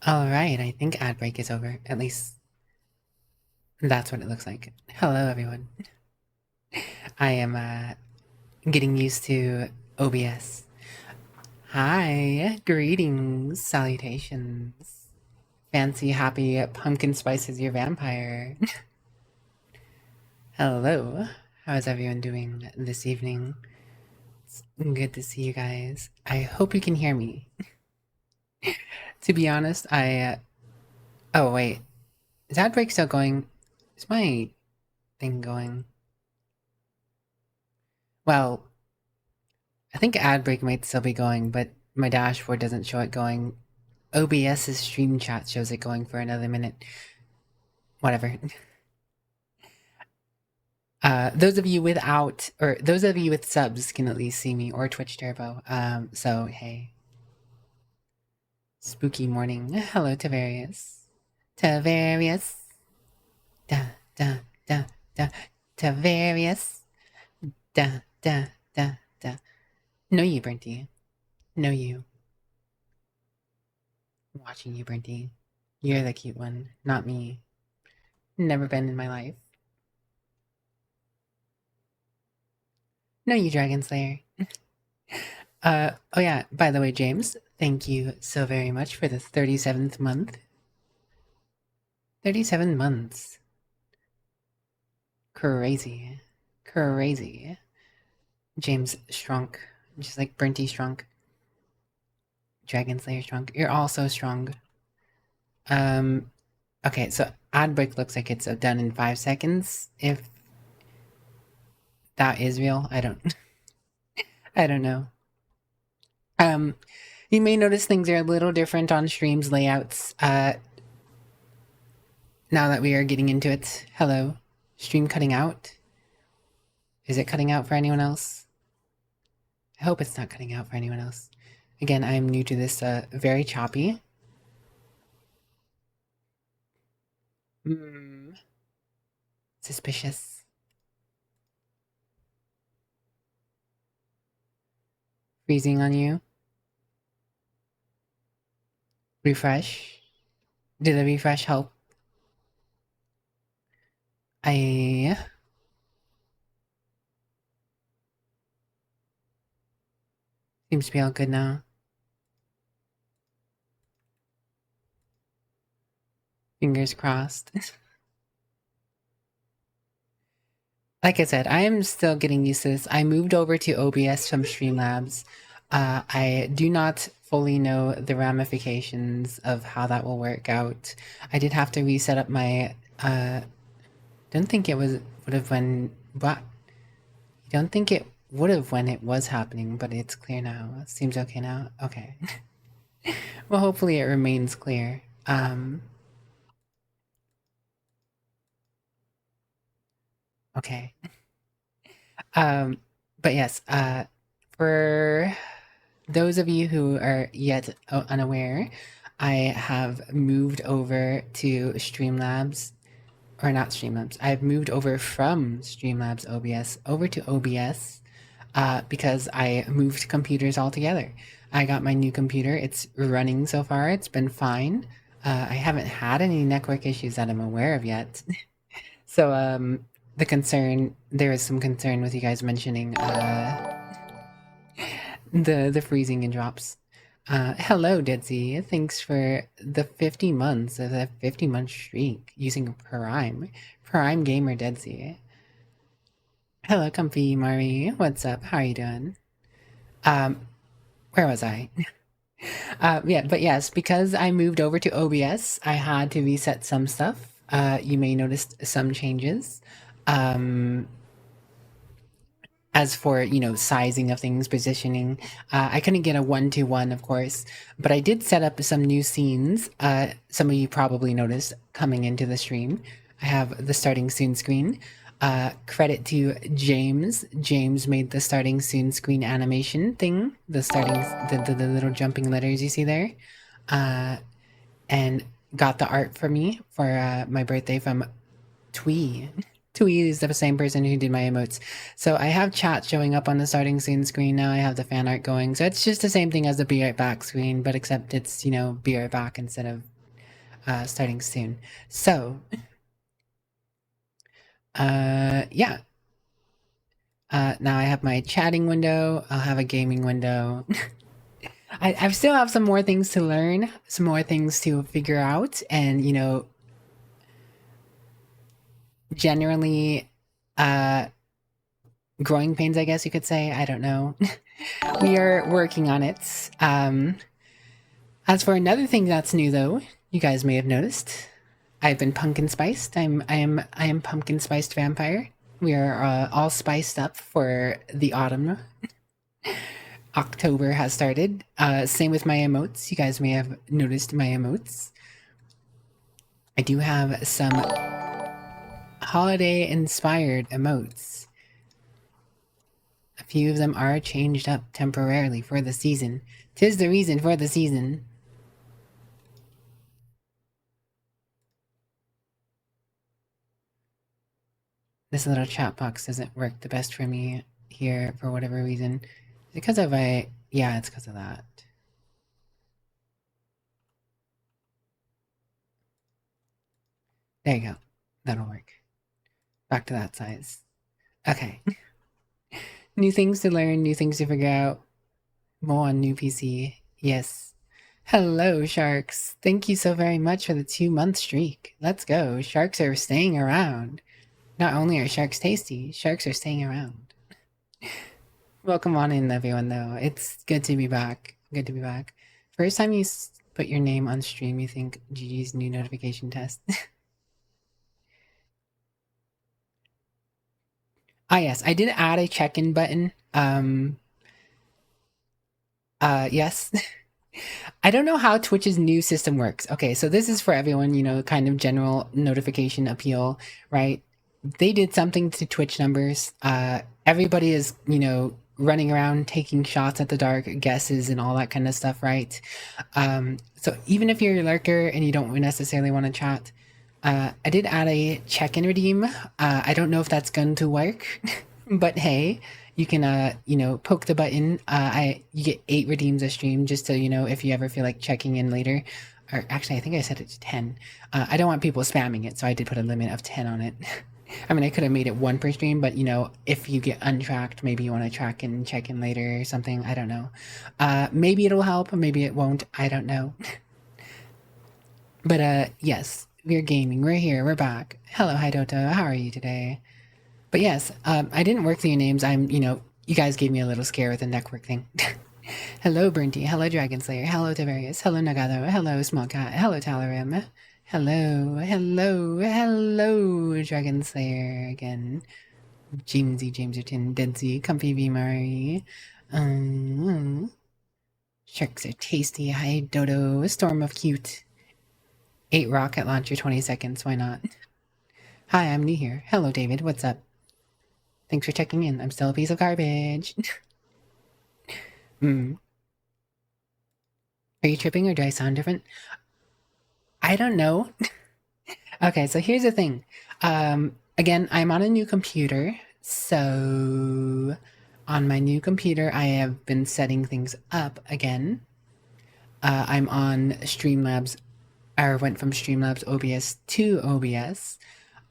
All right, I think ad break is over. At least that's what it looks like. Hello, everyone. I am getting used to OBS. Hi, greetings, salutations. Fancy, happy pumpkin spice is your vampire. Hello, how is everyone doing this evening? It's good to see you guys. I hope you can hear me. To be honest, oh, wait. Is ad break still going? Is my thing going? Well, I think ad break might still be going, but my dashboard doesn't show it going. OBS's stream chat shows it going for another minute. Whatever. Those of you without, or those of you with subs can at least see me, or Twitch Turbo. So hey. Spooky morning. Hello, Tavarius. Tavarius. Da, da, da, da. Tavarius. Da, da, da, da. No you, Brinty. No you. Watching you, Brinty. You're the cute one, not me. Never been in my life. No, you Dragon Slayer. Oh yeah, by the way, James, thank you so very much for the 37th month. 37 months. Crazy. Crazy. James shrunk. Just like Brinty shrunk. Dragon Slayer shrunk. You're all so strong. Okay, so ad break looks like it's done in 5 seconds. If that is real, I don't I don't know. You may notice things are a little different on streams layouts. Now that we are getting into it. Hello. Stream cutting out? Is it cutting out for anyone else? I hope it's not cutting out for anyone else. Again, I am new to this, very choppy. Hmm. Suspicious. Freezing on you. Refresh. Did the refresh help? I seems to be all good now. Fingers crossed. Like I said, I am still getting used to this. I moved over to OBS from Streamlabs. I do not fully know the ramifications of how that will work out. I did have to reset up my. Don't think it would have when. But don't think it would have when it was happening, but it's clear now. It seems okay now. Okay. Well, hopefully it remains clear. Okay. Um, but yes. For those of you who are yet unaware, I have moved over to Streamlabs, or not Streamlabs. I've moved over from Streamlabs OBS over to OBS because I moved computers altogether. I got my new computer. It's running so far. It's been fine. I haven't had any network issues that I'm aware of yet. So there is some concern with you guys mentioning the freezing and drops. Hello, Deadsy. Thanks for the 50 months of the 50-month streak using Prime Gamer Deadsy. Hello, Comfy Mari. What's up? How are you doing? Where was I? Yeah, but yes, because I moved over to OBS, I had to reset some stuff. You may notice some changes. As for, sizing of things, positioning, I couldn't get a 1-to-1, of course, but I did set up some new scenes. Some of you probably noticed coming into the stream. I have the starting soon screen. Credit to James. James made the starting soon screen animation thing. The little jumping letters you see there. And got the art for me for my birthday from Twee. Twee is the same person who did my emotes. So I have chat showing up on the starting scene screen now. I have the fan art going. So it's just the same thing as the be right back screen, but except it's, be right back instead of starting soon. So, yeah. Now I have my chatting window. I'll have a gaming window. I still have some more things to learn, some more things to figure out, and, generally, growing pains, I guess you could say. I don't know. We are working on it. As for another thing that's new, though, you guys may have noticed, I've been pumpkin spiced. I am pumpkin spiced vampire. We are all spiced up for the autumn. October has started. Same with my emotes. You guys may have noticed my emotes. I do have some holiday inspired emotes. A few of them are changed up temporarily for the season. 'Tis the reason for the season. This little chat box doesn't work the best for me here for whatever reason. Because of yeah, it's because of that. There you go. That'll work. Back to that size. Okay. New things to learn, new things to figure out. More on new PC. Yes. Hello, Sharks. Thank you so very much for the 2-month streak. Let's go. Sharks are staying around. Not only are sharks tasty, sharks are staying around. Welcome on in, everyone, though. It's good to be back. Good to be back. First time you put your name on stream, you think GG's new notification test. Ah, yes, I did add a check-in button. Yes. I don't know how Twitch's new system works. Okay, so this is for everyone, kind of general notification appeal, right? They did something to Twitch numbers. Everybody is, running around taking shots at the dark, guesses, and all that kind of stuff, right? So even if you're a lurker and you don't necessarily want to chat, I did add a check-in redeem. I don't know if that's going to work, but hey, you can poke the button. You get 8 redeems a stream, just so you know if you ever feel like checking in later. Or actually, I think I set it to 10. I don't want people spamming it, so I did put a limit of 10 on it. I mean, I could have made it 1 per stream, but if you get untracked, maybe you want to track and check in later or something. I don't know. Maybe it'll help, maybe it won't. I don't know. But yes, we're gaming. We're here. We're back. Hello, Hidoto. How are you today? But yes, I didn't work through your names. You guys gave me a little scare with the network thing. Hello, Burnty. Hello, Dragon Slayer. Hello, Tavarius. Hello, Nagado. Hello, Small Cat. Hello, Talarim. Hello, Dragon Slayer again. Jameserton, Deadsy, Comfy V Mari. Sharks are tasty. Hi, Dodo. Storm of Cute. 8 rocket launcher, 20 seconds. Why not? Hi, I'm new here. Hello, David. What's up? Thanks for checking in. I'm still a piece of garbage. Are you tripping or do I sound different? I don't know. Okay, so here's the thing. Again, I'm on a new computer. So on my new computer, I have been setting things up again. I'm on Streamlabs. I went from Streamlabs OBS to OBS.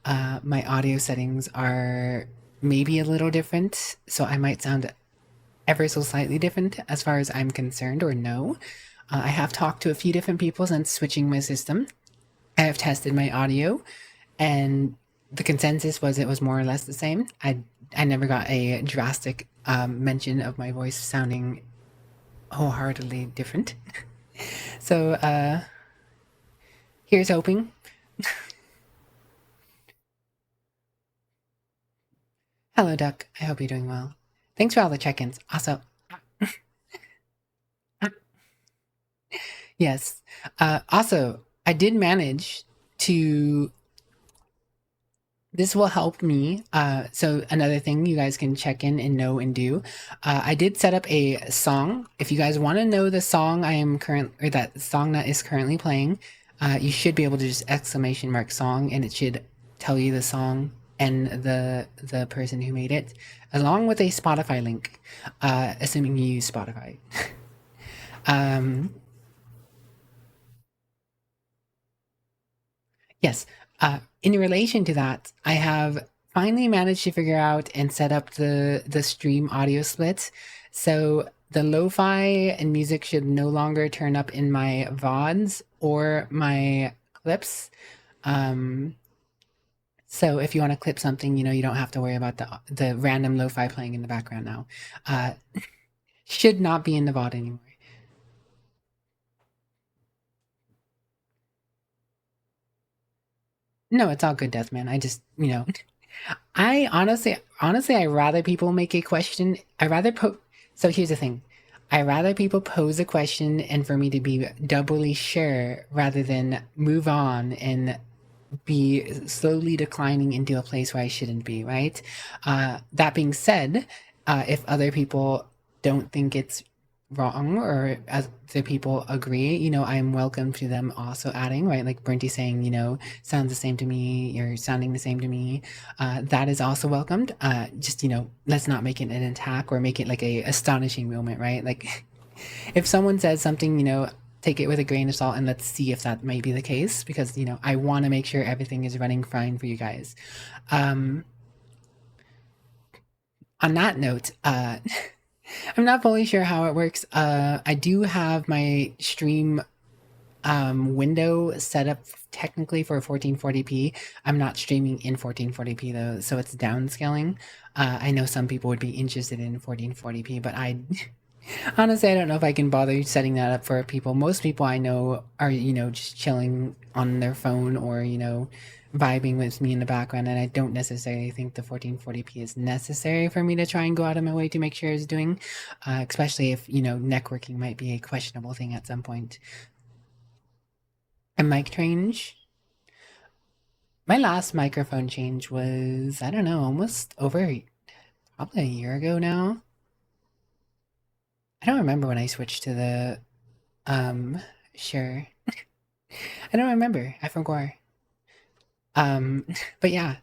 My audio settings are maybe a little different, so I might sound ever so slightly different as far as I'm concerned, or no. I have talked to a few different people since switching my system. I have tested my audio, and the consensus was it was more or less the same. I never got a drastic mention of my voice sounding wholeheartedly different. So here's hoping. Hello, Duck. I hope you're doing well. Thanks for all the check-ins. Also, yes. Also, I did manage to. This will help me. So another thing you guys can check in and know and do. I did set up a song. If you guys want to know the song that song that is currently playing, you should be able to just ! song, and it should tell you the song and the person who made it, along with a Spotify link, assuming you use Spotify. Yes. In relation to that, I have finally managed to figure out and set up the stream audio splits. So the lo-fi and music should no longer turn up in my VODs or my clips. So if you want to clip something, you don't have to worry about the random lo-fi playing in the background now. Should not be in the VOD anymore. No, it's all good, Deathman. I just, I honestly, I rather people make a question. So here's the thing. I rather people pose a question and for me to be doubly sure rather than move on and be slowly declining into a place where I shouldn't be, right? That being said, if other people don't think it's wrong or as the people agree, I'm welcome to them also adding, right? Like Brinty saying, sounds the same to me, you're sounding the same to me. That is also welcomed. Just, let's not make it an attack or make it like a astonishing moment, right? Like if someone says something, take it with a grain of salt and let's see if that may be the case because, I want to make sure everything is running fine for you guys. On that note, I'm not fully sure how it works. I do have my stream window set up technically for 1440p. I'm not streaming in 1440p though, so it's downscaling. I know some people would be interested in 1440p, but honestly, I don't know if I can bother setting that up for people. Most people I know are, just chilling on their phone or, vibing with me in the background, and I don't necessarily think the 1440p is necessary for me to try and go out of my way to make sure it's doing, especially if, networking might be a questionable thing at some point. A mic change? My last microphone change was, I don't know, almost over probably a year ago now. I don't remember when I switched to the, sure. I don't remember. I forgot. Um, but yeah,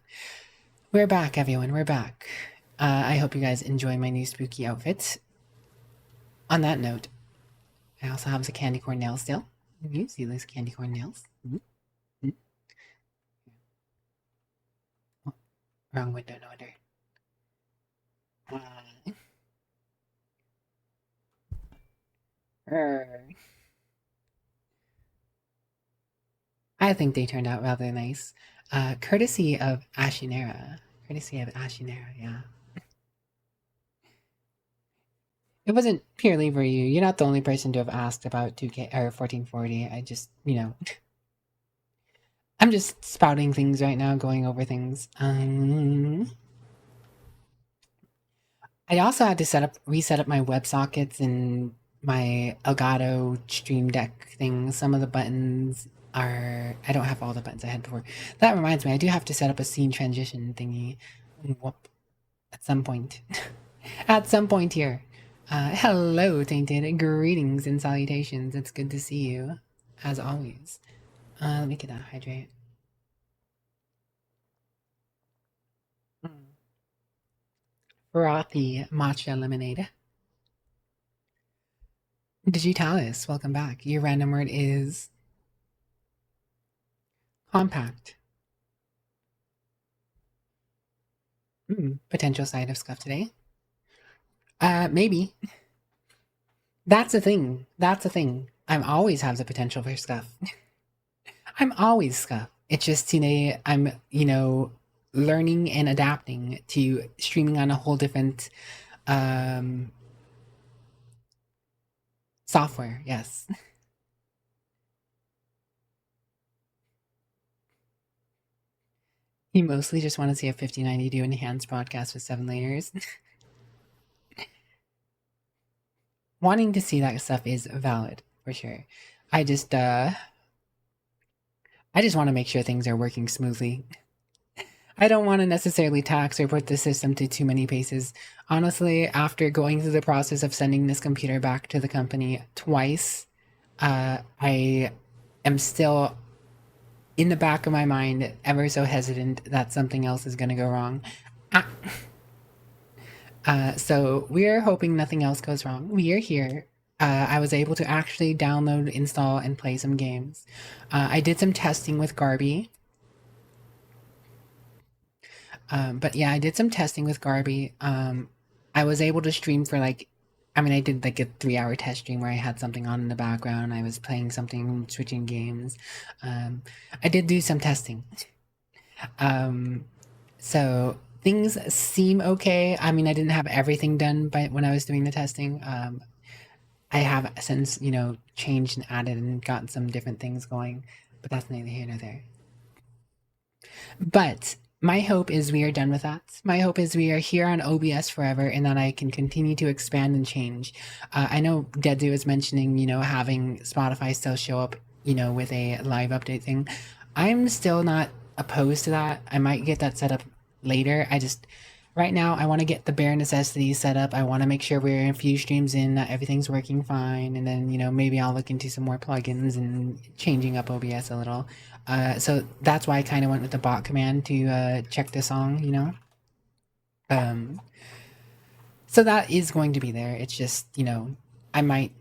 we're back, everyone. We're back. I hope you guys enjoy my new spooky outfit. On that note, I also have the candy corn nails still. You see those candy corn nails? Oh, wrong window, no wonder. I think they turned out rather nice. Courtesy of Ashinera. Courtesy of Ashinera, yeah. It wasn't purely for you. You're not the only person to have asked about 2K or 1440. I just, I'm just spouting things right now, going over things. I also had to reset up my WebSockets and my Elgato Stream Deck thing. Some of the buttons I don't have all the buttons I had before. That reminds me, I do have to set up a scene transition thingy. Whoop. At some point. At some point here. Hello, Tainted. Greetings and salutations. It's good to see you, as always. Let me get that hydrate. Frothy matcha lemonade. Digitalis, welcome back. Your random word is compact. Potential side of scuff today. Maybe. That's a thing. That's a thing. I'm always have the potential for scuff. I'm always scuff. It's just today I'm, learning and adapting to streaming on a whole different software. Yes. You mostly just want to see a 5090 do enhanced broadcast with 7 layers. Wanting to see that stuff is valid for sure. I just want to make sure things are working smoothly. I don't want to necessarily tax or put the system to too many paces. Honestly, after going through the process of sending this computer back to the company twice, I am still in the back of my mind ever so hesitant that something else is going to go wrong. So we're hoping nothing else goes wrong. We are here. I was able to actually download, install, and play some games. I did some testing with Garby. But yeah, I did some testing with Garby. I was able to stream for I did like a 3-hour test stream where I had something on in the background. I was playing something, switching games. I did do some testing. So things seem okay. I mean, I didn't have everything done when I was doing the testing. I have since, changed and added and gotten some different things going, but that's neither here nor there. But my hope is we are done with that. My hope is we are here on OBS forever and that I can continue to expand and change. I know Dedu was mentioning, having Spotify still show up, with a live update thing. I'm still not opposed to that. I might get that set up later. Right now, I want to get the bare necessities set up. I want to make sure we're a few streams in, that everything's working fine. And then, maybe I'll look into some more plugins and changing up OBS a little. So that's why I kind of went with the bot command to check the song, So that is going to be there. It's just, I might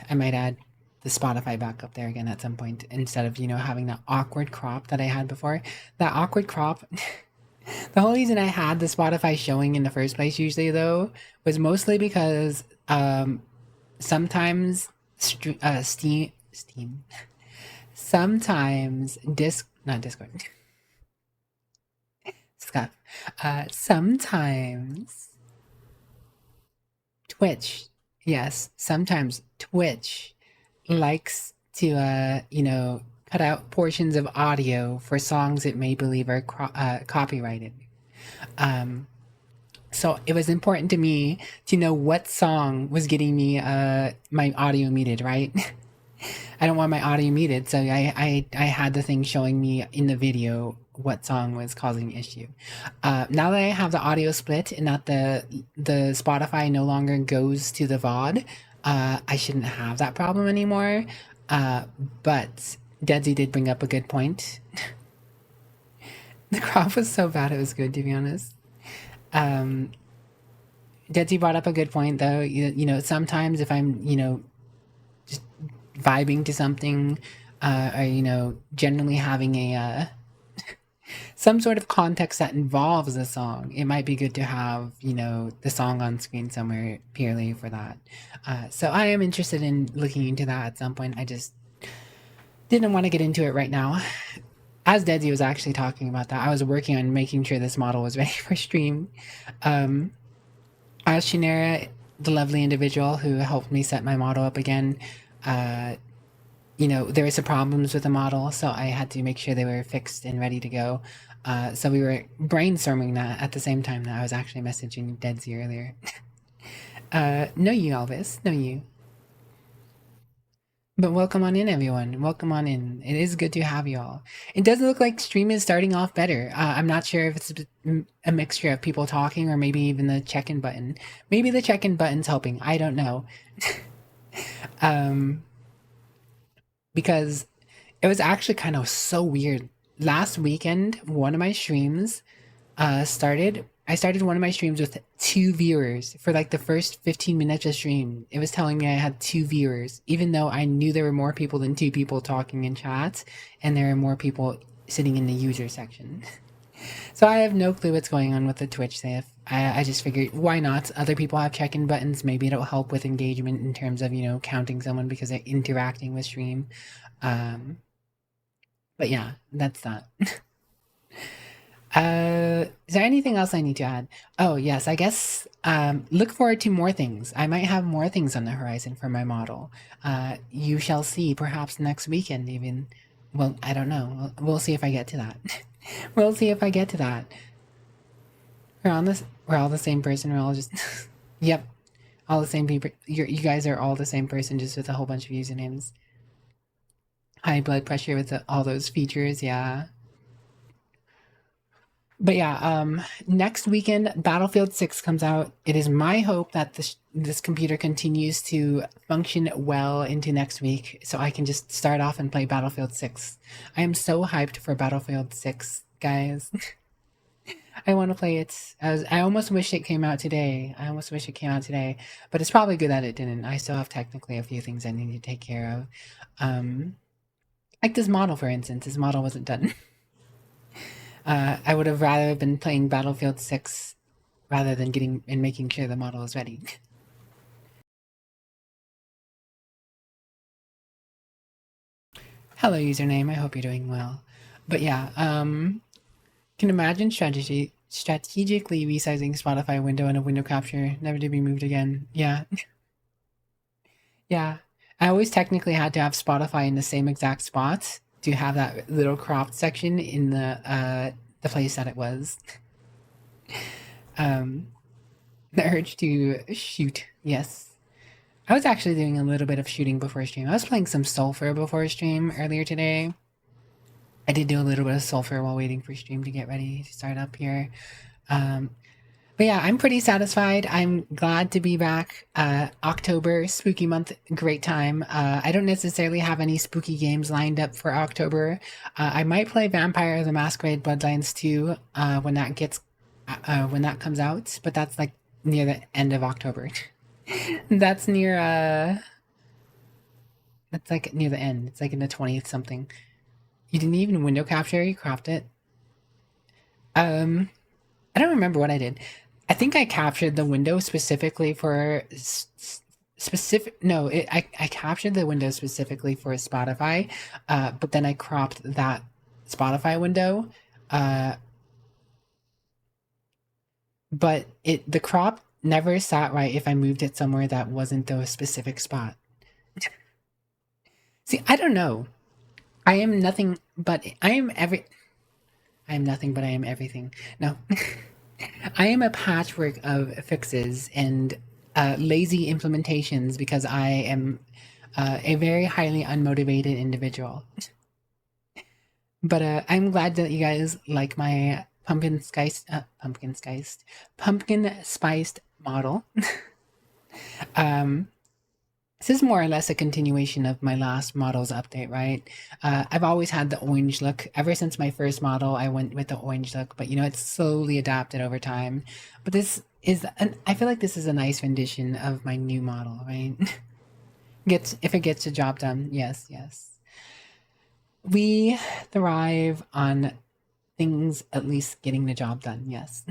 add the Spotify back up there again at some point instead of, having that awkward crop that I had before. That awkward crop... The whole reason I had the Spotify showing in the first place usually though was mostly because sometimes Steam sometimes not Discord Scuff sometimes Twitch, yes, sometimes Twitch likes to cut out portions of audio for songs it may believe are copyrighted. So it was important to me to know what song was getting me my audio muted, right? I don't want my audio muted, so I had the thing showing me in the video what song was causing issue. Now that I have the audio split and that the Spotify no longer goes to the VOD, I shouldn't have that problem anymore. But Dedsy did bring up a good point. The crop was so bad it was good, to be honest. Um, Detsy brought up a good point, though. Sometimes if I'm, just vibing to something, or generally having a some sort of context that involves the song, it might be good to have the song on screen somewhere purely for that. So I am interested in looking into that at some point. I just didn't want to get into it right now. As Desi was actually talking about that, I was working on making sure this model was ready for stream. Um, as Shinera, the lovely individual who helped me set my model up again, uh, there were some problems with the model, so I had to make sure they were fixed and ready to go. So we were brainstorming that at the same time that I was actually messaging Dedsy earlier. No you, Elvis. No you. But welcome on in, everyone. Welcome on in. It is good to have you all. It does look like stream is starting off better. I'm not sure if it's a mixture of people talking or maybe even the check-in button. Maybe the check-in button's helping. I don't know. Because it was actually kind of so weird. Last weekend, one of my streams started. I started one of my streams with 2 viewers for like the first 15 minutes of stream. It was telling me I had 2 viewers, even though I knew there were more people than 2 people talking in chat, and there are more people sitting in the user section. So I have no clue what's going on with the Twitch safe. I just figured, why not? Other people have check-in buttons. Maybe it'll help with engagement in terms of, counting someone because they're interacting with stream. But yeah, that's that. Is there anything else I need to add? Oh, yes, I guess look forward to more things. I might have more things on the horizon for my model. You shall see, perhaps next weekend even. Well, I don't know. We'll see if I get to that. We'll see if I get to that. We're all the same person. We're all just yep, all the same people. You guys are all the same person, just with a whole bunch of usernames. High blood pressure with all those features, yeah. But yeah, next weekend, Battlefield 6 comes out. It is my hope that this computer continues to function well into next week, so I can just start off and play Battlefield 6. I am so hyped for Battlefield 6, guys. I want to play it. I almost wish it came out today. But it's probably good that it didn't. I still have technically a few things I need to take care of. Like this model, for instance. This model wasn't done. I would have rather been playing Battlefield 6 rather than getting and making sure the model is ready. Hello, username. I hope you're doing well. But yeah, can imagine strategically resizing Spotify window in a window capture, never to be moved again. Yeah. Yeah. I always technically had to have Spotify in the same exact spot to have that little cropped section in the place that it was. The urge to shoot, yes. I was actually doing a little bit of shooting before stream. I was playing some Sulfur before stream earlier today. I did do a little bit of Sulfur while waiting for stream to get ready to start up here. But yeah, I'm pretty satisfied. I'm glad to be back. October, spooky month, great time. I don't necessarily have any spooky games lined up for October. I might play Vampire the Masquerade Bloodlines 2 when that comes out, but that's like near the end of October. That's like near the end. It's like in the 20th something. You didn't even window capture, you cropped it. I don't remember what I did. I think I captured the window specifically for I captured the window specifically for Spotify, but then I cropped that Spotify window. But the crop never sat right if I moved it somewhere that wasn't the specific spot. See, I don't know. I am nothing but I am nothing but I am everything. No. I am a patchwork of fixes and lazy implementations because I am a very highly unmotivated individual. But I'm glad that you guys like my pumpkin spiced model. This is more or less a continuation of my last model's update, right? I've always had the orange look. Ever since my first model, I went with the orange look, but it's slowly adapted over time. But I feel like this is a nice rendition of my new model, right? If it gets the job done, yes, yes. We thrive on things at least getting the job done, yes.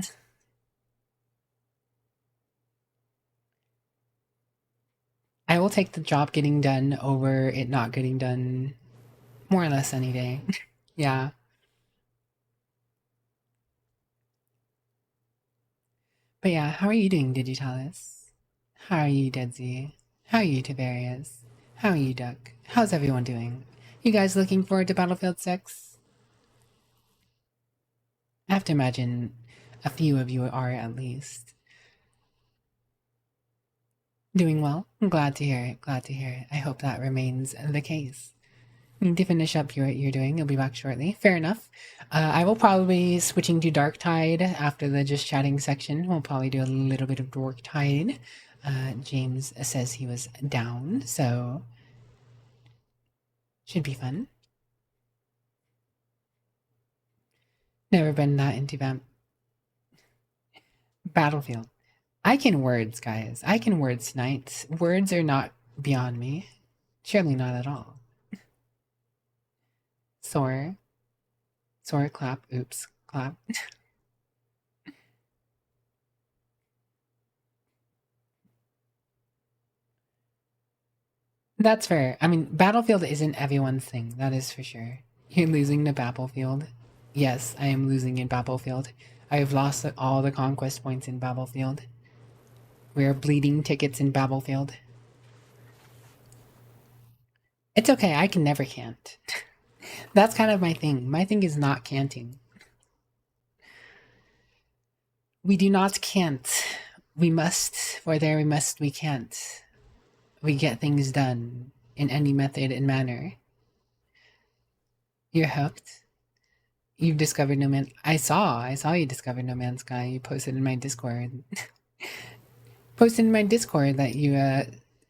I will take the job getting done over it not getting done more or less any day. Yeah. But yeah, how are you doing, Digitalis? How are you, Deadsy? How are you, Tiberius? How are you, Duck? How's everyone doing? You guys looking forward to Battlefield 6? I have to imagine a few of you are at least. Doing well? I'm glad to hear it. Glad to hear it. I hope that remains the case. You need to finish up your you're doing. You'll be back shortly. Fair enough. I will probably be switching to Dark Tide after the just chatting section. We'll probably do a little bit of Dark Tide. James says he was down, so should be fun. Never been that into Battlefield. I can words, guys. I can words tonight. Words are not beyond me. Surely not at all. Sore. Sore clap. Oops. Clap. That's fair. I mean, Battlefield isn't everyone's thing. That is for sure. You're losing to Battlefield. Yes, I am losing in Battlefield. I have lost all the conquest points in Battlefield. We're bleeding tickets in Battlefield. It's okay, I can never cant. That's kind of my thing. My thing is not canting. We do not cant. We must, or there we must, we can't. We get things done in any method and manner. You're hooked. You've discovered No Man. I saw you discover No Man's Sky. You posted in my Discord. Posted in my Discord that you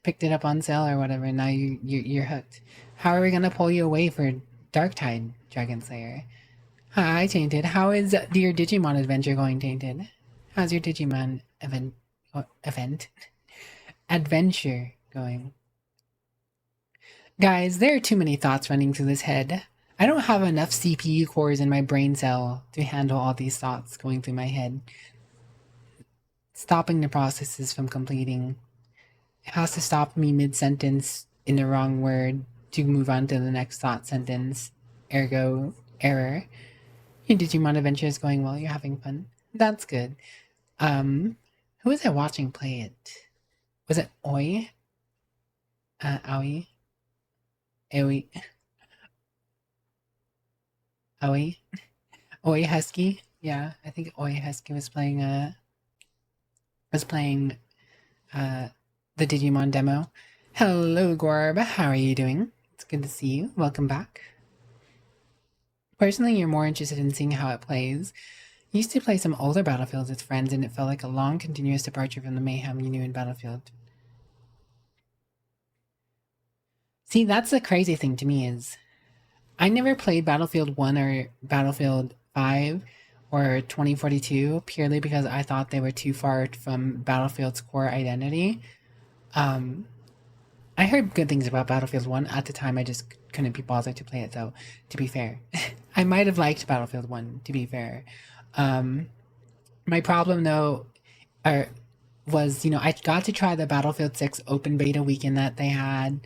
picked it up on sale or whatever. And now you're hooked. How are we gonna pull you away for Dark Tide, Dragon Slayer? Hi, Tainted. How is your Digimon adventure going, Tainted? How's your Digimon adventure going? Guys, there are too many thoughts running through this head. I don't have enough CPU cores in my brain cell to handle all these thoughts going through my head. Stopping the processes from completing. It has to stop me mid-sentence in the wrong word to move on to the next thought sentence. Ergo, error. Your Digimon adventure is going well. You're having fun. That's good. Who was I watching play it? Was it Oi? Aoi? Aoi? Aoi? Oi Husky? Yeah, I think Oi Husky was playing the Digimon demo. Hello, Gorb. How are you doing? It's good to see you. Welcome back. Personally, you're more interested in seeing how it plays. I used to play some older Battlefields with friends, and it felt like a long, continuous departure from the mayhem you knew in Battlefield. See, that's the crazy thing to me is I never played Battlefield 1 or Battlefield 5 or 2042 purely because I thought they were too far from Battlefield's core identity. I heard good things about Battlefield 1. At the time, I just couldn't be bothered to play it, though, to be fair. I might have liked Battlefield 1, to be fair. My problem, though, was, I got to try the Battlefield 6 open beta weekend that they had,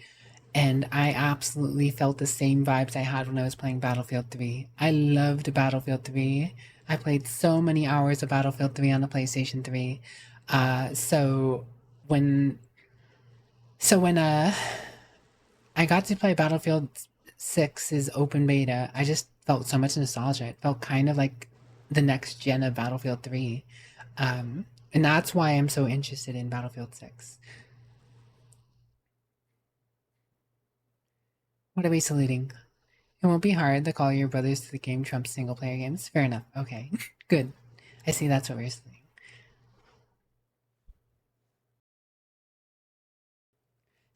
and I absolutely felt the same vibes I had when I was playing Battlefield 3. I loved Battlefield 3. I played so many hours of Battlefield 3 on the PlayStation 3. So when I got to play Battlefield 6's open beta, I just felt so much nostalgia. It felt kind of like the next gen of Battlefield 3. And that's why I'm so interested in Battlefield 6. What are we saluting? It won't be hard to call your brothers to the game trumps single player games. Fair enough. Okay. Good. I see that's what we're saying.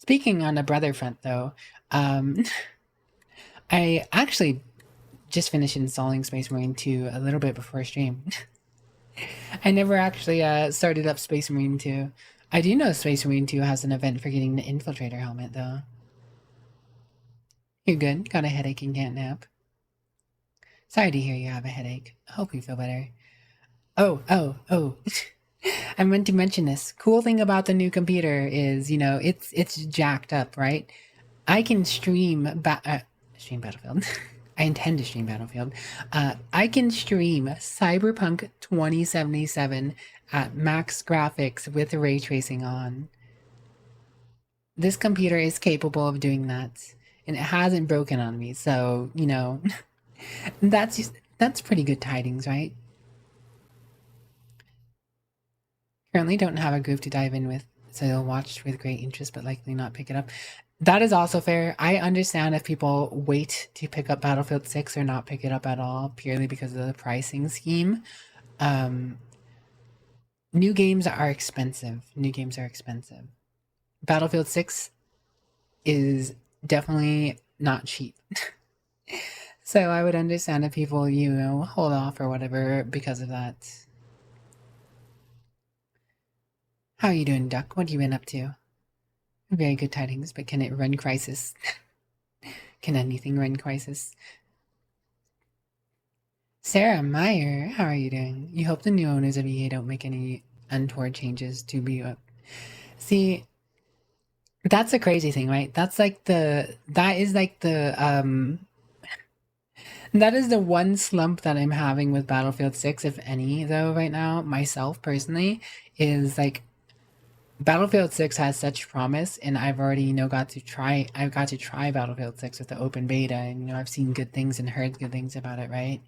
Speaking on a brother front, though, um, I actually just finished installing Space Marine 2 a little bit before stream. I never actually started up Space Marine 2. I do know Space Marine 2 has an event for getting the Infiltrator helmet, though. You good? Got a headache and can't nap? Sorry to hear you have a headache. I hope you feel better. Oh. I meant to mention this. Cool thing about the new computer is, it's jacked up, right? I can stream Battlefield. I intend to stream Battlefield. I can stream Cyberpunk 2077 at max graphics with ray tracing on. This computer is capable of doing that, and it hasn't broken on me. So that's pretty good tidings, right? Currently, don't have a group to dive in with, so you'll watch with great interest, but likely not pick it up. That is also fair. I understand if people wait to pick up Battlefield 6 or not pick it up at all purely because of the pricing scheme. New games are expensive. Battlefield 6 is definitely not cheap. So I would understand if people, hold off or whatever because of that. How are you doing, Duck? What have you been up to? Very good tidings, but can it run Crisis? Can anything run Crisis? Sarah Meyer, how are you doing? You hope the new owners of EA don't make any untoward changes to be up. See, that's a crazy thing, right? That is the one slump that I'm having with Battlefield 6, if any, though, right now, myself personally, is like Battlefield 6 has such promise, and I've already, got to try Battlefield 6 with the open beta, and, I've seen good things and heard good things about it, right?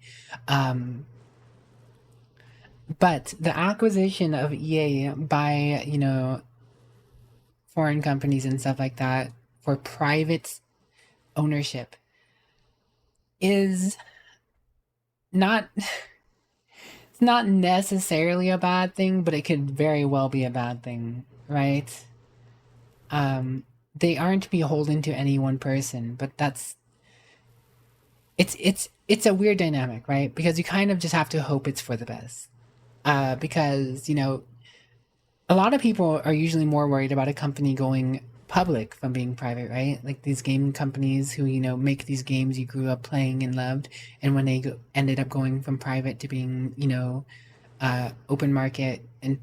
But the acquisition of EA by, foreign companies and stuff like that for private ownership is not it's not necessarily a bad thing, but it could very well be a bad thing, right? They aren't beholden to any one person, but it's a weird dynamic, right? Because you kind of just have to hope it's for the best. Because, a lot of people are usually more worried about a company going public from being private, right? Like these game companies who, make these games you grew up playing and loved, and when they ended up going from private to being, open market, and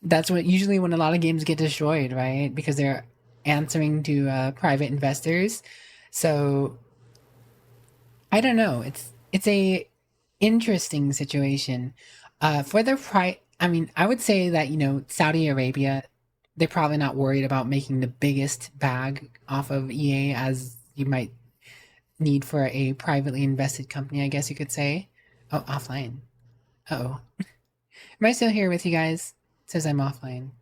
that's what usually when a lot of games get destroyed, right? Because they're answering to private investors. So I don't know. It's a interesting situation. For the I mean, I would say that Saudi Arabia, they're probably not worried about making the biggest bag off of EA as you might need for a privately invested company. I guess you could say. Oh, offline. Oh, am I still here with you guys? It says I'm offline,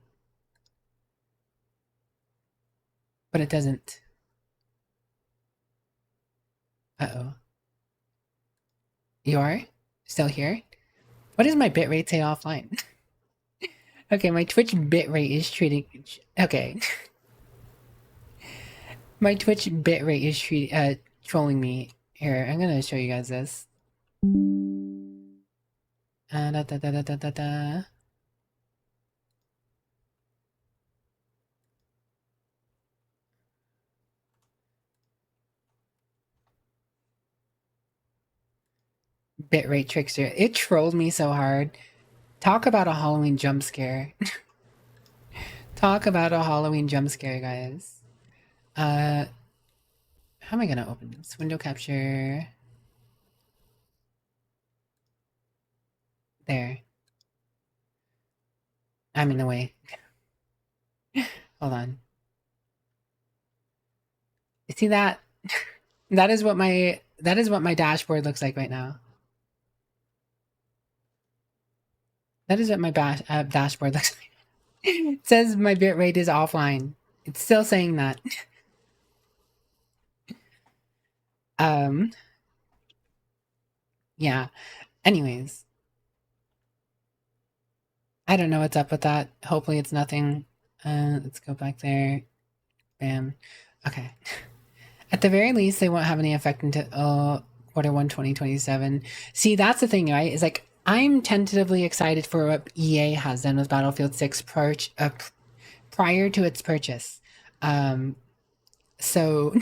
but it doesn't. Oh, you are still here. What does my bitrate say offline? Okay, my Twitch bitrate is treating. Okay, my Twitch bitrate is trolling me. Here, I'm gonna show you guys this. Da, da, da, da, da, da, da. Bitrate trickster. It trolled me so hard. Talk about a Halloween jump scare. Talk about a Halloween jump scare, guys. How am I gonna open this? Window capture. There. I'm in the way. Hold on. You see that? That is what my dashboard looks like right now. That is what my dashboard looks like. It says my bitrate is offline. It's still saying that. Yeah. Anyways, I don't know what's up with that. Hopefully it's nothing. Let's go back there. Bam. Okay. At the very least, they won't have any effect until Q1 2027. See, that's the thing, right? Is like I'm tentatively excited for what EA has done with Battlefield 6 prior to its purchase. So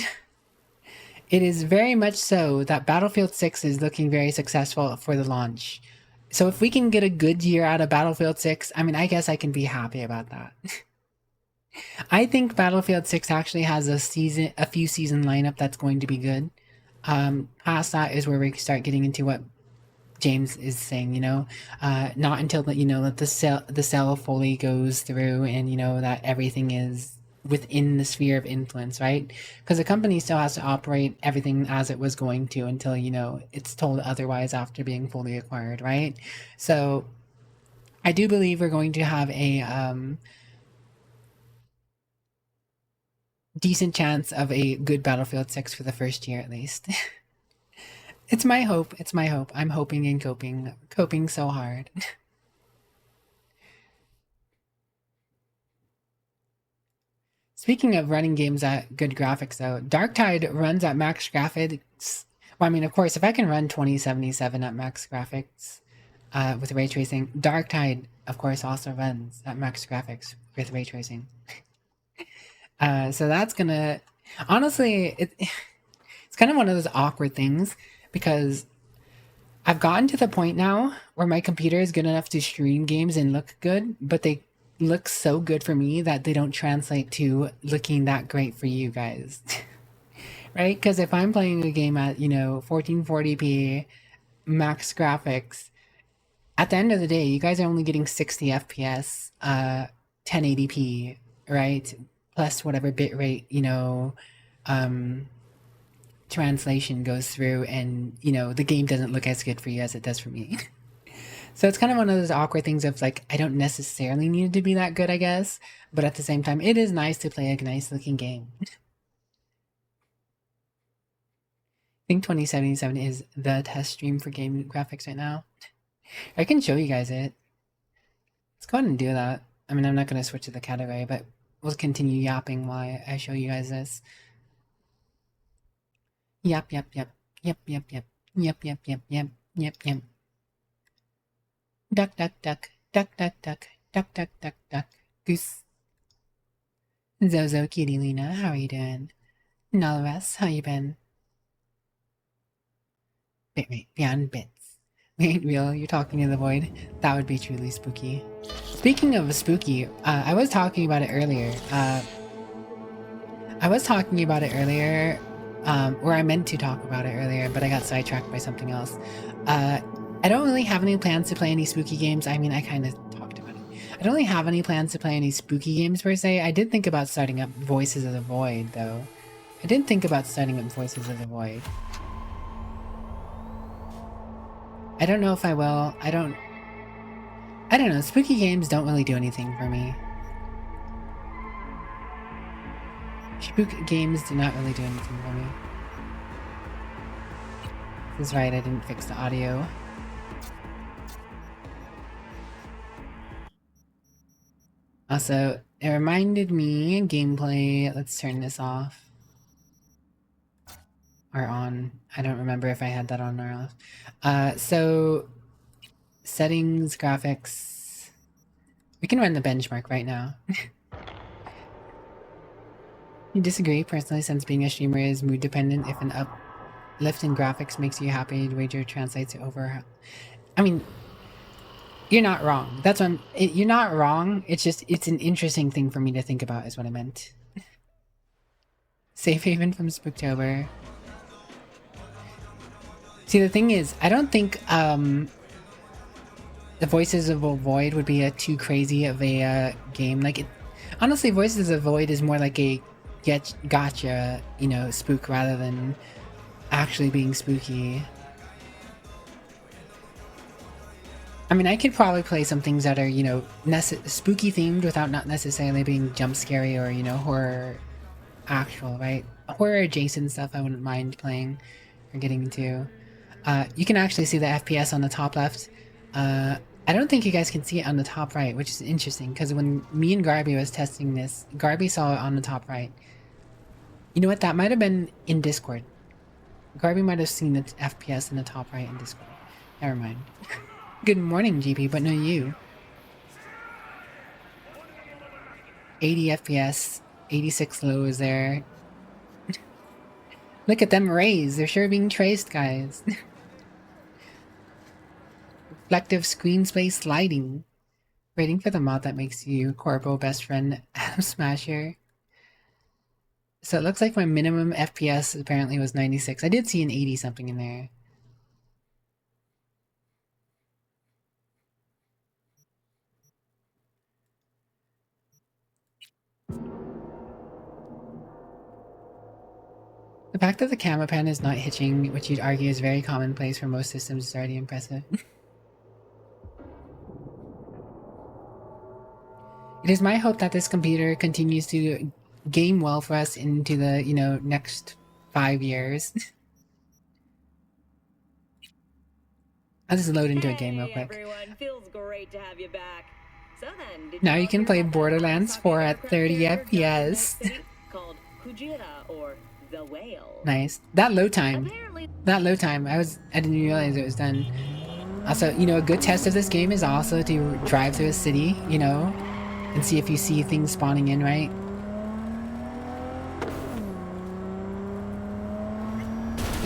it is very much so that Battlefield 6 is looking very successful for the launch. So if we can get a good year out of Battlefield 6, I mean, I guess I can be happy about that. I think Battlefield 6 actually has a few season lineup that's going to be good. Past that is where we start getting into what James is saying, not until that the cell fully goes through and that everything is within the sphere of influence, right? Because the company still has to operate everything as it was going to until it's told otherwise after being fully acquired, right? So I do believe we're going to have a decent chance of a good Battlefield 6 for the first year at least. It's my hope. It's my hope. I'm hoping and coping so hard. Speaking of running games at good graphics, though, Darktide runs at max graphics. Well, I mean, of course, if I can run 2077 at max graphics with ray tracing, Darktide, of course, also runs at max graphics with ray tracing. So that's gonna... Honestly, it's kind of one of those awkward things because I've gotten to the point now where my computer is good enough to stream games and look good, but they look so good for me that they don't translate to looking that great for you guys. Right? Because if I'm playing a game at, 1440p max graphics, at the end of the day, you guys are only getting 60 FPS, 1080p, right? Plus whatever bitrate, translation goes through, and the game doesn't look as good for you as it does for me. So it's kind of one of those awkward things of like, I don't necessarily need it to be that good, I guess, but at the same time, it is nice to play a nice looking game. I think 2077 is the test stream for game graphics right now. I can show you guys it. Let's go ahead and do that. I mean, I'm not going to switch to the category, but we'll continue yapping while I show you guys this. Yep, yep, yep, yep, yep, yep, yep, yep, yep, yep, yep, yep. Duck, duck, duck, duck, duck, duck, duck, duck, duck, duck, goose. Zozo, Kitty, Lena, how are you doing? Nalaras, how you been? Bitrate, beyond bits. We ain't real, you're talking to the void. That would be truly spooky. Speaking of spooky, I was talking about it earlier. Or I meant to talk about it earlier, but I got sidetracked by something else. I don't really have any plans to play any spooky games. I mean, I kind of talked about it. I don't really have any plans to play any spooky games per se. I did think about starting up Voices of the Void, though. I did think about starting up Voices of the Void. I don't know if I will. I don't know. Spooky games don't really do anything for me. Spook games do not really do anything for me. This is right, I didn't fix the audio. Also, it reminded me gameplay. Let's turn this off. Or on. I don't remember if I had that on or off. So settings, graphics. We can run the benchmark right now. You disagree? Personally, since being a streamer is mood dependent, if an uplift in graphics makes you happy, wager translates to over... I mean, you're not wrong. That's what you're not wrong. It's just, it's an interesting thing for me to think about is what I meant. Safe haven from Spooktober. See, the thing is, I don't think the Voices of a Void would be too crazy of a game. Like, honestly, Voices of the Void is more like a gotcha, spook rather than actually being spooky. I mean, I could probably play some things that are, spooky themed without not necessarily being jump scary or, horror actual, right? Horror adjacent stuff I wouldn't mind playing or getting into. You can actually see the FPS on the top left. I don't think you guys can see it on the top right, which is interesting because when me and Garby was testing this, Garby saw it on the top right. You know what? That might have been in Discord. Garby might have seen the FPS in the top right in Discord. Never mind. Good morning, GP, but no you. 80 FPS, 86 low is there. Look at them rays. They're sure being traced, guys. Reflective screen space lighting. Waiting for the mod that makes you Corpo best friend Adam Smasher. So it looks like my minimum FPS apparently was 96. I did see an 80 something in there. The fact that the camera pan is not hitching, which you'd argue is very commonplace for most systems, is already impressive. It is my hope that this computer continues to game well for us into the, next 5 years. I'll just load into a game real quick. Everyone. Feels great to have you back. So then, Now you can play Borderlands 4 at 30 FPS. Called Kujira or the Whale. Nice. That load time, I didn't realize it was done. Also, a good test of this game is also to drive through a city, and see if you see things spawning in, right?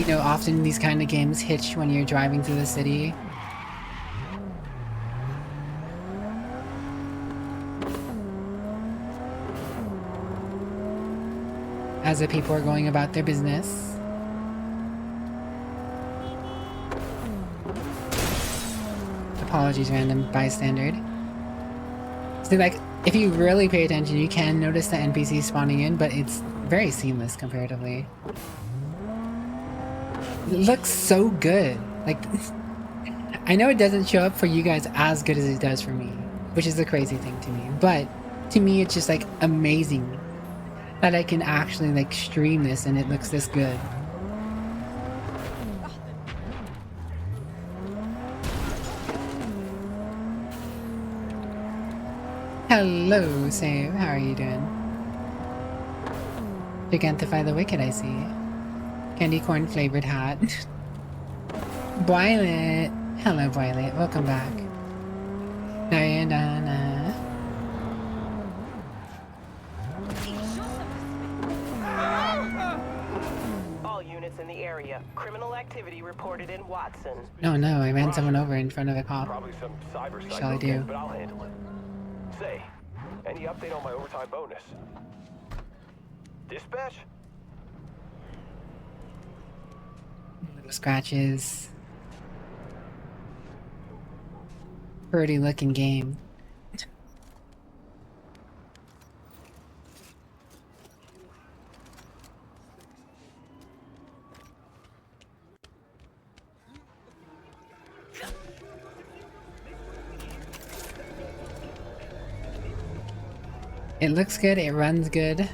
Often these kind of games hitch when you're driving through the city. As the people are going about their business. Apologies, random bystander. So, if you really pay attention, you can notice the NPCs spawning in, but it's very seamless comparatively. It looks so good. I know it doesn't show up for you guys as good as it does for me, which is the crazy thing to me, but to me it's just amazing that I can actually stream this and it looks this good. Hello, Save. How are you doing? Gigantify the Wicked, I see. Candy corn flavored hat. Violet. Hello, Violet. Welcome back. Diana. All units in the area. Criminal activity reported in Watson. No, I ran someone over in front of a cop. Probably some cyber What shall I do? but I'll handle it. Say, any update on my overtime bonus? Dispatch? Little scratches. Pretty looking game. It looks good, it runs good.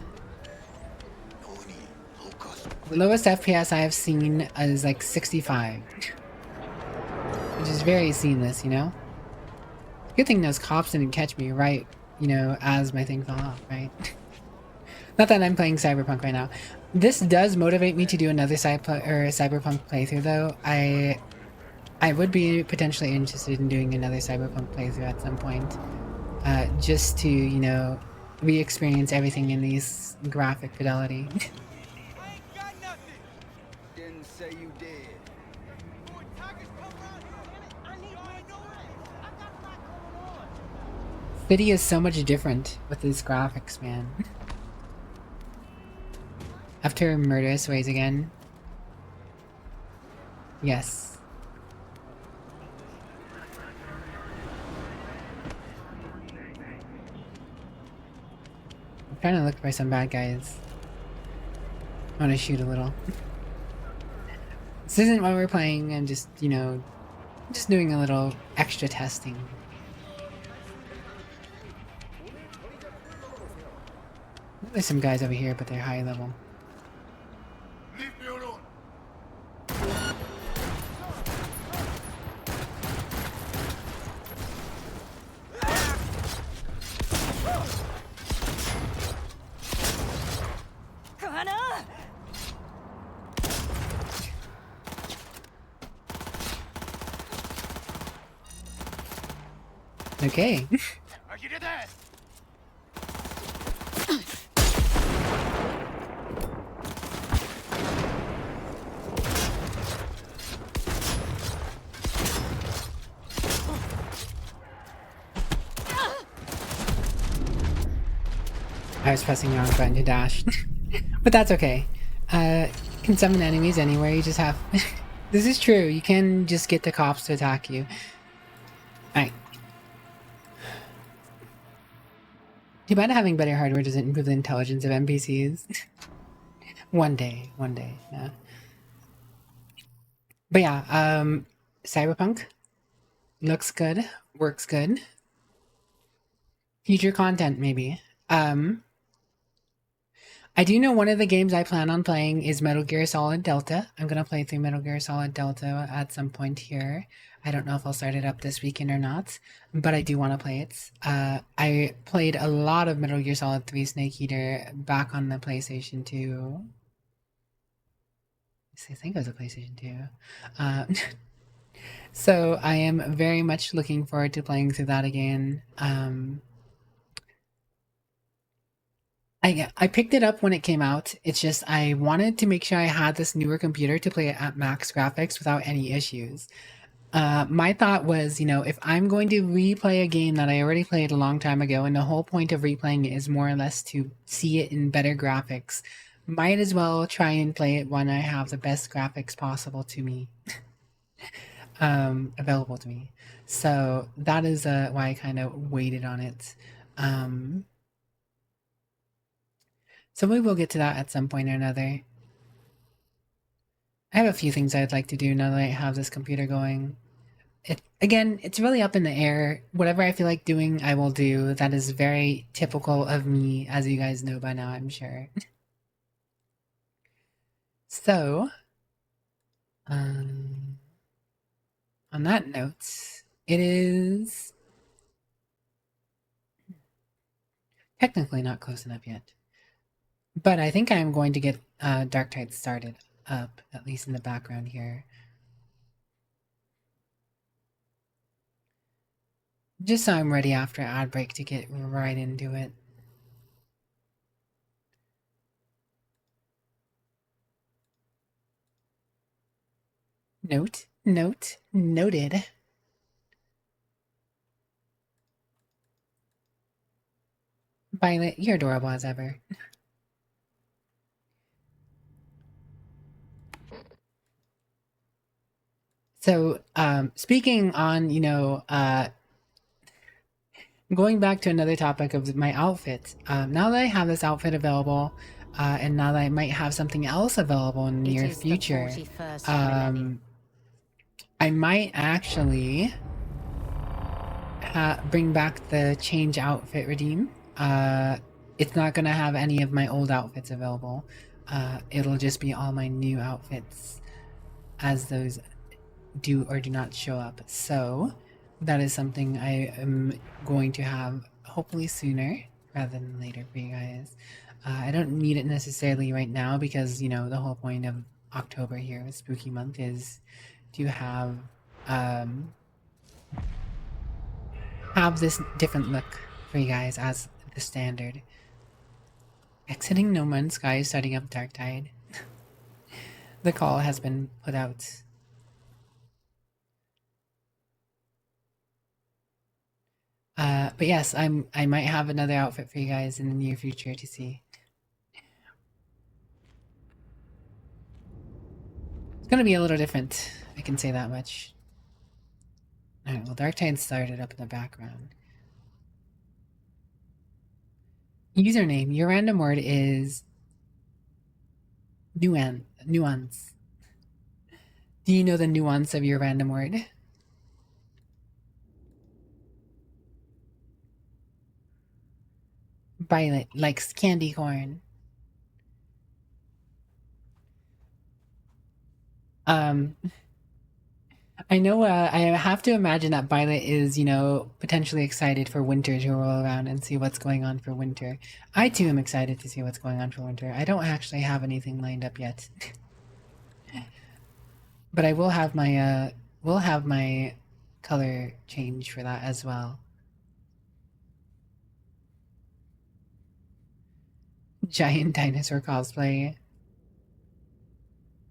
The lowest FPS I have seen is 65. Which is very seamless, Good thing those cops didn't catch me right, as my thing fell off, right? Not that I'm playing Cyberpunk right now. This does motivate me to do another Cyberpunk playthrough, though. I would be potentially interested in doing another Cyberpunk playthrough at some point. Just to, re-experience everything in these graphic fidelity. Didn't say you did. City is so much different with these graphics, man. After murderous ways again. Yes. I'm trying to look for some bad guys. I want to shoot a little. This isn't what we're playing, I'm just, just doing a little extra testing. There's some guys over here, but they're high level. Leave me alone. Okay. Are you there? I was pressing the wrong button to dash. But that's okay. Can summon enemies anywhere, you just have... This is true, you can just get the cops to attack you. Alright. Too bad having better hardware doesn't improve the intelligence of NPCs. One day, yeah. But yeah, Cyberpunk looks good, works good. Future content, maybe. I do know one of the games I plan on playing is Metal Gear Solid Delta. I'm gonna play through Metal Gear Solid Delta at some point here. I don't know if I'll start it up this weekend or not, but I do want to play it. I played a lot of Metal Gear Solid 3 Snake Eater back on the PlayStation 2. I think it was a PlayStation 2. So I am very much looking forward to playing through that again. I picked it up when it came out. It's just I wanted to make sure I had this newer computer to play it at max graphics without any issues. My thought was, if I'm going to replay a game that I already played a long time ago, and the whole point of replaying it is more or less to see it in better graphics, might as well try and play it when I have the best graphics possible to me, available to me. So that is why I kind of waited on it. So we will get to that at some point or another. I have a few things I'd like to do now that I have this computer going. Again, it's really up in the air. Whatever I feel like doing, I will do. That is very typical of me, as you guys know by now, I'm sure. So, on that note, it is technically not close enough yet. But I think I'm going to get Dark Tide started up, at least in the background here. Just so I'm ready after ad break to get right into it. Noted. Violet, you're adorable as ever. So, speaking on, going back to another topic of my outfit, now that I have this outfit available, and now that I might have something else available in the near future, I might actually bring back the change outfit redeem. It's not gonna have any of my old outfits available. It'll just be all my new outfits as those do or do not show up. So that is something I am going to have hopefully sooner rather than later for you guys. I don't need it necessarily right now because, the whole point of October here with Spooky Month is to have this different look for you guys as the standard. Exiting No Man's Sky, starting up Dark Tide. The call has been put out. But yes, I might have another outfit for you guys in the near future to see. It's gonna be a little different, I can say that much. Alright, well, Dark Tide started up in the background. Username, your random word is nuance. Do you know the nuance of your random word? Violet likes candy corn. I know, I have to imagine that Violet is, potentially excited for winter to roll around and see what's going on for winter. I too am excited to see what's going on for winter. I don't actually have anything lined up yet. But I will have my color change for that as well. Giant dinosaur cosplay.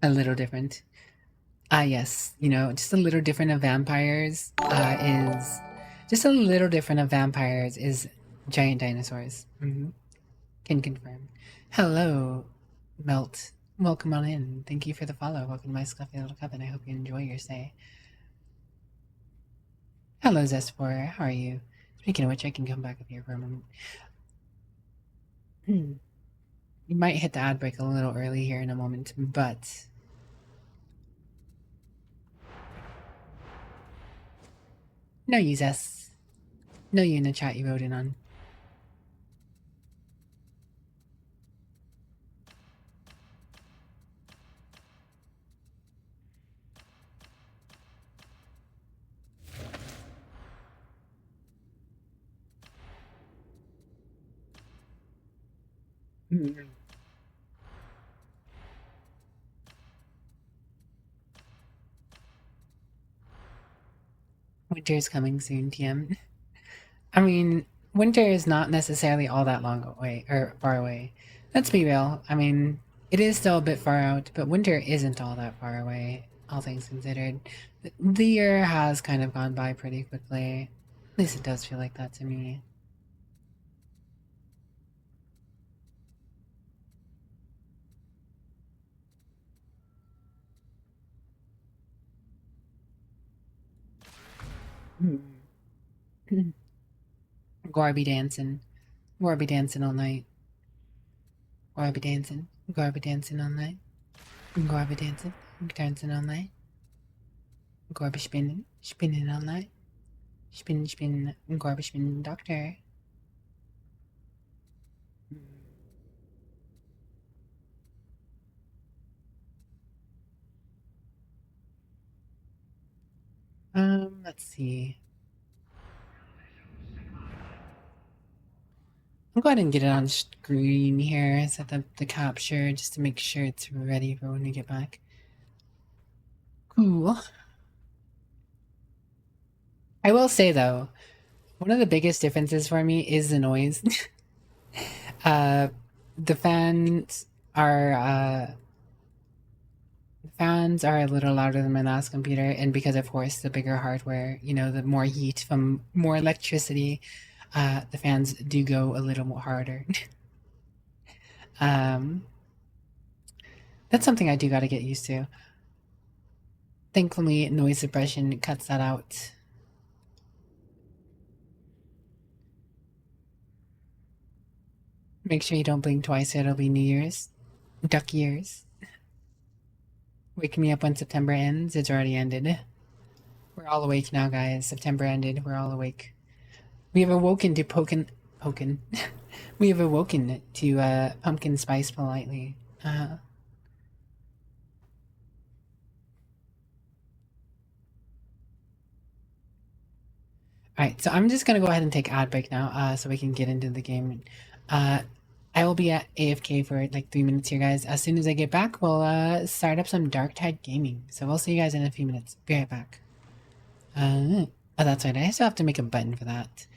A little different. Ah, yes. You know, just a little different of vampires is... Just a little different of vampires is giant dinosaurs. Can confirm. Hello, Melt. Welcome on in. Thank you for the follow. Welcome to my Scruffy Little Cup, and I hope you enjoy your stay. Hello, Zespor. How are you? Speaking of which, I can come back up here for a moment. You might hit the ad break a little early here in a moment, but... No you, Zess. No you in the chat you wrote in on. Winter's coming soon, TM. I mean, winter is not necessarily all that long away, or far away. Let's be real. I mean, it is still a bit far out, but winter isn't all that far away, all things considered. The year has kind of gone by pretty quickly. At least it does feel like that to me. Garby dancing. Garby dancing all night. Garby dancing. Garby dancing all night. Garby dancing. Dancing all night. Garby spinning. Spinning all night. Spin, spin. Garby spin, doctor. Let's see. I'll go ahead and get it on screen here, set up the capture just to make sure it's ready for when we get back. Cool. I will say though, one of the biggest differences for me is the noise. The fans are a little louder than my last computer, and because of course the bigger hardware, you know, the more heat from more electricity, the fans do go a little more harder. That's something I do gotta get used to. Thankfully, noise suppression cuts that out. Make sure you don't blink twice, it'll be New Year's. Duck years. Wake me up when September ends. It's already ended. We're all awake now, guys. September ended. We're all awake. We have awoken to we have awoken to pumpkin spice politely. Alright, so I'm just gonna go ahead and take ad break now, so we can get into the game. I will be at AFK for like 3 minutes here, guys. As soon as I get back, we'll start up some Dark Tide Gaming. So we'll see you guys in a few minutes. Be right back. Oh, that's right. I still have to make a button for that.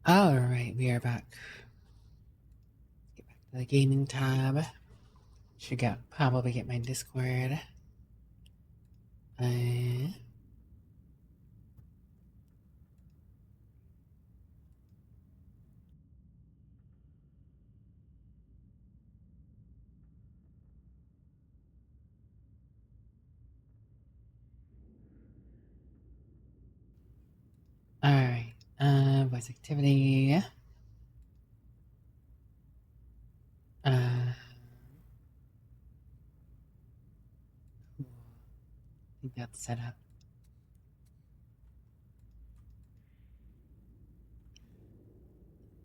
Alright, we are back. Get back to the gaming tab. Should probably get my Discord. Alright, voice activity. I think that's set up.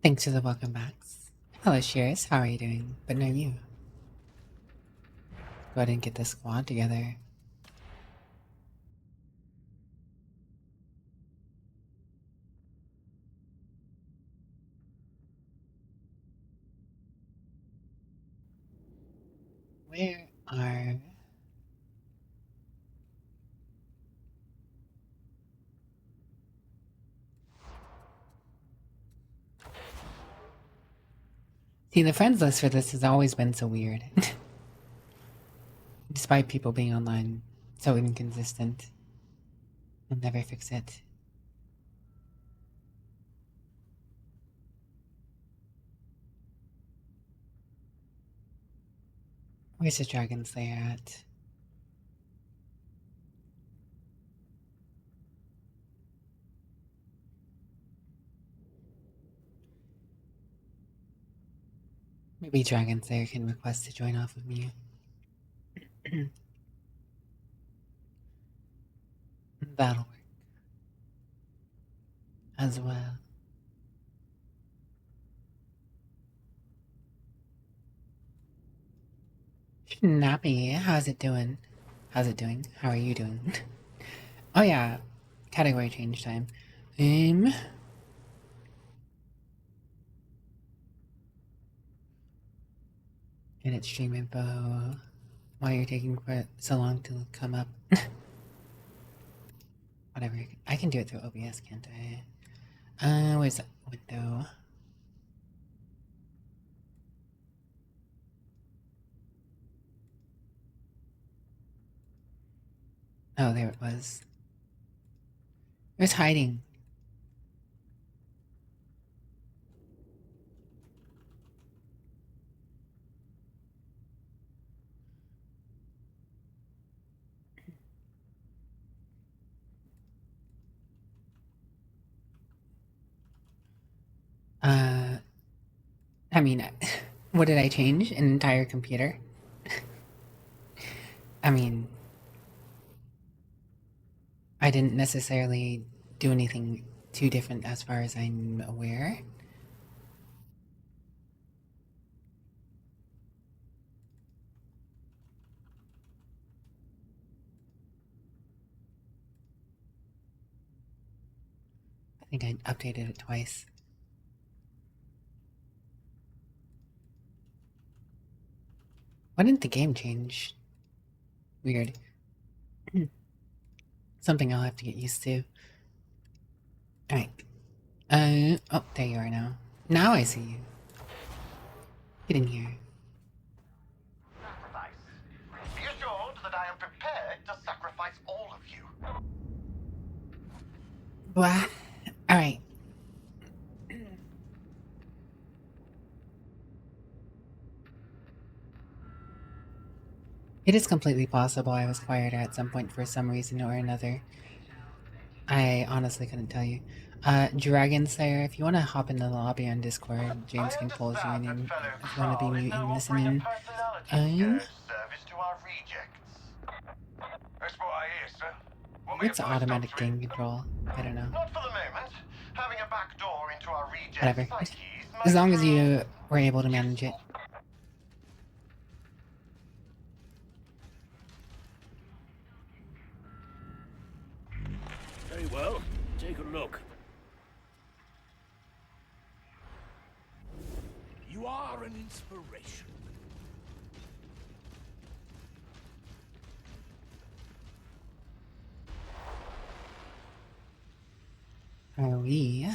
Thanks for the welcome backs. Hello, Shears. How are you doing? But no, you. Go ahead and get the squad together. Where are... See, the friends list for this has always been so weird. Despite people being online so inconsistent. I'll never fix it. Where's the Dragon Slayer at? Maybe Dragon Slayer can request to join off of me. That'll work. As well. Snappy, how's it doing? How's it doing? How are you doing? Oh yeah, category change time. Edit stream info. Why you're taking so long to come up? Whatever. I can do it through OBS, can't I? Where's that window? Oh, there it was. It was hiding. I mean, what did I change? An entire computer? I mean, I didn't necessarily do anything too different as far as I'm aware. I think I updated it twice. Why didn't the game change? Weird. Something I'll have to get used to. Alright. Oh, there you are now. Now I see you. Get in here. Sacrifice. Be assured that I am prepared to sacrifice all of you. Blah. Alright. It is completely possible I was quieter at some point for some reason or another. I honestly couldn't tell you. Dragon Slayer, if you want to hop in the lobby on Discord, James can pull you in and if you want to be mute and listening. Service to our rejects. That's what I hear, sir. It's automatic game control. I don't know. Not for the moment. Having a back door into our rejects' Whatever. psyches As might long as prove- you were able to manage it. Very well. Take a look. You are an inspiration. Are we?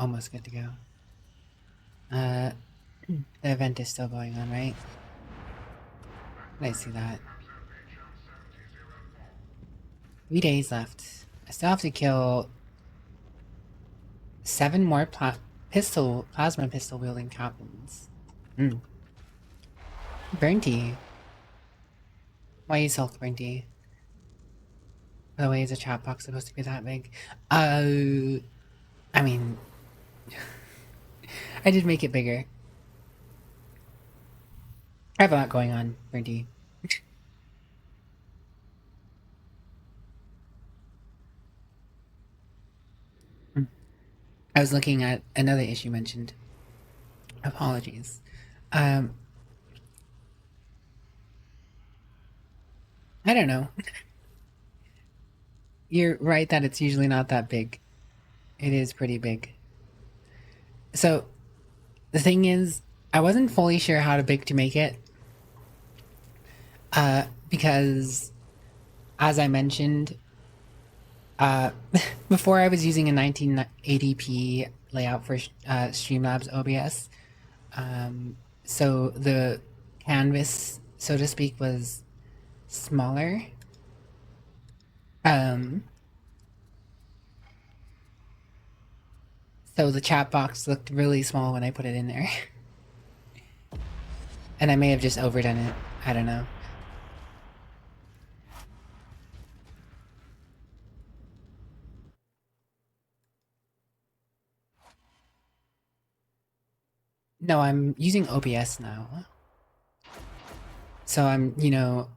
almost good to go. The event is still going on, right? I see that. 3 days left. I still have to kill 7 more plasma pistol wielding captains. Burnty. Why you sulk, Burnty? By the way, is a chat box supposed to be that big? I mean, I did make it bigger. I have a lot going on, Burnty. I was looking at another issue mentioned. Apologies. I don't know. You're right that it's usually not that big. It is pretty big. So, the thing is, I wasn't fully sure how big to make it. Because, as I mentioned, before I was using a 1980p layout for Streamlabs OBS. So the canvas, so to speak, was smaller. So the chat box looked really small when I put it in there. And I may have just overdone it. I don't know. No, I'm using OBS now. So I'm, you know,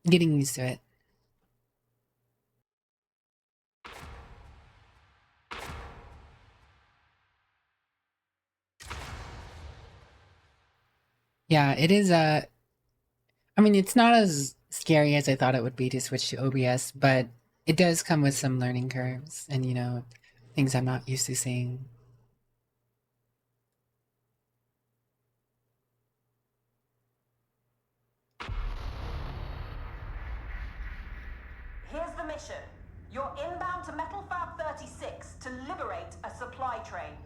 getting used to it. Yeah, it is, I mean, it's not as scary as I thought it would be to switch to OBS, but it does come with some learning curves and, you know, things I'm not used to seeing. Here's the mission. You're inbound to Metal Fab 36 to liberate a supply train.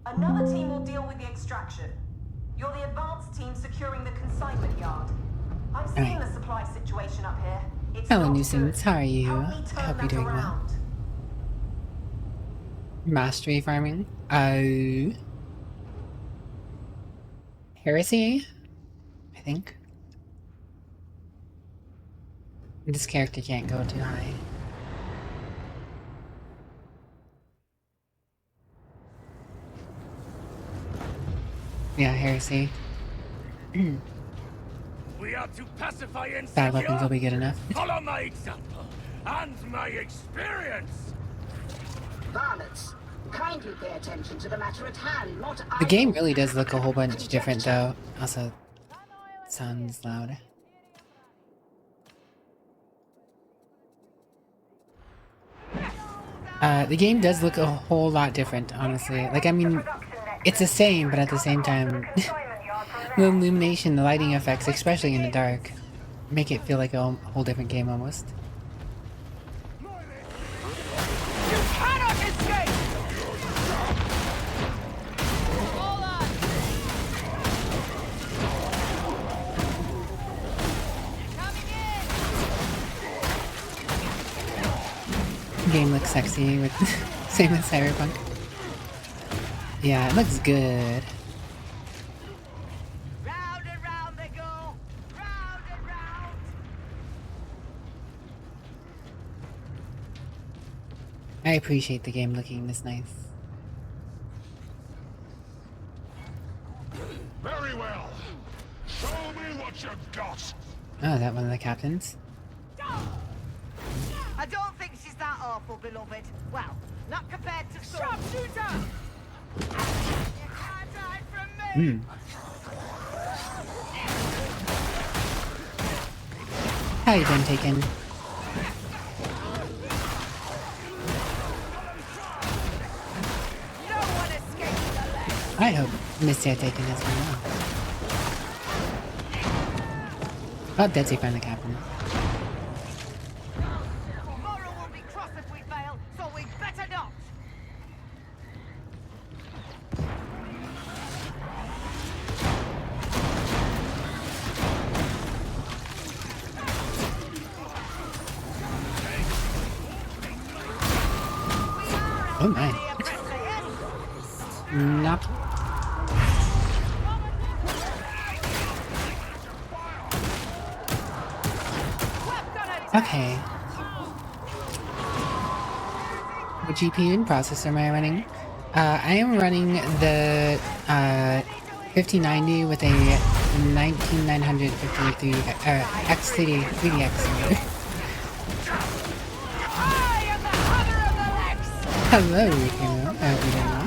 Another team will deal with the extraction. You're the advanced team securing the consignment yard. I'm seeing the supply situation up here. It's Hello, not Nuisance. good. How are you? Help me I turn hope you're that doing well. around. Mastery farming. Heresy? I think. This character can't go too high. Yeah, heresy. We are to pacify and Bad secure. weapons will be good enough. Follow my example and my experience. Varlets, kindly pay attention to the matter at hand, not The game really does look a whole bunch different though. Also, sounds loud. The game does look a whole lot different, honestly. Like, I mean, it's the same, but at the same time, the illumination, the lighting effects, especially in the dark, make it feel like a whole different game almost. You cannot escape. The game looks sexy, with same as Cyberpunk. Yeah, it looks good. Round and round they go. Round and round. I appreciate the game looking this nice. Very well. Show me what you've got. Oh, is that one of the captains? I don't think she's that awful, beloved. Well, not compared to some. Sharpshooter! You can't hide from me! How you been taken? No one escapes the left! I hope Misty had taken this one well. Oh, Dead Sea found the captain. Tomorrow will be cross if we fail, so we better not! Oh my. Nope. Okay. What GPU and processor am I running? I am running the 5090 with a 19953 X3D 3DX. Hello, Hero. I hope you're doing well.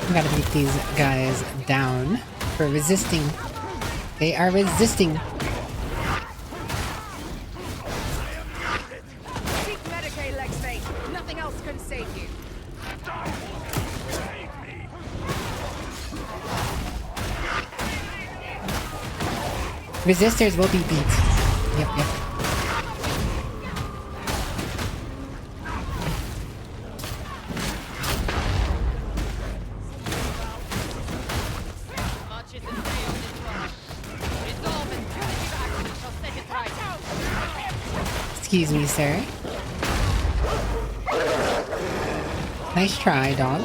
We gotta beat these guys down for resisting. They are resisting. Keep medicated, X-Ray. Nothing else can save you. Resistors will be beat. Yep. Excuse me, sir. Nice try, dog.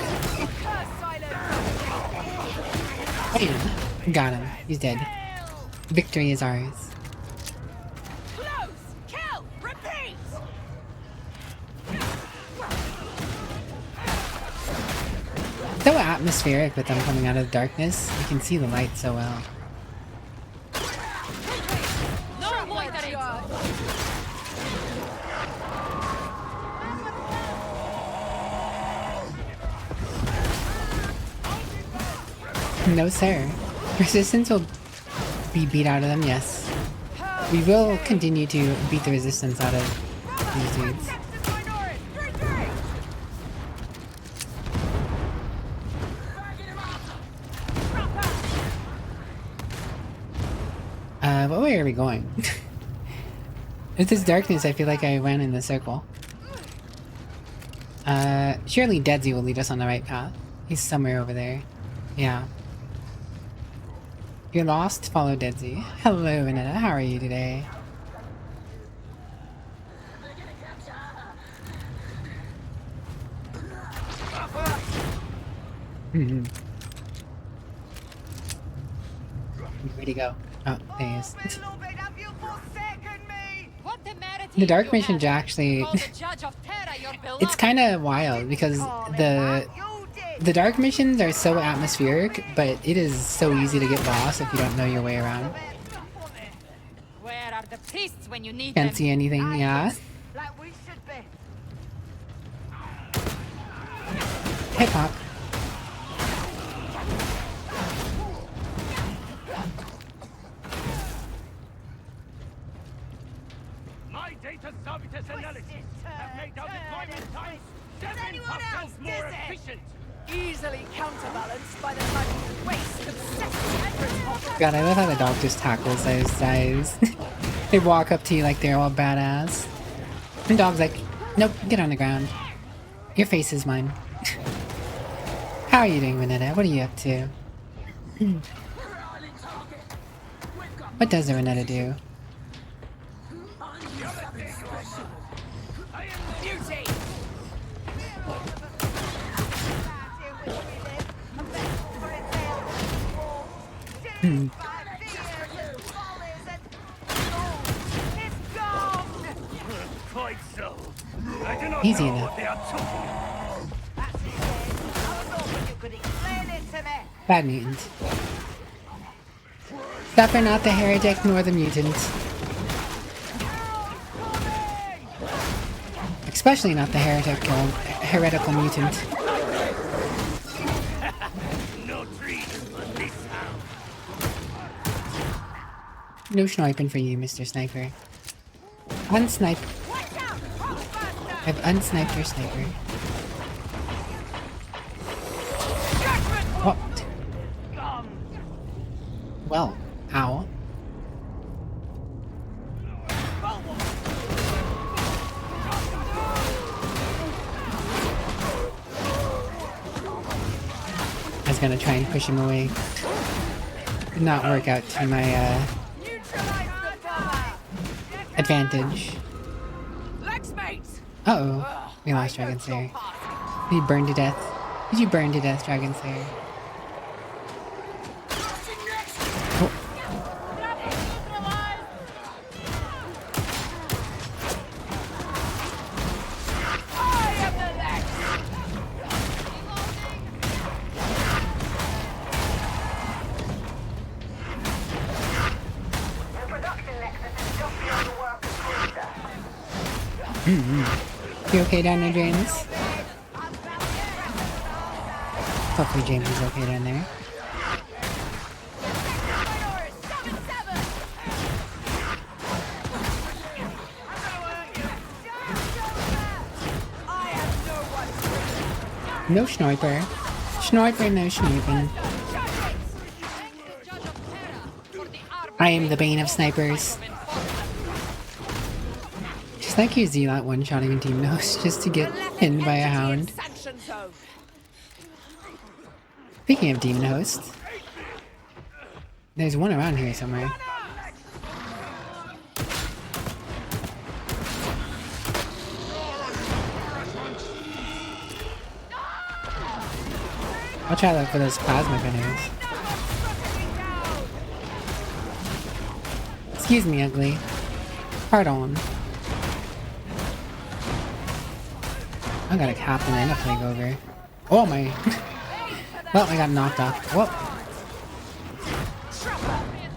Bam. Got him. He's dead. Victory is ours. Close! Kill! Repeat! So atmospheric with them coming out of the darkness. You can see the light so well. No, sir. Resistance will be beat out of them, yes. We will continue to beat the resistance out of these dudes. What way are we going? With this darkness, I feel like I went in the circle. Surely Deadsy will lead us on the right path. He's somewhere over there. Yeah. If you're lost, follow Deadsy. Hello, Vanetta. How are you today? Where'd he go? Oh, there he is. The dark missions actually... it's kind of wild because the dark missions are so atmospheric, but it is so easy to get lost if you don't know your way around. Where are the priests when you need Can't see anything, yeah. Like we should be. Hip hop. My data service analysis have made our deployment time 7% more efficient. Easily counterbalanced by the time you waste obsessive efforts. God, I love how the dog just tackles those guys. They walk up to you like they're all badass. And dog's like, nope, get on the ground. Your face is mine. How are you doing, Renetta? What are you up to? What does a Renetta do? Quite so. I do not Easy know enough. what they are talking about. Bad mutant. Suffer not the heretic nor the mutant. Especially not the heretical mutant. No trees on this house. No sniping for you, Mr. Sniper. Unsnipe. I've unsniped your sniper. Oh. Well, ow. was gonna try and push him away. Did not work out to my advantage. Uh-oh. We lost Dragon Slayer. Did he burn to death? Did you burn to death, Dragon Slayer? Oh. You okay down there, James? Hopefully James is okay down there. No sniper. Sniper, no sniping. I am the bane of snipers. Just like your Zealot one-shotting Demon Host just to get pinned by a hound. Speaking of Demon Host, there's one around here somewhere. I'll try to look for those plasma grenades. Excuse me, ugly. Pardon. I got a captain and a plague over. Oh my. Well, I got knocked off. Whoop.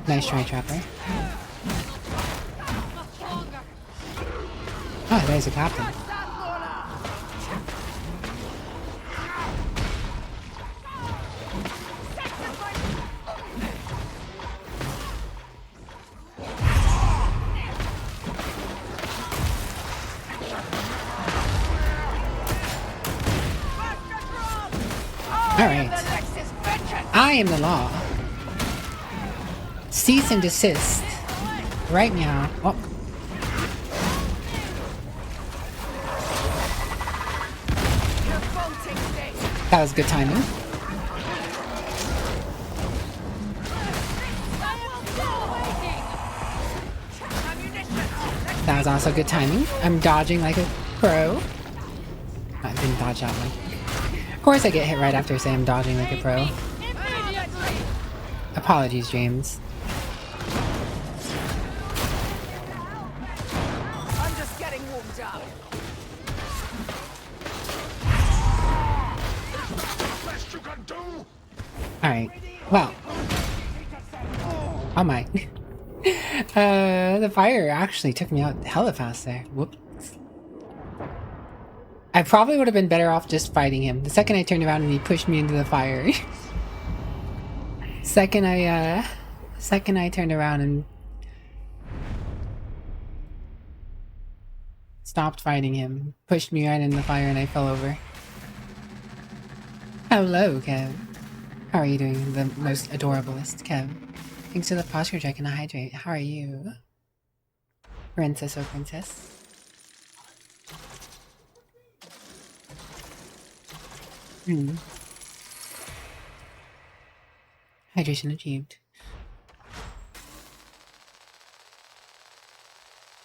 Nice try, Trapper. Oh, there's a captain. Alright. I am the law. Cease and desist. Right now. Oh. That was good timing. That was also good timing. I'm dodging like a pro. I didn't dodge that one. Of course I get hit right after I say I'm dodging like a pro. Apologies, James. I'm just getting warmed up. Alright. Well. Oh my. The fire actually took me out hella fast there. Whoops. I probably would have been better off just fighting him. The second I turned around and he pushed me into the fire. Second I turned around and stopped fighting him, pushed me right into the fire and I fell over. Hello, Kev. How are you doing? The most adorablest, Kev. Thanks to the posture check and a hydrate. How are you? Princess, oh princess. Hydration achieved.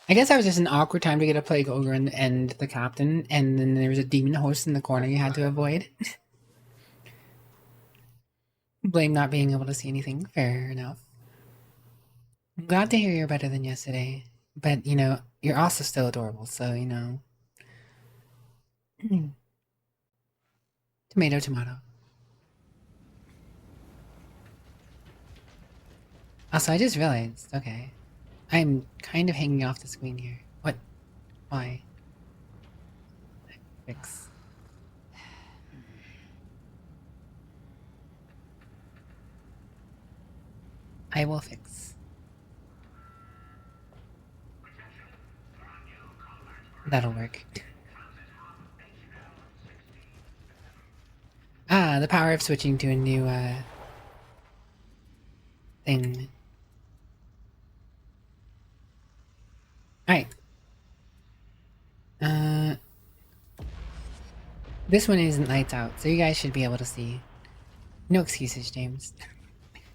I guess that was just an awkward time to get a Plague Ogre and the captain, and then there was a demon host in the corner you had to avoid. Blame not being able to see anything. Fair enough. I'm glad to hear you're better than yesterday. But, you know, you're also still adorable, so, you know. Tomato, tomato. Also, I just realized, okay. I'm kind of hanging off the screen here. What? Why? Fix. I will fix. That'll work. Ah, the power of switching to a new, thing. Alright. This one isn't lights out, so you guys should be able to see. No excuses, James.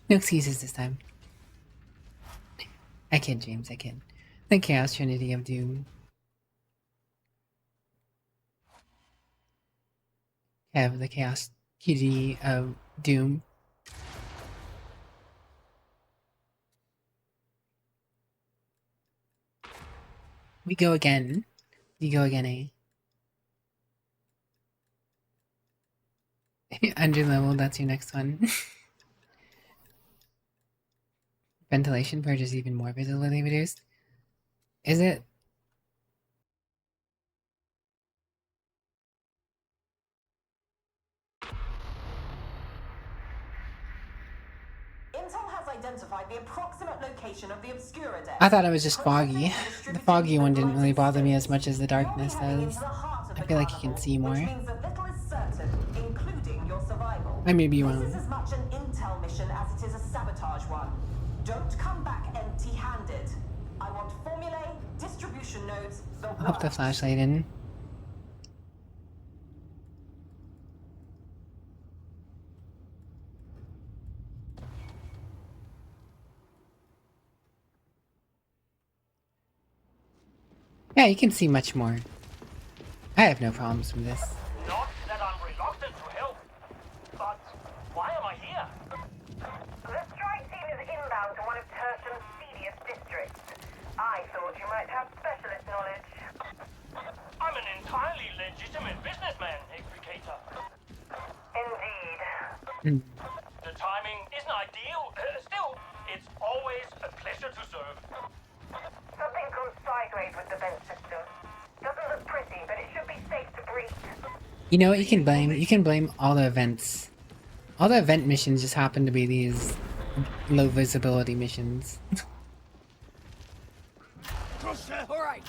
No excuses this time. I kid, James, I kid. The Chaos Trinity of Doom. Have the Chaos Trinity of Doom. We go again. We go again, eh? Underlevel, that's your next one. Ventilation purges even more visibility reduced. Is it? Intel has identified the approximate location of the Obscura deck. I thought it was just foggy. The foggy one didn't really bother me as much as the darkness does. I feel like you can see more. Which means that little is certain, including your survival. I may be wrong. This is as much an intel mission as it is a sabotage one. Don't come back empty-handed. I want formulae, distribution nodes, the I'll put the flashlight in. Yeah, you can see much more. I have no problems with this. Not that I'm reluctant to help, but why am I here? The strike team is inbound to one of Tersham's seediest districts. I thought you might have specialist knowledge. I'm an entirely legitimate businessman, Explicator. Indeed. The timing isn't ideal. Still, it's always a pleasure to serve. Something gone sideways with the vent system. Doesn't look pretty, but it should be safe to breathe. You know what you can blame? You can blame all the events. All the event missions just happen to be these low visibility missions. Alright.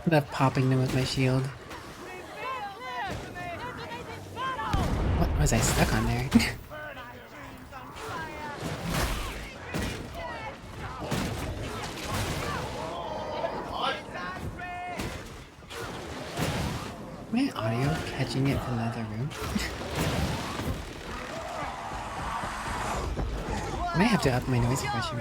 I love popping them with my shield. What was I stuck on there? My audio catching it from the other room? I might have to up my noise suppression.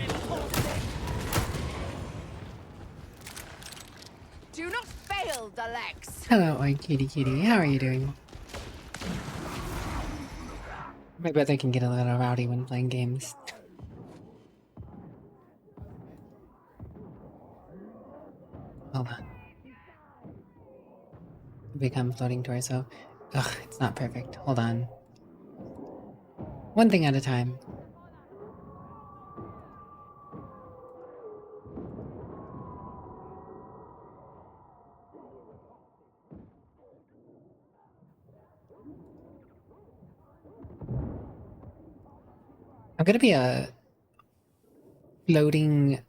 Do not fail, Dalex. Hello, Oi Kitty Kitty. How are you doing? My brother can get a little rowdy when playing games. Hold on. Become floating torso. Ugh, it's not perfect. Hold on. One thing at a time. I'm gonna be a floating,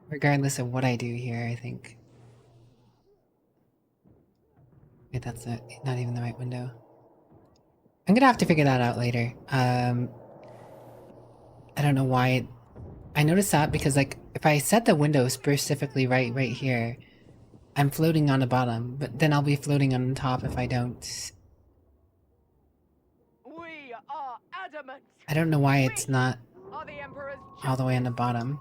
regardless of what I do here, I think. Wait, that's not even the right window. I'm gonna have to figure that out later. I don't know why it... I noticed that because, like, if I set the window specifically right here, I'm floating on the bottom, but then I'll be floating on the top if I don't. We are adamant. I don't know why it's not Are the Emperor's all the way on the bottom.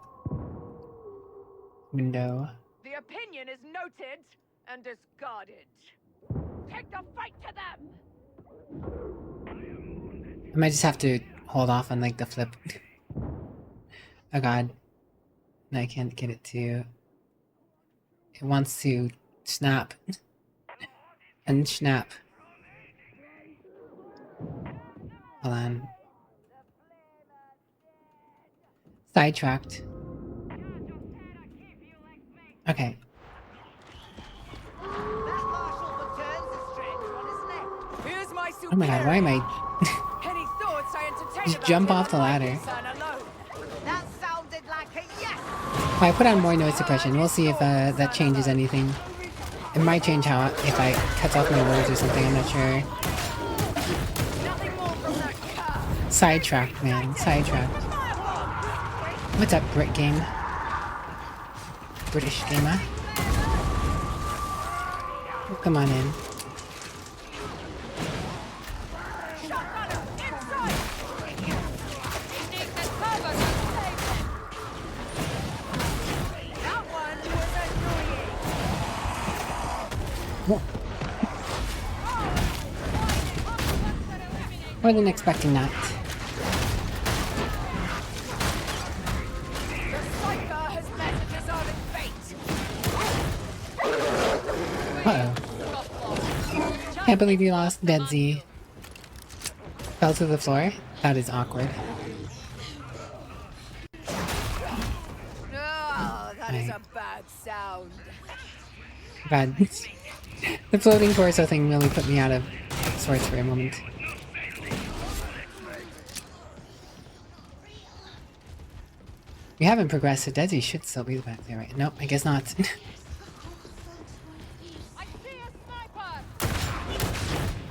Window. The opinion is noted and discarded. Take the fight to them! I might just have to hold off on, like, the flip. Oh god. I can't get it to... It wants to snap. Unsnap. Hold on. Sidetracked. Okay. That Marshal return's a strange one, isn't it? Here's my Oh my god, why am I... Any thoughts I entertain Just about jump him off the on my ladder. concern alone? That sounded like a yes! I put on more noise suppression. We'll see if that changes anything. It might change how if I cut off my words or something. I'm not sure. Sidetracked, man. Sidetracked. What's up, Brit game? British gamer. Oh, come on in. Wasn't expecting that. Uh-oh. Can't believe you lost Deadsy. Fell to the floor? That is awkward. Oh, that is a bad sound. Bad. The floating torso thing really put me out of sorts for a moment. We haven't progressed, so Deadsy should still be back there, right? Nope, I guess not.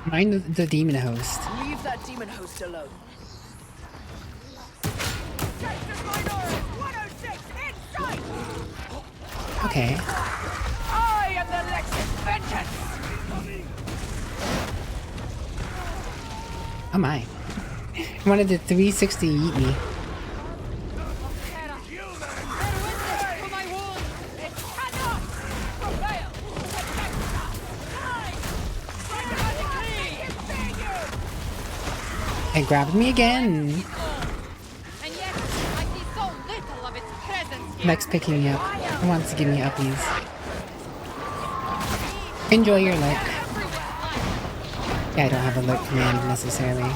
Mind the demon host. Leave that demon host alone. Okay. I am the Lexus Vengeance! Oh my. Wanted to 360 eat me. It grabbed me again. Next picking me up. It wants to give me uppies. Enjoy your look. Yeah, I don't have a look command necessarily.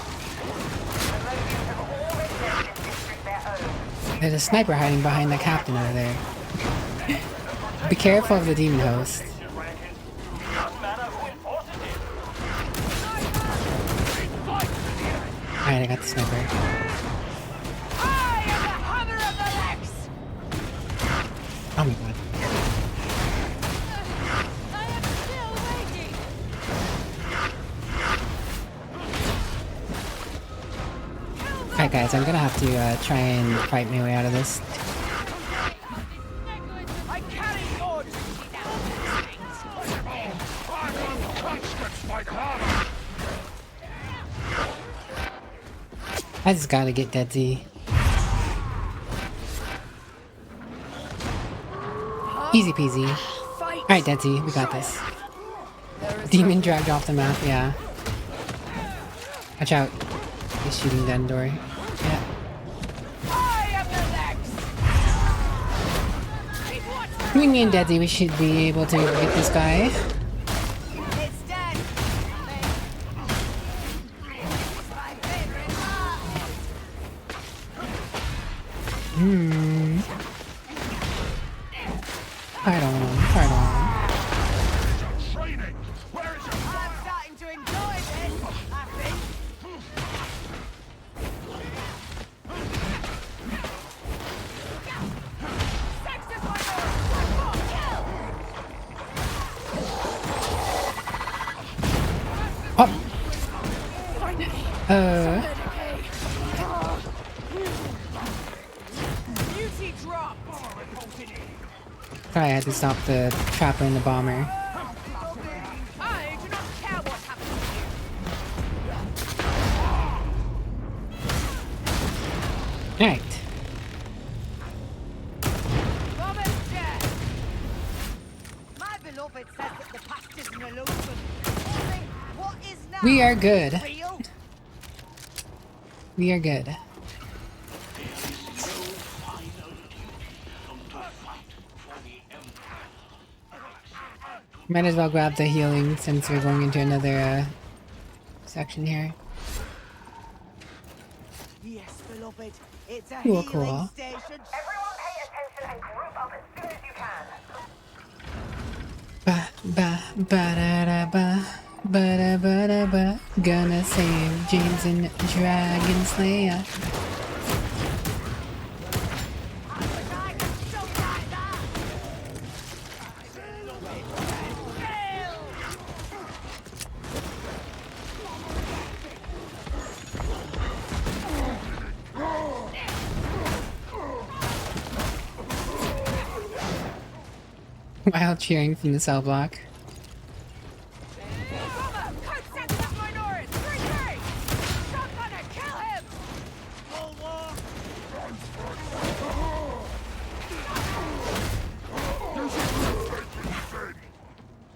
There's a sniper hiding behind the captain over there. Be careful of the demon host. Alright, I got the sniper. Oh my god. Alright guys, I'm gonna have to try and fight my way out of this. I just gotta get Deadsy. Easy peasy. Alright, Deadsy, we got this. Demon dragged off the map, yeah. Watch out. He's shooting down the door. Yeah. Between me and Deadsy, we should be able to get this guy. Fight on, fight on. I'm starting to enjoy this, I think. Probably had to stop the trapper and the bomber. I do not care what happens to you. Alright. Bomber's dead. My beloved says that the past is an illusion. What is now? We are good. Real? We are good. Might as well grab the healing since we're going into another section here. Yes, beloved. It's a Cool, healing cool. station. Everyone pay attention and group up as soon as you can. Ba ba ba da da ba ba da ba da ba. Gonna save James and Dragon Slayer. while cheering from the cell block.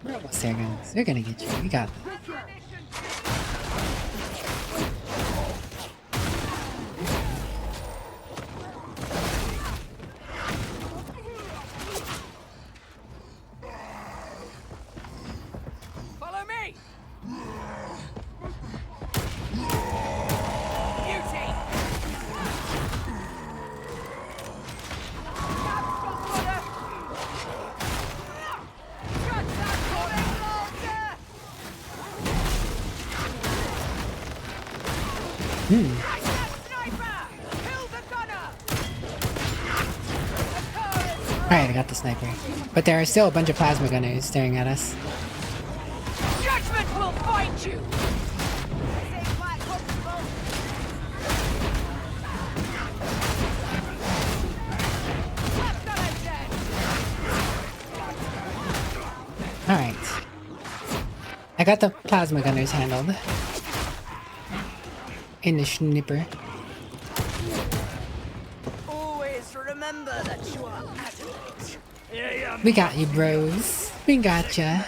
We're almost there, guys. They're gonna get you. We got them. Follow me! Alright, I got the sniper. But there are still a bunch of plasma gunners staring at us. Judgment will find you! Alright. I got the plasma gunners handled. In the snipper. Always remember that you are adamant. We got you, bros. We got ya.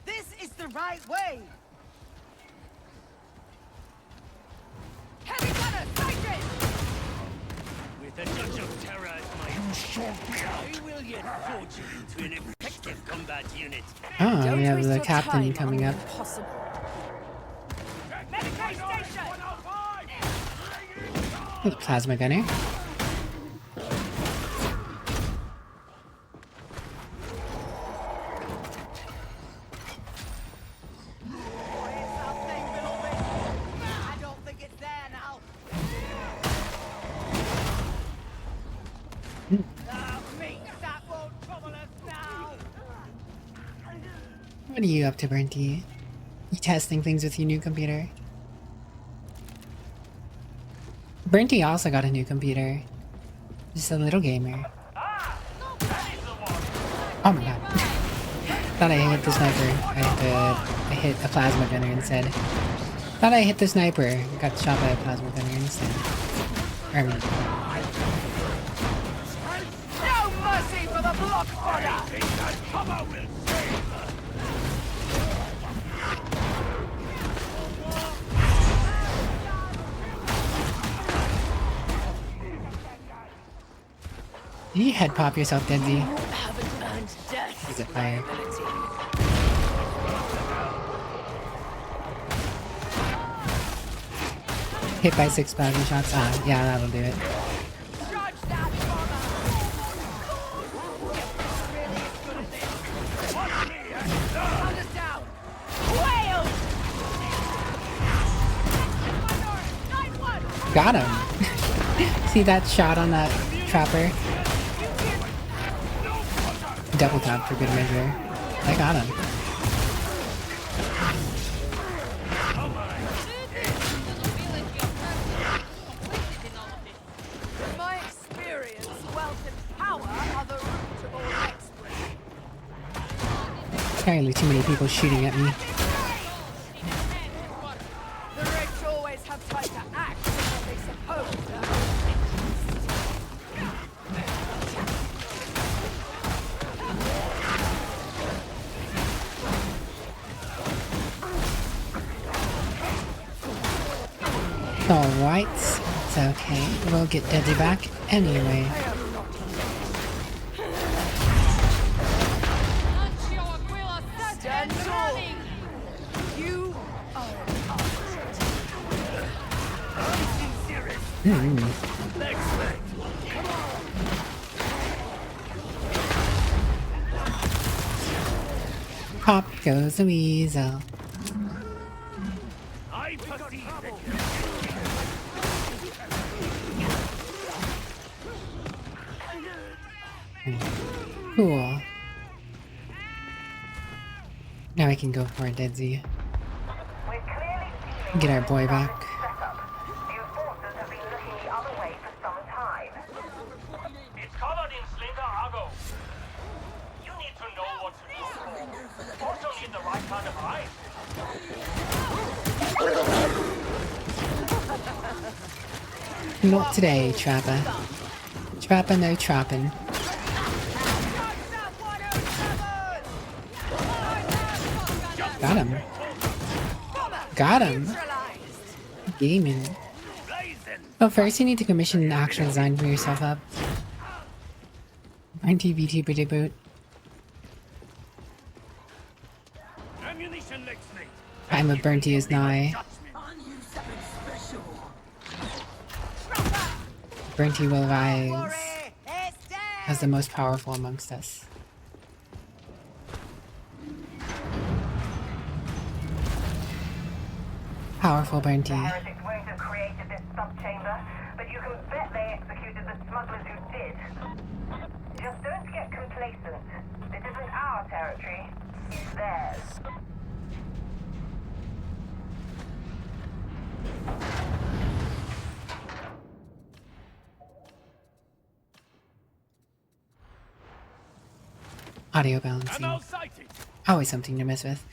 This is the right way. Heavy gunner, sighted! With a touch of terror as my I will yet forge you into an effective combat unit. Oh, we have the captain coming up. Medical station! The plasma gunner. I don't think it's there now. Me, that won't trouble us now. What are you up to, Brenty? You testing things with your new computer? Brenty also got a new computer. Just a little gamer. Oh my god. Thought I hit the sniper. I hit a plasma gunner instead. Thought I hit the sniper. Got shot by a plasma gunner instead. No mercy for the block fodder! Did you head pop yourself, Denzi? Haven't earned death. Is it fire? Hit by 6 plasma shots? Ah, yeah, that'll do it. Judge that bomber! Thunder down! Whale! Got him! See that shot on that trapper? Double tap for good measure. I got him. My experience, wealth, and power are the root of all exploits. Apparently too many people shooting at me. The rich always have time to act before they suppose. Alright, it's okay. We'll get Eddie back anyway. Stand tall. You are an architect. I'm serious. Pop goes the weasel. I perceive that Cool. Now I can go for a Dead Z. We're clearly dealing Get our with boy a back. setup. The enforcers have been looking the other way for some time. it's covered in slinger in the right kind of eye. Not today, Trapper. Trapper, no trapping. Got him. Got him. Gaming. Well, first you need to commission an actual design for yourself up. V2582836872. Boot. Ammunition next me. Time of Burnty is nigh. Burnty will rise as the most powerful amongst us. Powerful Burnty. Heretics won't have created this subchamber, but you can bet they executed the smugglers who did. Just don't get complacent. This isn't our territory, it's theirs. Audio balancing. Always something to mess with.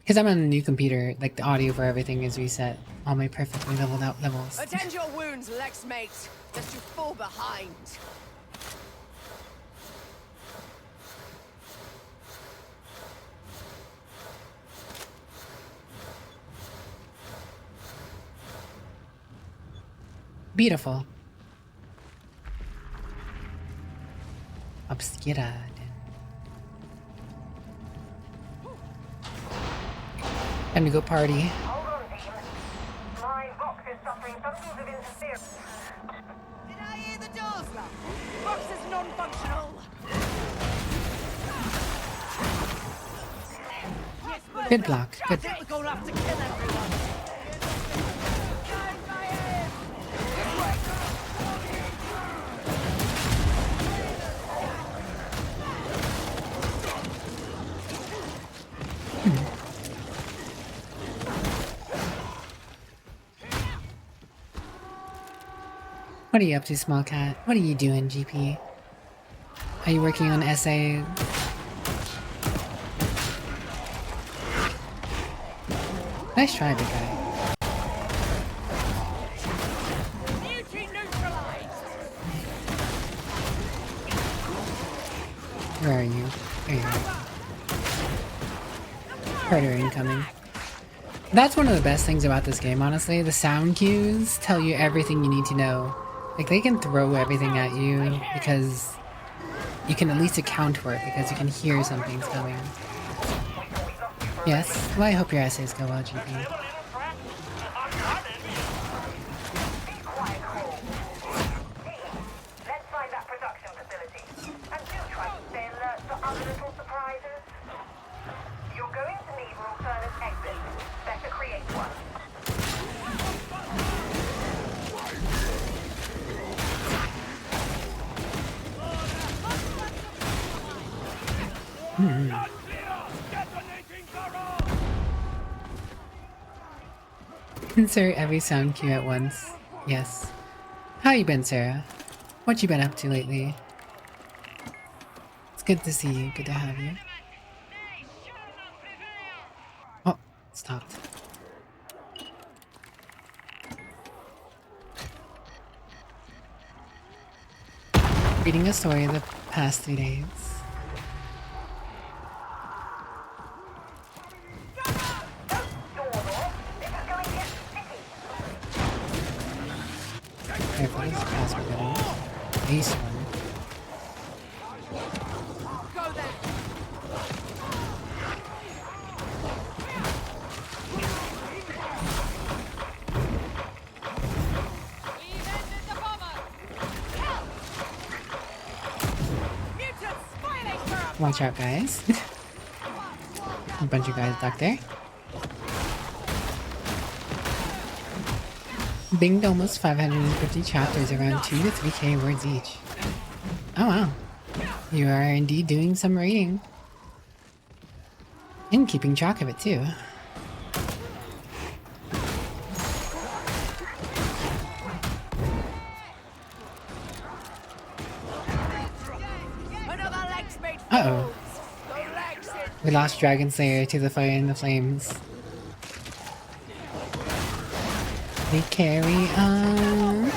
Because I'm on a new computer, like the audio for everything is reset. All my perfectly leveled out levels. Attend your wounds, Lex mate, lest you fall behind. Beautiful. Obscura. Time to go party. Hold on, team. My box is suffering some sort of interference. Did I hear the door slam? Box is non-functional. Good block. Good. We're gonna have to kill everyone. What are you up to, small cat? What are you doing, GP? Are you working on essay? Nice try, big guy. Where are you? There you are. Predator incoming. That's one of the best things about this game, honestly. The sound cues tell you everything you need to know. Like, they can throw everything at you because you can at least account for it because you can hear something's coming. Yes? Well, I hope your essays go well, GP. Let's find that production facility. And do try to stay alert for other little surprises. You're going to need an alternate exit. Better create one. Insert every sound cue at once. Yes. How you been, Sarah? What you been up to lately? It's good to see you. Good to have you. Oh, stopped. Reading a story of the past 3 days. Careful, this is password getting ace one. Go there. We've ended the bomber. Mutants, violate her. Watch out, guys. A bunch of guys back there. Binged almost 550 chapters, around 2 to 3k words each. Oh wow. You are indeed doing some reading. And keeping track of it too. Another Lex mate. Uh-oh. We lost Dragon Slayer to the fire and the flames. We carry on.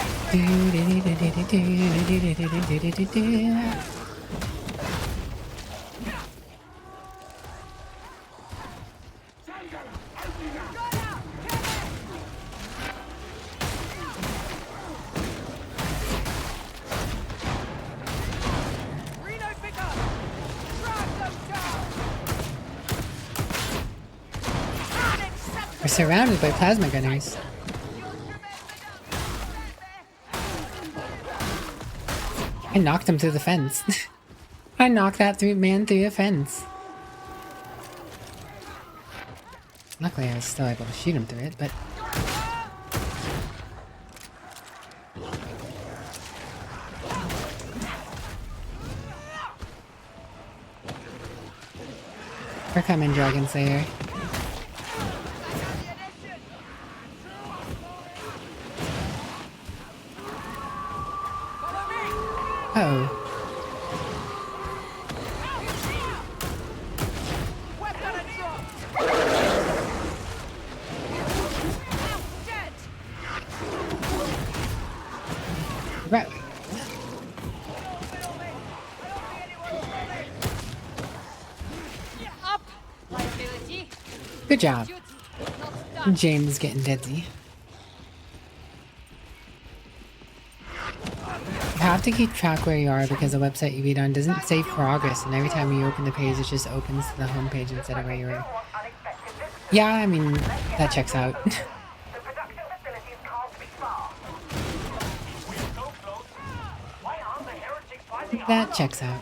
We're surrounded by plasma gunners. I knocked him through the fence. I knocked that man through a fence. Luckily I was still able to shoot him through it, but... We're coming, Dragon Slayer. Uh-oh. Right. Good job. James getting deadsy. You have to keep track where you are because the website you read on doesn't save progress, and every time you open the page it just opens to the home page instead of where you were. Yeah, I mean, that checks out. That checks out.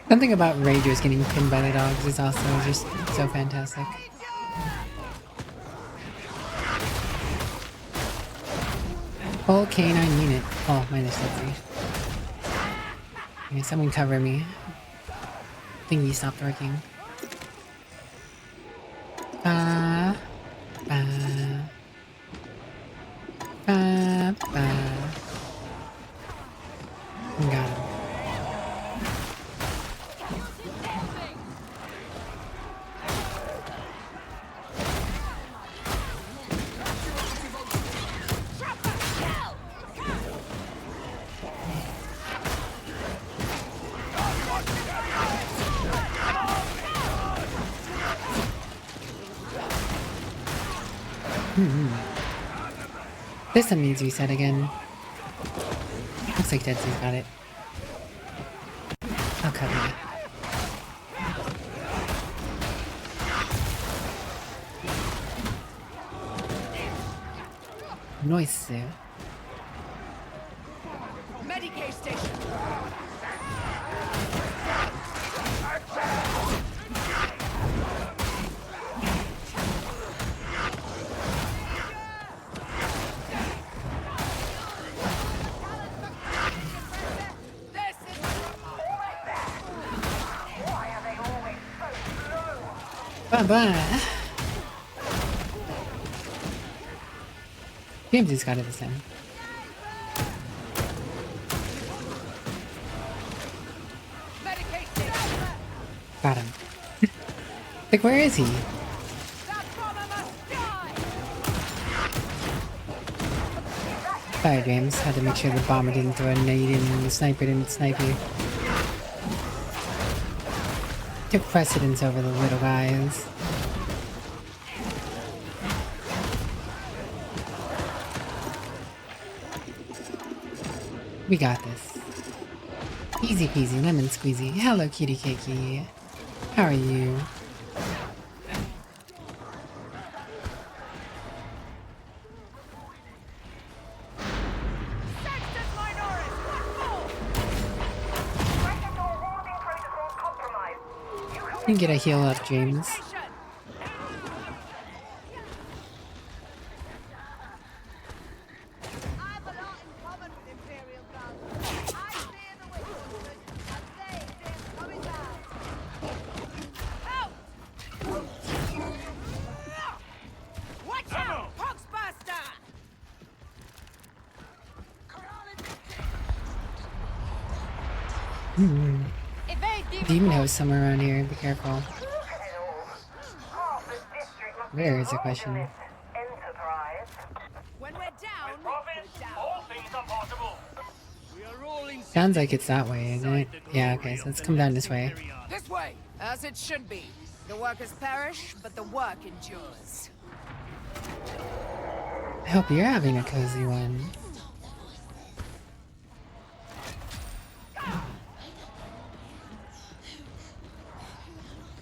Something about Ragers getting pinned by the dogs is also just so fantastic. Full canine unit. Oh, minus that 3. Okay, someone cover me. Thingy stopped working. Got him. This time needs reset again. Looks like Deadsy's got it. I'll cover it. Noise, Sue. Medicaid station. Bye-bye. James has got it this time. Got him. Like, where is he? Sorry, James. Had to make sure the bomber didn't throw a nade in and the sniper didn't snipe you. Took precedence over the little guys. We got this. Easy peasy, lemon squeezy. Hello, cutie cakey. How are you? You can get a heal up, James. Evade Demon host somewhere around here. Be careful. Look at it all. Half the district must be Where is the involved question? in this enterprise. When we're down, all things are possible. We are all in Sounds like it's that way, isn't it? Yeah, okay, so let's come down this way. This way, as it should be. The workers perish, but the work endures. I hope you're having a cozy one.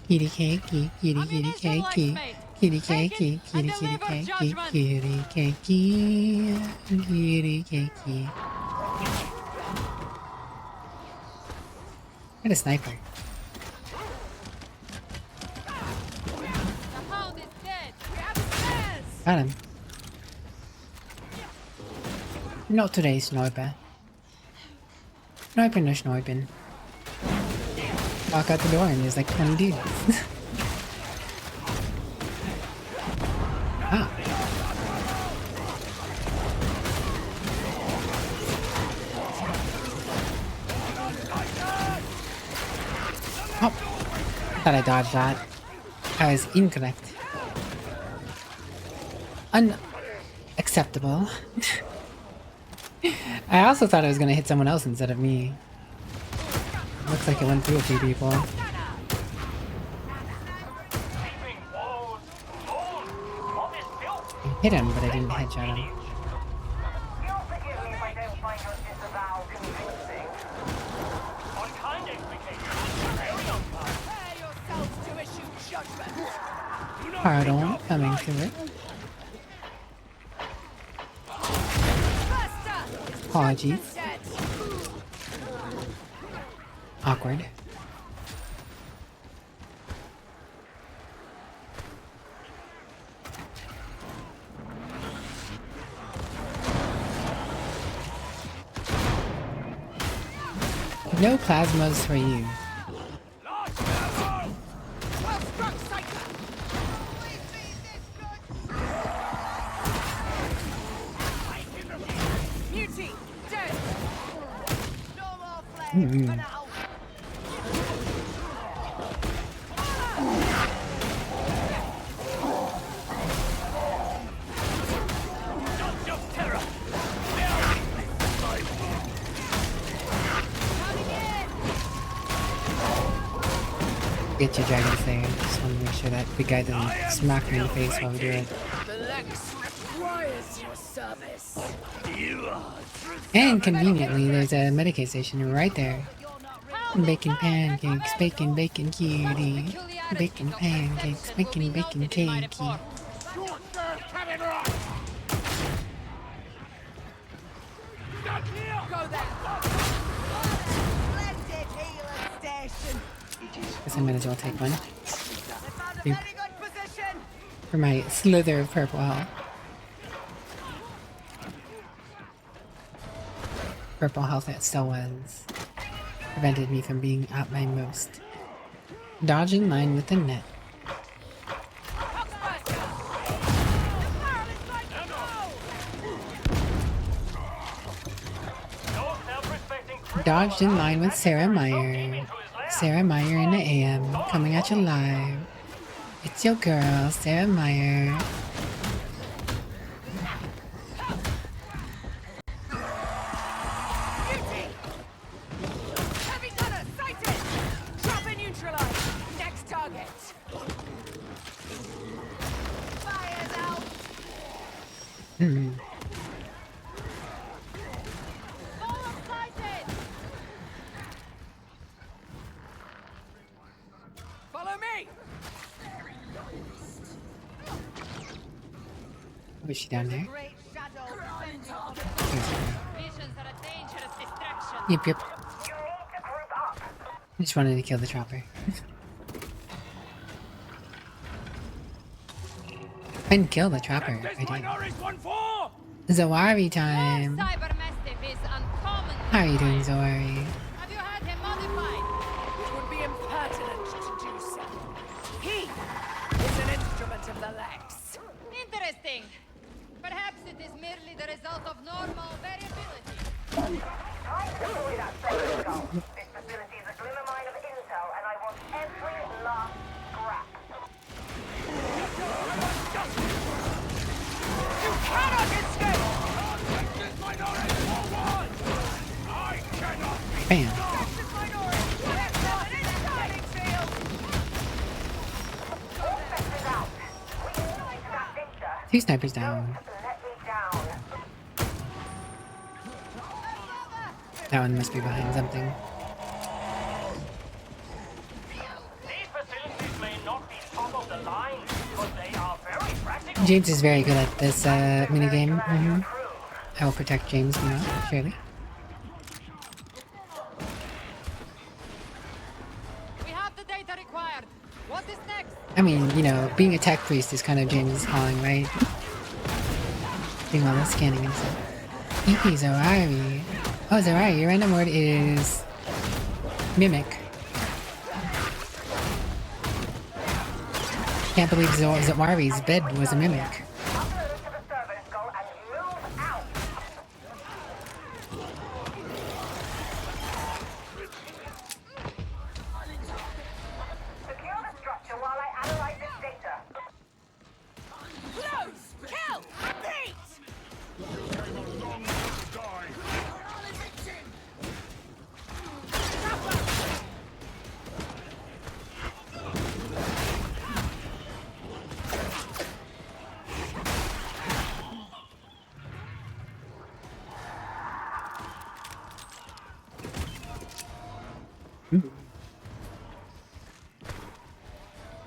Kitty cakey, kitty kitty cakey, kitty cakey, kitty kitty cakey, kitty cakey, kitty cakey. Get a sniper. The hound is dead. We have stairs. Got him. Not today, sniper. Sniper, no sniping. Walk out the door and there's like 20 dudes. Ah. Oh. Thought I dodged that. I was incorrect. Unacceptable. I also thought I was gonna hit someone else instead of me. Looks like it went through a few people. I hit him, but I didn't headshot him. You'll forgive me if I don't find your disavowal convincing. On kind explication. Very on time. Prepare yourselves to issue judgment. Pardon, coming to it. Faster! Apologies. Dead. Awkward. No plasmas for you. Well struck, Psycho. Mutie, dead. No more flames for now. Dodge of terror. Get your Dragon Slayer. Just want to make sure that the guy doesn't smack me in the face while we do it. The Lex requires your service. You are And conveniently, there's a Medicaid station right there. Bacon pancakes, bacon, bacon cutie. Bacon pancakes, bacon, bacon cakey. Go there. Splendid healer station. Guess I might as well take one. They found a Beep. very good position. For my slither of purple health. Purple health that still was. Prevented me from being at my most. Dodging line with the net. Dodged in line with Sarah Meyer. Sarah Meyer in the AM, coming at you live. It's your girl, Sarah Meyer. Heavy gunner sighted. Chopper neutralized. Next target. Fires out. Ball sighted. Follow me. Was she down there? Great shadow. Visions are a dangerous distraction. Yep, yep. You need to group up. I just wanted to kill the chopper. I didn't kill the chopper. I did. Zawari time. Cyber Mastiff is uncommon. How are you doing, Zawari? Have you had him modified? It would be impertinent to do so. He is an instrument of the Lex. Interesting. Perhaps it is merely the result of normal variability. Time to deploy that second skull. This facility Bam. Two snipers down. That one must be behind something. These facilities may not be top of the line, but they are very practical. James is very good at this minigame. I will protect James, you know, surely. We have the data required. What is next? I mean, you know, being a tech priest is kind of James' calling, right? Doing all the scanning and stuff. EP Zoari. Oh, Zoari, your random word is mimic. Can't believe Zoari's bed was a mimic.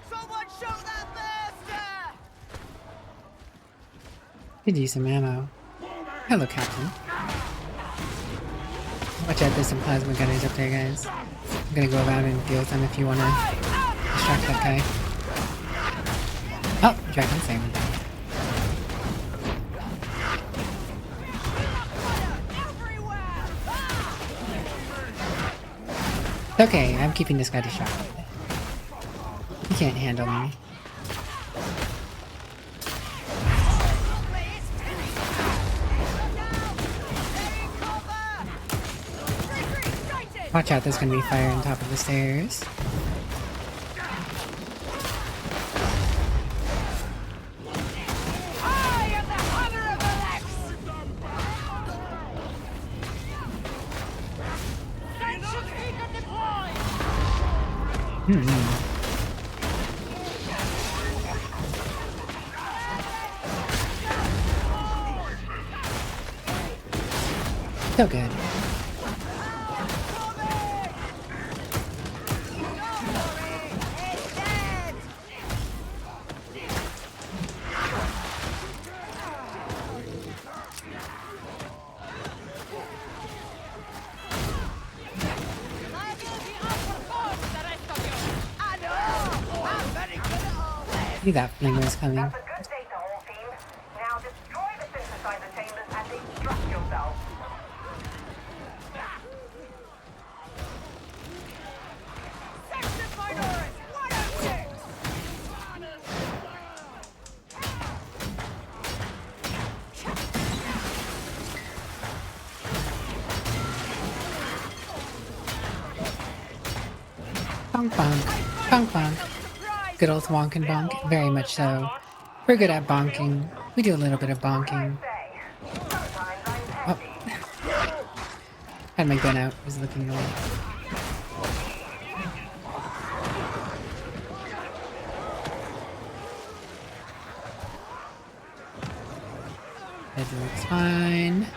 Someone show that bastard! Could use some ammo. Hello, Captain. Watch out, there's some plasma gunners up there, guys. I'm gonna go around and deal with them if you wanna distract that guy. Oh, Dragon Salmon. Okay, I'm keeping this guy distracted. He can't handle me. Watch out, there's gonna be fire on top of the stairs. So good. See that flamer is coming. That's a good data haul, team. Now destroy the synthesizer chambers and extract yourself. Section minority! 106! Bonk bonk. Bonk bonk. Good old wonk and bonk. Very much so. We're good at bonking. We do a little bit of bonking. Oh. Had my gun out. Was looking away. That looks fine.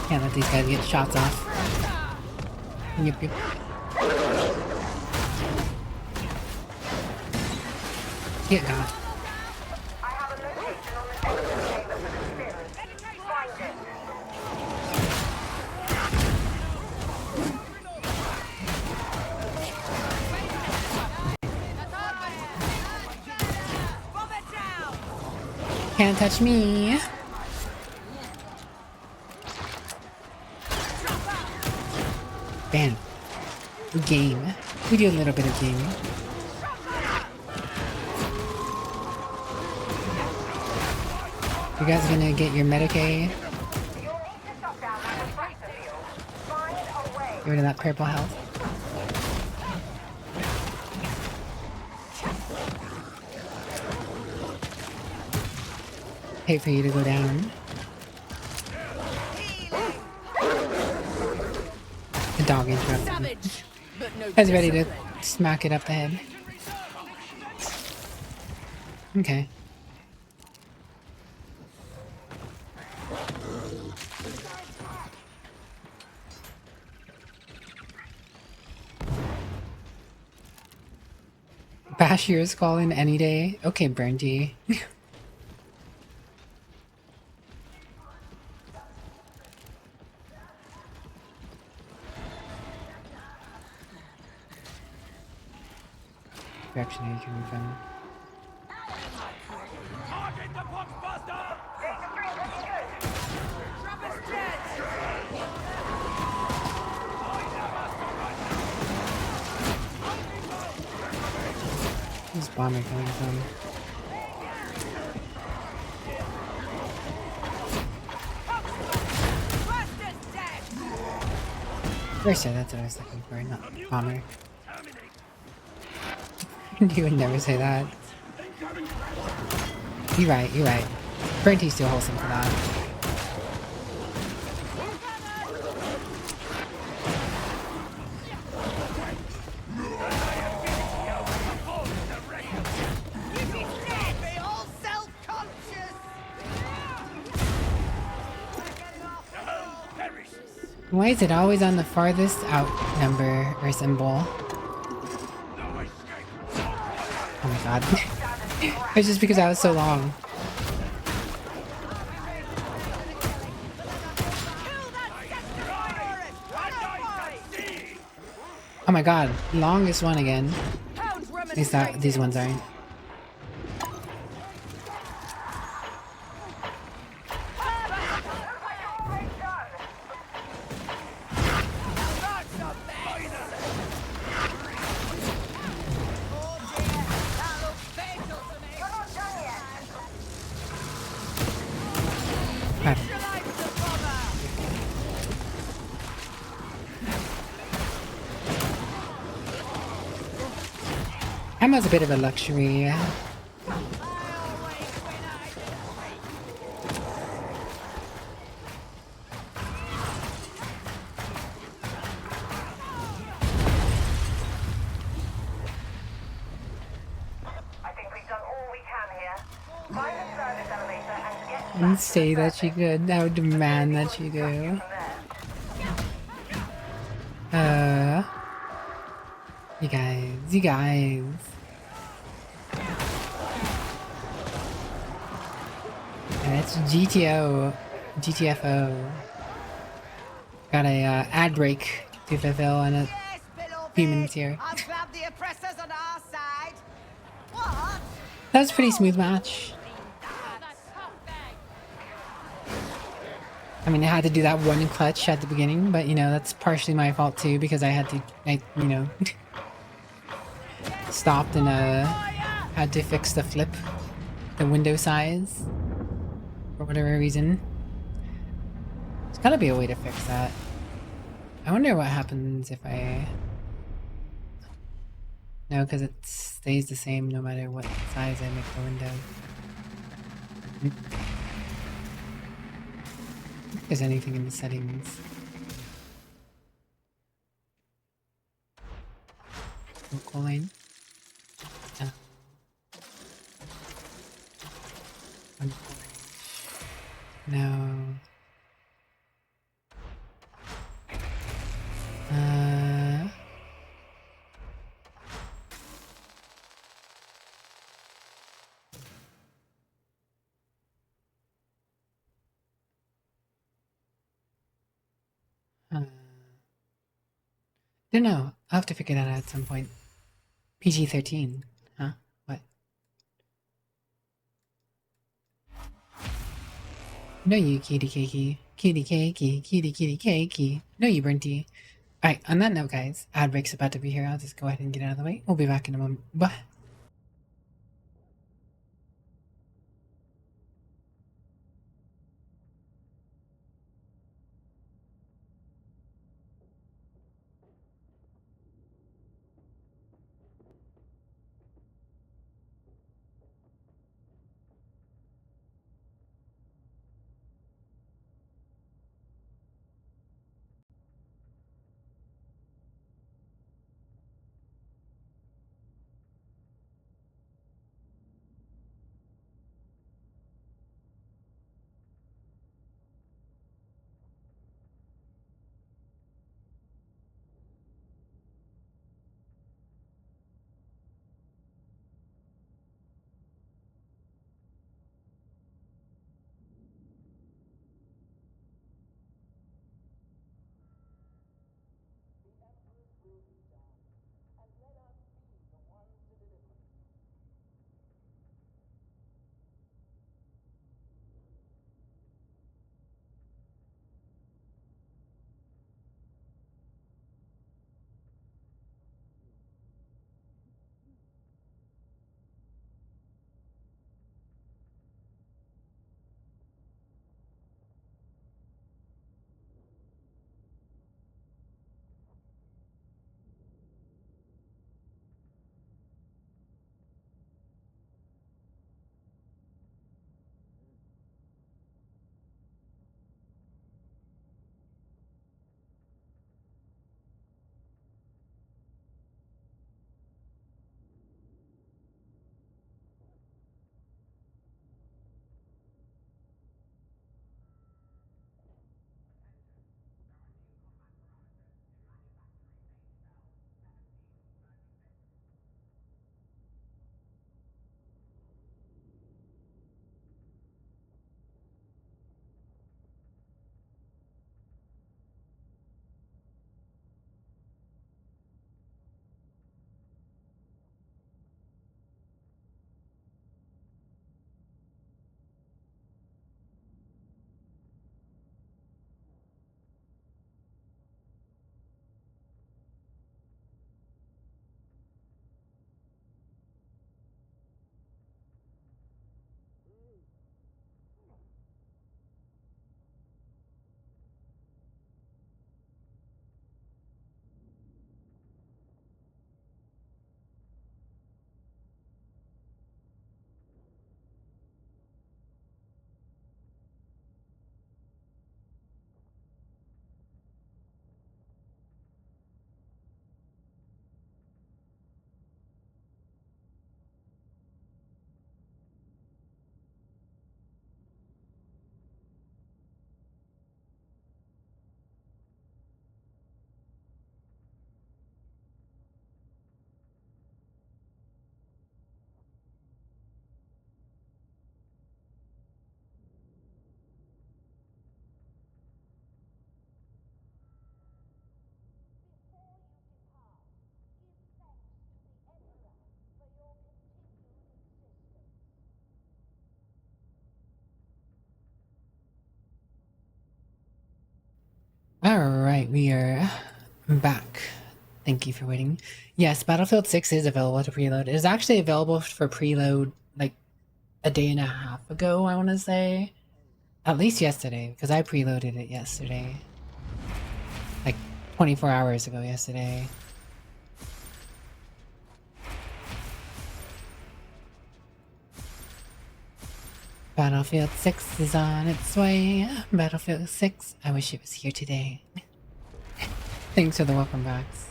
Can't let these guys get shots off. Yep, yep. Get got. I have a location on the data chamber for the spin. Find it. Can't touch me. Bam. Game. We do a little bit of gaming. You guys gonna get your Medicaid? Get rid of that purple health. Hate for you to go down. The dog interrupted me. I was ready to smack it up the head. Okay. Bashir is calling any day. Okay, Burnty. Direction are you coming from? Target the boxbuster! Where's bomber coming from? Versa, that's what I was looking for, not bomber. You would never say that. You're right, you're right. Burnty's too wholesome for that. Why is it always on the farthest out number or symbol? Oh my god. It's just because I was so long. Oh my god, longest one again. At least that, these ones aren't. Ammo's a bit of a luxury. I think we've done all we can here. Find the service elevator and get to And say that she could. I would demand that she do. You guys. And it's GTFO. Got a ad break to fulfill and a few minutes here. I'll grab the oppressors on our side. What? That was a pretty smooth match. I mean, I had to do that one clutch at the beginning, but you know, that's partially my fault too because I had to, you know, stopped and had to fix the flip, the window size, for whatever reason. There's gotta be a way to fix that. I wonder what happens if I... No, because it stays the same no matter what size I make the window. If there's anything in the settings. Local lane. No. Don't know. I'll have to figure that out at some point. PG-13. Huh? What? No you, kitty cakey. Kitty cakey. Kitty kitty cakey. No you, Burnty. Alright, on that note, guys, ad break's about to be here. I'll just go ahead and get out of the way. We'll be back in a moment. Bye. Alright, we are back. Thank you for waiting. Yes, Battlefield 6 is available to preload. It is actually available for preload like a day and a half ago, I want to say. At least yesterday, because I preloaded it yesterday. Like 24 hours ago yesterday. Battlefield 6 is on its way. Battlefield 6, I wish it was here today. Thanks for the welcome backs.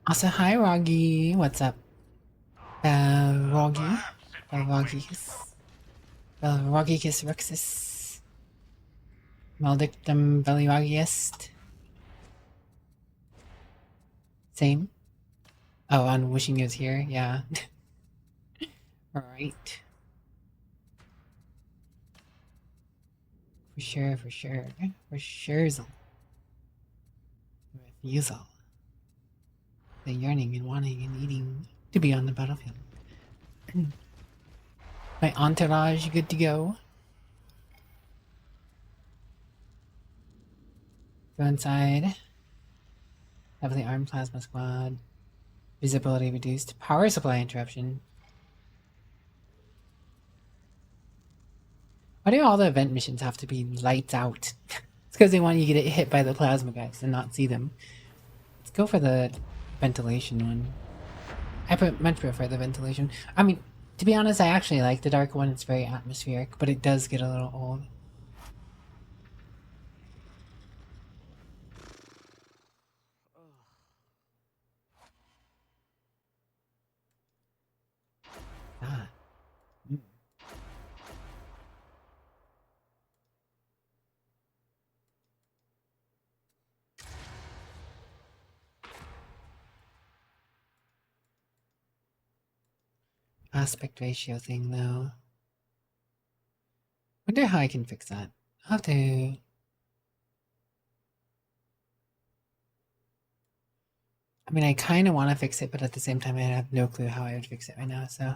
Also, hi Roggy. What's up? Roggy. Roggykis. Roggykis Ruxus. Maldictum Bellyroggiest. Same. Oh, on wishing it was here? Yeah. Alright. For sure, for sure. For surezel. Refusal. The yearning and wanting and needing to be on the battlefield. My entourage good to go. Go inside. Heavily armed plasma squad. Visibility reduced. Power supply interruption. Why do all the event missions have to be lights out? It's because they want you to get hit by the plasma guys and not see them. Let's go for the ventilation one. I much prefer the ventilation. I mean, to be honest, I actually like the dark one. It's very atmospheric, but it does get a little old. Ah. Aspect ratio thing, though. Wonder how I can fix that. I'll have to... I mean, I kind of want to fix it, but at the same time, I have no clue how I would fix it right now, so...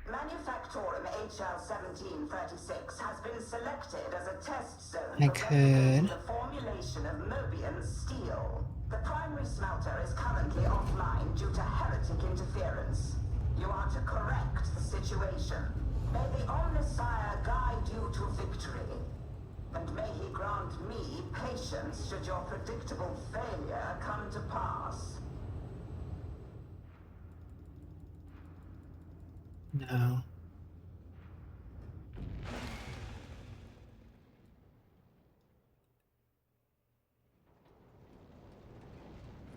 Manufactorum HL1736 has been selected as a test zone I for could... the formulation of Mobian steel. The primary smelter is currently offline due to heretic interference. You are to correct the situation. May the Omnissiah guide you to victory. And may he grant me patience should your predictable failure come to pass. No.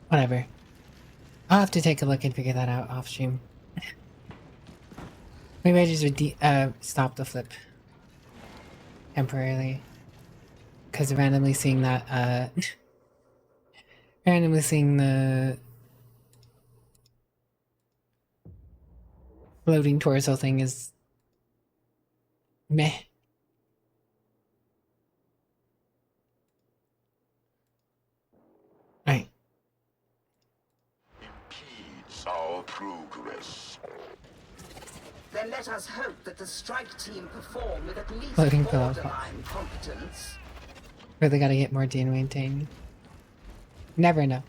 Whatever. I'll have to take a look and figure that out off stream. Maybe I just would stop the flip temporarily. Because randomly seeing that, randomly seeing the floating torso thing is meh. Right. Impedes our progress. Then let us hope that the strike team perform with at least Floating pillow. borderline competence. Really gotta get more D and maintain. Never know.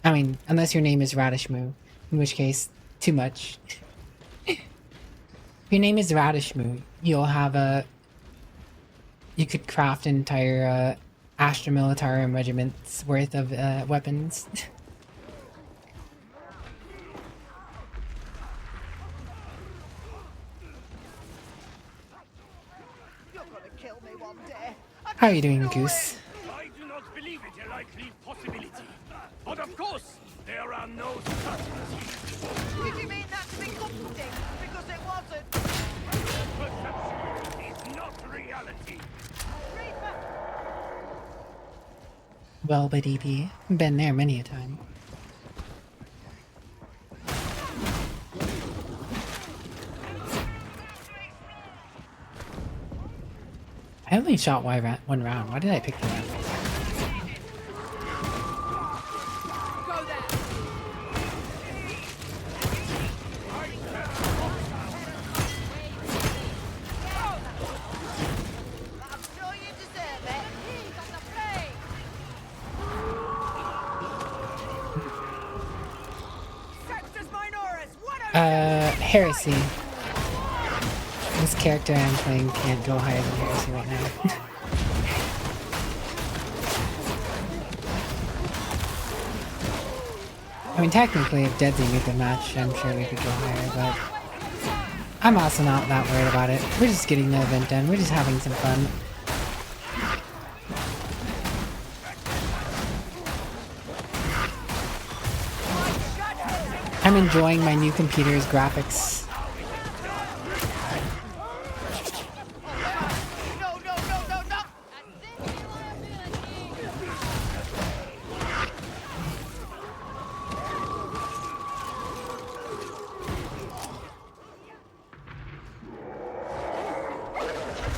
I mean, unless your name is Radishmoo, in which case, too much. If your name is Radishmoo, you'll have a... You could craft an entire Astra Militarum regiment's worth of weapons. You're gonna kill me one day. How are you doing, Goose? I do not believe it a likely possibility. But of course, there are no certainties. Did you mean that to be comforting? Because it wasn't. Perception is not reality. Well, but EP, been there many a time. I only shot one round. Why did I pick that up? Heresy. This character I'm playing can't go higher than Heresy right now. I mean, technically, if Deadzy made the match, I'm sure we could go higher, but I'm also not that worried about it. We're just getting the event done. We're just having some fun. I'm enjoying my new computer's graphics.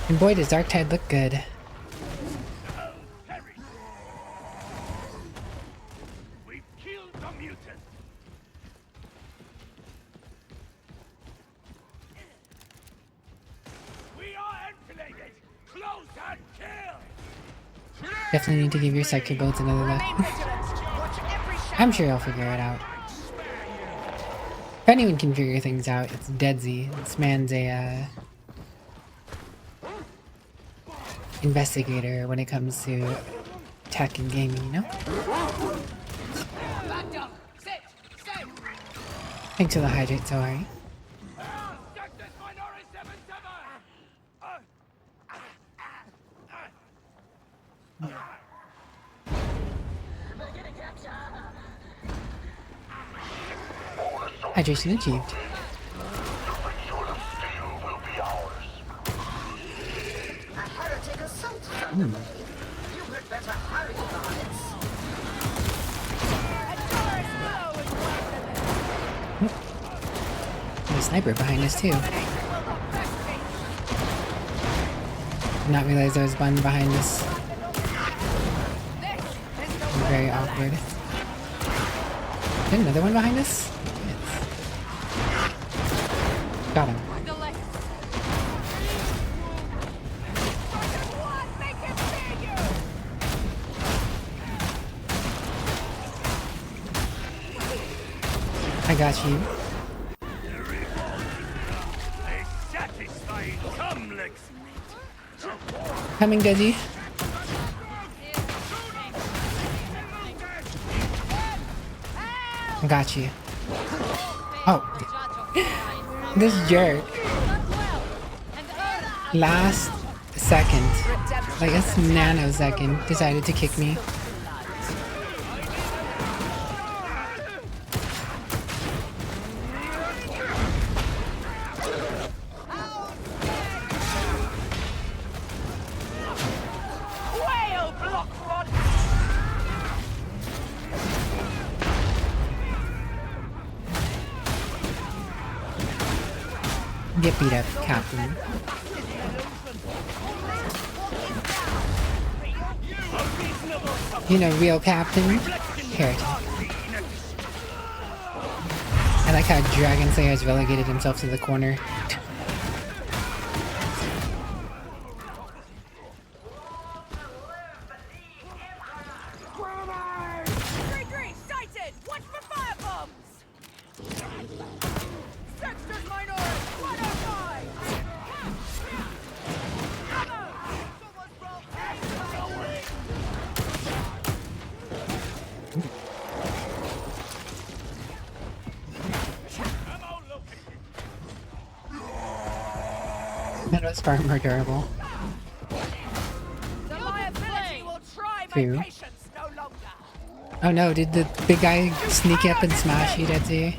And boy, does Darktide look good. We've killed the mutant. We are enfiladed. Close and kill. Definitely need to give your psychic builds another look. I'm sure you'll figure it out. If anyone can figure things out, it's Deadzy. This man's a investigator when it comes to tech and gaming, you know? Thanks for the hydrate, so are you? Hydration achieved. You had better hurry, guys. There's a sniper behind us too. Did not realize there was one behind us. Very awkward. Is there another one behind us? Yes. Got him. I got you. Coming, Desi. I got you. Oh. This jerk. Last second, like a nanosecond, decided to kick me. Get beat up, Captain. You know, real Captain? Heretic. I like how Dragon Slayer has relegated himself to the corner. That was far more durable. True. Oh no, did the big guy sneak up and smash you, Deadzy?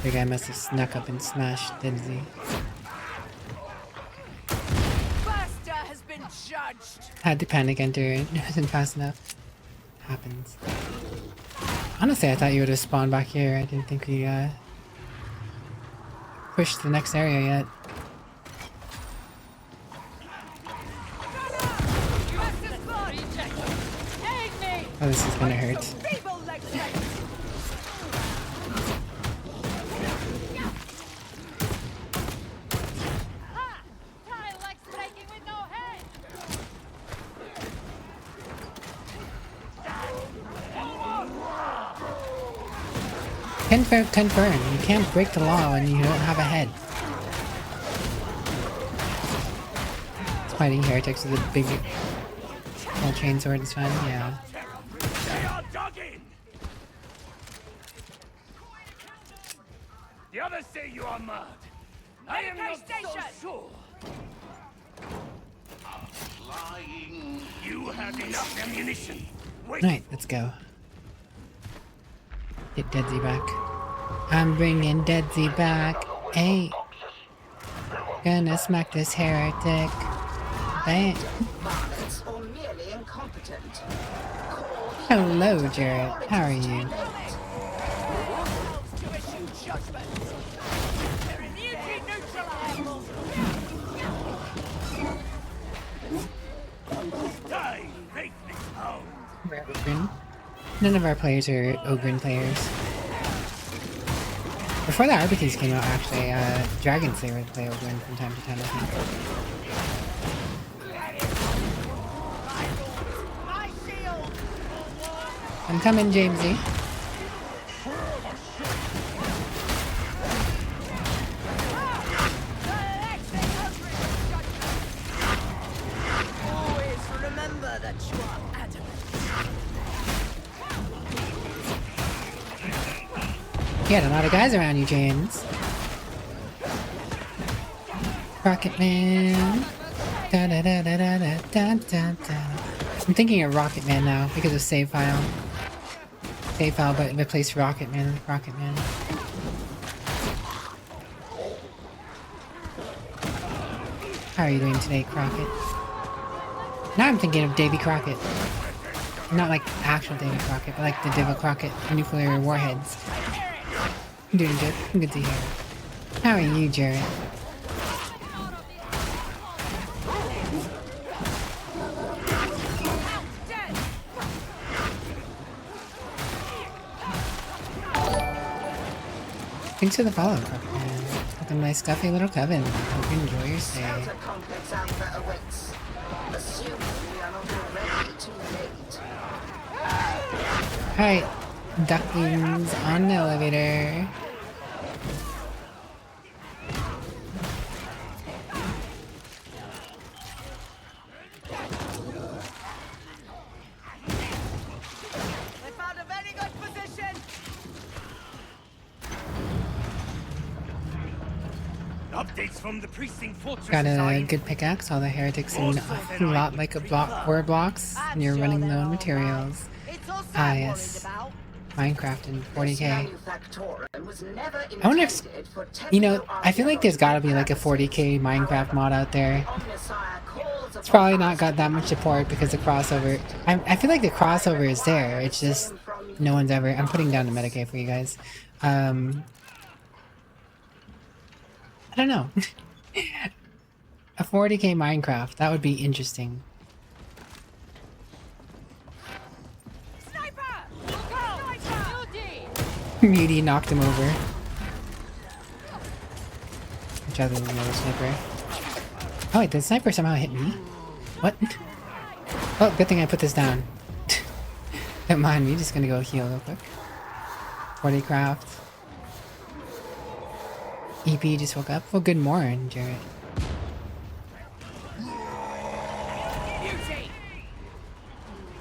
Big guy must have snuck up and smashed Deadzy. Had to panic enter, it wasn't fast enough. Happens. Honestly, I thought you would have spawned back here. I didn't think we pushed to the next area yet. Oh, this is gonna hurt. Confirm. You can't break the law when you don't have a head. Fighting heretics with a big old chainsword is fine, yeah. They are dug in! The others say you are mad. I am not so sure. Flying. You have enough ammunition. Wait. Alright, let's go. Get Deadsy back. I'm bringing Deadsy back. Hey. Gonna smack this heretic. Bam. Or merely incompetent. Hello, Jared. How are you? We're Ogren. None of our players are Ogren players. Before the RBTs came out, actually, Dragon Slayer would play Ogren from time to time, I think. I'm coming, Jamesy. Always remember that you are adamant. You had a lot of guys around you, James. Rocket Man. Da da da da da da da da da. I'm thinking of Rocket Man now because of save file. Save file, but replace Rocket Man with Rocket Man. How are you doing today, Crockett? Now I'm thinking of Davy Crockett. Not like actual Davy Crockett, but like the Devil Crockett nuclear warheads. I'm doing good. I'm good to hear. How are you, Jared? Thanks for the follow, Crockett. Welcome, my stuffy little coven. Hope you enjoy your stay. Shelter complex Alpha awaits. Assuming we are not already too late. Alright, ducklings on the elevator. We found a very good position. Updates from the precinct fortress. Got a design. good pickaxe. All the heretics seem a lot like a block, ore blocks, and you're running low on materials. It's us Ah, I'm yes. worried about. Minecraft and 40k. Manufactorum was never I wonder if, intended for you know, I feel like there's gotta be like a 40k Minecraft mod out there. Omnissiah calls It's probably not got that much support because the crossover. I feel like the crossover is there. It's just no one's ever. I'm putting down the metacade for you guys. I don't know. A 40k Minecraft, that would be interesting. Muty knocked him over. Which other than the other sniper? Oh wait, the sniper somehow hit me? What? Oh, good thing I put this down. Don't mind me, just gonna go heal real quick. 40 craft. EP just woke up. Well, good morning, Jarrett.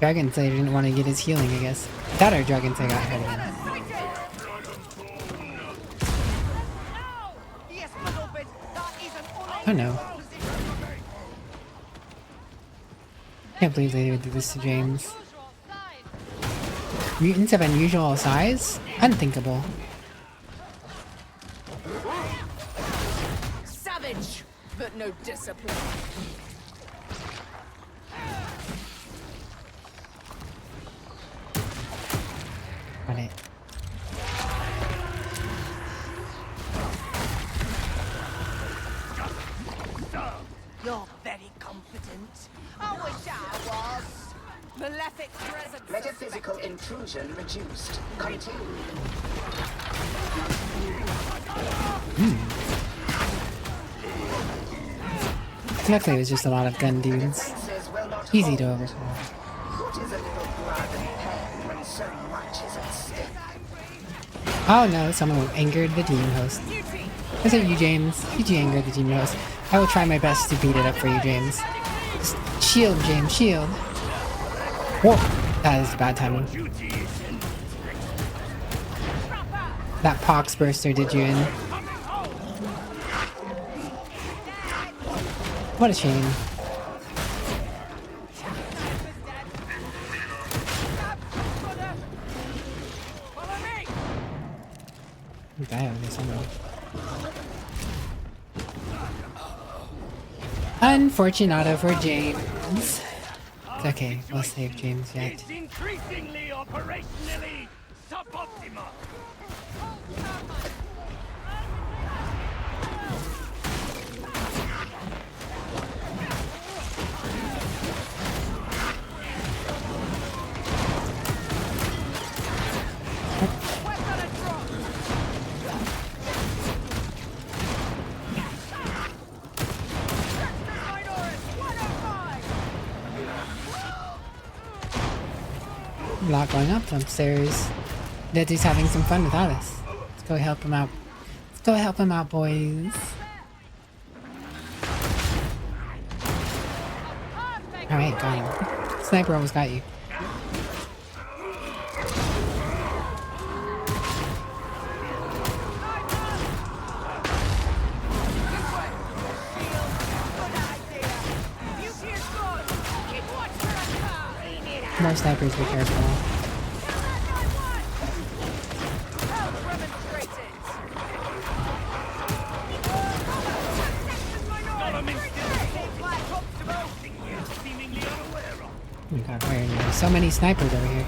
Dragon Slayer didn't want to get his healing, I guess. That our Dragon Slayer got hit again. Oh no. Can't believe they would do this to James. Mutants of unusual size? Unthinkable. Savage, but no discipline. Got it. You're very competent. I wish I was. Malefic presence. Metaphysical intrusion reduced. Continue. Luckily, it was just a lot of gun dudes. Defenses will not Easy to hold. overpower. What is a little blood and pain when so much is at stake? Oh no, someone angered the demon host. Is it you, James? Did you anger the demon host? I will try my best to beat it up for you, James. Just shield, James, shield. Whoa, that is bad timing. That pox burster did you in. What a shame. Guy over there somewhere. Unfortunato for James. It's okay, we'll save James yet. It's increasingly operationally suboptimal. A lot going up upstairs. Deadsy's having some fun without us. Let's go help him out. Let's go help him out, boys. Alright, got him. Sniper almost got you. More snipers, be careful. Oh my god, why are there so many snipers over here?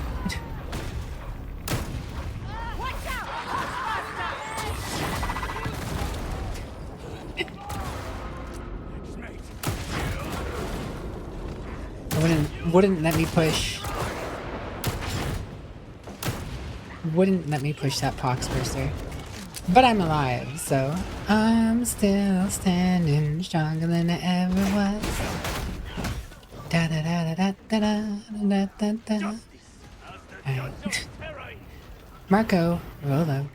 Wouldn't let me push. Wouldn't let me push that pox burster. But I'm alive, so I'm still standing stronger than I ever was. Da da da da da da da da da. Alright. Marco, Rolo.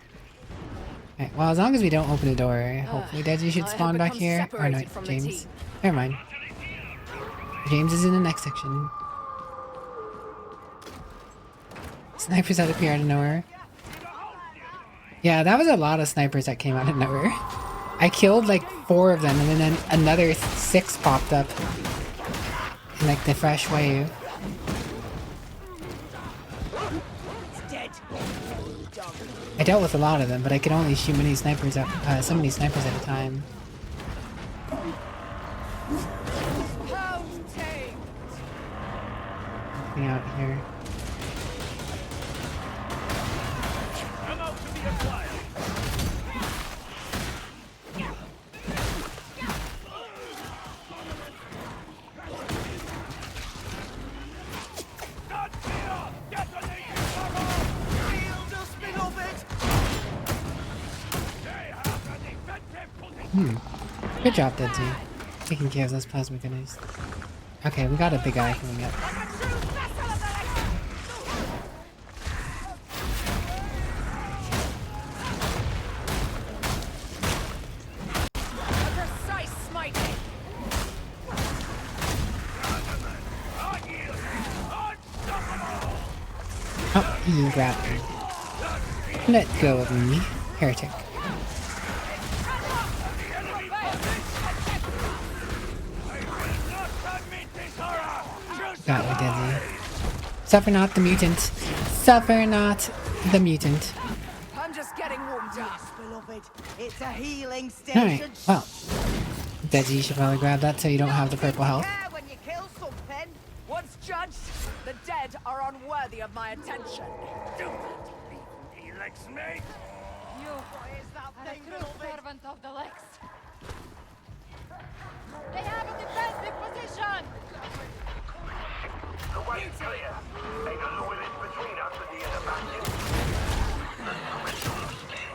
Alright, well, as long as we don't open the door, hopefully Deji should spawn back here. Or no, James. Never mind. James is in the next section. Snipers that appear out of nowhere. Yeah, that was a lot of snipers that came out of nowhere. I killed like 4 of them and then another 6 popped up. In like the fresh wave. I dealt with a lot of them, but I could only shoot many snipers at so many snipers at a time. Nothing out here. Good job, Deadzy. Taking care of those plasma grenades. Okay, we got a big eye coming up. Oh, you grabbed me. Let go of me, heretic. Got you, Deadly. Suffer not the mutant. Suffer not the mutant. I'm just getting warmed up, beloved. It's a healing station. Alright, well. Deadly, you should probably grab that so you don't have the purple health. When you kill something, once judged, the dead are unworthy of my attention. He likes me. You Is that are a thing, true beloved? servant of the Lex. They have a defensive position. The way is clear. Take a look in between us and the inner bastion.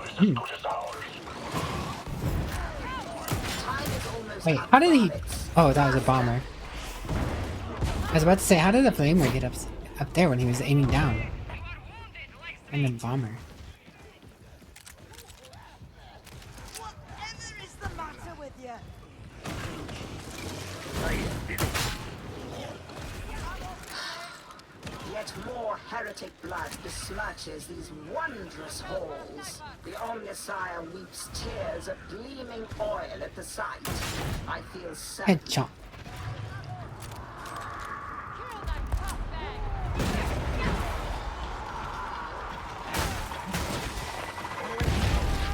The as good as ours. Wait, how did he... Oh, that was a bomber. I was about to say, how did the flamer get up there when he was aiming down? And then bomber. yet more heretic blood besmirches these wondrous halls. The Omnissiah weeps tears of gleaming oil at the sight. I feel certain. Headshot.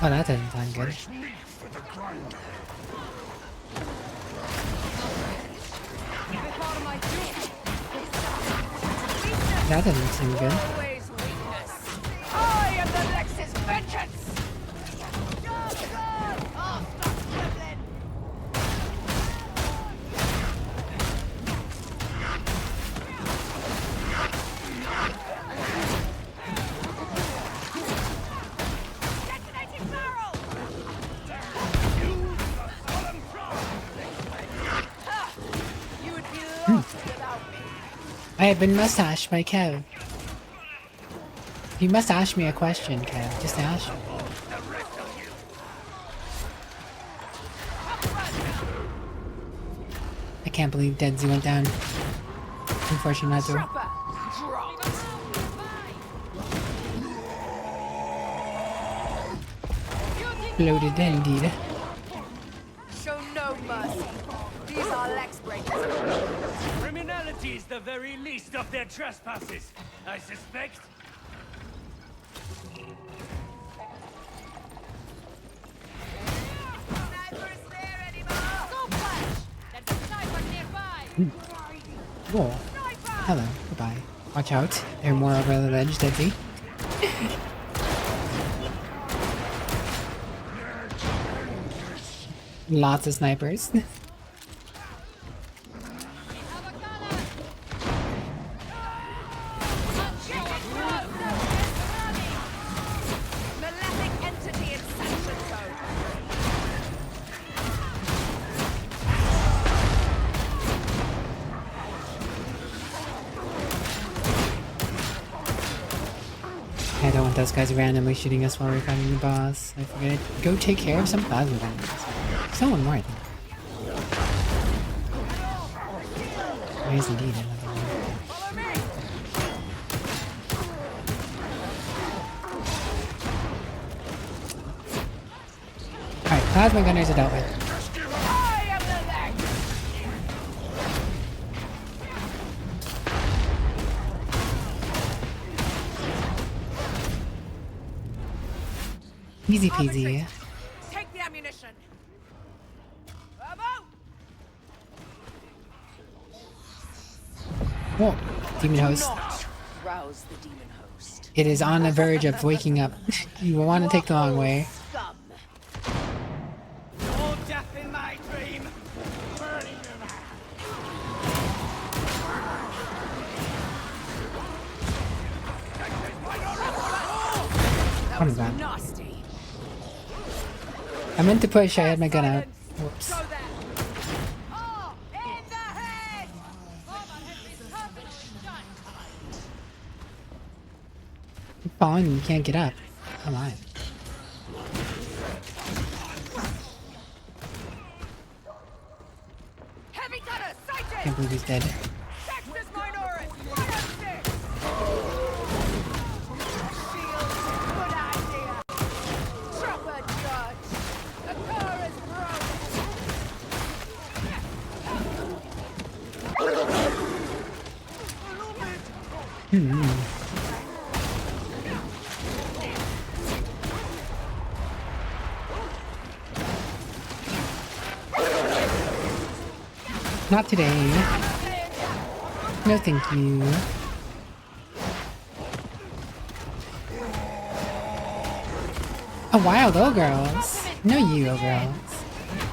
Oh, that doesn't sound good. That doesn't seem good. I am the Lex's vengeance! I have been mustached by Kev. You must ask me a question, Kev. Just ask me. I can't believe Deadsy went down. Unfortunately. Loaded indeed. Show no mercy. These are Lex breakers. Criminality is the very least of their trespasses, I suspect. Snipers there anymore? Go flash! There's a sniper nearby! Whoa. Hello. Goodbye. Watch out. They're more over the ledge, Deadsy. Lots of snipers. Malefic entity in sanction zone. I don't want those guys randomly shooting us while we're fighting the boss. I forget. Go take care of some plasma bombs. Someone more, I think. There is indeed another one. Alright, plasma gunners are dealt with. I am the Lex! Easy peasy. Take the ammunition. Bravo! Whoa, demon host. Rouse the demon host. It is on the verge of waking up. You will want to take the long way. Scum. All death in my dream. Burning them out. Oh my god. Nasty. I meant to push, I had my gun out. Whoops. Go there. Oh, in the head! You're falling and you can't get up. Come on. Heavy gunner, sighted! Can't believe he's dead. Texas Minoris, fire stick! Shields, good idea. Trapper judge. The car is Not today. No thank you. Oh, wild O-girls. No you O-girls.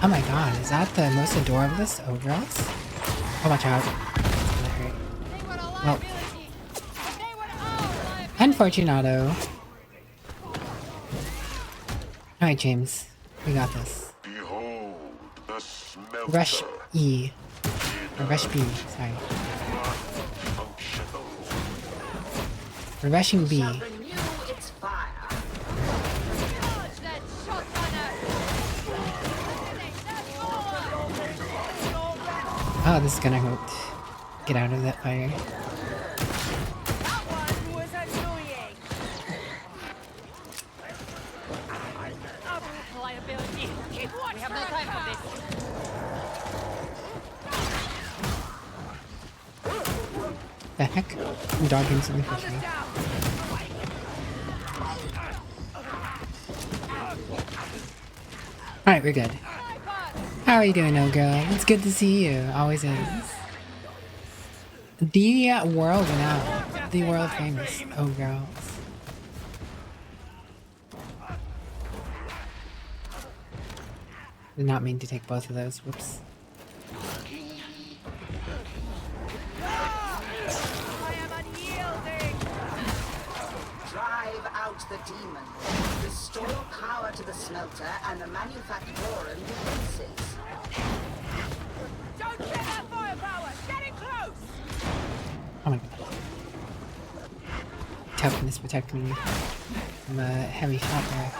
Oh my god, is that the most adorablest O-girls? Oh, watch out. It's gonna hurt. Well. Unfortunato. Alright, James. We got this. Behold the smelter. Rush E. Or Rush B, sorry. Functional. We're rushing B. Shall renew its fire. Oh, this is gonna hurt. Get out of that fire. We have no time for this. The heck? Dog instantly pushed me. Alright, we're good. How are you doing, old girl? It's good to see you. Always is. The world renowned. The world famous old girls. Did not mean to take both of those. Whoops. Drive out the demon. Restore power to the smelter and the manufactorum defenses. Don't get that firepower! Getting close! Oh my god. Token is protecting me from a heavy shot there.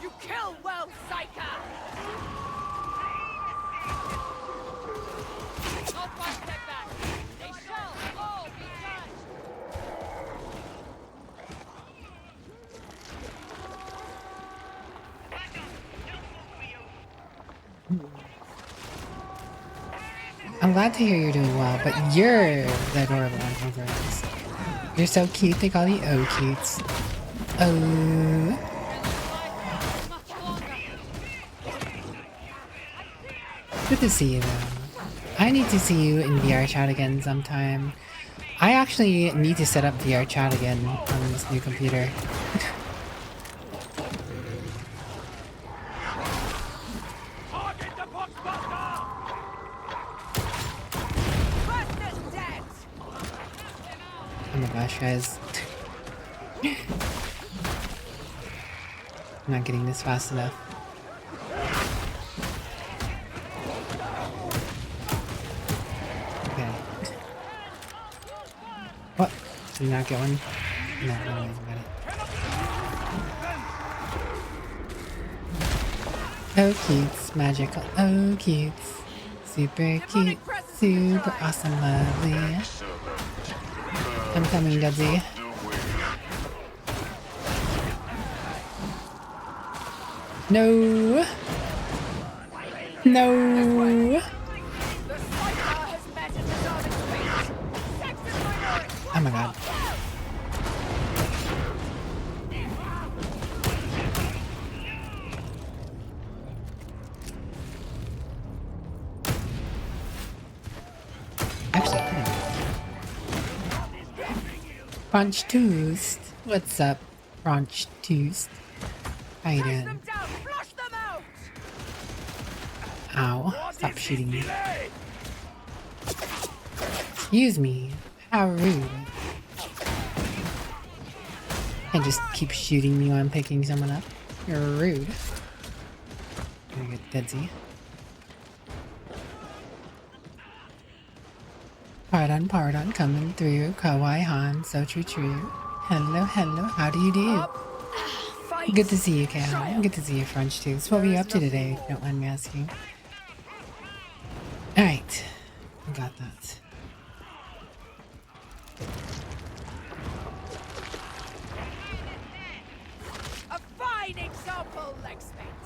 You kill well, Psyker! Not one step back. They shall all be judged. I'm glad to hear you're doing well, but you're the adorable one over us. You're so cute, they call you O-cutes. Oh. Good to see you though. I need to see you in VR chat again sometime. I actually need to set up VR chat again on this new computer. Oh my gosh, guys. I'm not getting this fast enough. Okay. What? Did you not get one? No, I don't even get it. Oh, cutes, magical. Oh, cutes. Super cute. Super awesome, lovely. I'm coming, Dudley. No! No! Oh my god. Actually, Crunch Toast. What's up, Crunch Toast? How you doing? Ow. Stop shooting me. Excuse me. How rude. And just keep shooting me while I'm picking someone up. You're rude. Gonna get Deadsy. Pardon, coming through. Kawaii Han, so true. Hello, how do you do? Good to see you, Cal. Good to see you, French Tooth. What were you up to today? Don't mind me asking. Alright. I got that. A fine example, Lexmate.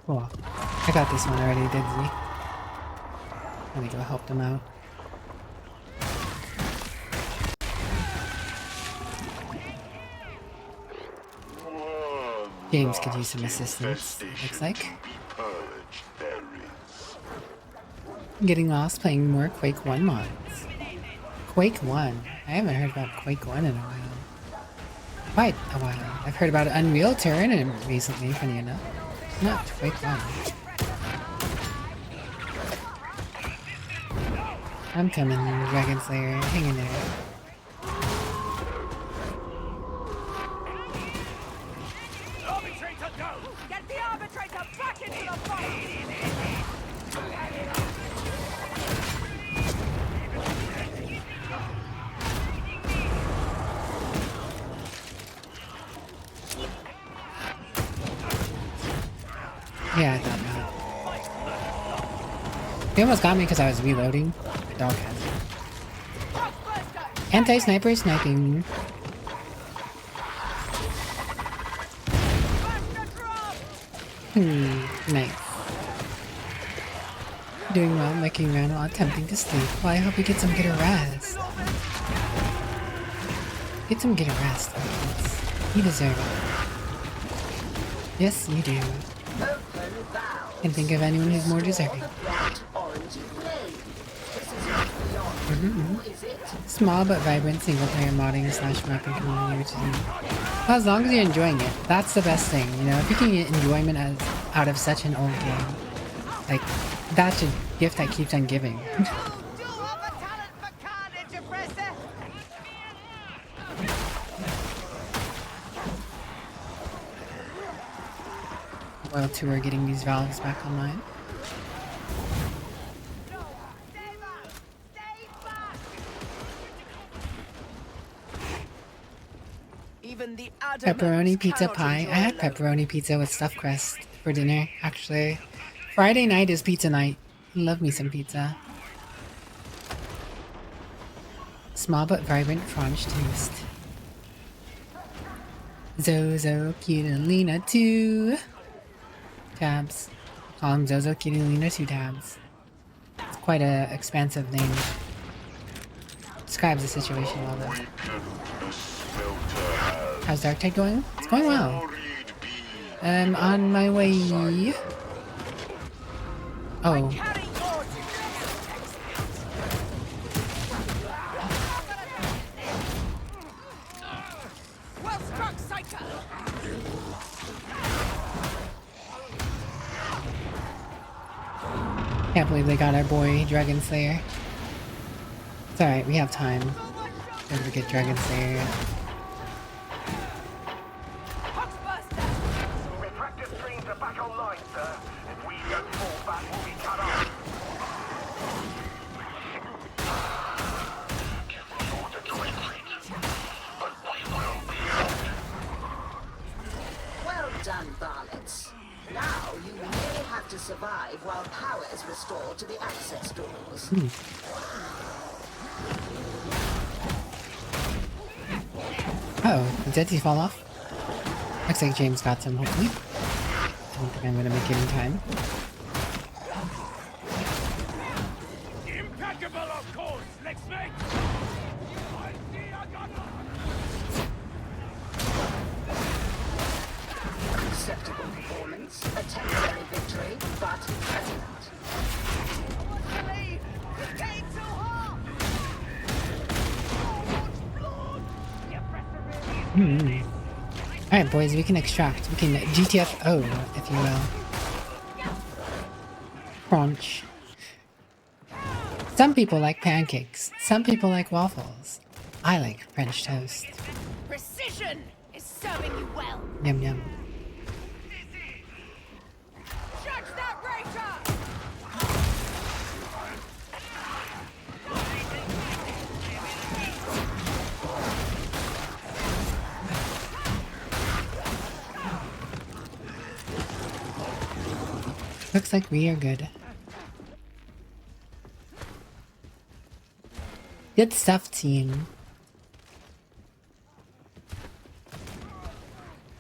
Cool. I got this one already, Didsy. Let me go help them out. James could use some assistance, looks like. Getting lost playing more Quake 1 mods. Quake 1? I haven't heard about Quake 1 in a while. Quite a while. I've heard about Unreal Tournament recently, funny enough. Not Quake 1. I'm coming, Dragon Slayer. Hang in there. Get the arbitrator back into the fight! Yeah, I thought that. He almost got me because I was reloading. My dog had me. Anti-sniper sniping. Nice. Doing well, making around while attempting to sleep. Well, I hope you get some good rest. Get some good rest, kids. You deserve it. Yes, you do. Can think of anyone who's more deserving. Small but vibrant single-player modding slash mapping community, which is well, as long as you're enjoying it, that's the best thing. You know, if you can get enjoyment out of such an old game, like that's a gift that keeps on giving. While two are getting these valves back online. Pepperoni pizza pie. I had pepperoni pizza with stuffed crust for dinner, actually. Friday night is pizza night. Love me some pizza. Small but vibrant French toast. Zozo, Kitalina 2 tabs. Call him Zozo, Kitalina 2 tabs. It's quite a expansive name. Describes the situation well though. How's Dark Tide going? It's going well. I'm on my way. Oh. Can't believe they got our boy Dragon Slayer. It's alright, we have time. Don't forget Dragon Slayer. Survive while power is restored to the access doors. Uh-oh, did he fall off? Looks like James got some, hopefully. I don't think I'm gonna make it in time. Impeccable, of course. Let's make. Acceptable performance, a temporary victory, but pertinent. Alright boys, we can extract. We can GTFO, if you will. Crunch. Some people like pancakes. Some people like waffles. I like French toast. Precision is serving you well. Yum yum. Judge that rager! Looks like we are good. Good stuff, team.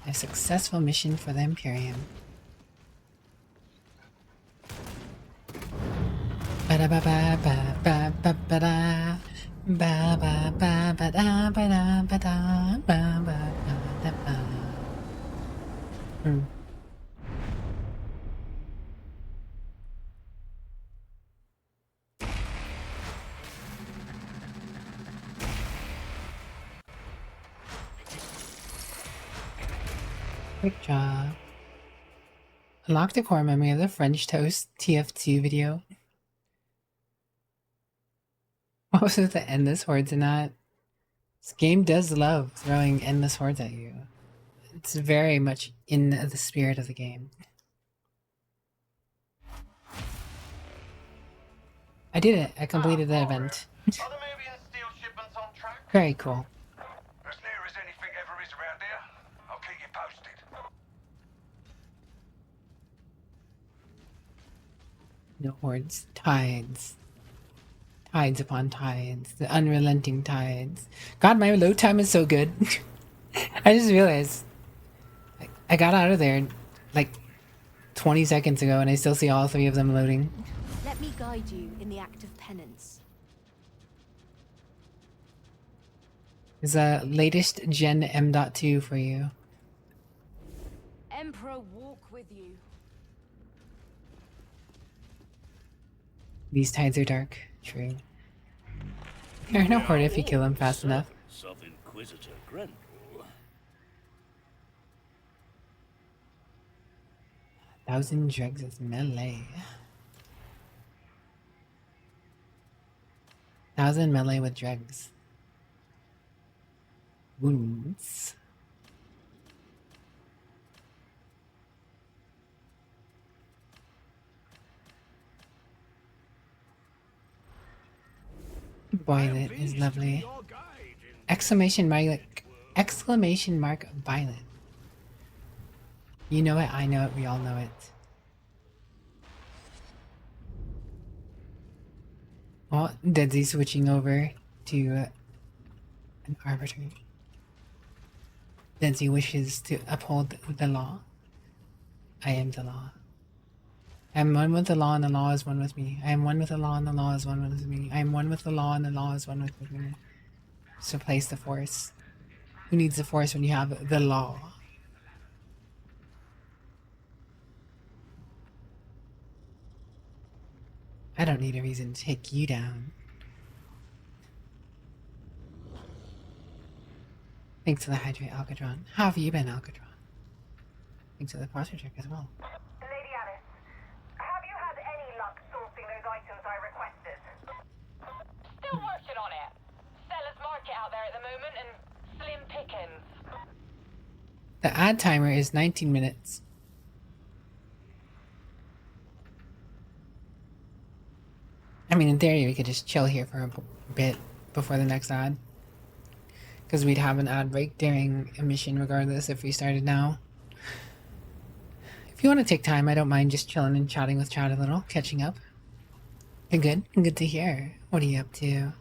A successful mission for the Imperium. Ba da ba ba ba ba ba ba da. Ba ba ba ba da ba da ba da ba ba ba da ba. Quick job. Unlock the core memory of the French Toast TF2 video. What was with the endless hordes in that? This game does love throwing endless hordes at you. It's very much in the spirit of the game. I did it. I completed the event. Very cool. As near as anything ever is around here, I'll keep you posted. No hordes. Tides. Tides upon tides, the unrelenting tides. God, my load time is so good. I just realized I got out of there like 20 seconds ago and I still see all three of them loading. Let me guide you in the act of penance. There's a latest Gen M.2 for you. Emperor walk with you. These tides are dark. True. They're no hurt if you kill them fast enough. Sub-Inquisitor Grendel. 1,000 dregs is melee. 1,000 melee with dregs. Wounds. Boy, that is lovely. Exclamation mark Violet. You know it, I know it, we all know it. Well, Deadzy switching over to an arbiter. Deadzy wishes to uphold the law. I am the law. I am one with the law and the law is one with me. I am one with the law and the law is one with me. I am one with the law and the law is one with me. So place the force. Who needs the force when you have the law? I don't need a reason to take you down. Thanks to the Hydrate Alcatron. How have you been, Alcatron? Thanks to the posture check as well. Lady Alice, have you had any luck sourcing those items I requested? Still working on it. Seller's market out there at the moment and slim pickings. The ad timer is 19 minutes. I mean, in theory, we could just chill here for a bit before the next ad. Because we'd have an ad break during a mission regardless if we started now. If you want to take time, I don't mind just chilling and chatting with chat a little, catching up. Good to hear. What are you up to?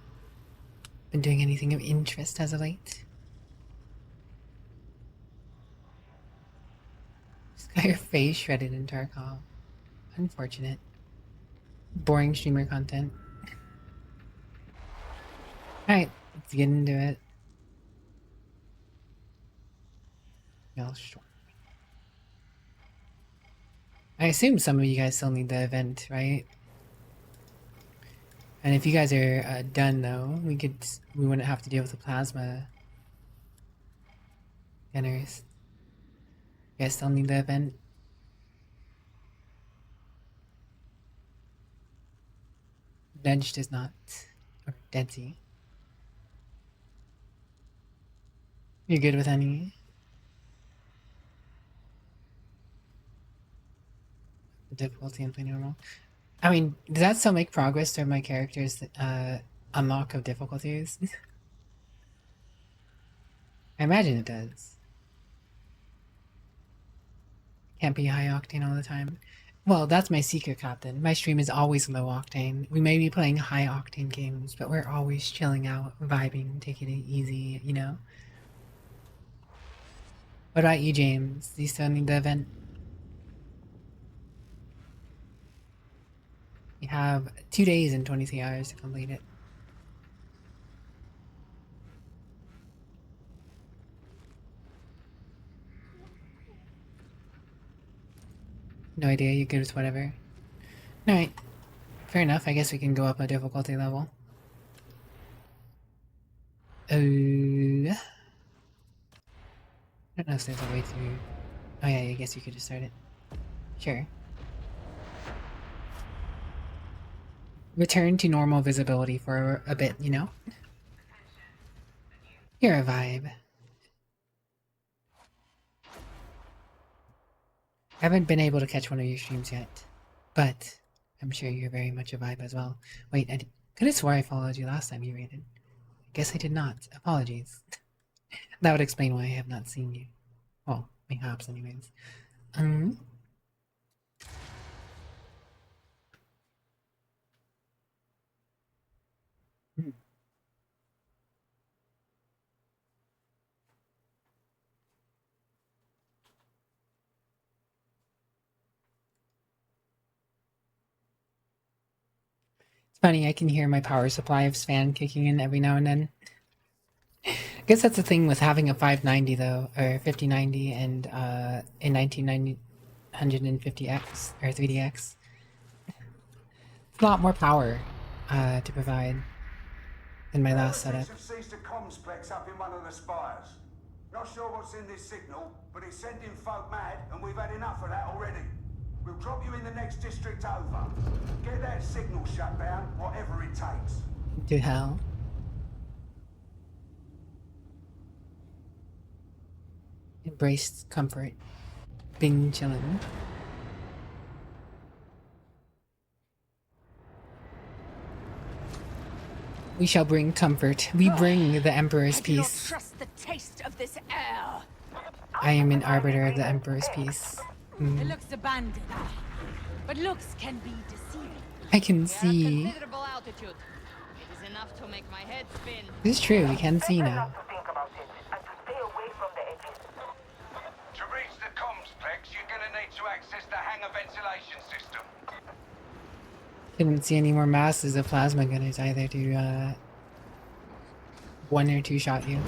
Been doing anything of interest as of late? Just got your face shredded in Tarkov. Unfortunate. Boring streamer content. Alright, let's get into it. I assume some of you guys still need the event, right? And if you guys are done though, we wouldn't have to deal with the plasma dinners. You guys still need the event? Nudge does not. Or Deadsy. You're good with any? The difficulty in playing normal. I mean, does that still make progress toward my character's unlock of difficulties? I imagine it does. Can't be high octane all the time. Well, that's my secret, Captain. My stream is always low octane. We may be playing high octane games, but we're always chilling out, vibing, taking it easy, you know? What about you, James? Do you still need the event? You have 2 days and 23 hours to complete it. No idea, you're good with whatever. Alright. Fair enough, I guess we can go up a difficulty level. I don't know if there's a way through. Oh yeah, I guess you could just start it. Sure. Return to normal visibility for a bit, you know? You're a vibe. I haven't been able to catch one of your streams yet, but I'm sure you're very much a vibe as well. Wait, I could have swore I followed you last time you raided. Guess I did not. Apologies. That would explain why I have not seen you. Well, perhaps anyways. It's funny, I can hear my power supply's fan kicking in every now and then. I guess that's the thing with having a 590 though, or 5090 and a 150X or 3DX. It's a lot more power to provide than my last setup. Seized a comsplex up in one of the spires. Not sure what's in this signal, but it's sending folk mad, and we've had enough of that already. We'll drop you in the next district over. Get that signal shut down, whatever it takes. To hell. Embrace comfort. Bing chillin'. We shall bring comfort. We bring the Emperor's peace. Trust the taste of this air. I am an arbiter of the Emperor's peace. It looks abandoned, but looks can be deceiving. I can see. Considerable altitude. It is enough to make my head spin. This is true, we can see now. To think about it and to stay away from the edges. To reach the complex, you're gonna need to access the hangar ventilation system. Didn't see any more masses of plasma gunners either to one or two shot you.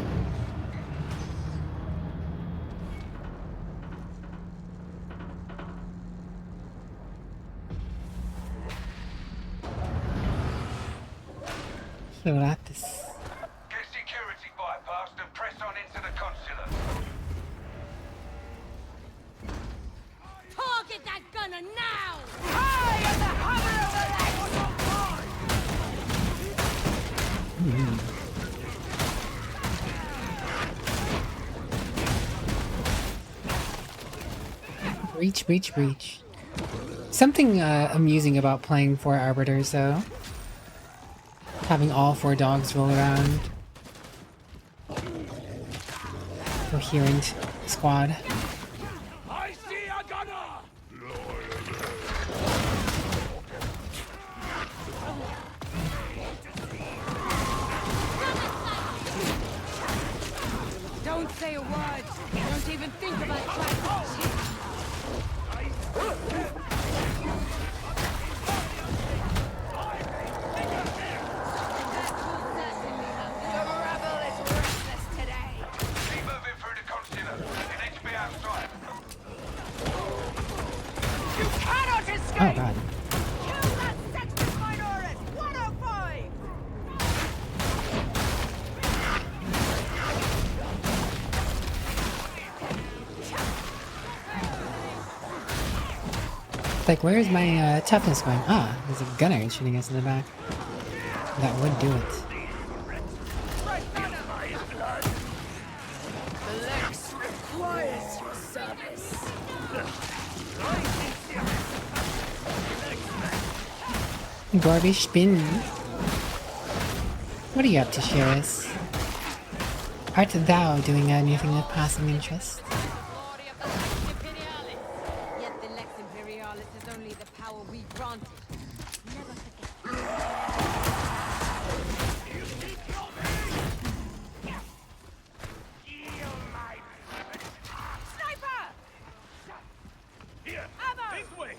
So that's Get security bypassed and press on into the consulate. Target that gunner now! High as the hammer of the legs! Breach, breach, breach. Something amusing about playing 4 arbiters though. Having all 4 dogs roll around. Coherent squad. I see a gunner! Don't say a word. Don't even think about trying. Oh god. Kill that sexton minorist! 105! Like, where's my toughness going? Ah, there's a gunner shooting us in the back. That would do it. The Lex requires your service. Garby spin. What are you up to, Sheris? Art thou doing anything of passing interest? Yet the Lex Imperialis is only the power we granted. Never forget. Sniper! Here, Ammo! this way!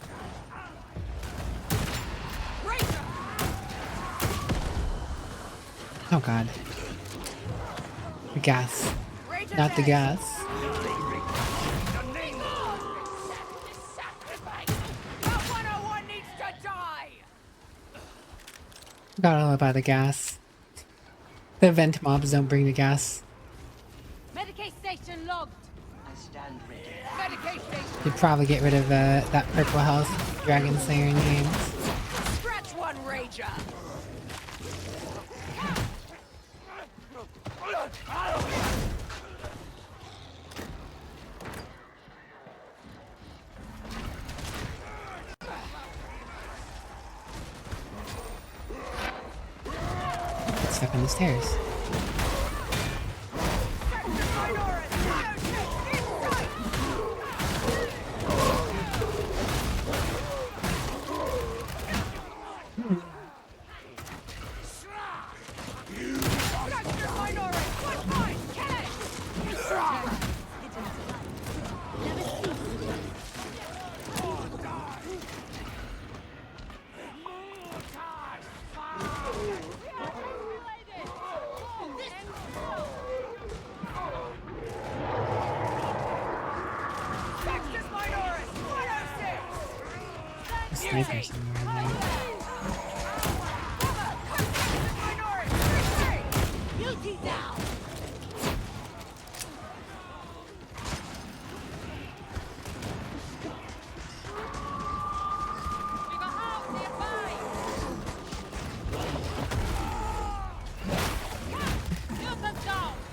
Razor! Oh god. The gas. Razor Not the dead. gas. That 101 needs to die! Forgot all about the gas. The vent mobs don't bring the gas. Medicaid station logged. I stand ready. Medicaid station. You'd probably get rid of that purple health Dragon Slayer in games. Scratch one, Rager. Stuck on the stairs. sniper somewhere in there. Guilty down.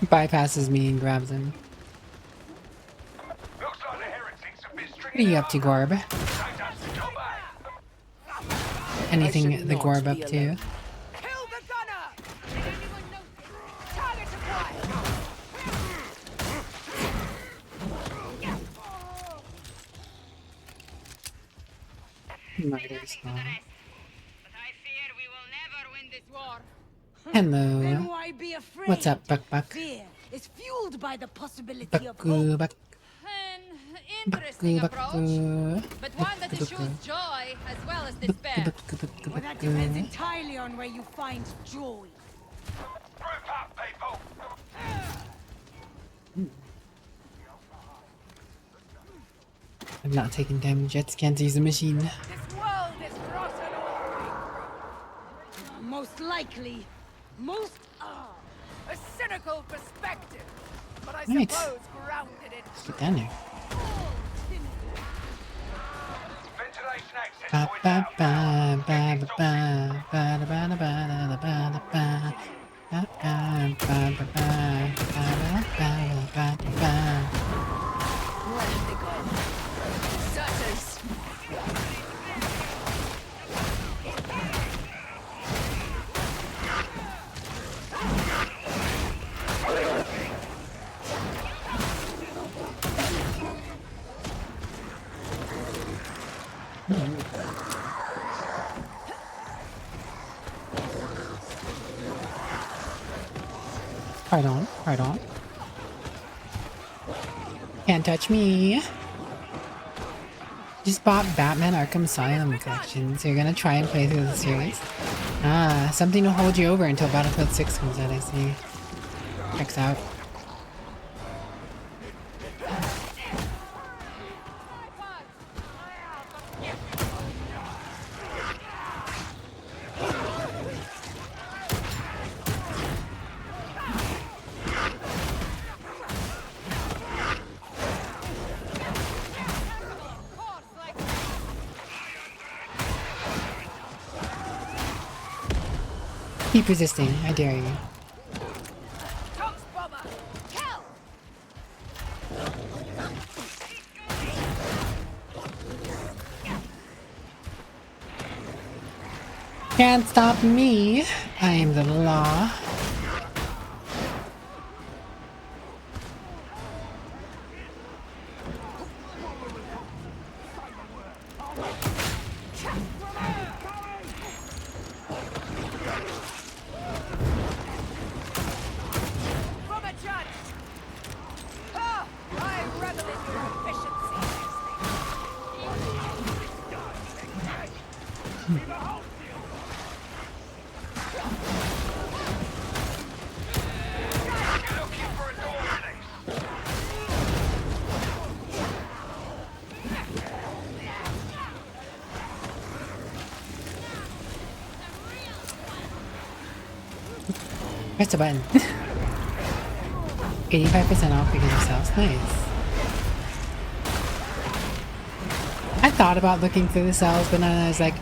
Bypasses me and grabs him. Looks like the heretics have been What stringing are you up to, Gorb? Don't have to come back. Anything the not Gorb be up to? Kill the gunner! Did anyone notice? Target acquired! Murder small. But I fear we will never win this war. Hello. Then why be afraid? What's up, Buck Buck? Fear is fueled by the possibility of Bucku, hope. Buck. An interesting approach, Bucku. but one that eschews joy as well as despair. Well, that depends entirely on where you find joy. Group up, people. I'm not taking damage yet. Can't use the machine. This world is rotten already. Most likely, most are. A cynical perspective, but I Right. suppose grounded in Get down there. Ventilation access Ba point ba out. ba ba ba ba ba da ba da ba da da ba da ba. Ba ba ba ba ba ba da ba ba ba ba. Where did they go? Sutters! Right on, right on. Can't touch me. Just bought Batman Arkham Asylum collection, so you're gonna try and play through the series. Ah, something to hold you over until Battlefield 6 comes out, I see. Checks out. Keep resisting, I dare you. Tox bomber! Kill! Can't stop me. I am the law. From a judge! Ah! I revel in your efficiency. You're looking for a door release. Press the button. 85% off because of sales. Nice. I thought about looking through the sales, but then I was like,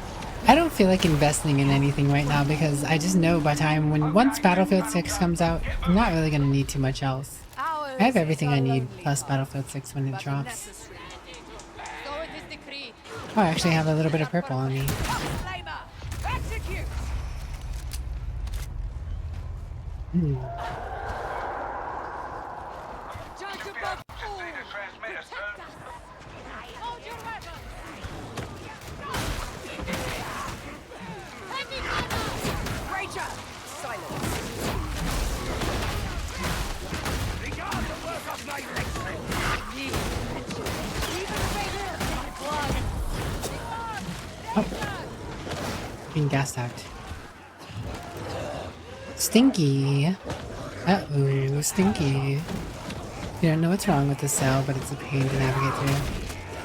I don't feel like investing in anything right now because I just know by time once Battlefield 6 comes out, I'm not really gonna need too much else. I have everything I need plus Battlefield 6 when it drops. So it is decreed. Oh, I actually have a little bit of purple on me. Flamer! Execute! Judge Just above all. need a transmitter, sir. Hold your weapons. Heavy gunner. Ranger! Silence! Regard the work of my legs. Even greater. My blood. Being gassed out. Stinky. Uh-oh, Stinky. You don't know what's wrong with the cell, but it's a pain to navigate through.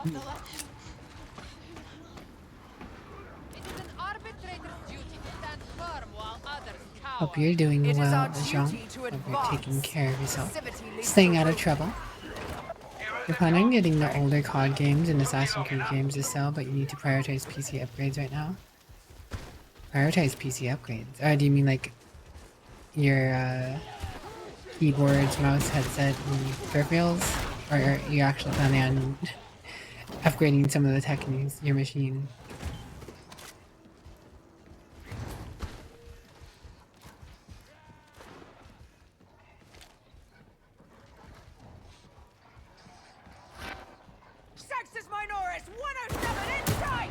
Not to let him. It is an arbitrator's duty to stand firm while others cower. Hope you're doing It is well, our Jean. duty to Hope you're taking advance. care of yourself. Passivity leads Staying to out of ruin. trouble. You're planning on getting the older COD games and Assassin's Creed games to sell, but you need to prioritize PC upgrades right now. Prioritize PC upgrades. Do you mean like your keyboards, mouse, headset, and peripherals? Or are you actually planning on upgrading some of the tech in your machine? Sextus Minoris 107 in sight!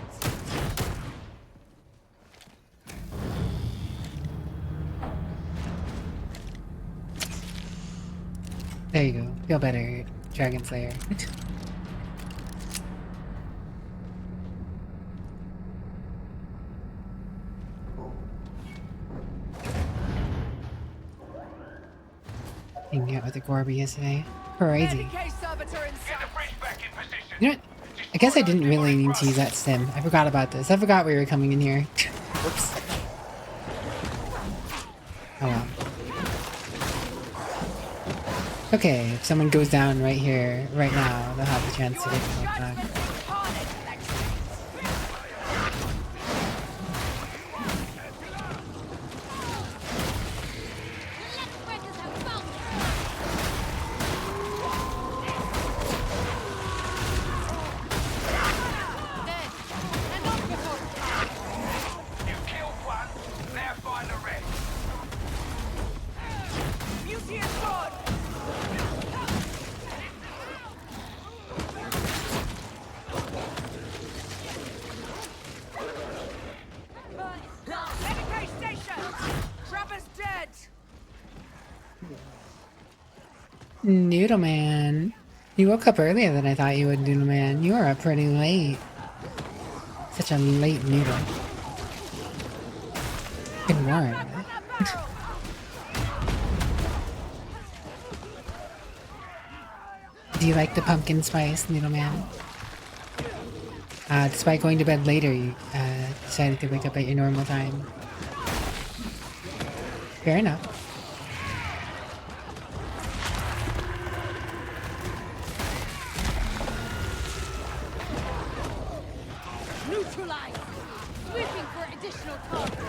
There you go. Feel better, Dragon Slayer. Hanging out with the Gorby yesterday. Crazy. NDK servitor in sight. You know what? I guess I didn't really need to use that stim. I forgot about this. I forgot we were coming in here. Whoops. Oh well. Okay, if someone goes down right here, right now, they'll have the chance to get the health back. You killed one, now find the rest. Museum God! NDK station! Trapper's dead! Noodle Man. You woke up earlier than I thought you would, Noodle Man. You are up pretty late. Such a late noodle. Good morning. Do you like the pumpkin spice, Noodle Man? Despite going to bed later, you decided to wake up at your normal time. Fair enough. Neutralize! Sweeping for additional targets.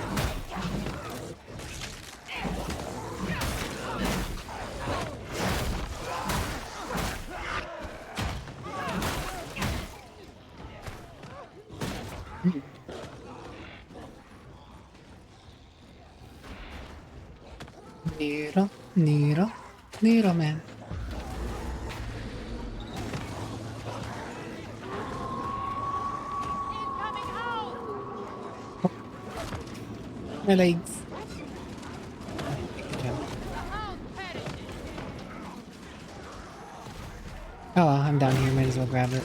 Noodle Man. Incoming out! My legs. The hound perishes. Oh well, I'm down here, might as well grab it.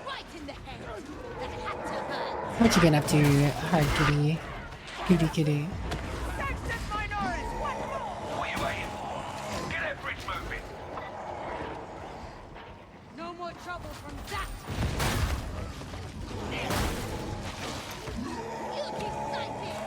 Right in the head. That had to hurt. What you been up to, hard kitty? Kitty. Sextus Minoris 1-4! What are you waiting for? Get that bridge moving. No more trouble from that. Guilty sighted.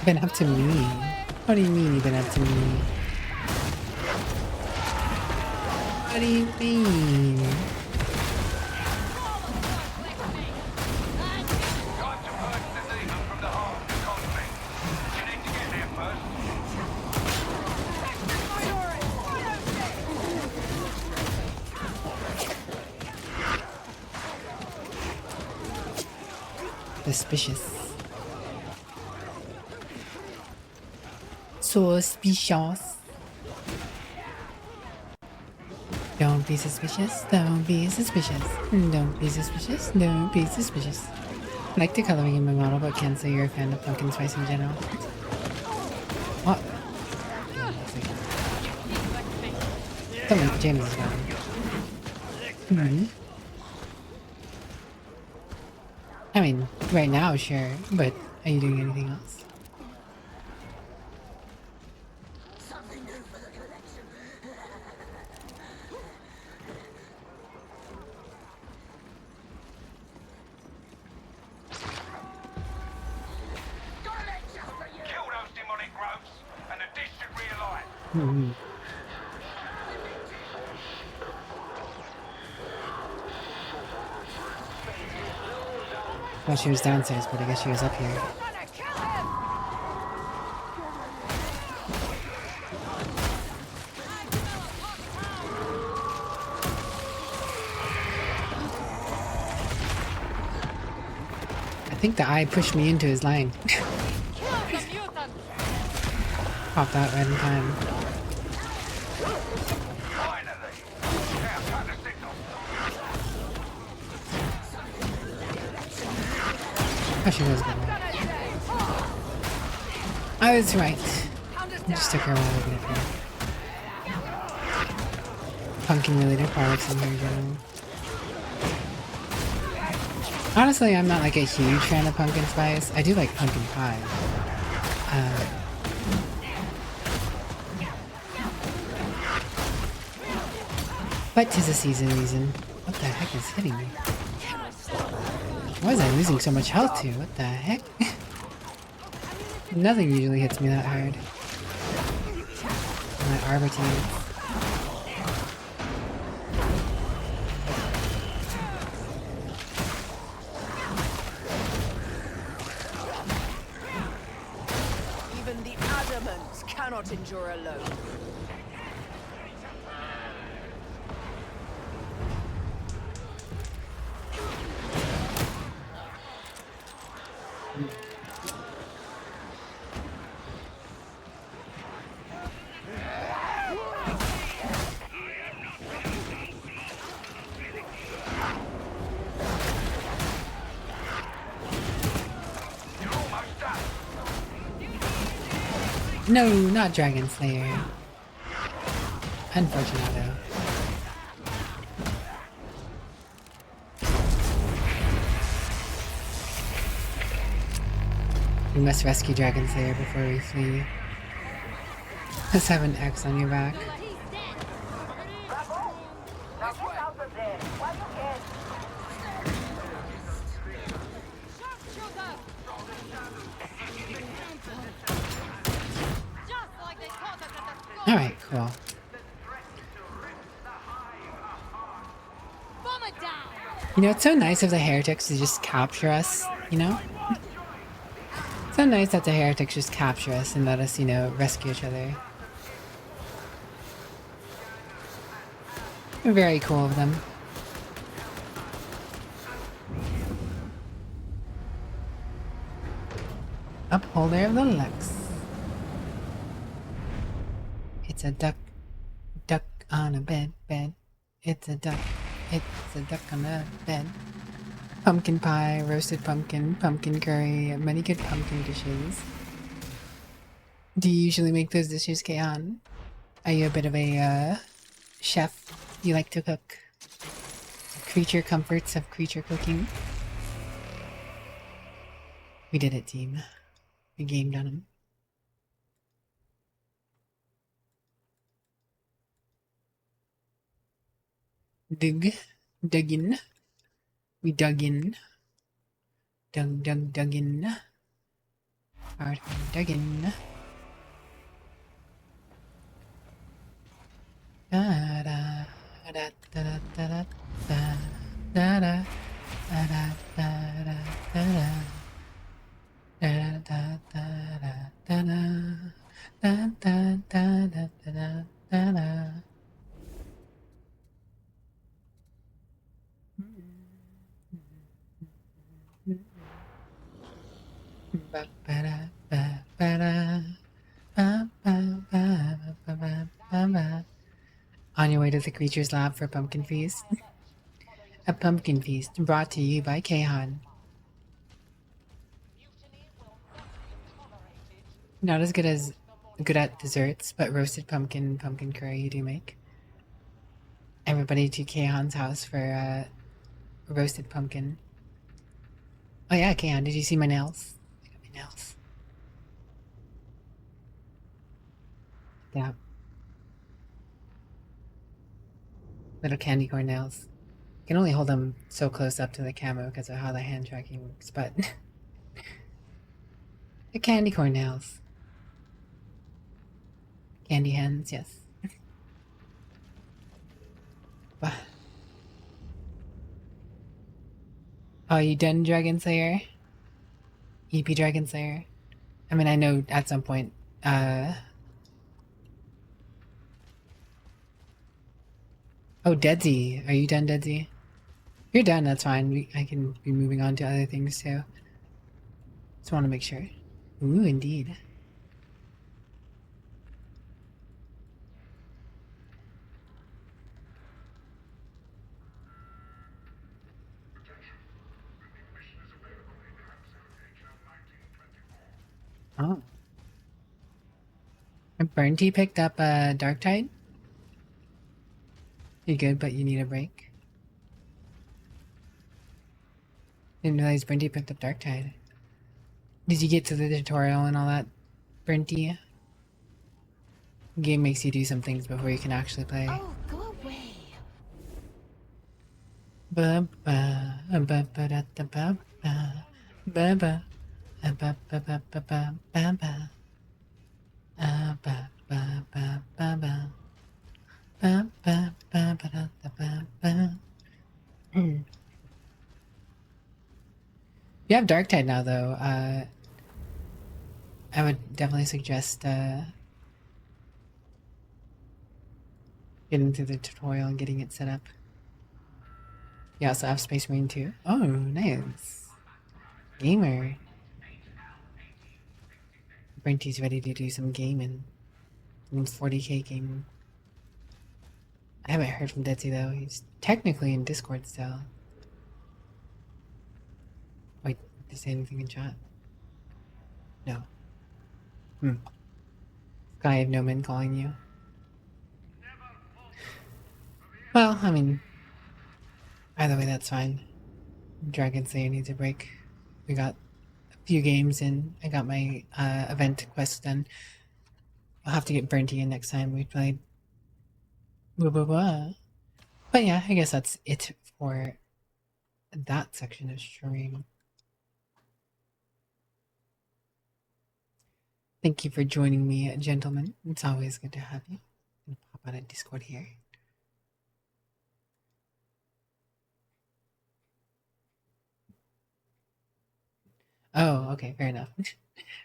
Been up to me? What do you mean you've been up to me? What do you mean? Time to purge the demon from the heart of the economy. You need to get there first. Suspicious. Suspicious. Don't be suspicious. Don't be suspicious. Don't be suspicious. Don't be suspicious. I like the coloring in my model, but can't say you're a fan of pumpkin spice in general. What? Someone, James is gone. Hmm. I mean, right now, sure, but are you doing anything else? Kill those demonic growths, and the dish should realign. Hmm. Well, she was downstairs, but I guess she was up here. I think the eye pushed me into his line. Popped out right in time. Finally! Now cut the signal. Oh, she was good. I was right. It just took her a while to get there. Pumpkin related products in here in general. Honestly, I'm not like a huge fan of pumpkin spice. I do like pumpkin pie. But 'tis a season reason. What the heck is hitting me? Why was I losing so much health to? What the heck? Nothing usually hits me that hard. My arbor team. Even the adamant cannot endure alone. No, not Dragon Slayer. Unfortunato. We must rescue Dragon Slayer before we flee. Let's have an X on your back. Now get out of there while you can. Alright, cool. You know, it's so nice of the heretics to just capture us, you know? It's so nice that the heretics just capture us and let us, you know, rescue each other. Very cool of them. Upholder of the Lux. It's a duck on a bed. It's a duck on a bed. Pumpkin pie, roasted pumpkin, pumpkin curry, many good pumpkin dishes. Do you usually make those dishes, Kayan? Are you a bit of a chef? You like to cook? Creature comforts of creature cooking? We did it, team. We gamed on him. Dug in. We dug in. Dug in. Hard dug in. Da da da da da da da da da da da da da da da. On your way to the creature's lab for pumpkin feast. A pumpkin feast brought to you by Kahan. Not as good at desserts, but roasted pumpkin curry you do make. everybody to Kahan's house for roasted pumpkin. Oh yeah, Kahan, did you see my nails? I got my nails. Yeah. Little candy corn nails. You can only hold them so close up to the camo because of how the hand tracking works, but the candy corn nails. Candy hands, yes. Oh, you done Dragon Slayer? EP Dragon Slayer? I mean, I know at some point, oh, Deadsy. Are you done, Deadsy? You're done, that's fine. I can be moving on to other things too. Just want to make sure. Ooh, indeed. Oh. And Burnty picked up Dark Tide? You're good, but you need a break? Didn't realize Burnty picked up Dark Tide. Did you get to the tutorial and all that, Burnty? Game makes you do some things before you can actually play. Oh, go away. Ba ba ba ba da da ba ba ba ba ba ba ba ba ba ba ba ba ba ba ba ba ba. Ba, ba, ba, ba, da, da, ba, ba. You have Dark Tide now, though. I would definitely suggest getting through the tutorial and getting it set up. You also have Space Marine too. Oh, nice. Gamer. Brenty's ready to do some gaming. Some 40k gaming. I haven't heard from Detsy though. He's technically in Discord still. Wait, did he say anything in chat? No. Sky of No Men calling you. Well, I mean, either way, that's fine. Dragon Slayer needs a break. We got a few games in. I got my event quest done. I'll have to get Burnty in next time we play. Blah, blah, blah. But yeah, I guess that's it for that section of stream. Thank you for joining me, gentlemen. It's always good to have you. I'm gonna pop out of Discord here. Oh, okay, fair enough.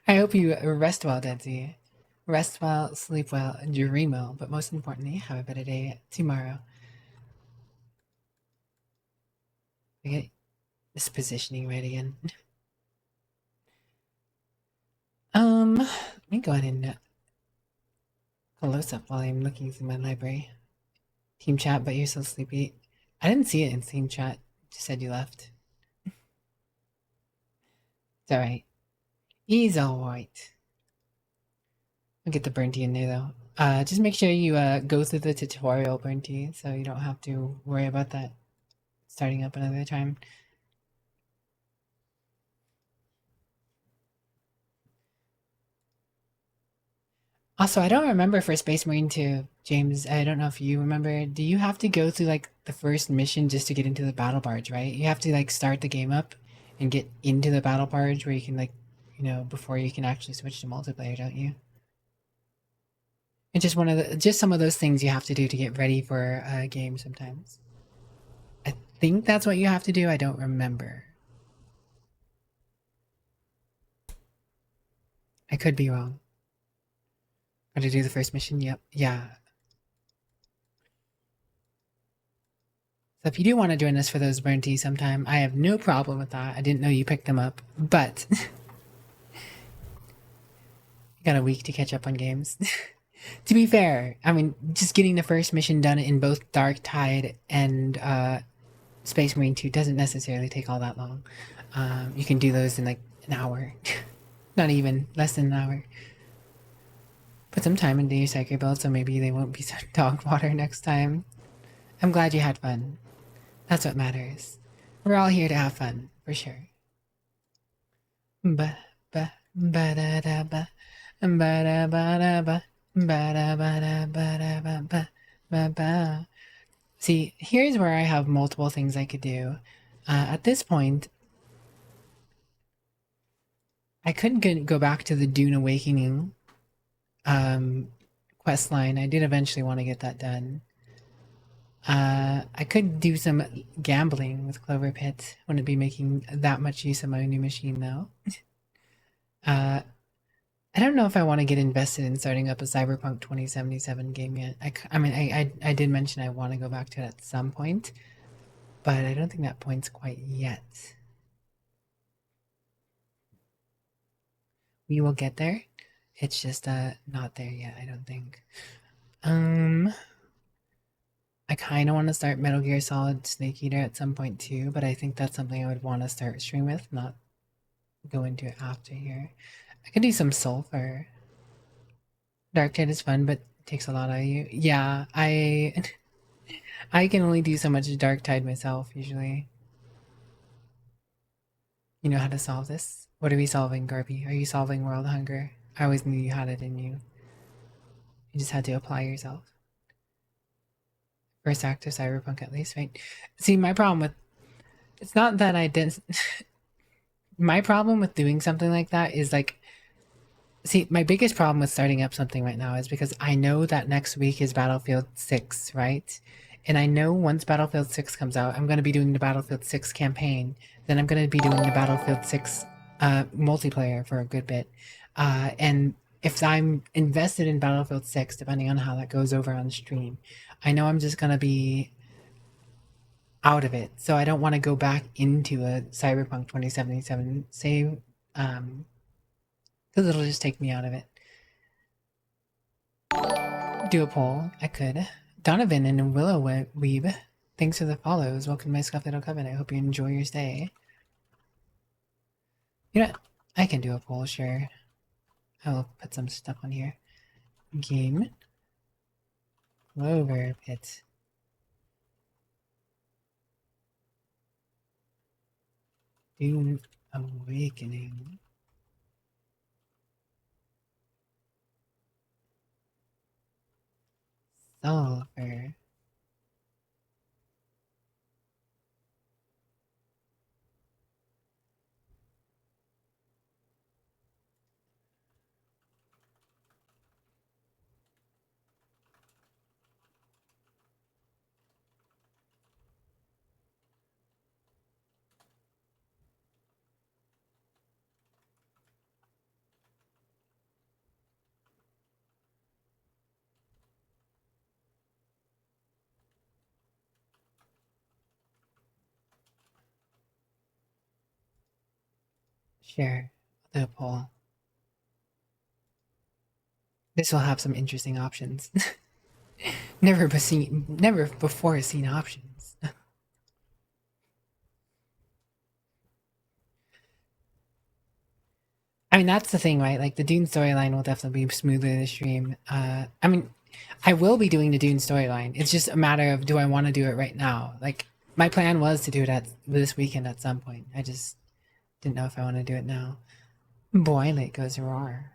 I hope you rest well, Dedsy. Rest well, sleep well, and dream well, but most importantly, have a better day tomorrow. I get this positioning right again. Let me go ahead and close up while I'm looking through my library. Team chat, but you're so sleepy. I didn't see it in team chat. You just said you left. It's alright. He's alright. I'll get the Burnty in there though. Just make sure you go through the tutorial, Burnty, so you don't have to worry about that starting up another time. Also, I don't remember for Space Marine 2, James. I don't know if you remember. Do you have to go through like the first mission just to get into the battle barge, right? You have to like start the game up and get into the battle barge where you can like, you know, before you can actually switch to multiplayer, don't you? It's just just some of those things you have to do to get ready for a game sometimes. I think that's what you have to do. I don't remember. I could be wrong. Got to do the first mission? Yep. Yeah. So if you do want to join us for those Burnty sometime, I have no problem with that. I didn't know you picked them up, but you got a week to catch up on games. To be fair, I mean, just getting the first mission done in both Dark Tide and Space Marine 2 doesn't necessarily take all that long. You can do those in like an hour. Not even, less than an hour. Put some time into your psycho build so maybe they won't be so dog water next time. I'm glad you had fun. That's what matters. We're all here to have fun, for sure. Ba ba ba da da ba ba da ba da ba ba da ba da ba da ba ba ba ba. See, here's where I have multiple things I could do. At this point, I couldn't go back to the Dune Awakening quest line. I did eventually want to get that done. I could do some gambling with Clover Pit. Wouldn't be making that much use of my new machine though. I don't know if I want to get invested in starting up a Cyberpunk 2077 game yet. I mean, I did mention I want to go back to it at some point, but I don't think that point's quite yet. We will get there. It's just not there yet, I don't think. I kind of want to start Metal Gear Solid Snake Eater at some point too, but I think that's something I would want to start stream with, not go into it after here. I could do some Sulfur. Dark Tide is fun, but takes a lot out of you. Yeah, I can only do so much Dark Tide myself usually. You know how to solve this? What are we solving, Garby? Are you solving world hunger? I always knew you had it in you. You just had to apply yourself. First act of Cyberpunk at least, right? See, my problem with... It's not that I didn't... My problem with doing something like that is like... See, my biggest problem with starting up something right now is because I know that next week is Battlefield 6, right? And I know once Battlefield 6 comes out, I'm going to be doing the Battlefield 6 campaign. Then I'm going to be doing the Battlefield 6 multiplayer for a good bit. And if I'm invested in Battlefield 6, depending on how that goes over on stream, I know I'm just going to be out of it. So I don't want to go back into a Cyberpunk 2077 save, because it'll just take me out of it. Do a poll. I could. Donovan and Willow Weeb, thanks for the follows. Welcome to my Scuffed Little Coven. I hope you enjoy your stay. You know, I can do a poll, sure. I will put some stuff on here. Game. Clover Pit. Dune Awakening. Sulfur. Share the poll. This will have some interesting options. Never before seen options. I mean, that's the thing, right? Like, the Dune storyline will definitely be smoother in the stream. I mean, I will be doing the Dune storyline. It's just a matter of, do I want to do it right now? Like, my plan was to do it this weekend at some point. I just didn't know if I want to do it now. Violet goes roar.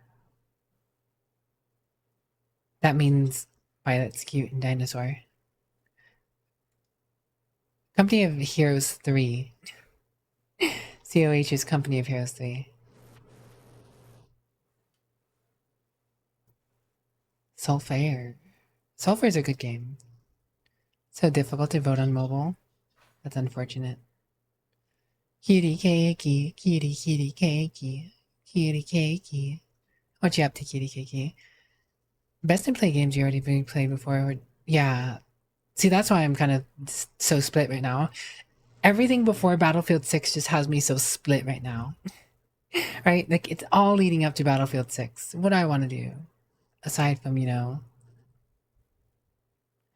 That means Violet's cute and dinosaur. Company of Heroes 3. COH is Company of Heroes 3. Sulfur. Sulfur is a good game. So difficult to vote on mobile. That's unfortunate. Kitty cakey, kitty kitty cakey, kitty cakey. What you up to, kitty cakey? Best in play games you already been played before. Yeah. See, that's why I'm kind of so split right now. Everything before Battlefield 6 just has me so split right now. Right? Like, it's all leading up to Battlefield 6. What do I want to do? Aside from, you know...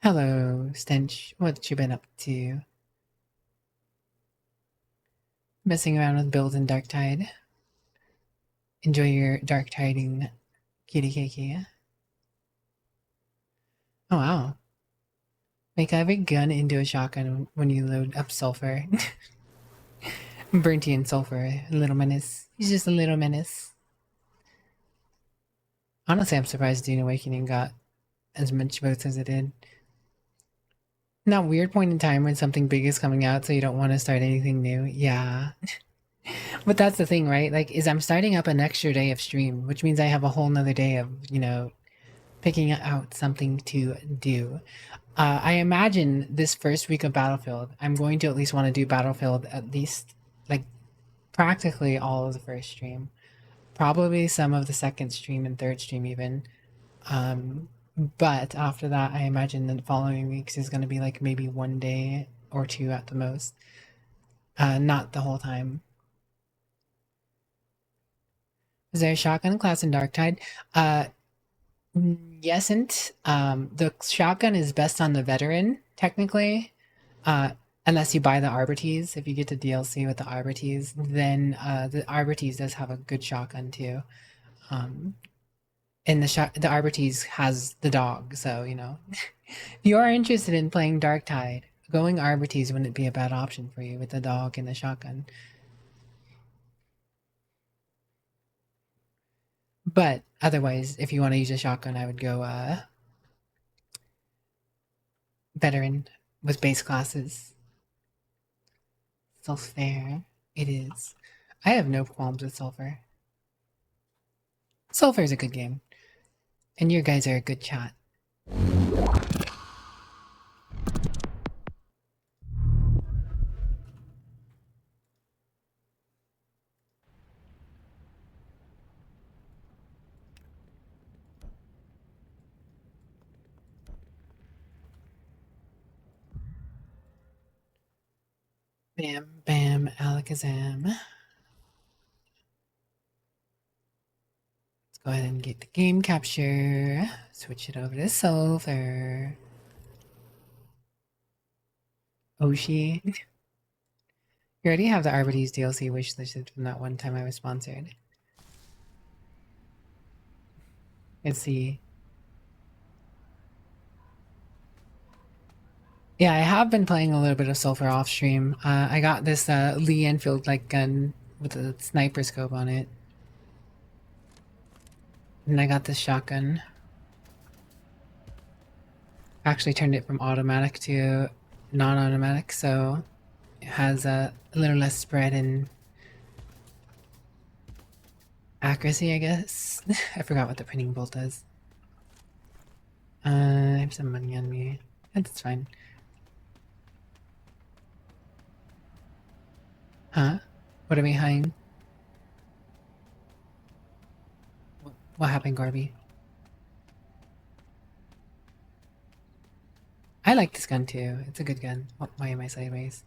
Hello, Stench. What you been up to? Messing around with builds in Dark Tide. Enjoy your Dark Tiding, kitty cakey. Oh, wow. Make every gun into a shotgun when you load up sulfur. Burnty and sulfur, a little menace. He's just a little menace. Honestly, I'm surprised Dune Awakening got as much votes as it did. Not weird point in time when something big is coming out, so you don't want to start anything new. Yeah. But that's the thing, right? Like, is I'm starting up an extra day of stream, which means I have a whole nother day of, you know, picking out something to do. I imagine this first week of Battlefield, I'm going to at least want to do Battlefield at least, like, practically all of the first stream. Probably some of the second stream and third stream even. But after that, I imagine the following weeks is going to be like maybe one day or two at the most. Not the whole time. Is there a shotgun class in Darktide? Yesn't. The shotgun is best on the veteran, technically. Unless you buy the Arbortees. If you get the DLC with the Arbortees, then the Arbortees does have a good shotgun too. And the Arbortees has the dog, so, you know. If you are interested in playing Darktide, going Arbortees wouldn't be a bad option for you with the dog and the shotgun. But otherwise, if you want to use a shotgun, I would go veteran with base classes. Sulfur, it is. I have no qualms with Sulfur. Sulfur is a good game. And your guys are a good chat. Bam, bam, alakazam. Let's go ahead and get the game capture. Switch it over to Sulfur. Oshi. You already have the Arbortees DLC wishlisted from that one time I was sponsored. Let's see. Yeah, I have been playing a little bit of Sulfur off stream. I got this Lee Enfield like gun with a sniper scope on it. And I got this shotgun. Actually turned it from automatic to non-automatic, so it has a little less spread and accuracy, I guess. I forgot what the printing bolt does. I have some money on me. That's fine. Huh? What are we hiding? What happened, Garby? I like this gun too. It's a good gun. Why am I sideways?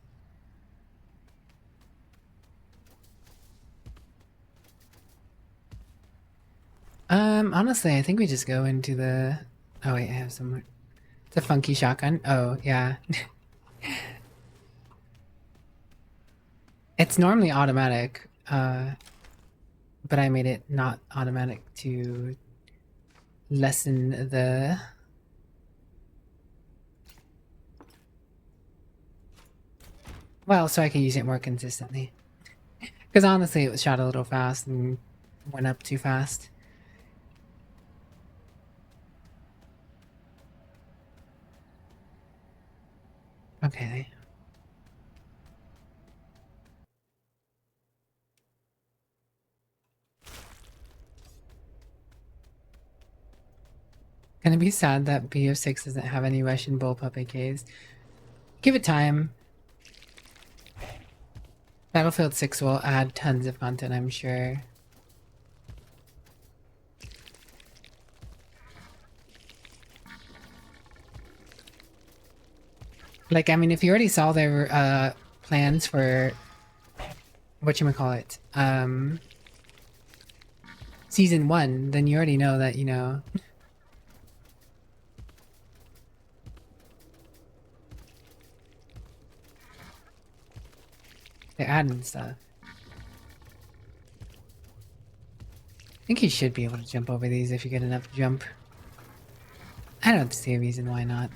Honestly, I think we just go into the... Oh wait, I have some... It's a funky shotgun. Oh, yeah. It's normally automatic, but I made it not automatic to lessen the... Well, so I can use it more consistently. Because honestly, it was shot a little fast and went up too fast. Okay. Gonna be sad that BO6 doesn't have any Russian bullpup AKs. Give it time. Battlefield 6 will add tons of content, I'm sure. Like, I mean, if you already saw their plans for whatchamacallit, Season 1, then you already know that, you know... They're adding stuff. I think you should be able to jump over these if you get enough jump. I don't see a reason why not.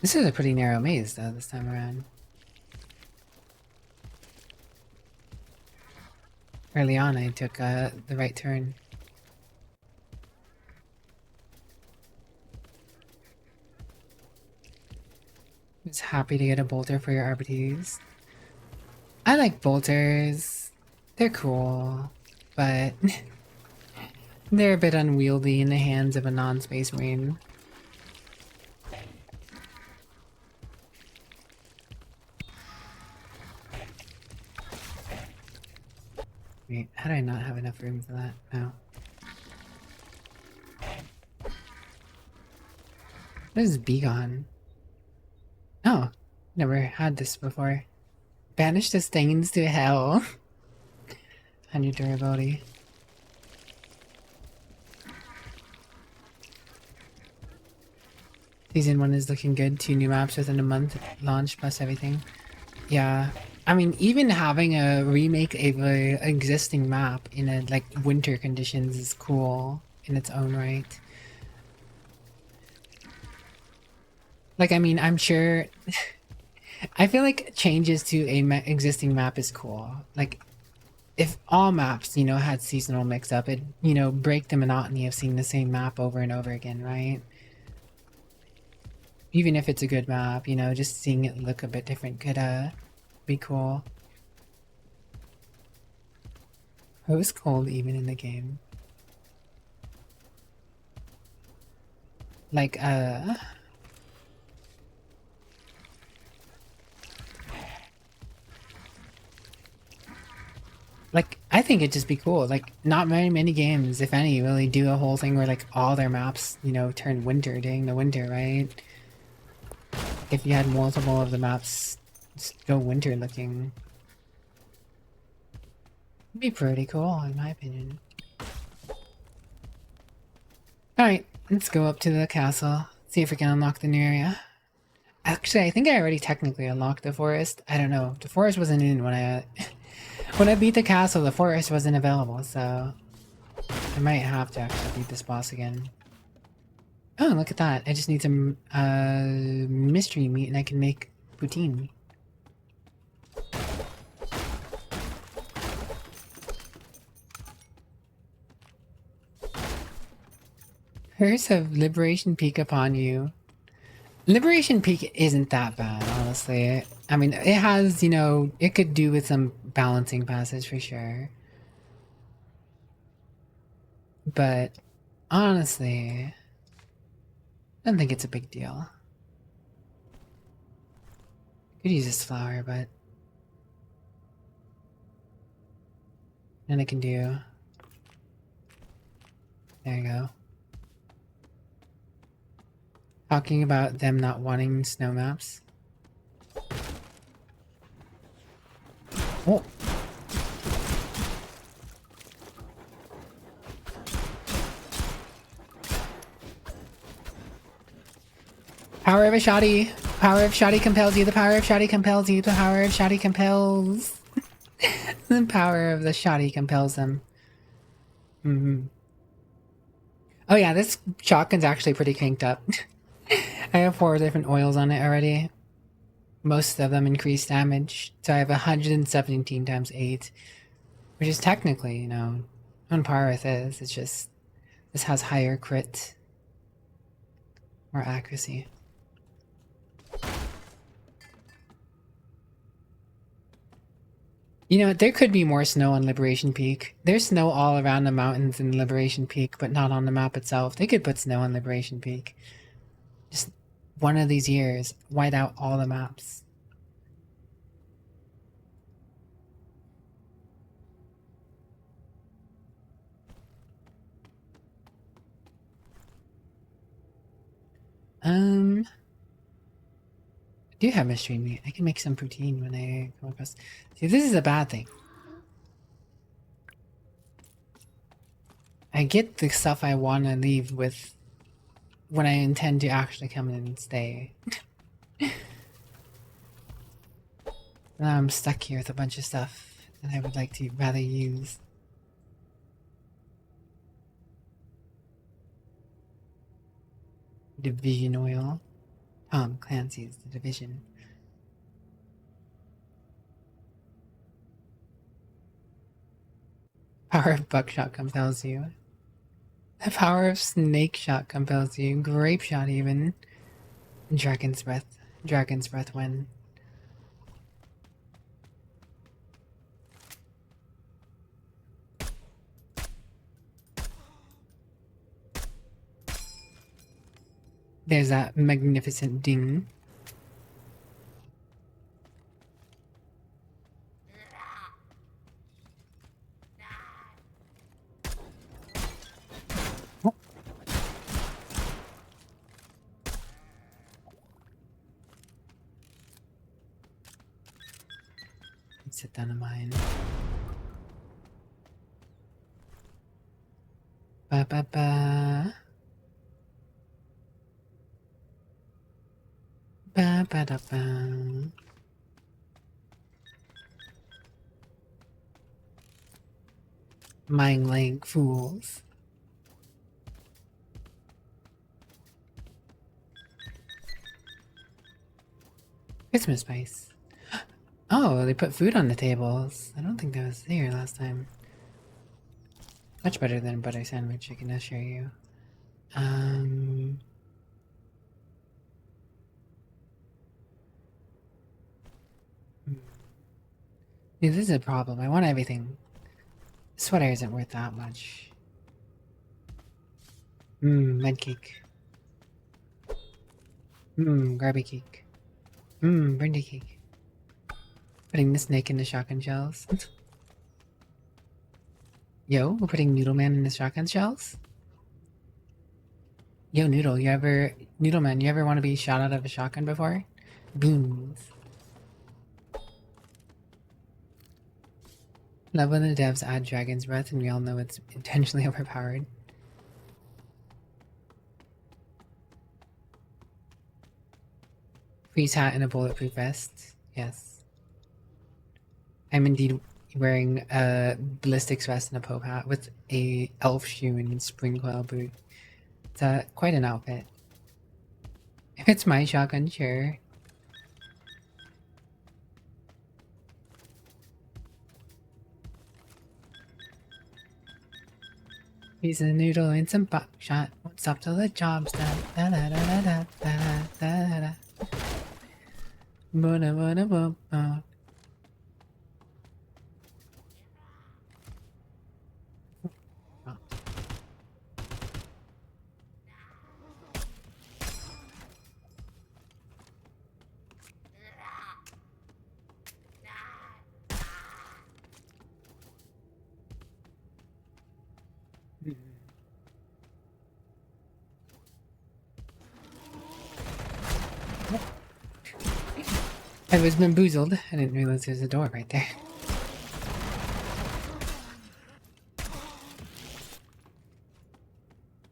This is a pretty narrow maze, though, this time around. Early on, I took the right turn. I was happy to get a bolter for your RBTs. I like bolters. They're cool, but they're a bit unwieldy in the hands of a non-space marine. Wait, how do I not have enough room for that? No. What is Begon? Oh, never had this before. Banish the stains to hell. On your durability. Season 1 is looking good. 2 new maps within a month launch plus everything. Yeah. I mean, even having a remake of an existing map in a, like, winter conditions is cool in its own right. Like, I mean, I'm sure... I feel like changes to a existing map is cool. Like, if all maps, you know, had seasonal mix-up, it'd, you know, break the monotony of seeing the same map over and over again, right? Even if it's a good map, you know, just seeing it look a bit different could, be cool. It was cold even in the game. Like, like, I think it'd just be cool. Like, not very many games, if any, really do a whole thing where, like, all their maps, you know, turn winter during the winter, right? If you had multiple of the maps just go winter looking. It'd be pretty cool, in my opinion. Alright, let's go up to the castle. See if we can unlock the new area. Actually, I think I already technically unlocked the forest. I don't know. The forest wasn't in when I... when I beat the castle, the forest wasn't available, so... I might have to actually beat this boss again. Oh, look at that. I just need some, mystery meat and I can make poutine. Curse of Liberation Peak upon you. Liberation Peak isn't that bad, honestly. I mean, it has, you know, it could do with some balancing passes for sure. But, honestly, I don't think it's a big deal. Could use this flower, but... then I can do... there you go. Talking about them not wanting snow maps. Oh! Power of a shoddy! Power of shoddy compels you, the power of shoddy compels you, the power of shoddy compels... the power of the shoddy compels them. Oh yeah, this shotgun's actually pretty cranked up. I have 4 different oils on it already. Most of them increase damage, so I have 117 times 8. Which is technically, you know, on par with this. It's just, this has higher crit. More accuracy. You know, there could be more snow on Liberation Peak. There's snow all around the mountains in Liberation Peak, but not on the map itself. They could put snow on Liberation Peak. Just one of these years, white out all the maps. I do have mystery meat. I can make some poutine when I come across... See, this is a bad thing. I get the stuff I want to leave with when I intend to actually come in and stay. Now I'm stuck here with a bunch of stuff that I would like to rather use. Division oil. Tom Clancy's The Division. Power of buckshot compels you. The power of snake shot compels you. Grape shot even. Dragon's breath. Dragon's breath when. There's that magnificent ding. Sit down in mine. Ba ba ba. Ba ba da ba. Mind like fools. Christmas spice. Oh, they put food on the tables. I don't think that was there last time. Much better than a butter sandwich, I can assure you. Dude, this is a problem. I want everything. Sweater isn't worth that much. Medcake. Garbage cake. Birthday cake. Putting the snake in the shotgun shells. Yo, we're putting Noodle Man in the shotgun shells? Yo, Noodle, Noodle Man, you ever want to be shot out of a shotgun before? Beans. Love when the devs add Dragon's Breath and we all know it's intentionally overpowered. Freeze hat and a bulletproof vest. Yes. I'm indeed wearing a ballistics vest and a Pope hat with a elf shoe and spring coil boot. It's quite an outfit. If it's my shotgun, sure. He's a noodle and some buckshot. Won't stop till the job's done. Da da da da da da da da. Ba da ba da ba ba. I was bamboozled. I didn't realize there's a door right there.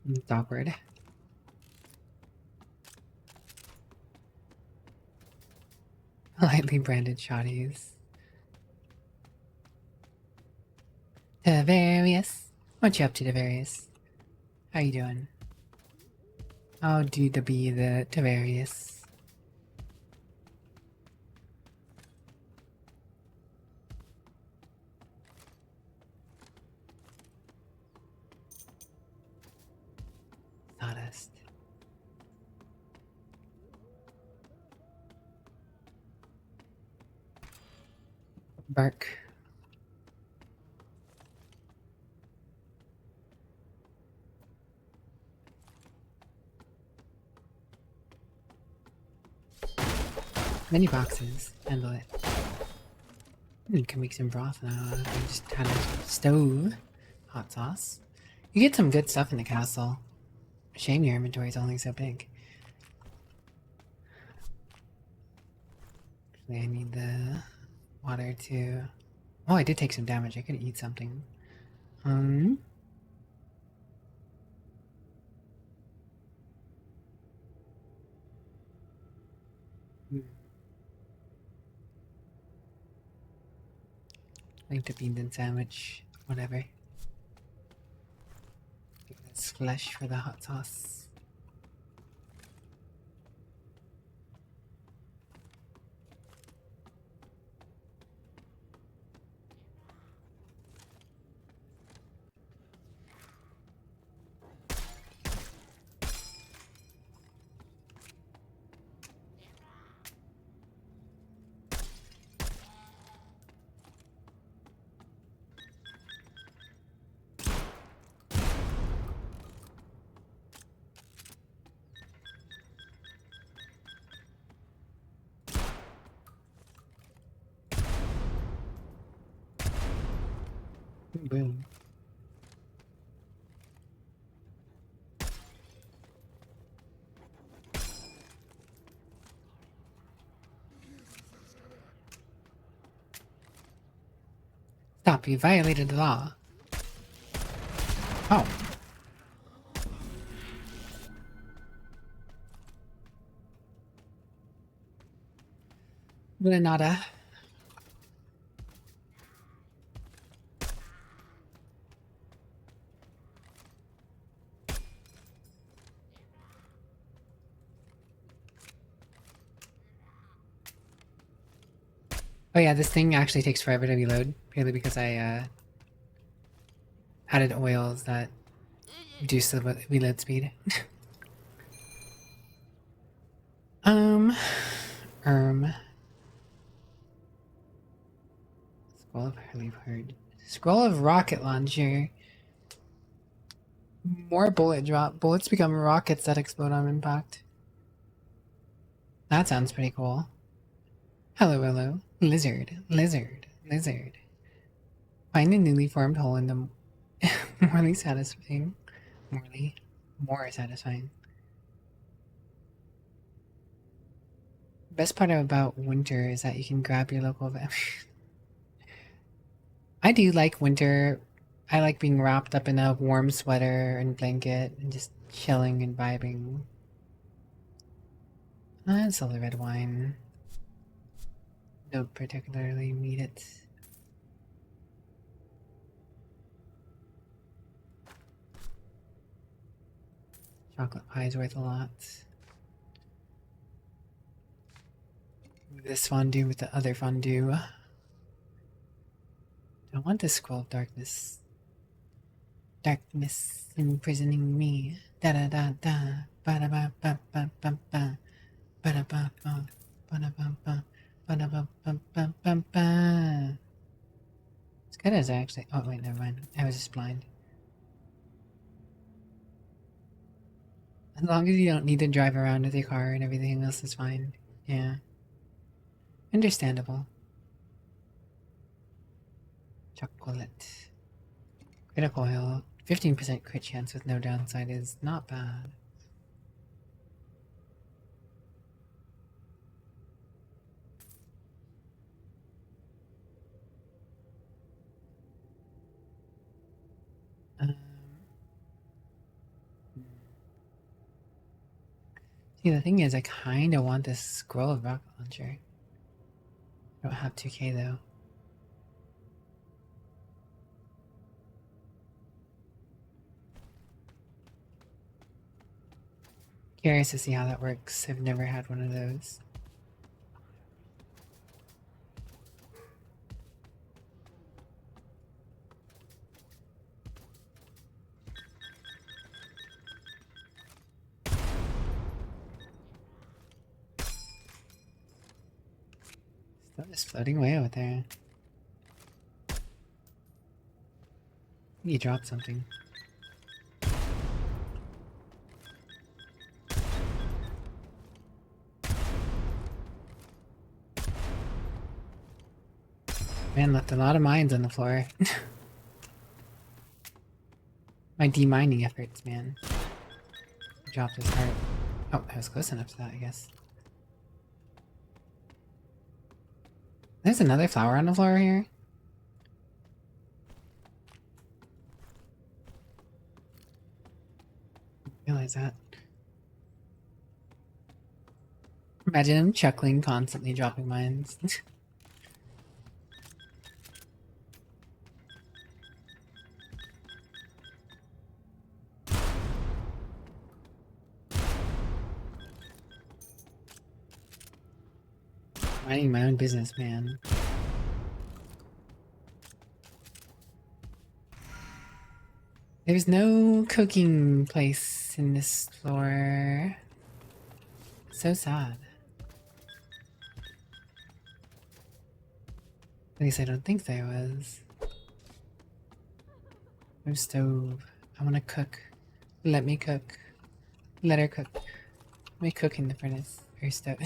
It's awkward. Lightly branded shotties. Tavarius. What you up to, Tavarius? How you doing? How do the be the Tavarius? Sawdust. Bark. Many boxes. Handle it. You can make some broth now. I just had a stove. Hot sauce. You get some good stuff in the castle. Shame your inventory is only so big. Actually, I need the water to... Oh, I did take some damage. I could eat something. Like the beans and sandwich. Whatever. Flesh for the hot sauce. Boom, boom. Stop, you violated the law. Oh. Granada. Oh yeah, this thing actually takes forever to reload, purely because I added oils that reduce the reload speed. um, Scroll of Hurlyburn. Scroll of Rocket Launcher. More bullet drop. Bullets become rockets that explode on impact. That sounds pretty cool. Hello, hello. Lizard, lizard, lizard. Find a newly formed hole in the morely satisfying. More satisfying. Best part about winter is that you can grab your local. I do like winter. I like being wrapped up in a warm sweater and blanket and just chilling and vibing. It's all the red wine. Don't particularly need it. Chocolate pie is worth a lot. This fondue with the other fondue. I want this scroll of darkness. Darkness imprisoning me. Da da da da. Ba da ba ba ba ba ba. Ba da ba ba. Ba da ba ba. Ba da ba ba ba ba ba. As good as I actually. Oh wait, never mind. I was just blind. As long as you don't need to drive around with your car and everything else is fine. Yeah. Understandable. Chocolate. Critical hill. 15% crit chance with no downside is not bad. See, the thing is, I kind of want this scroll of rocket launcher. I don't have 2k though. Curious to see how that works. I've never had one of those. Stuff is floating away out there. You dropped something. Man, left a lot of mines on the floor. My demining efforts, man. Dropped his heart. Oh, I was close enough to that, I guess. There's another flower on the floor here. Realize that. Imagine him chuckling, constantly dropping mines. Minding my own business, man. There's no cooking place in this floor. So sad. At least I don't think there was. No stove. I want to cook. Let me cook. Let her cook. Let me cook in the furnace. Or stove.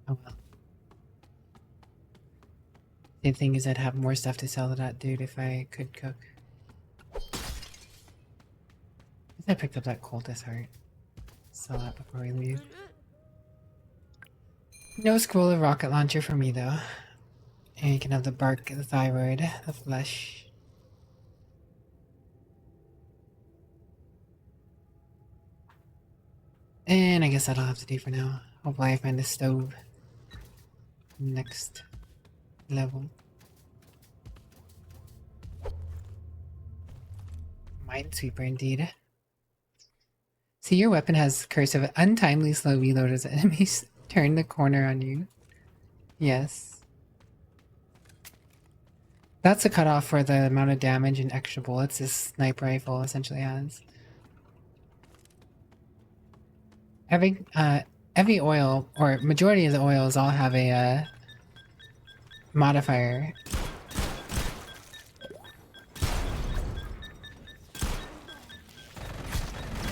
Oh The thing is, I'd have more stuff to sell to that dude if I could cook. I picked up that cultist heart. Sell that before we leave. No scroll or rocket launcher for me though. And you can have the bark, the thyroid, the flesh. And I guess that'll have to do for now. Hopefully I find a stove. Next level. Minesweeper indeed. See, your weapon has curse of untimely slow reload as enemies turn the corner on you. Yes. That's a cutoff for the amount of damage and extra bullets this sniper rifle essentially has. Every oil, or majority of the oils, all have a modifier.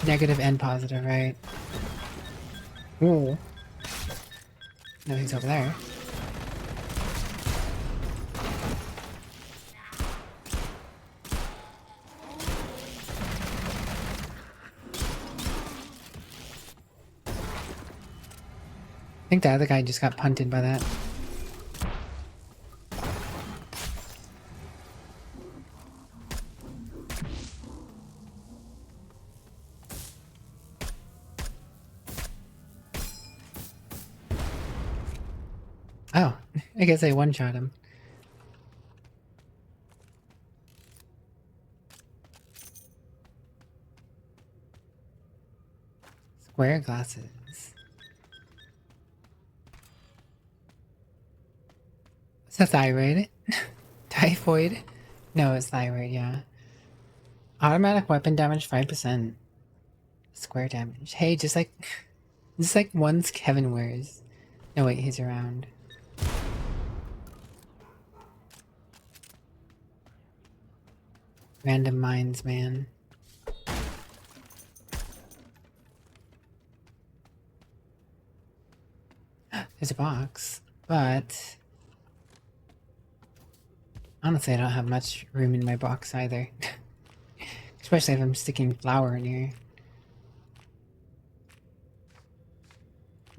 Negative and positive, right? Ooh. No, he's over there. I think the other guy just got punted by that. Oh, I guess I one-shot him. Square glasses. It's a thyroid. Typhoid? No, it's thyroid, yeah. Automatic weapon damage 5%. Square damage. Hey, just like ones Kevin wears. No wait, he's around. Random mines, man. There's a box, but honestly, I don't have much room in my box either. Especially if I'm sticking flour in here.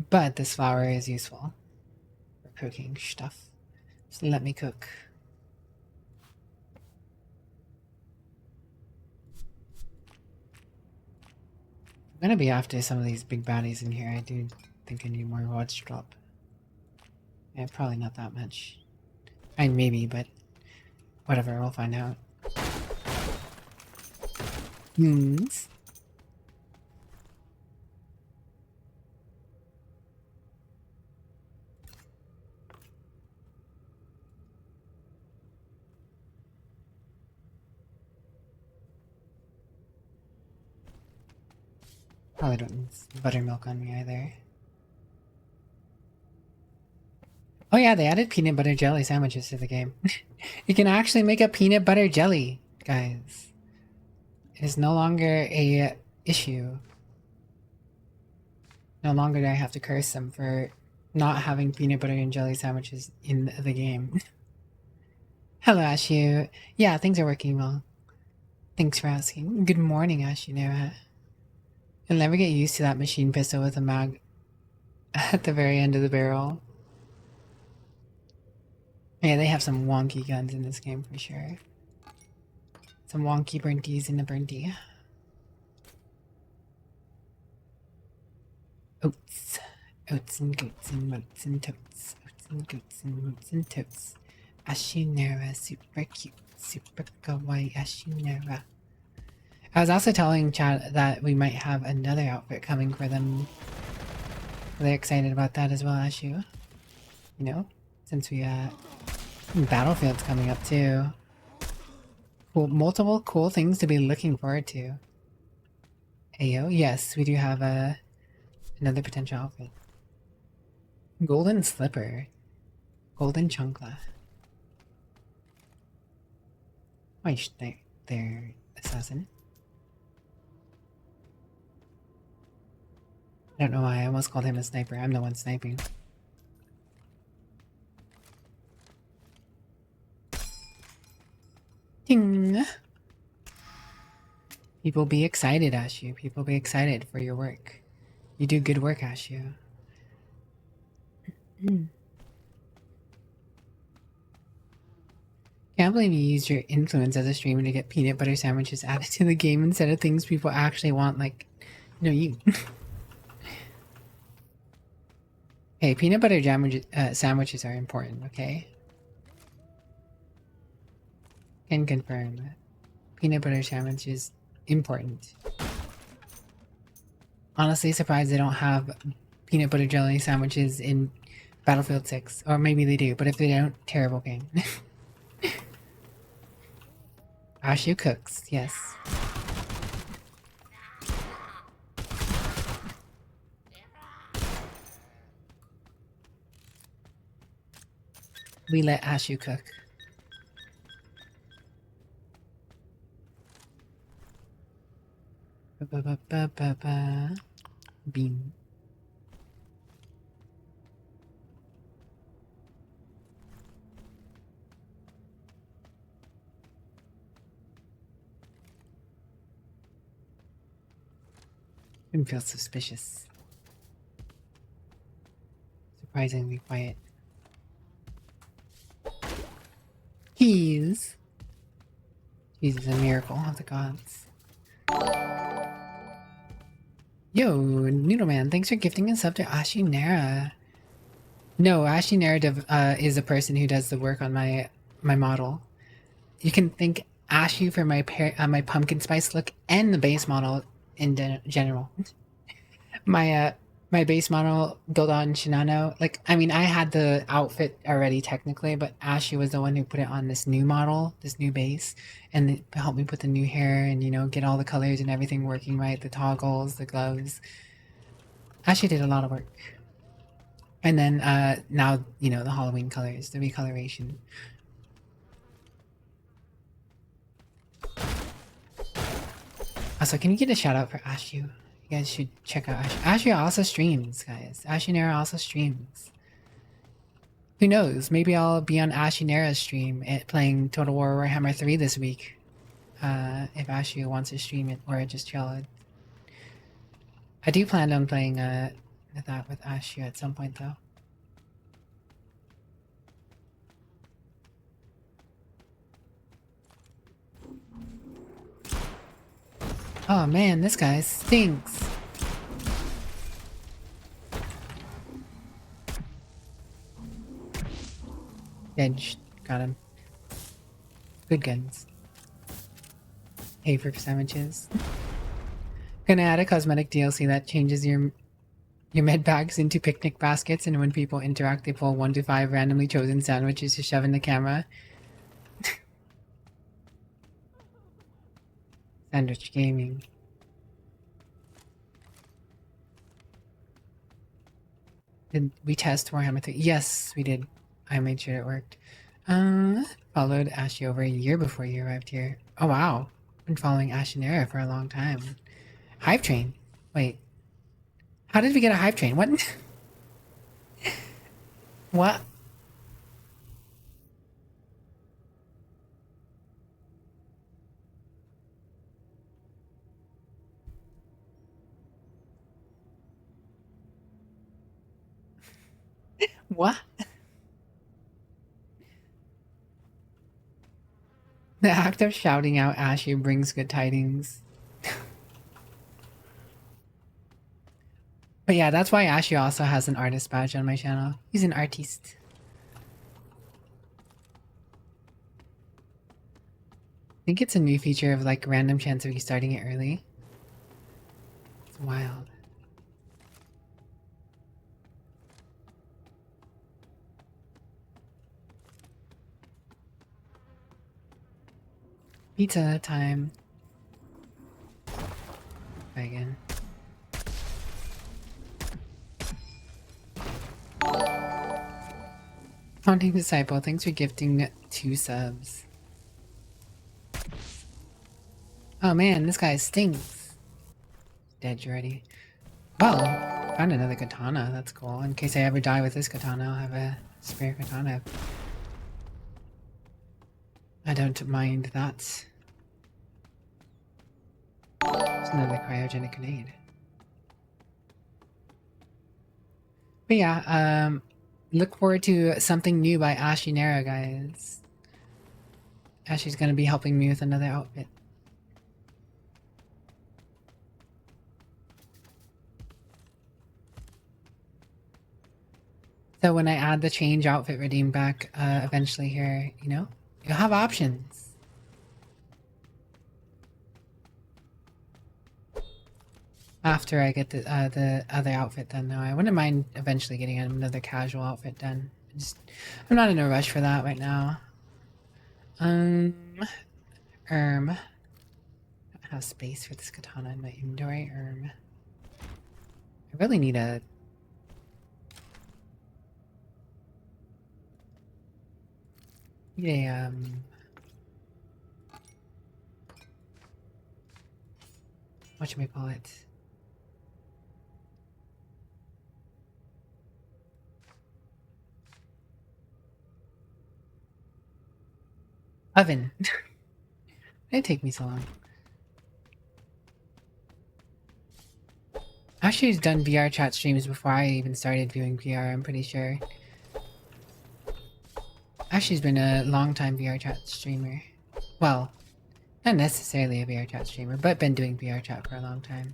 But this flour is useful for cooking stuff. So let me cook. I'm gonna be after some of these big baddies in here. I do think I need more watch drop. Yeah, probably not that much. I mean, maybe, but whatever, we'll find out. Moons. Probably don't need buttermilk on me either. Oh yeah, they added peanut butter jelly sandwiches to the game. You can actually make a peanut butter jelly, guys. It is no longer a issue. No longer do I have to curse them for not having peanut butter and jelly sandwiches in the game. Hello, Ashu. Yeah, things are working well. Thanks for asking. Good morning, Ashinera. You'll never get used to that machine pistol with a mag at the very end of the barrel. Yeah, they have some wonky guns in this game for sure. Some wonky burnties in the burnty. Oats. Oats and goats and moats and totes. Oats and goats and moats and totes. Ashinera, super cute. Super kawaii Ashinera. I was also telling Chad that we might have another outfit coming for them. Are they excited about that as well, Ashu? You know? Since we, Battlefield's coming up too. Cool, multiple cool things to be looking forward to. Ayo, yes, we do have another potential outfit. Golden slipper. Golden chancla. Why they're assassin? I don't know why I almost called him a sniper. I'm the one sniping. Ting. People be excited, Ashu. People be excited for your work. You do good work, Ashu. Can't believe you used your influence as a streamer to get peanut butter sandwiches added to the game instead of things people actually want, like, you. Hey, peanut butter sandwiches are important, okay? Can confirm that. Peanut butter sandwich is important. Honestly, surprised they don't have peanut butter jelly sandwiches in Battlefield 6. Or maybe they do, but if they don't, terrible game. Ashu cooks, yes. We let Ashu cook. Bean. It feels suspicious. Surprisingly quiet. Keys. Jesus, a miracle of the gods. Yo, Noodleman, thanks for gifting us up to Ashinera. No, Ashinera is the person who does the work on my model. You can thank Ashu for my pumpkin spice look and the base model in general. My base model built on Shinano. Like, I mean, I had the outfit already technically, but Ashley was the one who put it on this new model, this new base, and it helped me put the new hair and, you know, get all the colors and everything working right, the toggles, the gloves. Ashley did a lot of work. And then now, you know, the Halloween colors, the recoloration. Also, can you get a shout out for Ashu? You guys should check out Ashu. Ashu also streams, guys. Ashinera also streams. Who knows? Maybe I'll be on Ashinera's stream playing Total War Warhammer 3 this week. If Ashu wants to stream it or just chill it. I do plan on playing that with Ashu at some point though. Oh man, this guy stinks. Edge, got him. Good guns. Pay for sandwiches. Gonna add a cosmetic DLC that changes your med bags into picnic baskets, and when people interact, they pull 1 to 5 randomly chosen sandwiches to shove in the camera. Sandwich gaming. Did we test Warhammer 3? Yes, we did. I made sure it worked. Followed Ashy over a year before you arrived here. Oh wow. Been following Ashinera for a long time. Hive train? Wait. How did we get a hive train? What? What? What? The act of shouting out Ashy brings good tidings. But yeah, that's why Ashy also has an artist badge on my channel. He's an artiste. I think it's a new feature of like random chance of you starting it early. It's wild. Pizza time. Try again. Haunting Disciple, thanks for gifting 2 subs. Oh man, this guy stinks. Dead already. Well, found another katana. That's cool. In case I ever die with this katana, I'll have a spare katana. I don't mind that. It's another cryogenic grenade. But yeah, look forward to something new by Ashy Nara, guys. Ashy's gonna be helping me with another outfit. So when I add the change outfit redeem back eventually here, you know, you'll have options. After I get the other outfit done, though, I wouldn't mind eventually getting another casual outfit done. I'm not in a rush for that right now. I don't have space for this katana in my inventory. I really need a... whatchamacallit? Oven. It'd take me so long. Actually, he's done VR chat streams before I even started viewing VR, I'm pretty sure. Ashley's been a long time VR chat streamer. Well, not necessarily a VR chat streamer, but been doing VR chat for a long time.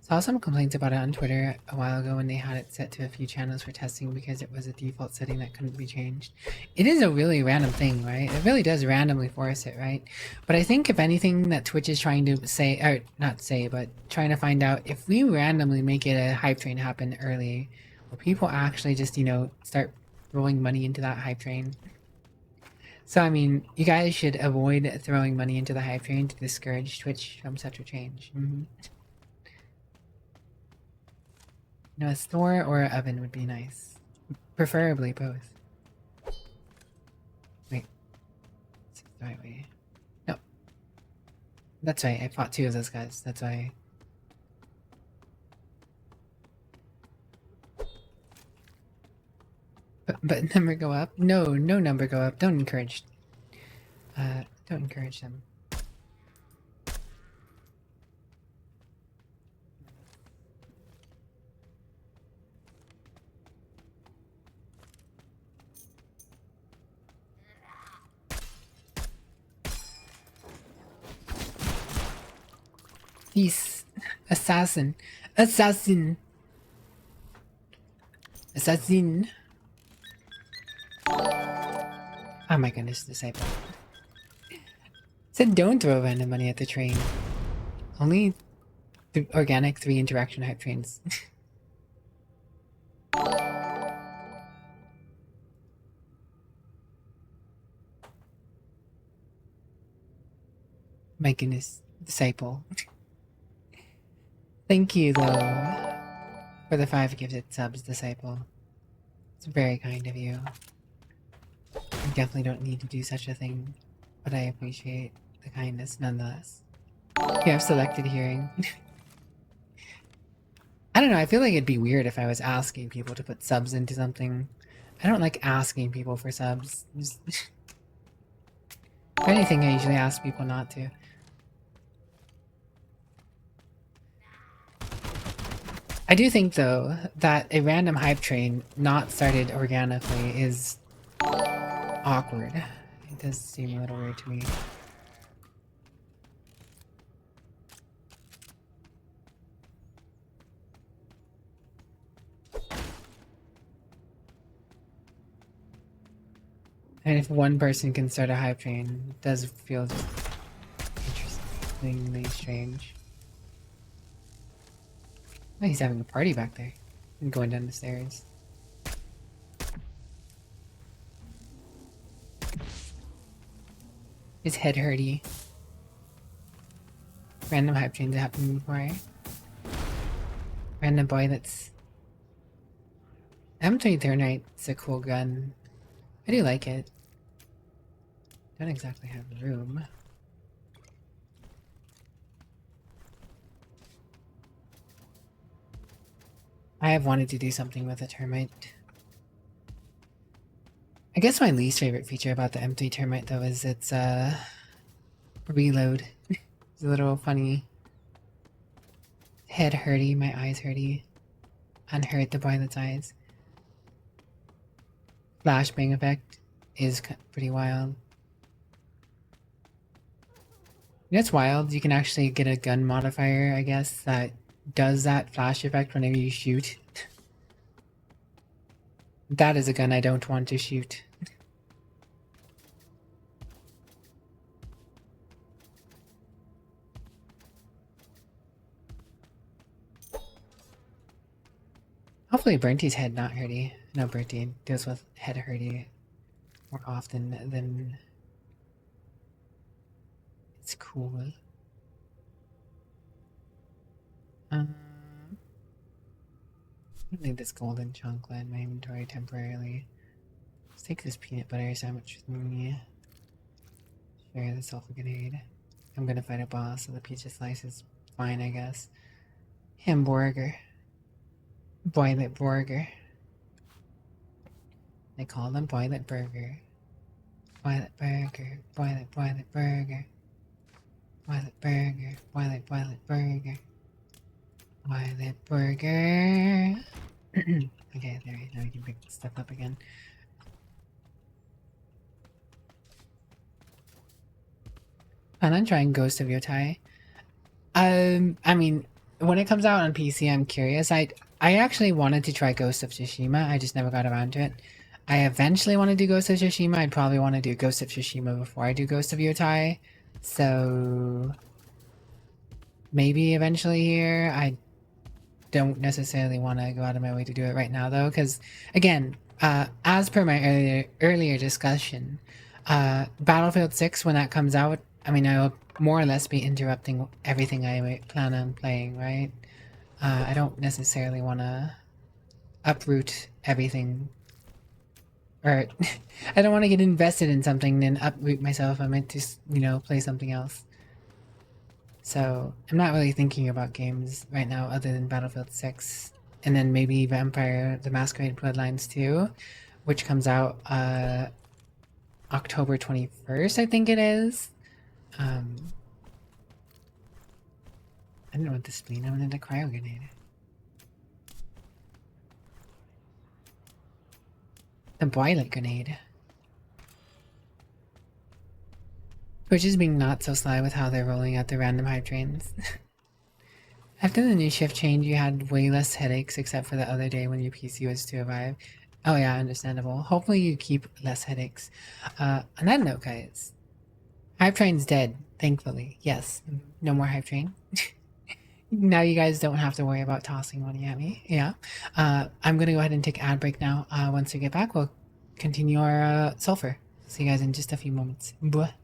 Saw some complaints about it on Twitter a while ago when they had it set to a few channels for testing because it was a default setting that couldn't be changed. It is a really random thing, right? It really does randomly force it, right? But I think if anything that Twitch is trying to say, or not say, but trying to find out, if we randomly make it a hype train happen early, will people actually just, you know, start rolling money into that hype train? So, I mean, you guys should avoid throwing money into the hype train to discourage Twitch from such a change. You know, a store or an oven would be nice. Preferably both. Wait. Is it the right way? No. That's right, I fought two of those guys. That's why. But number go up? No, no number go up. Don't encourage them. Peace. Assassin. Assassin. Assassin. Oh my goodness, disciple. Said don't throw random money at the train. Only the organic 3 interaction hype trains. My goodness, disciple. Thank you, though, for the 5 gifted subs, disciple. It's very kind of you. I definitely don't need to do such a thing, but I appreciate the kindness nonetheless. You have selected hearing. I don't know, I feel like it'd be weird if I was asking people to put subs into something. I don't like asking people for subs. If anything, I usually ask people not to. I do think, though, that a random hype train not started organically is awkward. It does seem a little weird to me. And if one person can start a hype train, it does feel just interestingly strange. Oh, he's having a party back there. And going down the stairs. His head hurty. Random hype trains have happened before. Random boy that's... M23 it's a cool gun. I do like it. Don't exactly have room. I have wanted to do something with a termite. I guess my least favorite feature about the M3 Termite though is its reload. It's a little funny. Head hurty, my eyes hurty. Unhurt the boylet's eyes. Flashbang effect is pretty wild. You know, it's wild. You can actually get a gun modifier, I guess, that does that flash effect whenever you shoot. That is a gun I don't want to shoot. Hopefully Burnty's head not hurty. No, Burnty deals with head hurty more often than it's cool. Leave this golden chocolate in my inventory temporarily. Let's take this peanut butter sandwich with me. Share the sulfur grenade. I'm gonna fight a boss, so the pizza slice is fine, I guess. Hamburger. Boilet burger. They call them boilet burger. Boilet burger. Boilet burger. Boilet burger. Boilet burger. Boilet burger. Okay, there. Now we can pick stuff up again. Plan on trying Ghost of Yotai. I mean, when it comes out on PC, I'm curious. I actually wanted to try Ghost of Tsushima. I just never got around to it. I eventually want to do Ghost of Tsushima. I'd probably want to do Ghost of Tsushima before I do Ghost of Yotai. So maybe eventually here. I don't necessarily want to go out of my way to do it right now though, because again, as per my earlier discussion, Battlefield 6, when that comes out, I mean, I will more or less be interrupting everything I plan on playing, right? I don't necessarily want to uproot everything, or I don't want to get invested in something then uproot myself. I meant to, you know, play something else. So I'm not really thinking about games right now other than Battlefield 6, and then maybe Vampire the Masquerade Bloodlines 2, which comes out October 21st, I think it is. I didn't want the spleen, I wanted a cryo grenade. The boilet grenade. Twitch is being not so sly with how they're rolling out the random hype trains. After the new shift change, you had way less headaches except for the other day when your PC was to arrive. Oh yeah, understandable. Hopefully you keep less headaches. On that note, guys, hype train's dead, thankfully. Yes, no more hype train. Now you guys don't have to worry about tossing money at me. Yeah. I'm gonna go ahead and take ad break now. Once we get back, we'll continue our sulfur. See you guys in just a few moments. Bye.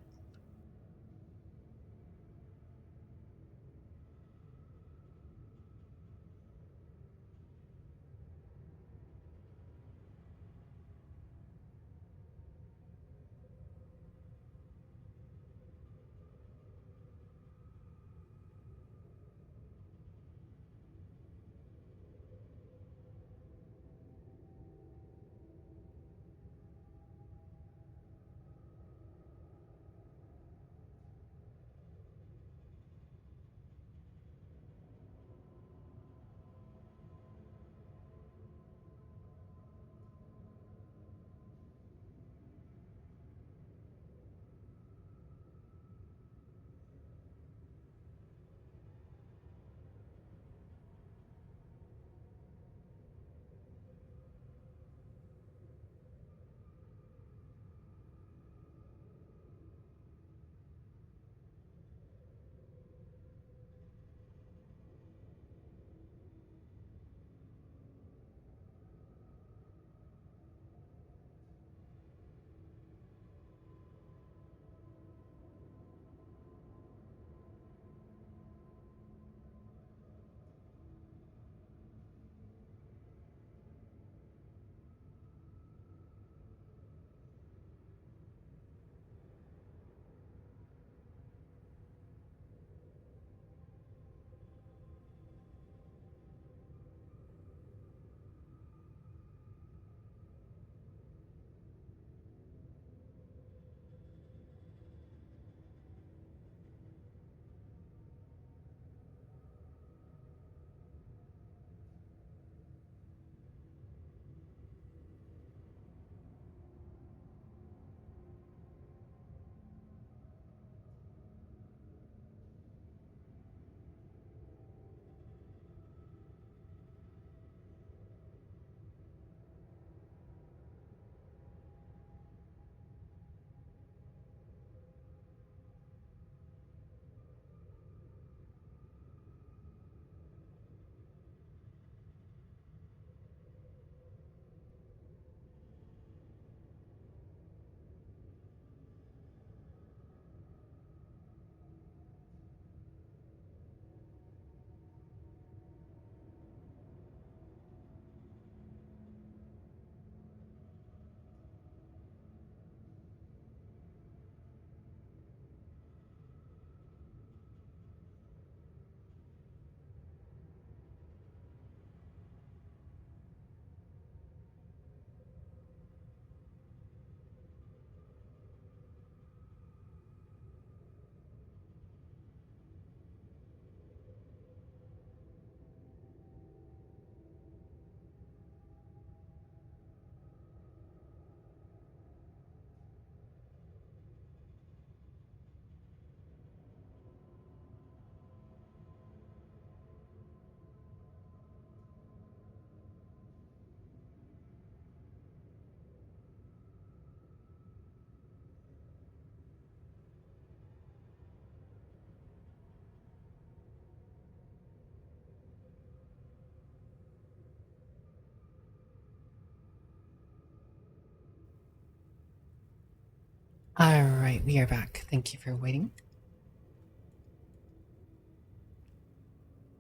Alright, we are back. Thank you for waiting.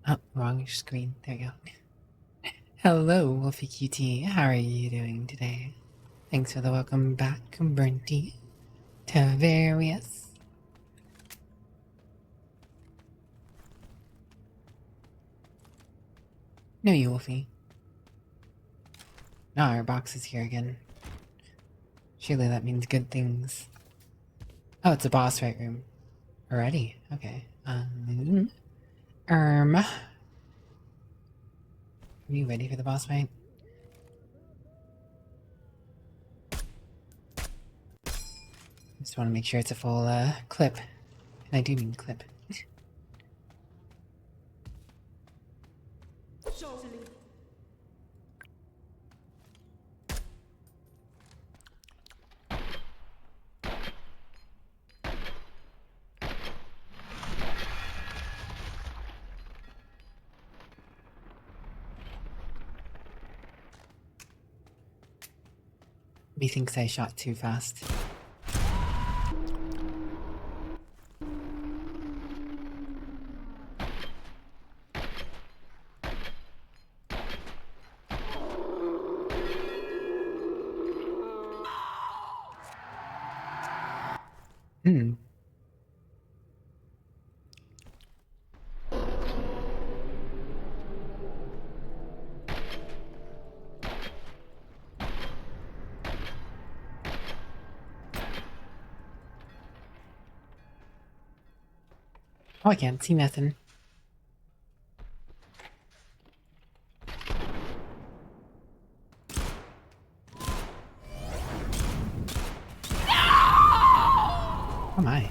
Oh, wrong screen. There you go. Hello, Wolfie QT. How are you doing today? Thanks for the welcome back, Burnty. Tavarius. No, you, Wolfie. No, our box is here again. Surely that means good things. Oh, it's a boss fight room. Already? Okay. Are you ready for the boss fight? Just want to make sure it's a full clip. And I do mean clip. Methinks I shot too fast. Oh, I can't see nothing. Oh my.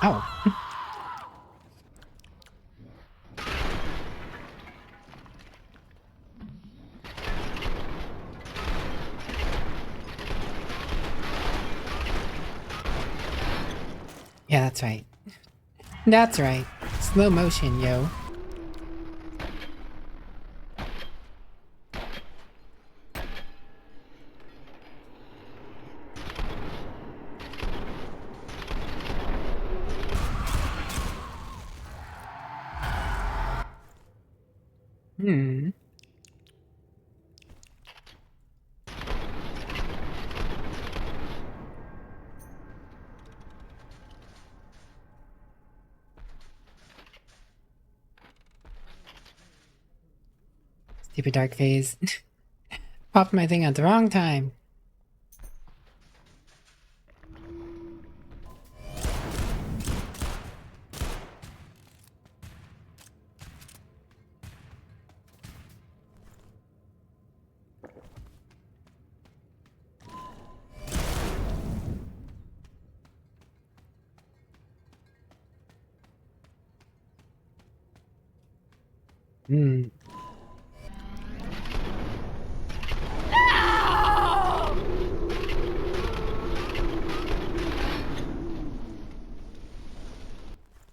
Oh. Yeah, that's right. That's right. Slow motion, yo. Stupid dark phase. Popped my thing at the wrong time.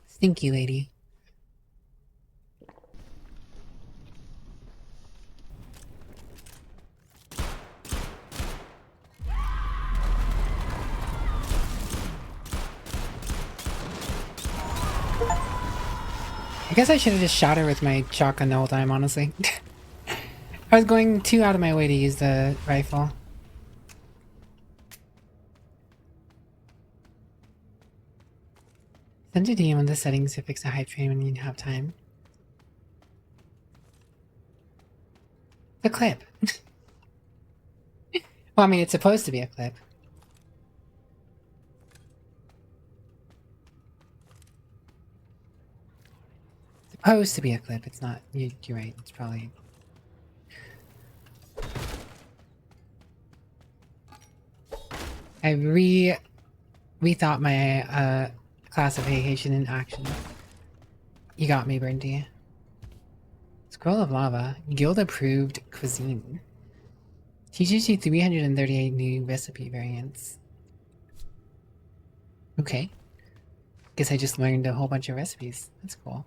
Stinky lady. I guess I should have just shot her with my shotgun the whole time, honestly. I was going too out of my way to use the rifle. Send a DM on the settings to fix the hype train when you have time. The clip. Well, I mean, it's supposed to be a clip. Supposed to be a clip. It's not. You're right. It's probably. I rethought my classification in action. You got me, Burnty. Scroll of Lava. Guild approved cuisine. Teaches you 338 new recipe variants. Okay. Guess I just learned a whole bunch of recipes. That's cool.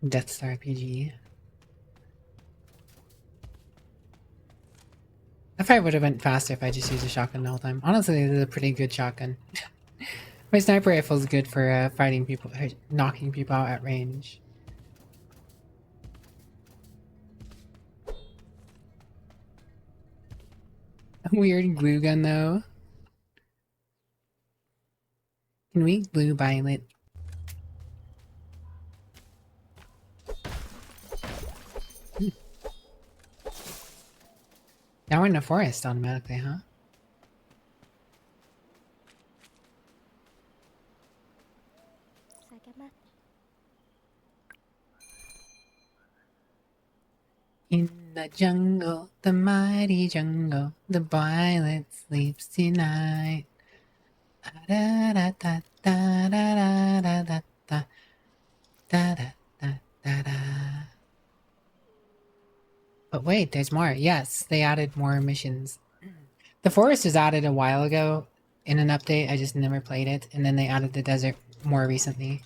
Death Star RPG. I probably would have went faster if I just used a shotgun the whole time. Honestly, this is a pretty good shotgun. My sniper rifle is good for fighting people, knocking people out at range. Weird glue gun though. Can we glue Violet? Now we're in the forest automatically, huh? In the jungle, the mighty jungle, the violet sleeps tonight. Da da da da da da da da da da da da da. But wait, there's more. Yes, they added more missions. The forest was added a while ago in an update. I just never played it, and then they added the desert more recently.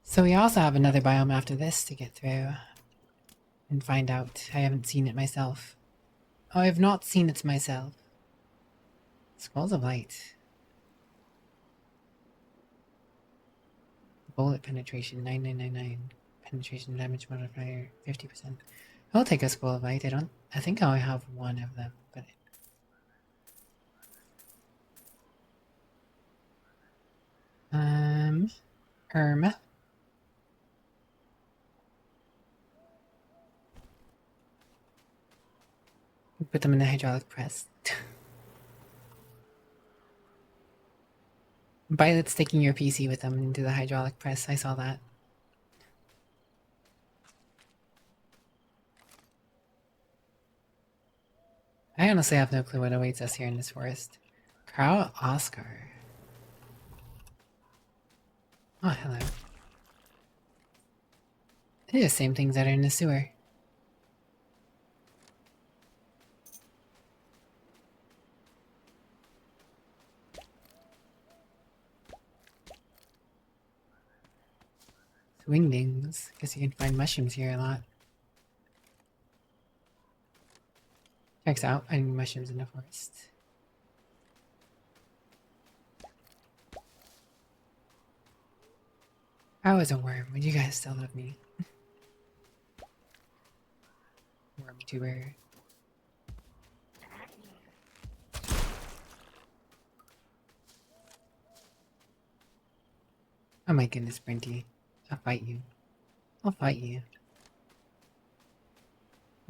So we also have another biome after this to get through and find out. I haven't seen it myself. Oh, I have not seen it myself. Skulls of Light. Bullet penetration 9999. Penetration damage modifier 50%. I'll take a Skull of Light. I think I have one of them, but Irma. Put them in the hydraulic press. Violet's taking your PC with them into the hydraulic press. I saw that. I honestly have no clue what awaits us here in this forest. Carl Oscar. Oh, hello. They're the same things that are in the sewer. Wingdings. Guess you can find mushrooms here a lot. Checks out finding mushrooms in the forest. I was a worm. Would you guys still love me? Worm tuber. Oh my goodness, Brinty. I'll fight you. I'll fight you.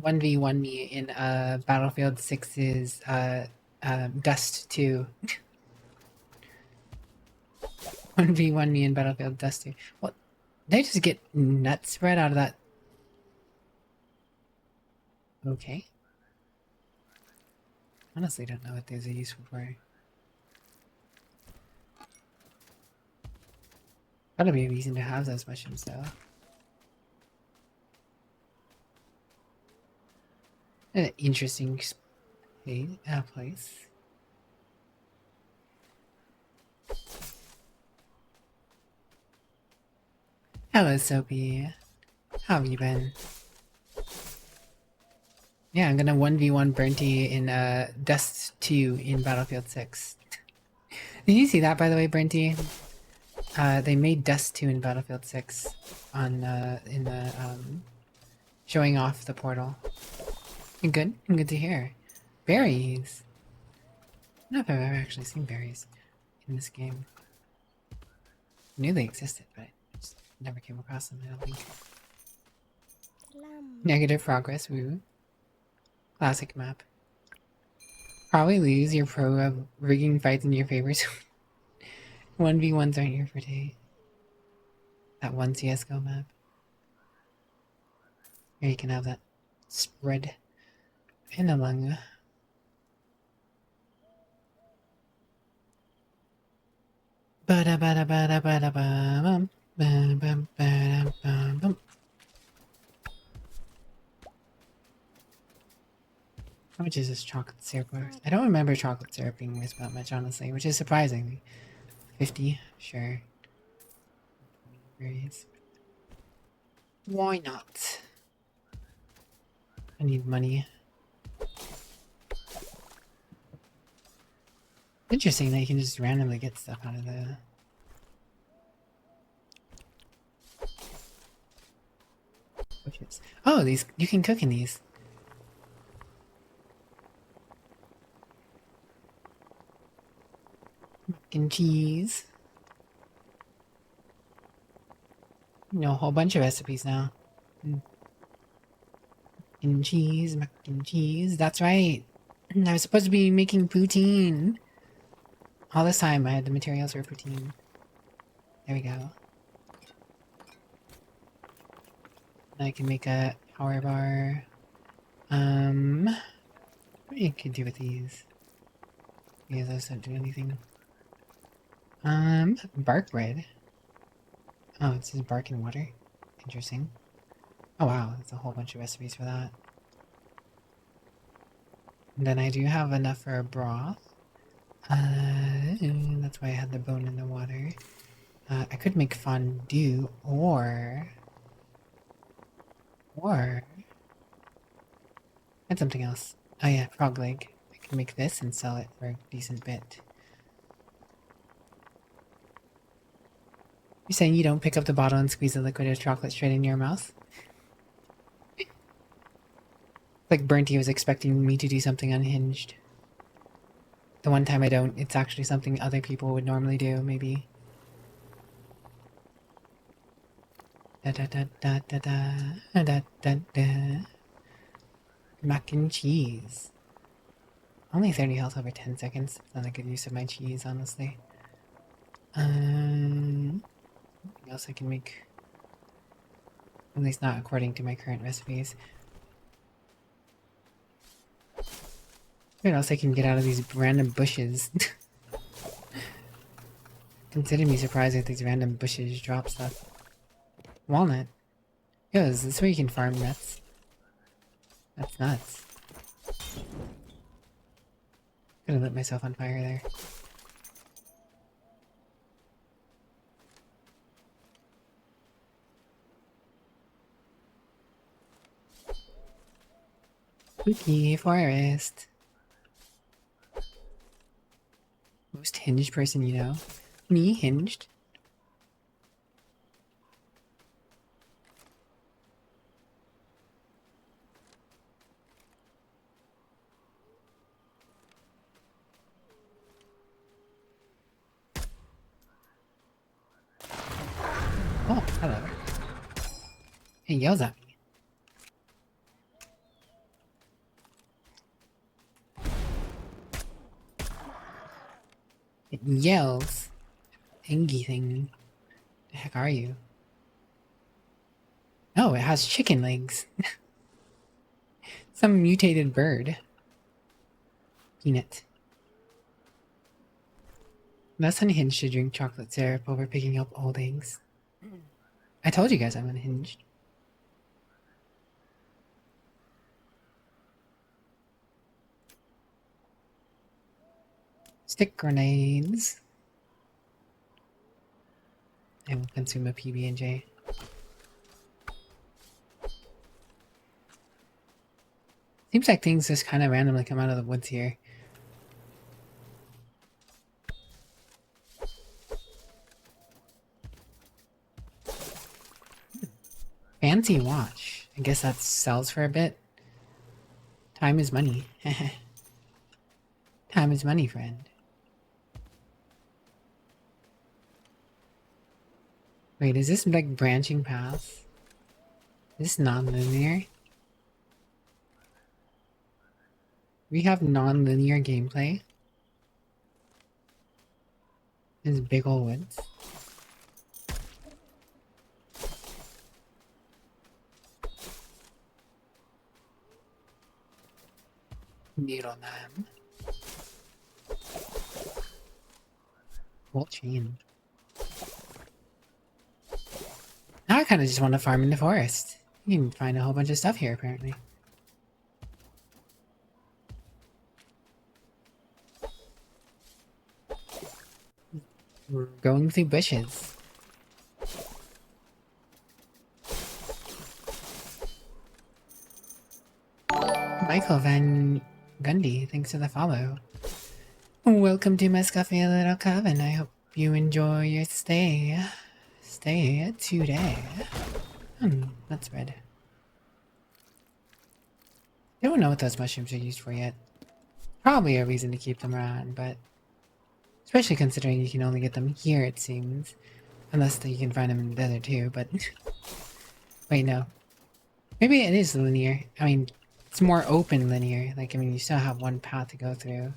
1v1 me in Battlefield 6's Dust 2. 1v1 me in Battlefield Dust 2. What? Did I just get nuts spread out of that? Okay. Honestly, don't know what these are useful for. Gotta be a reason to have those mushrooms, though. An interesting place. Hello, Soapy. How have you been? Yeah, I'm gonna 1v1 Burnty in Dust 2 in Battlefield 6. Did you see that, by the way, Burnty? They made Dust 2 in Battlefield 6 on in the showing off the portal. Good. Good to hear. Berries. I don't know if I've ever actually seen berries in this game. I knew they existed, but I just never came across them, I don't think. Negative progress, woo. Classic map. Probably lose your pro of rigging fights in your favor. 1v1s aren't your forte. That one CSGO map. Here you can have that spread in a lung. Bada bada bada bada bum bum bum bum bum. How much is this chocolate syrup worth? I don't remember chocolate syrup being worth that much, honestly, which is surprising. 50? Sure. Berries. Why not? I need money. Interesting that you can just randomly get stuff out of the... bushes. Oh, these, you can cook in these. Mac and cheese. You know, a whole bunch of recipes now. Mac and cheese, mac and cheese. That's right. I was supposed to be making poutine. All this time I had the materials for poutine. There we go. Now I can make a power bar. What you could do with these? Because those don't do anything. Bark bread. Oh, it says bark and water. Interesting. Oh wow, there's a whole bunch of recipes for that. And then I do have enough for a broth. That's why I had the bone in the water. I could make fondue, or and something else. Oh yeah, frog leg. I can make this and sell it for a decent bit. You're saying you don't pick up the bottle and squeeze the liquid or chocolate straight in your mouth? Like Burnty was expecting me to do something unhinged. The one time I don't, it's actually something other people would normally do, maybe. Da da da da da da da da da. Mac and cheese. Only 30 health over 10 seconds. Not a good use of my cheese, honestly. Anything else I can make? At least not according to my current recipes. What else I can get out of these random bushes? Consider me surprised that these random bushes drop stuff. Walnut. Yo, is this where you can farm nuts? That's nuts. Gonna lit myself on fire there. Spooky forest. Most hinged person you know? Me hinged? Oh, hello. It yells at me. It yells. Angy thing. The heck are you? Oh, it has chicken legs. Some mutated bird. Peanut. Less unhinged to drink chocolate syrup over picking up old eggs. I told you guys I'm unhinged. Stick grenades. I will consume a PB&J. Seems like things just kind of randomly come out of the woods here. Fancy watch. I guess that sells for a bit. Time is money. Time is money, friend. Wait, is this like branching paths? Is this non-linear? We have non-linear gameplay. This big ol' woods. Needle them. Bolt chain. Now I kind of just want to farm in the forest. You can find a whole bunch of stuff here, apparently. going through bushes. Michael Van Gundy, thanks for the follow. Welcome to my scuffy little coven. I hope you enjoy your stay today. That's red. I don't know what those mushrooms are used for yet. Probably a reason to keep them around, but especially considering you can only get them here, it seems. Unless you can find them in the desert too, but wait, no. Maybe it is linear. I mean, it's more open linear. Like, I mean, you still have one path to go through.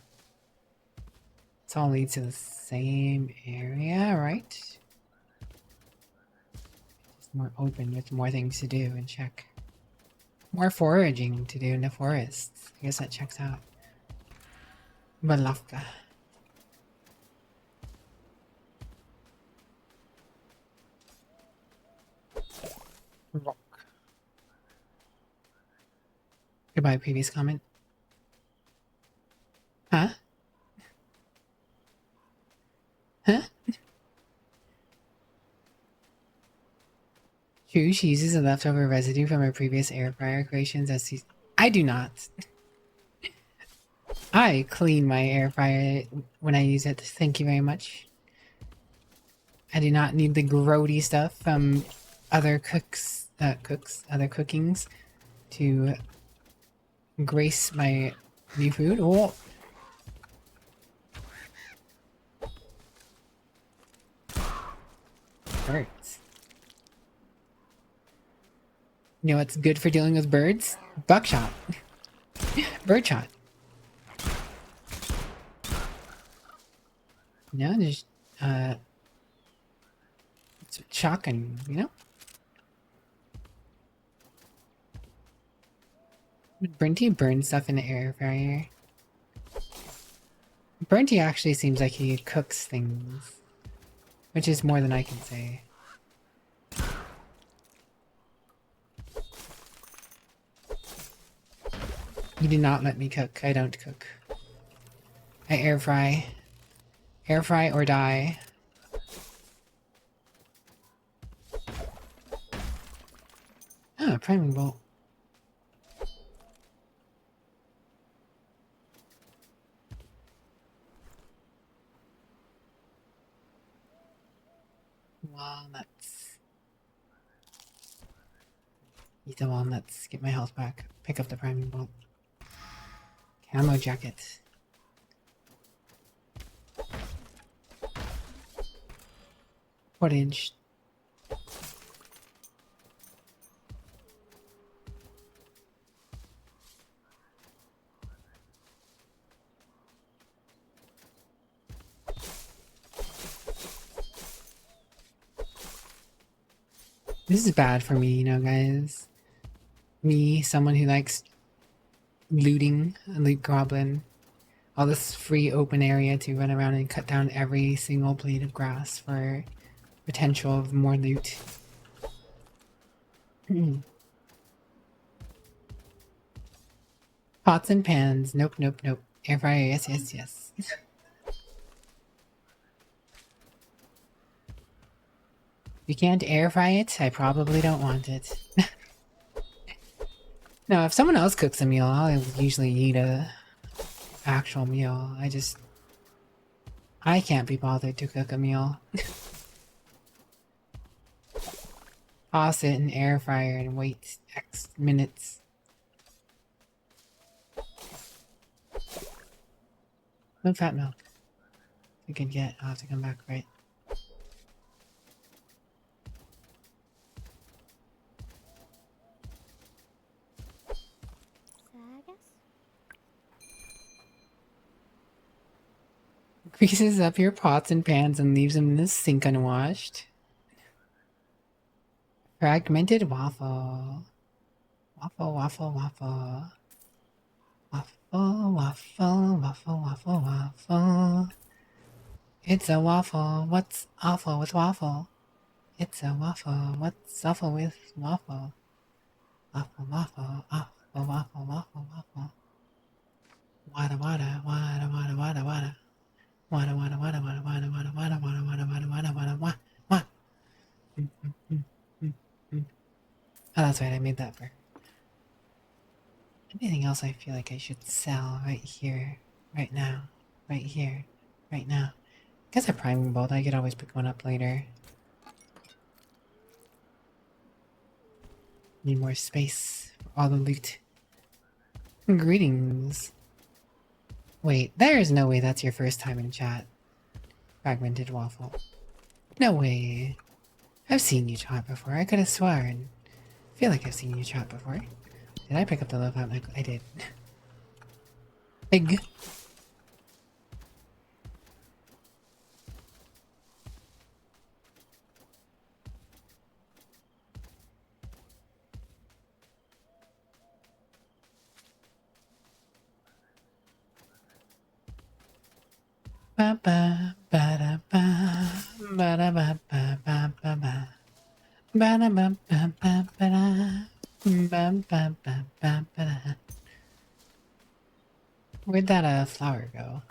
It's all leads to the same area, right? It's more open with more things to do and check. More foraging to do in the forests. I guess that checks out. Balafka. Rock. Goodbye, previous comment. Huh? Huh? True, she uses a leftover residue from her previous air fryer creations as she... I do not. I clean my air fryer when I use it. Thank you very much. I do not need the grody stuff from other other cookings to grace my new food. Oh. Birds. You know what's good for dealing with birds? Buckshot. Birdshot. No, just it's shocking, you know? Brinty burn stuff in the air fryer. Brinty actually seems like he cooks things, which is more than I can say. You do not let me cook. I don't cook. I air fry. Air fry or die. Oh, priming bolt. Walnuts. Eat the walnuts. Get my health back. Pick up the priming bolt. Camo jacket. Footage. This is bad for me, you know, guys. Me, someone who likes looting, a loot goblin. All this free open area to run around and cut down every single blade of grass for potential of more loot. Pots and pans. Nope, nope, nope. Air fryer, yes, yes, yes. You can't air fry it? I probably don't want it. No, if someone else cooks a meal, I'll usually eat a actual meal. I can't be bothered to cook a meal. Toss it in air fryer and wait X minutes. No fat milk. You can get. I'll have to come back, right? Greases up your pots and pans and leaves them in the sink unwashed. Fragmented waffle. Waffle, waffle, waffle. Waffle, waffle, waffle, waffle, waffle. It's a waffle. What's awful with waffle? It's a waffle. What's awful with waffle? Waffle, waffle, waffle, waffle, waffle, waffle. Wada, wada, wada, wada, wada, wada. Wada, wada, wada, wada, wada, wada, wada, wada, wada, that's right, I made that for. Anything else I feel like I should sell right here, right now, right here, right now? I guess a priming bolt, I could always pick one up later. Need more space for all the loot. Greetings. Wait, there is no way that's your first time in chat. Fragmented waffle. No way. I've seen you chat before, I could have sworn. I feel like I've seen you chat before. Did I pick up the low out? I did. Big. Ba ba ba da ba ba da ba ba ba ba ba ba da ba ba ba ba da ba ba ba ba ba da. Where'd that flower go?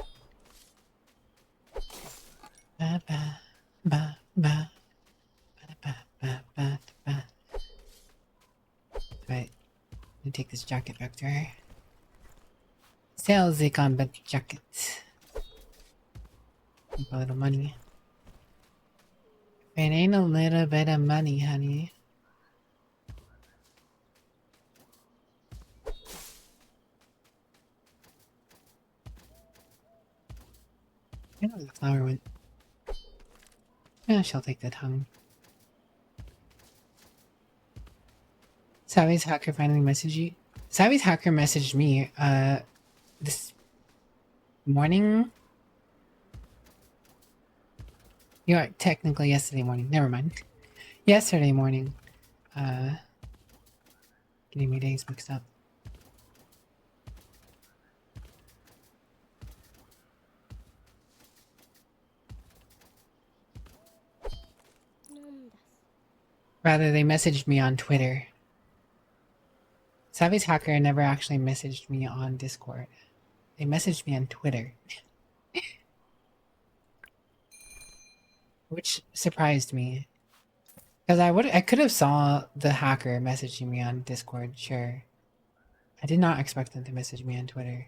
Ba ba ba ba ba ba ba ba ba. Right. Let me take this jacket vector. Sales the combat jacket. Make a little money. It ain't a little bit of money, honey. I know where the flower went. Yeah, she'll take the tongue. Savvy's hacker finally messaged you? Savvy's hacker messaged me, this morning? You are technically yesterday morning. Never mind. Yesterday morning. Getting my days mixed up. Rather, they messaged me on Twitter. Savvy's hacker never actually messaged me on Discord. They messaged me on Twitter. Which surprised me. Because I could have saw the hacker messaging me on Discord, sure. I did not expect them to message me on Twitter.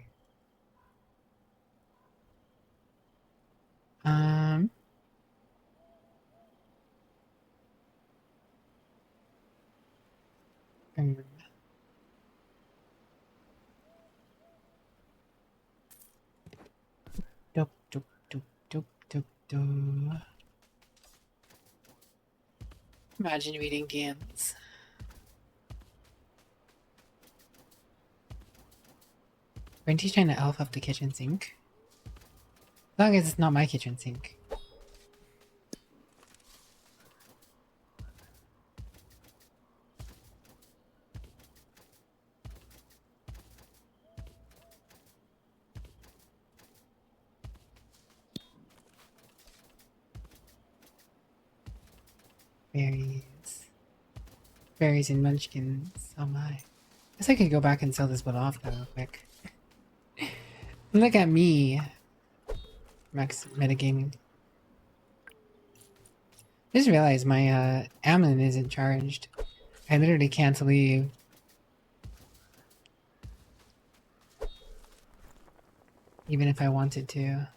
Doop, doop, doop, doop, doop, doop. Imagine reading games. Brenty's trying to elf up the kitchen sink. As long as it's not my kitchen sink. Berries. Berries and munchkins. Oh my. Guess I could go back and sell this one off now real quick. Look at me. Max metagaming. I just realized my Amlin isn't charged. I literally can't leave. Even if I wanted to.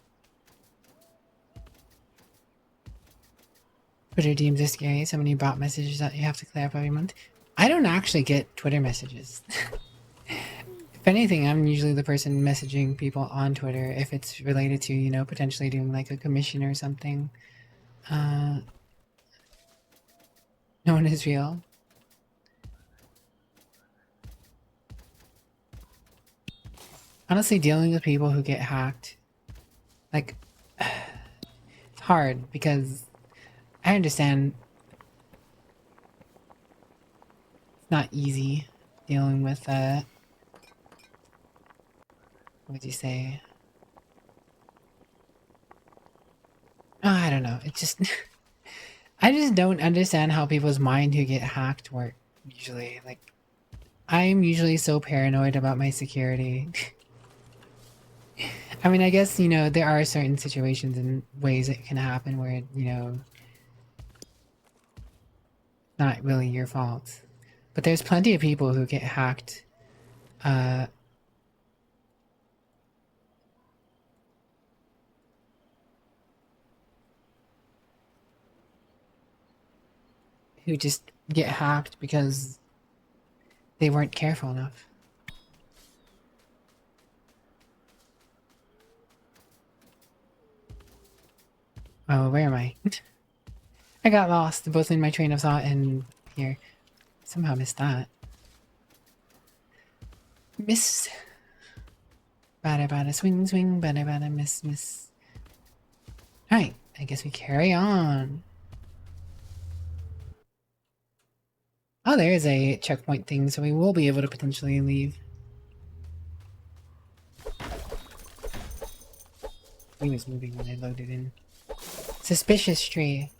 Twitter DMs are scary. So many bot messages that you have to clear up every month. I don't actually get Twitter messages. If anything, I'm usually the person messaging people on Twitter if it's related to, you know, potentially doing like a commission or something. No one is real. Honestly, dealing with people who get hacked, like, it's hard because I understand it's not easy dealing with, what would you say? Oh, I don't know. It just, I just don't understand how people's mind who get hacked work, usually. Like, I'm usually so paranoid about my security. I mean, I guess, you know, there are certain situations and ways it can happen where, you know, not really your fault. But But there's plenty of people who get hacked. Who just get hacked because they weren't careful enough. Oh, where am I? I got lost both in my train of thought and here. Somehow missed that. Miss. Bada bada swing swing, bada bada miss miss. Alright, I guess we carry on. Oh, there is a checkpoint thing, so we will be able to potentially leave. He was moving when I loaded in. Suspicious tree.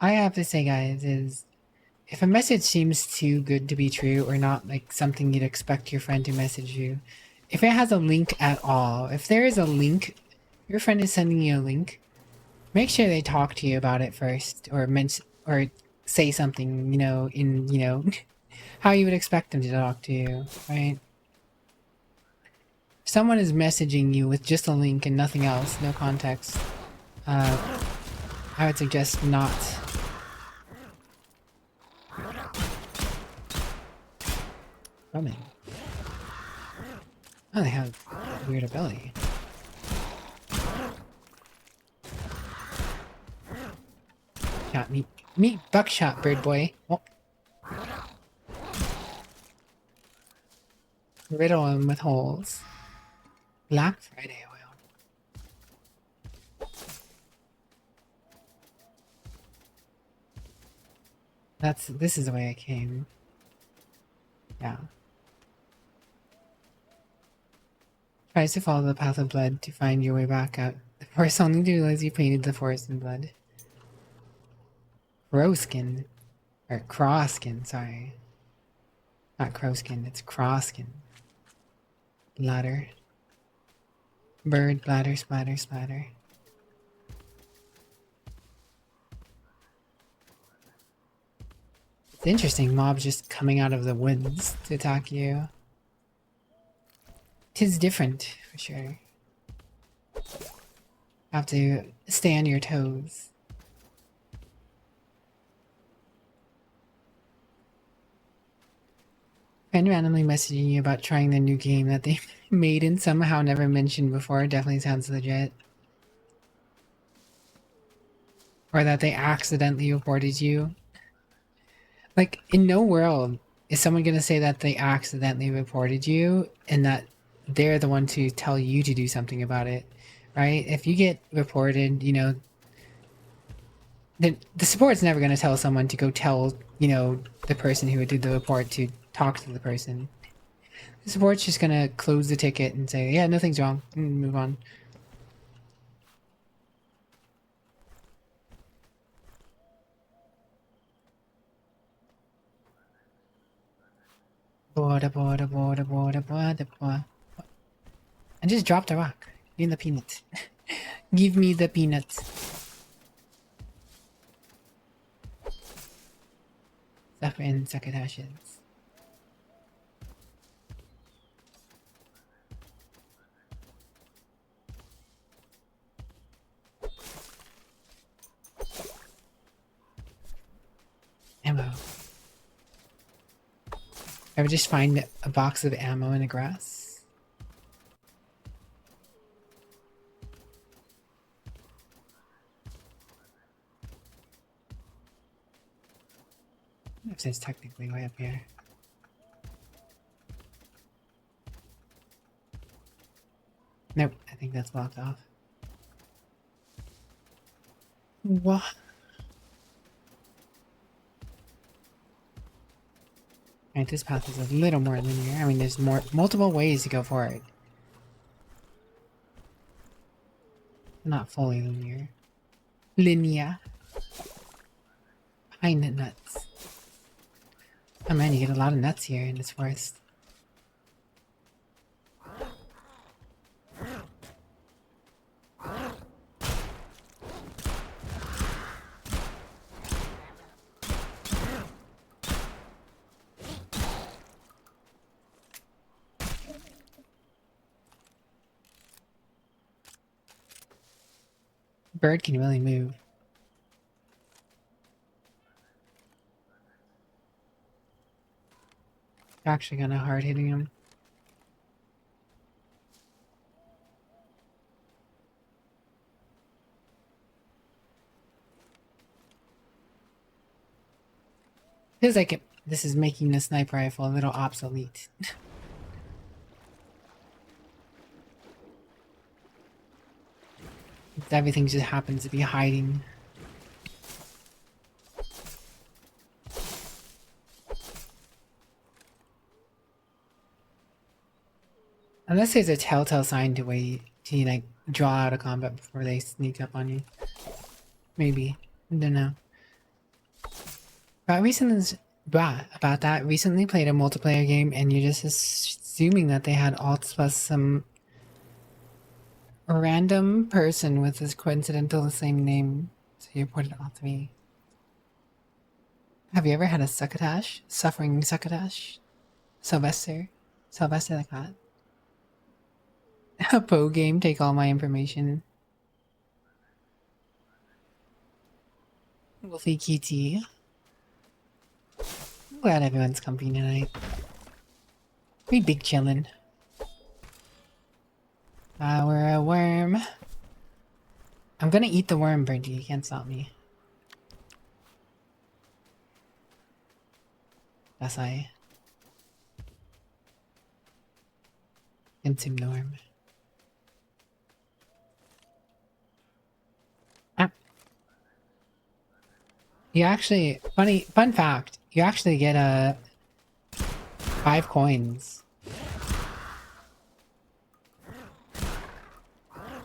I have to say, guys, is if a message seems too good to be true or not like something you'd expect your friend to message you, if it has a link at all, if there is a link, your friend is sending you a link, make sure they talk to you about it first, or say something, you know, in, you know, how you would expect them to talk to you, right? If someone is messaging you with just a link and nothing else, no context, I would suggest not. Coming. Oh, they have a weird ability. Shot me. Meet buckshot, bird boy. Oh. Riddle him with holes. Black Friday oil. This is the way I came. Yeah. Tries to follow the path of blood to find your way back out. The forest only to realize you painted the forest in blood. Crowskin. Or Croskin, sorry. Not crowskin, it's croskin. Bladder. Bird, bladder, splatter, splatter. It's interesting, mobs just coming out of the woods to attack you. 'Tis different, for sure. Have to stay on your toes. And randomly messaging you about trying the new game that they made and somehow never mentioned before definitely sounds legit. Or that they accidentally reported you. Like, in no world is someone gonna say that they accidentally reported you and that they're the one to tell you to do something about it, right? If you get reported, you know, then the support's never gonna tell someone to go tell, you know, the person who would do the report to talk to the person. The support's just gonna close the ticket and say, yeah, nothing's wrong, and move on. Border, border, border, border, border, border. I just dropped a rock. Give me the peanut. Give me the peanut. Suffer in succottashes. Ammo. I would just find a box of ammo in the grass. I don't know if it's technically way up here. Nope, I think that's blocked off. What? Alright, this path is a little more linear. I mean, there's multiple ways to go for it. Not fully linear. Linear. Pine nuts. Oh man, you get a lot of nuts here in this forest. Bird can really move. Actually kind of hard hitting him. Feels like this is making the sniper rifle a little obsolete. Everything just happens to be hiding. Unless there's a telltale sign to wait to like draw out of combat before they sneak up on you. Maybe. I don't know. But about that, recently played a multiplayer game and you're just assuming that they had alts plus some random person with this coincidental same name. So you reported all three. Have you ever had a succotash? Suffering succotash? Sylvester the cat. A Poe game, take all my information. Wolfie Kitty. I'm glad everyone's comfy tonight. We big chillin'. We're a worm. I'm gonna eat the worm, Birdie. You can't stop me. That's I. Consume the worm. You actually, fun fact, you actually get 5 coins.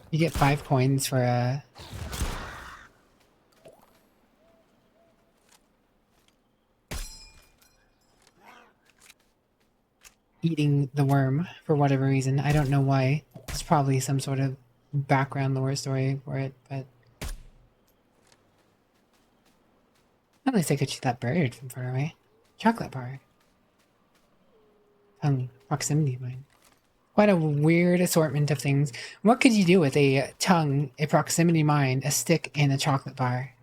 You get 5 coins for eating the worm for whatever reason. I don't know why. There's probably some sort of background lore story for it, but at least I could shoot that bird from far away. Chocolate bar. Proximity mine. Quite a weird assortment of things. What could you do with a tongue, a proximity mine, a stick, and a chocolate bar?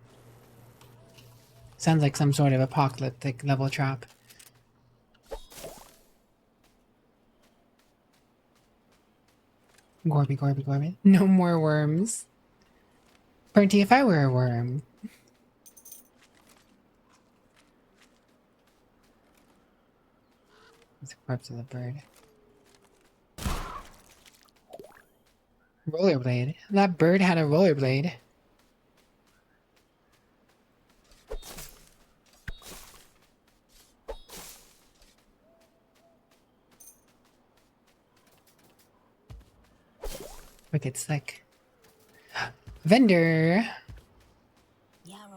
Sounds like some sort of apocalyptic level trap. Gorby, Gorby, Gorby. No more worms. Bertie, if I were a worm. It's the corpse of the bird. Rollerblade. That bird had a rollerblade. Wicked slick. Vendor!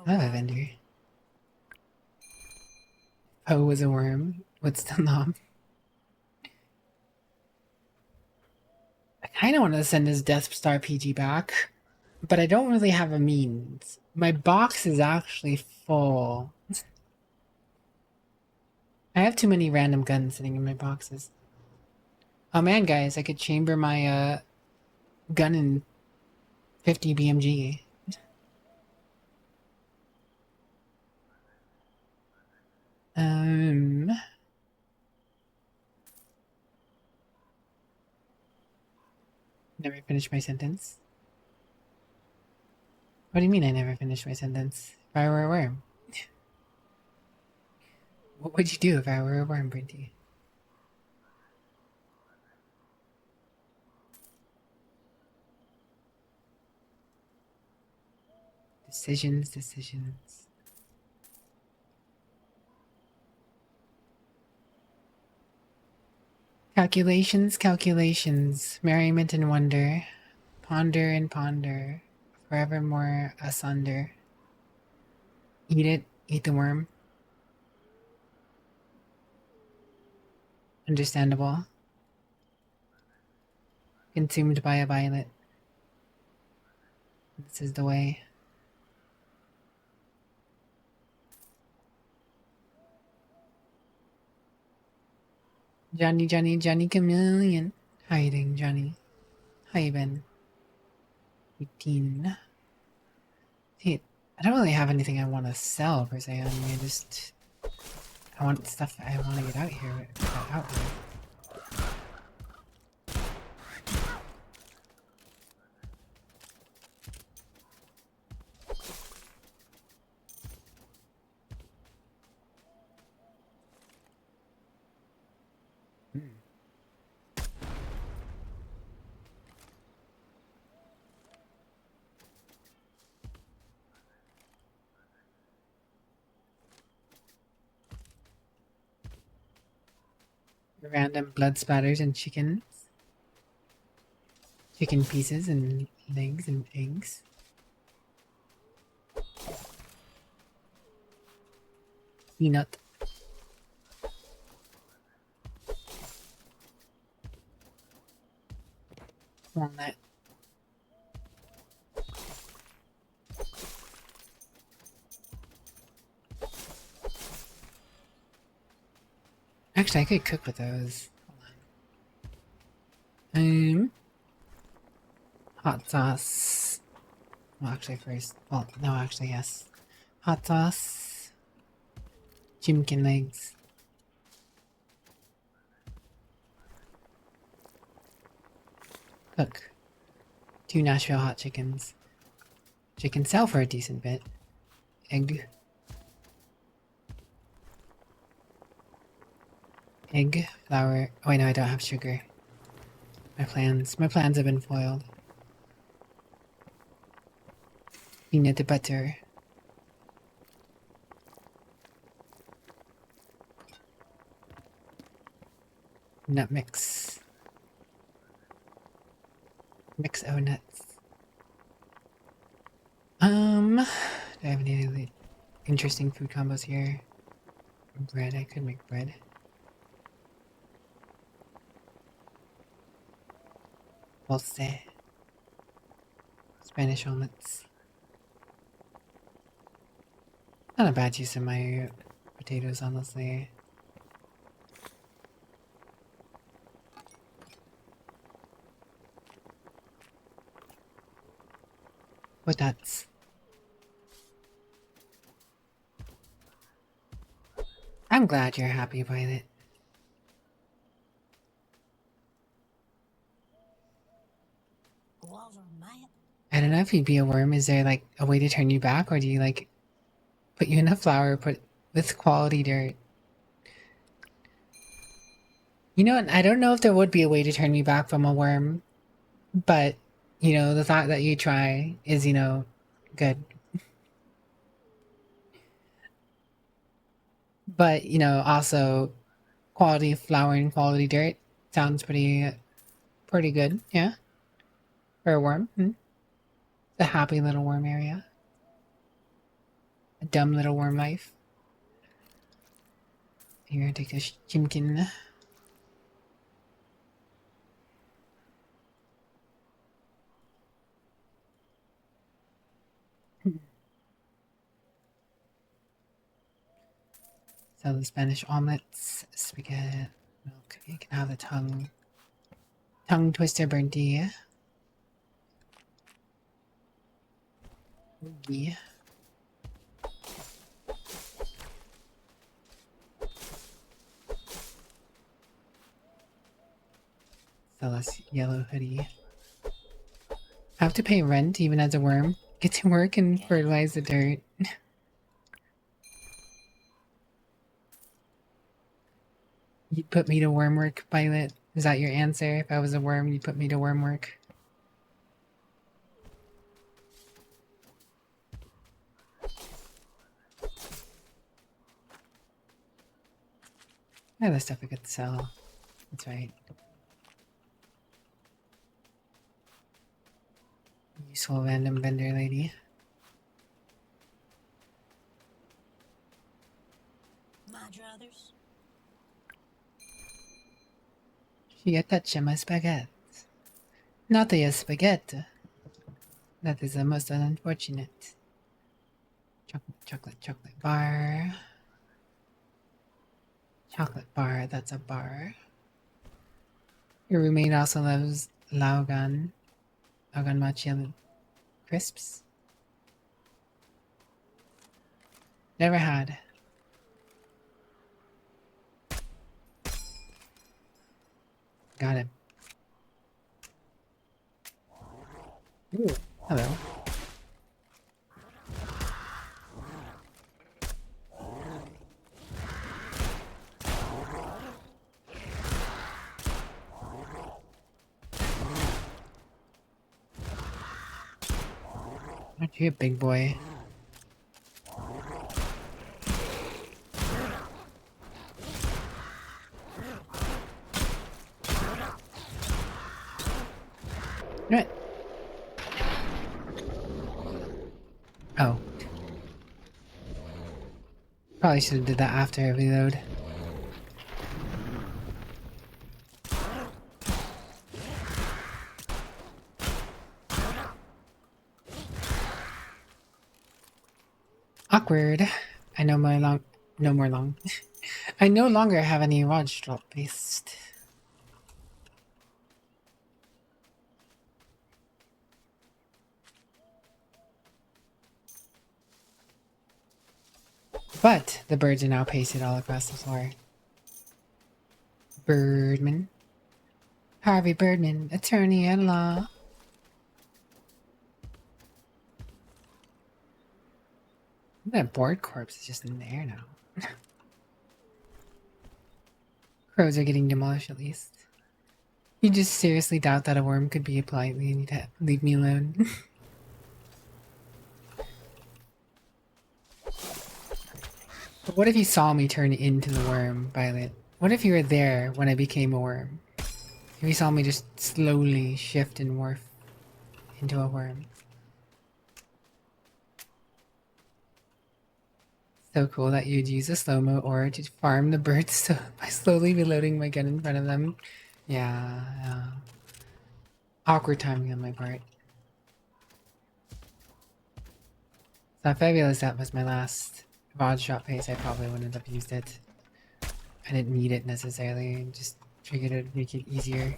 I have a vendor. Poe was a worm. What's the nom? I kinda want to send his Death Star PG back, but I don't really have a means. My box is actually full. I have too many random guns sitting in my boxes. Oh man, guys, I could chamber my gun in 50 BMG. Never finished my sentence. What do you mean I never finished my sentence? If I were a worm. What would you do if I were a worm, Brinty? Decisions, decisions. Calculations, calculations. Merriment and wonder. Ponder and ponder. Forevermore asunder. Eat it, eat the worm. Understandable. Consumed by a violet. This is the way. Johnny, Johnny, Johnny Chameleon. Hiding, Johnny. How you been? 18. See, I don't really have anything I want to sell per se. I mean, I want stuff I want to get out here. Out here. Random blood splatters and chickens. Chicken pieces and legs and eggs. Peanut. Walnut. Actually, I could cook with those. Hold on. Hot sauce. Well, actually, first. Well, no, actually, yes. Hot sauce. Chimkin legs. Cook. 2 Nashville hot chickens. Chicken sell for a decent bit. Egg. Egg, flour. Oh, wait, no, I don't have sugar. My plans have been foiled. Peanut butter. Nut mix. Mix o nuts. Do I have any other interesting food combos here? Bread, I could make bread. Dulce. Spanish omelets. Not a bad use of my potatoes, honestly. What that's? I'm glad you're happy, Violet. I don't know if you'd be a worm. Is there like a way to turn you back, or do you like put you in a flower put with quality dirt? You know, I don't know if there would be a way to turn me back from a worm, but you know, the thought that you try is, you know, good. But you know, also quality flour and quality dirt sounds pretty good, yeah. For a worm, It's a happy little worm area. A dumb little worm life. Here, take this chimkin. So the Spanish omelets, spaghetti, milk. You can have the tongue twister birdie. Yeah. So this yellow hoodie. Have to pay rent even as a worm. Get to work and fertilize the dirt. You'd put me to worm work, Violet? Is that your answer? If I was a worm, you'd put me to worm work? Yeah, that's stuff I could sell. That's right. Useful random vendor lady. My druthers. She touched my spaghetti. Not a spaghetti. That is the most unfortunate. Chocolate bar. Chocolate bar, that's a bar. Your roommate also loves Laugan. Laugan Mochi crisps. Never had. Got it. Ooh, hello. Aren't you a big boy? What? Oh. Probably should have did that after I reload. Awkward. I no more long. I no longer have any watch drop based. But the birds are now pasted all across the floor. Birdman. Harvey Birdman, attorney at law. That board corpse is just in the air now. Crows are getting demolished at least. You just seriously doubt that a worm could be politely and you'd leave me alone. But what if you saw me turn into the worm, Violet? What if you were there when I became a worm? If you saw me just slowly shift and morph into a worm. So cool that you'd use a slow-mo aura to farm the birds by slowly reloading my gun in front of them. Yeah. Awkward timing on my part. So fabulous that was my last VOD shot pace, I probably wouldn't have used it. I didn't need it necessarily, just figured it'd make it easier.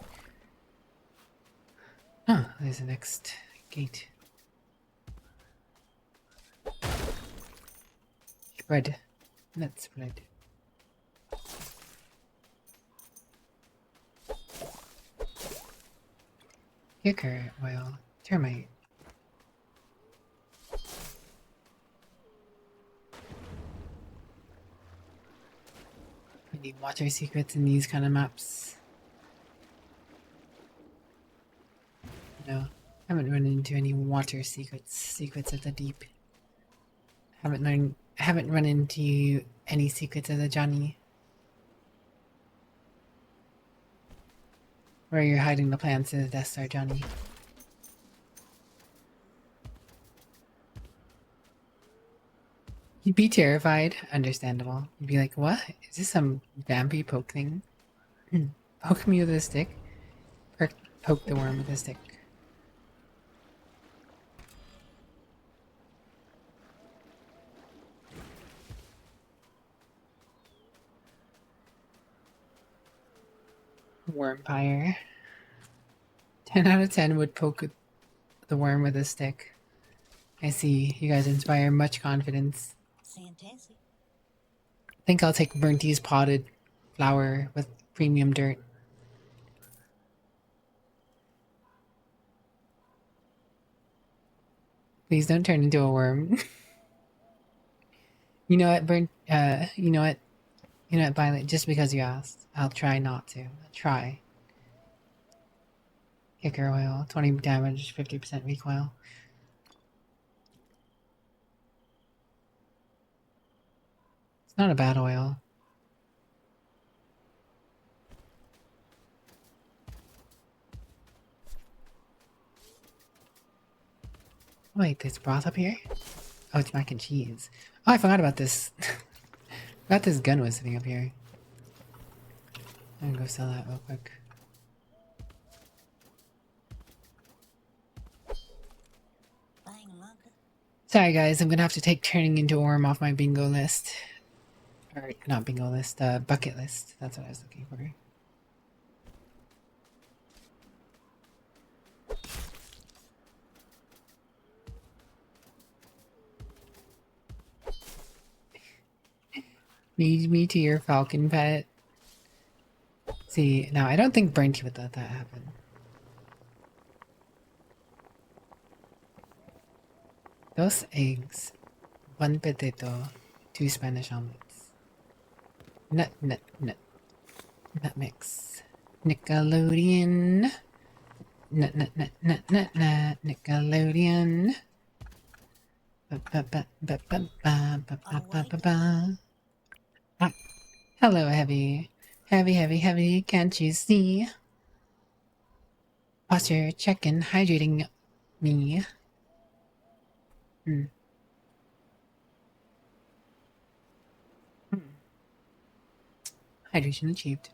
Oh, there's the next gate. Spread. Let's spread. Kicker oil. Termite. We need water secrets in these kind of maps. No, haven't run into any water secrets. Secrets of the deep. Haven't run into any secrets of the Johnny. Where you're hiding the plans to the Death Star, Johnny. You'd be terrified. Understandable. You'd be like, what? Is this some vampy poke thing? Poke me with a stick? Or poke the worm with a stick. Wormpire. 10 out of 10 would poke the worm with a stick. I see. You guys inspire much confidence. Fantastic. I think I'll take Burnty's potted flower with premium dirt. Please don't turn into a worm. You know what, you know what, Violet, just because you asked, I'll try not to. I'll try. Kicker oil, 20 damage, 50% recoil. It's not a bad oil. Wait, there's broth up here? Oh, it's mac and cheese. Oh, I forgot about this. Forgot this gun was sitting up here. I'm gonna go sell that real quick. Sorry guys, I'm gonna have to take turning into a worm off my bingo list. Or, not bingo list, bucket list. That's what I was looking for. Lead me to your falcon pet. See, now I don't think Brinty would let that happen. Those eggs. 1 potato. 2 Spanish omelets. Nut mix. Nickelodeon. Nut, Nickelodeon. Ah, hello, Heavy. Heavy, can't you see? Posture checking, hydrating me. Hydration achieved.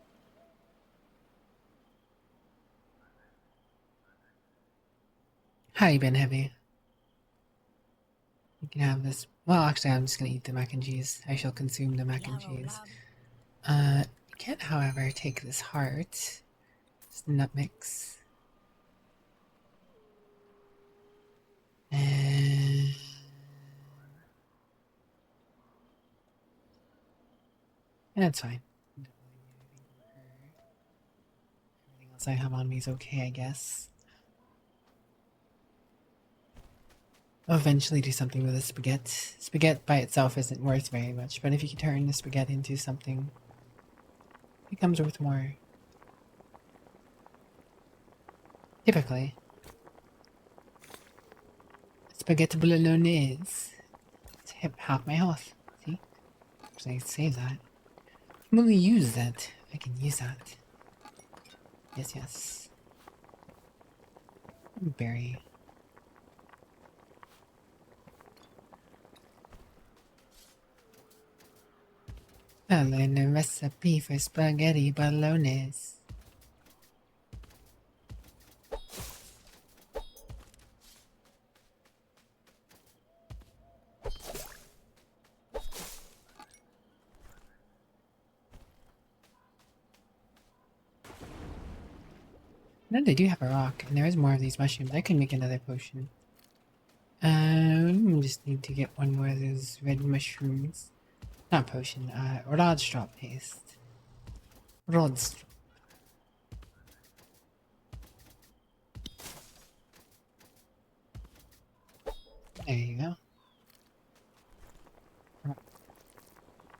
How you been, Heavy? You can have this. Well, actually, I'm just gonna eat the mac and cheese. I shall consume the mac and cheese. You can't, however, take this heart. This nut mix. And... that's fine. Everything else I have on me is okay, I guess. I'll eventually do something with the spaghetti. Spaghetti by itself isn't worth very much, but if you can turn the spaghetti into something, it becomes worth more. Typically. Spaghetti bolognese. It's half my health. See? So I save that. I can really use that. I can use that. Yes. Berry. I learned a recipe for spaghetti bolognese. No, they do have a rock, and there is more of these mushrooms. I could make another potion. Just need to get one more of those red mushrooms. Not potion, Rod's drop paste. Rod's drop. There you go.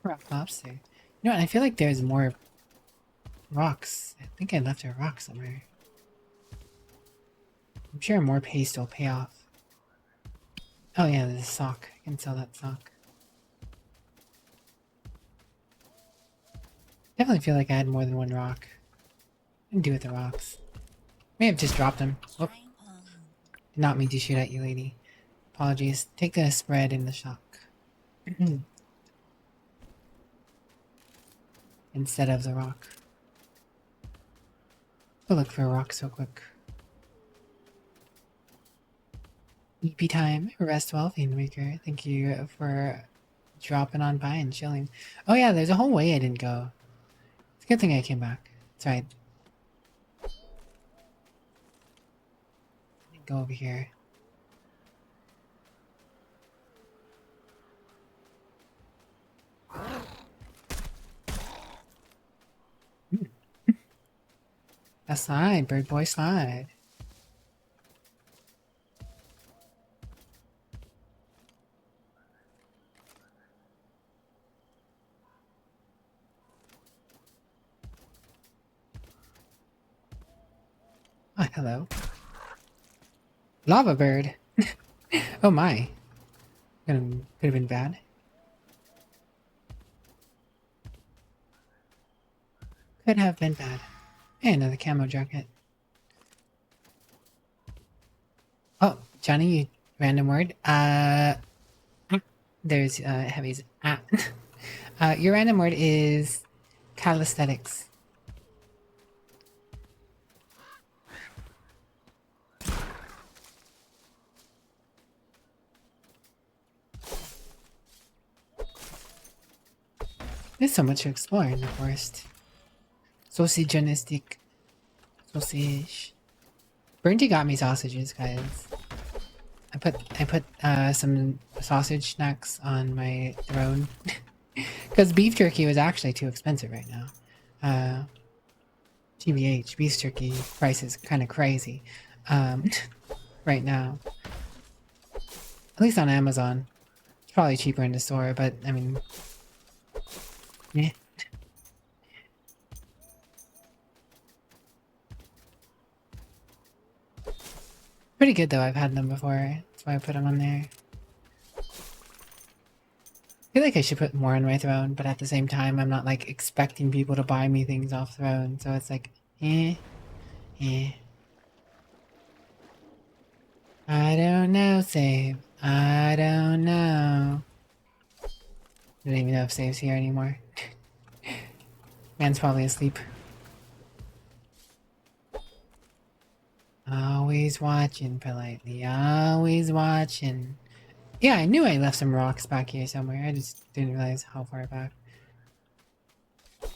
Rock lobster. You know what, I feel like there's more rocks. I think I left a rock somewhere. I'm sure more paste will pay off. Oh yeah, there's a sock. I can sell that sock. Definitely feel like I had more than one rock. What do I do with the rocks? May have just dropped them. Whoop. Did not mean to shoot at you, lady. Apologies. Take the spread in the shock. Instead of the rock. We'll look for a rock so quick. EP time. Rest well, Fiendmaker. Thank you for dropping on by and chilling. Oh yeah, there's a whole way I didn't go. It's a good thing I came back. That's right. Go over here. A slide, bird boy slide. Ah, hello. Lava bird. Oh my. Could have been bad. Could have been bad. Hey, another camo jacket. Oh, Johnny, you random word. There's Heavy's your random word is calisthenics. There's so much to explore in the forest. Sausageistic. Sausage. Burnty got me sausages, guys. I put some sausage snacks on my throne. Because beef jerky was actually too expensive right now. GBH, beef jerky price is kind of crazy right now. At least on Amazon. It's probably cheaper in the store, but I mean, yeah. Pretty good though, I've had them before. That's why I put them on there. I feel like I should put more on my throne, but at the same time, I'm not like expecting people to buy me things off throne, so it's like, eh. I don't know, Save. I don't know. I don't even know if Save's here anymore. Man's probably asleep. Always watching, politely. Always watching. Yeah, I knew I left some rocks back here somewhere. I just didn't realize how far back. I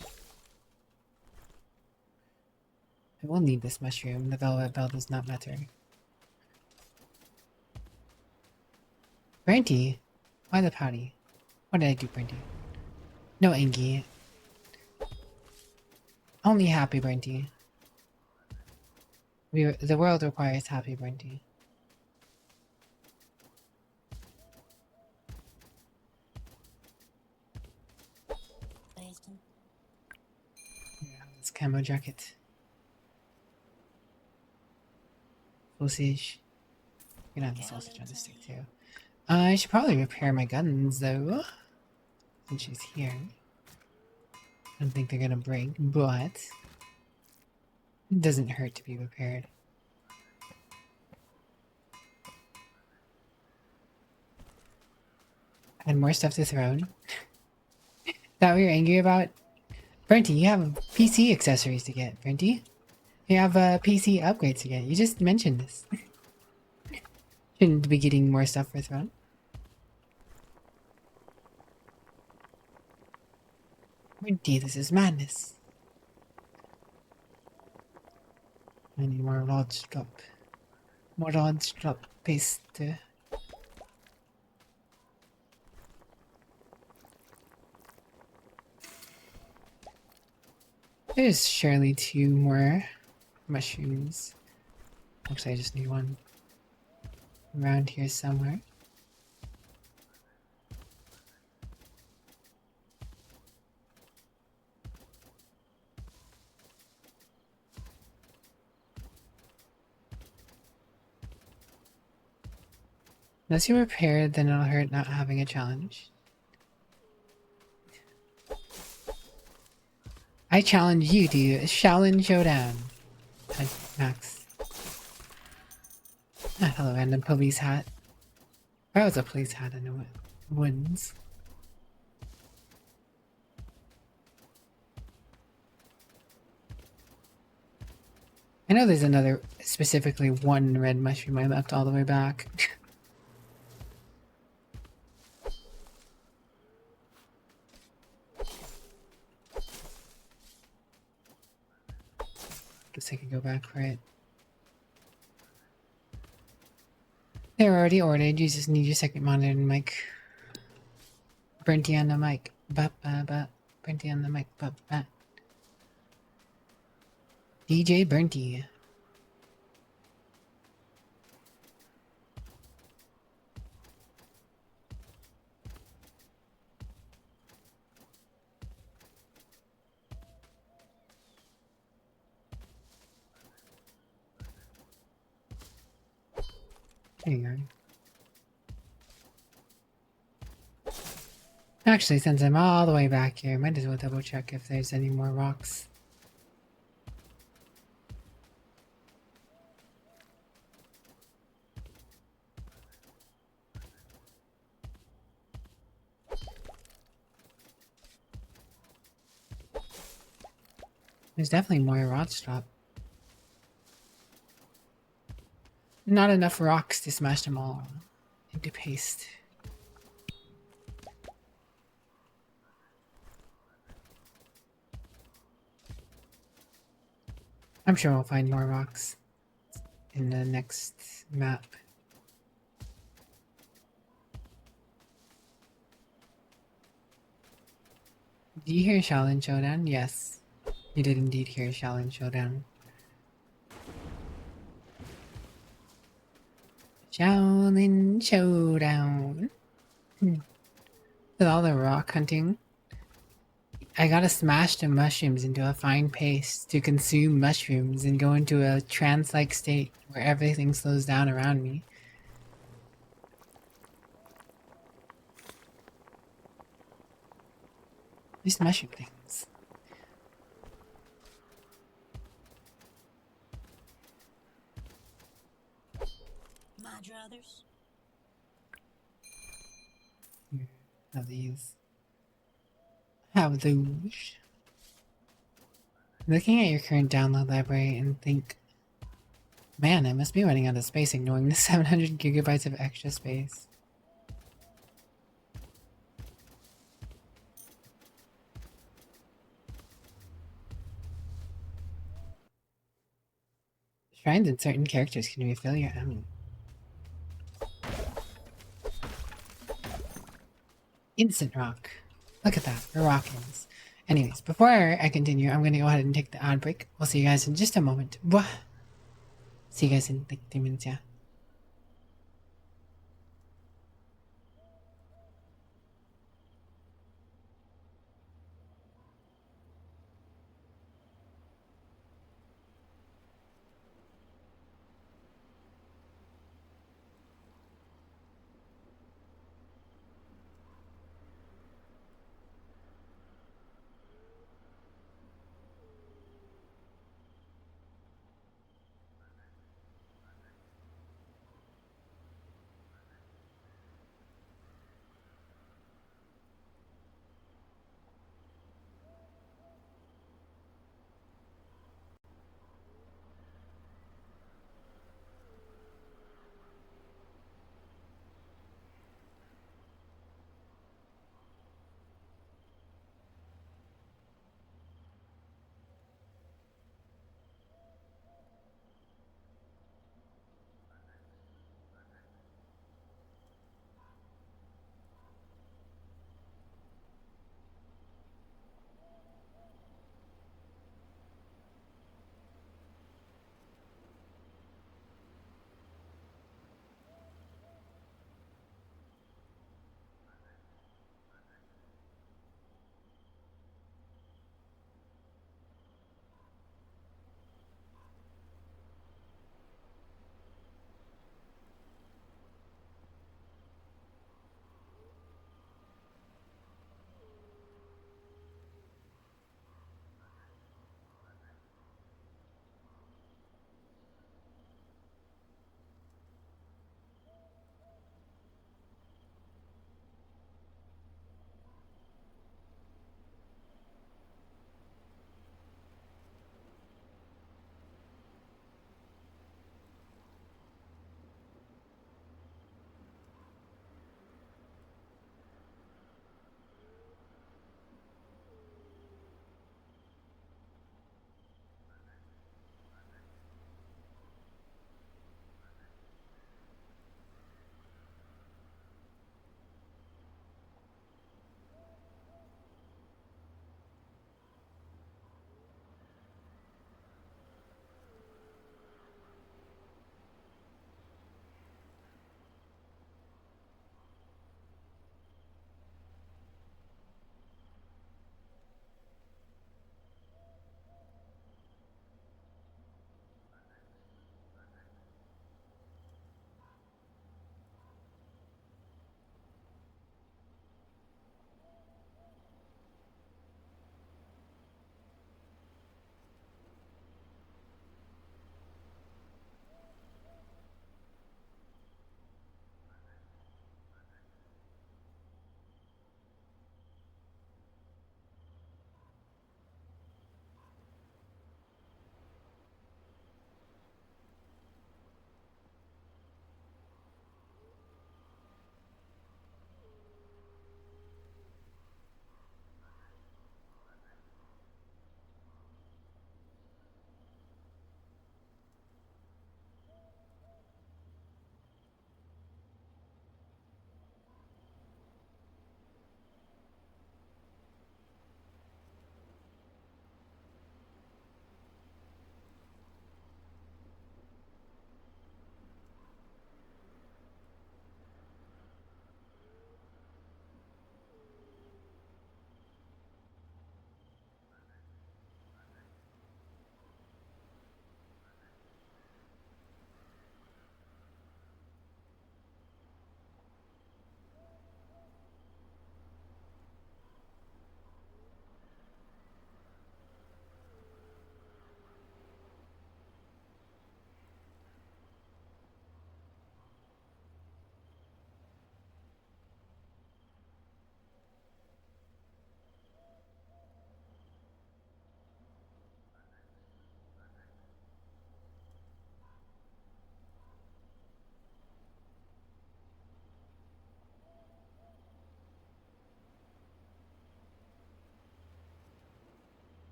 will need this mushroom. The velvet bell does not matter. Brandy? Why the pouty? What did I do, Brandy? No, Angie. Only happy, Brandy. The world requires happy, Brandy. Yeah, this camo jacket. Sausage. You can have the sausage on the stick too. I should probably repair my guns though. Since she's here. I don't think they're gonna break, but it doesn't hurt to be repaired. And more stuff to throw. That what you're angry about? Brenty, you have PC accessories to get, Brenty. You have PC upgrades to get. You just mentioned this. Shouldn't be getting more stuff for Throne. Brenty, this is madness. I need more rods drop. More rods drop paste. There's surely 2 more mushrooms. Actually, I just need 1 around here somewhere. Unless you repair, then it'll hurt not having a challenge. I challenge you to a challenge showdown. Max. Ah, hello, random police hat. If I was a police hat, I know it wins. I know there's another, specifically 1 red mushroom I left all the way back. Guess I could go back for it. They're already ordered, you just need your second monitor and mic. Brenty on the mic. Bop, bop, bop. Brenty on the mic. Bop, bop. DJ Brenty. There you go. Actually, since I'm all the way back here, might as well double check if there's any more rocks. There's definitely more rods drop. Not enough rocks to smash them all into paste. I'm sure we'll find more rocks in the next map. Did you hear Shaolin Showdown? Yes, you did indeed hear Shaolin Showdown. Shaolin Showdown. With all the rock hunting, I gotta smash the mushrooms into a fine paste to consume mushrooms and go into a trance-like state where everything slows down around me. These mushroom things. My druthers. Have these. Have those. Looking at your current download library and think, man, I must be running out of space ignoring the 700 gigabytes of extra space. Shrines and certain characters can refill your ammo. Instant rock. Look at that, we're rockins. Anyways, before I continue, I'm gonna go ahead and take the ad break. We'll see you guys in just a moment. Bwah! See you guys in like 3 minutes, yeah.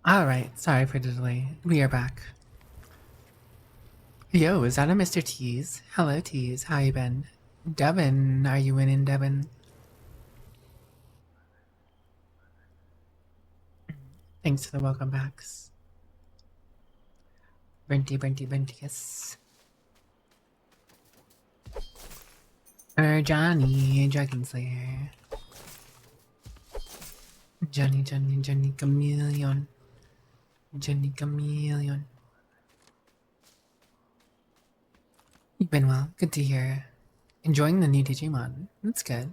Alright, sorry for the delay. We are back. Yo, is that a Mr. Tease? Hello, Tease. How you been? Devin, are you in Devin? Thanks for the welcome backs. Brinty, yes. Johnny, Dragon Slayer. Johnny Chameleon. Johnny Chameleon. You've been well. Good to hear. Enjoying the new Digimon. That's good.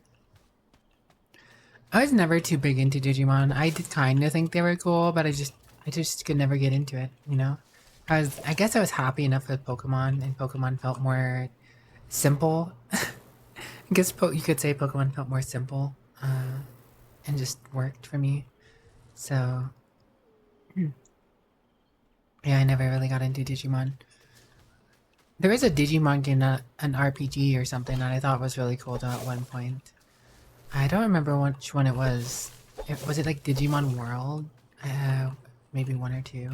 I was never too big into Digimon. I did kind of think they were cool, but I just could never get into it, you know? I guess I was happy enough with Pokemon, and Pokemon felt more simple. I guess you could say Pokemon felt more simple, and just worked for me. So, yeah, I never really got into Digimon. There was a Digimon game, an RPG or something that I thought was really cool though at one point. I don't remember which one it was. Was it like Digimon World? Maybe one or two.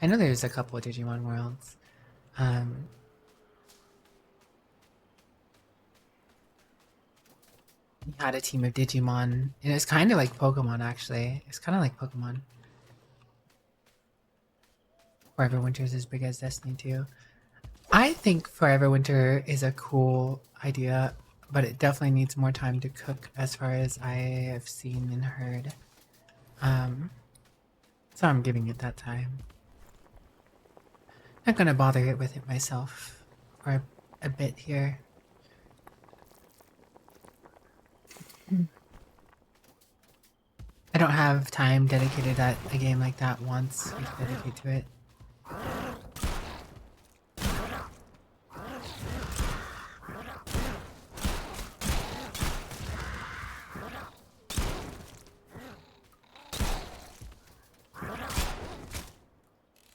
I know there's a couple of Digimon Worlds. You had a team of Digimon. It was kind of like Pokemon, actually. It's kind of like Pokemon. Forever Winter is as big as Destiny 2. I think Forever Winter is a cool idea, but it definitely needs more time to cook as far as I have seen and heard. So I'm giving it that time. Not gonna bother it with it myself for a bit here. I don't have time dedicated to a game like that once to dedicate to it.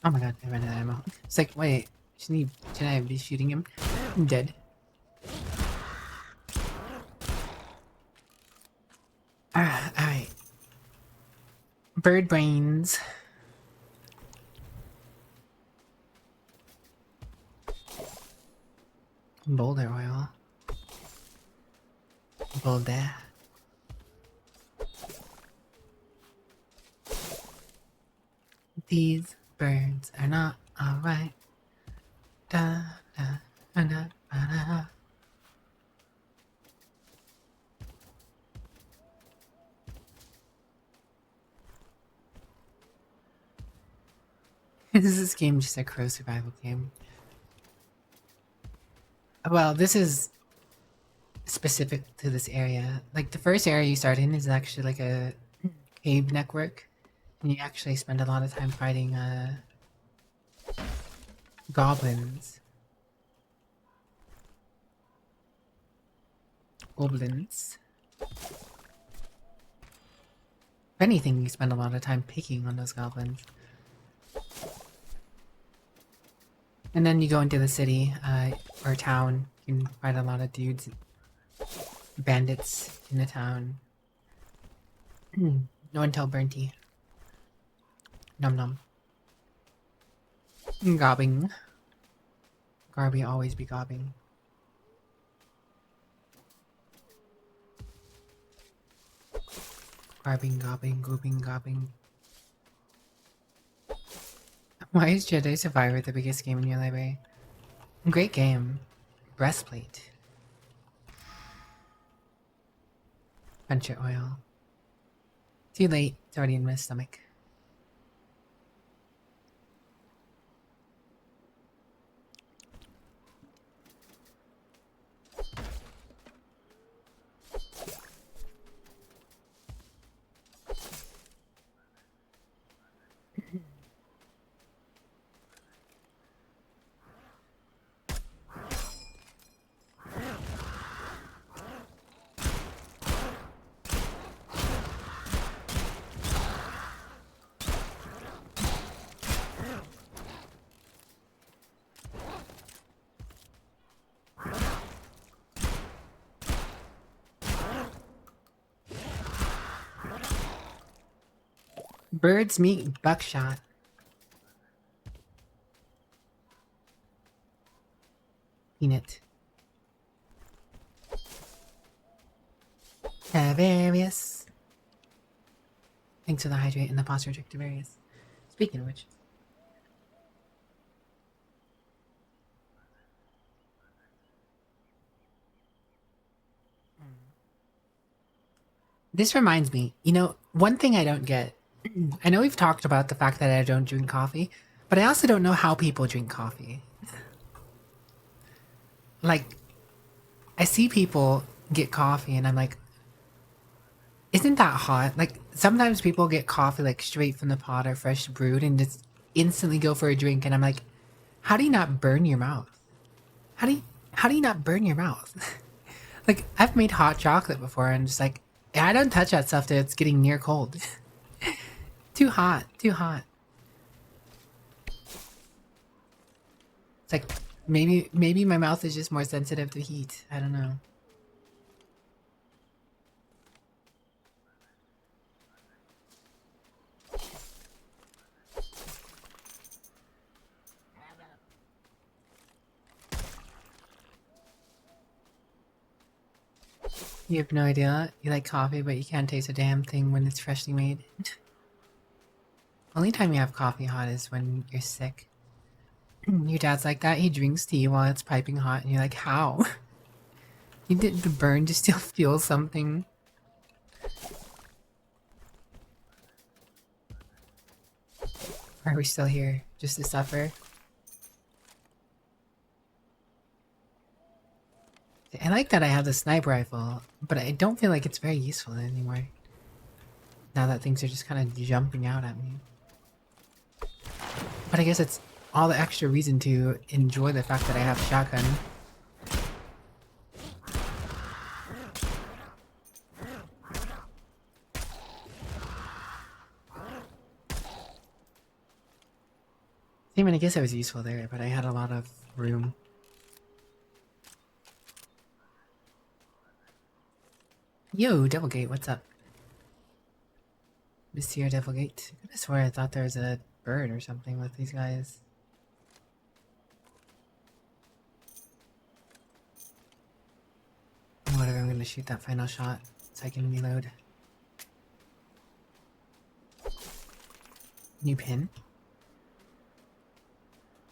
Oh my god, I ran out of ammo. It's like, wait, should I be shooting him? I'm dead. Alright. Bird brains. Boulder oil. Boulder. These birds are not alright. Da da da da da. Is this game just a crow survival game? Well, this is specific to this area. Like, the first area you start in is actually like a cave network. And you actually spend a lot of time fighting, goblins. Goblins. If anything, you spend a lot of time picking on those goblins. And then you go into the city, or town. You can fight a lot of dudes, bandits in the town. No one tell Burnty. Num num. Gobbing. Garby always be gobbing. Garbing, gobbing, gooping, gobbing. Why is Jedi Survivor the biggest game in your library? Great game. Breastplate. Puncher oil. Too late. It's already in my stomach. Birds meat buckshot. Peanut. Tavarius. Thanks for the hydrate and the posture trick, Tavarius. Speaking of which. This reminds me, you know, one thing I don't get. I know we've talked about the fact that I don't drink coffee, but I also don't know how people drink coffee. Like, I see people get coffee and I'm like, isn't that hot? Like, sometimes people get coffee like straight from the pot or fresh brewed and just instantly go for a drink and I'm like, how do you not burn your mouth? How do you not burn your mouth? Like, I've made hot chocolate before and just like, I don't touch that stuff till it's getting near cold. Too hot, too hot. It's like, maybe my mouth is just more sensitive to heat. I don't know. You have no idea? You like coffee, but you can't taste a damn thing when it's freshly made. Only time you have coffee hot is when you're sick. Your dad's like that, he drinks tea while it's piping hot, and you're like, how? You did the burn to still feel something. Or are we still here? Just to suffer? I like that I have the sniper rifle, but I don't feel like it's very useful anymore. Now that things are just kind of jumping out at me. But I guess it's all the extra reason to enjoy the fact that I have a shotgun. I mean, I guess I was useful there, but I had a lot of room. Yo, Devilgate, what's up? Monsieur Devilgate. I swear I thought there was a bird or something with these guys. Whatever, I'm gonna shoot that final shot so I can reload. New pin?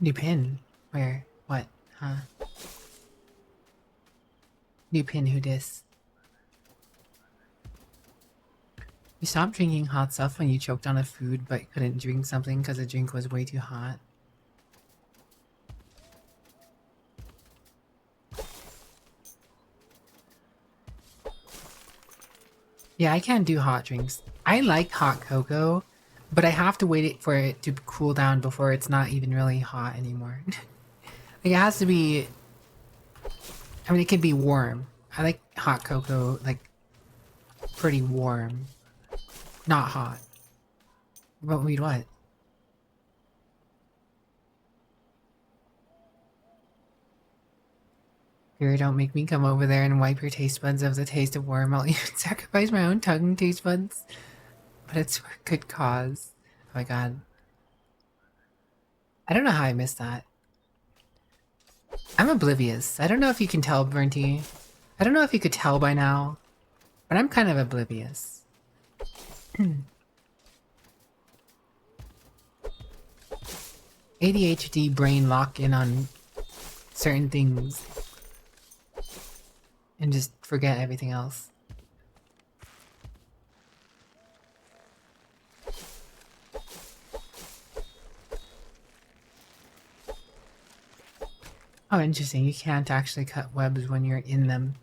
New pin? Where? What? Huh? New pin, who dis? You stopped drinking hot stuff when you choked on a food but couldn't drink something because the drink was way too hot. Yeah, I can't do hot drinks. I like hot cocoa, but I have to wait for it to cool down before it's not even really hot anymore. Like, it has to be... I mean, it could be warm. I like hot cocoa, like, pretty warm. Not hot. But wait, what? Here, don't make me come over there and wipe your taste buds of the taste of worm. I'll even sacrifice my own tongue taste buds. But it's for a good cause. Oh my god. I don't know how I missed that. I'm oblivious. I don't know if you can tell, Burnty. I don't know if you could tell by now. But I'm kind of oblivious. ADHD brain lock in on certain things and just forget everything else. Oh, interesting. You can't actually cut webs when you're in them.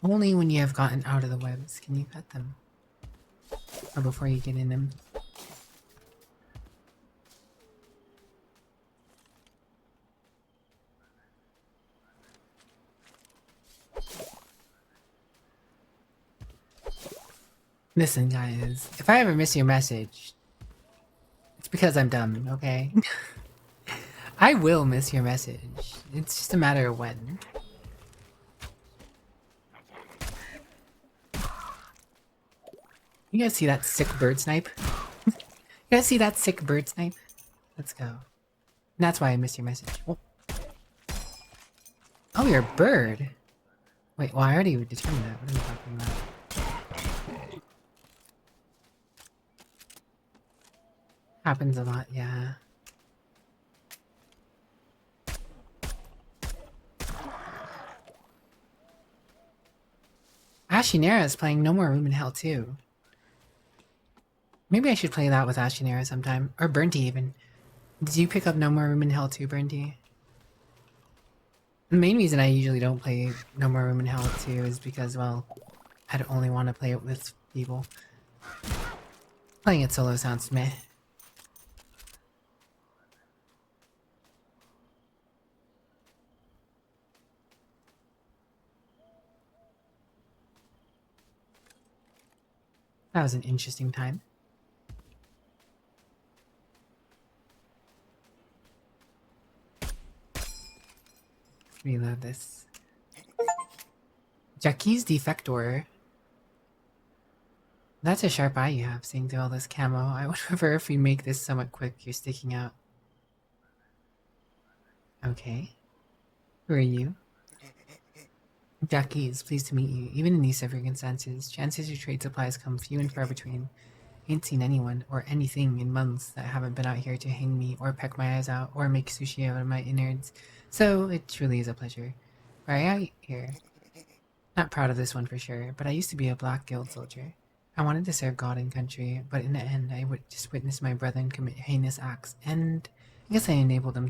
Only when you have gotten out of the webs can you cut them. Or before you get in them. Listen, guys, if I ever miss your message, it's because I'm dumb, okay? I will miss your message. It's just a matter of when. You guys see that sick bird snipe? You guys see that sick bird snipe? Let's go. And that's why I missed your message. Oh, you're a bird. Wait, well, I already determined that. What are you talking about? Happens a lot, yeah. Ashinera is playing No More Room in Hell too. Maybe I should play that with Ashinera sometime. Or Burnty even. Did you pick up No More Room in Hell too, Burnty? The main reason I usually don't play No More Room in Hell 2 is because, well, I'd only want to play it with people. Playing it solo sounds meh. That was an interesting time. Reload this. Jackie's Defector. That's a sharp eye you have, seeing through all this camo. I wonder if we make this somewhat quick, you're sticking out. Okay. Who are you? Jackie, it's pleased to meet you. Even in these circumstances, chances your trade supplies come few and far between. Ain't seen anyone, or anything, in months that haven't been out here to hang me, or peck my eyes out, or make sushi out of my innards. So, it truly is a pleasure. Right out here. Not proud of this one for sure, but I used to be a Black Guild soldier. I wanted to serve God and country, but in the end, I would just witness my brethren commit heinous acts, and I guess I enabled them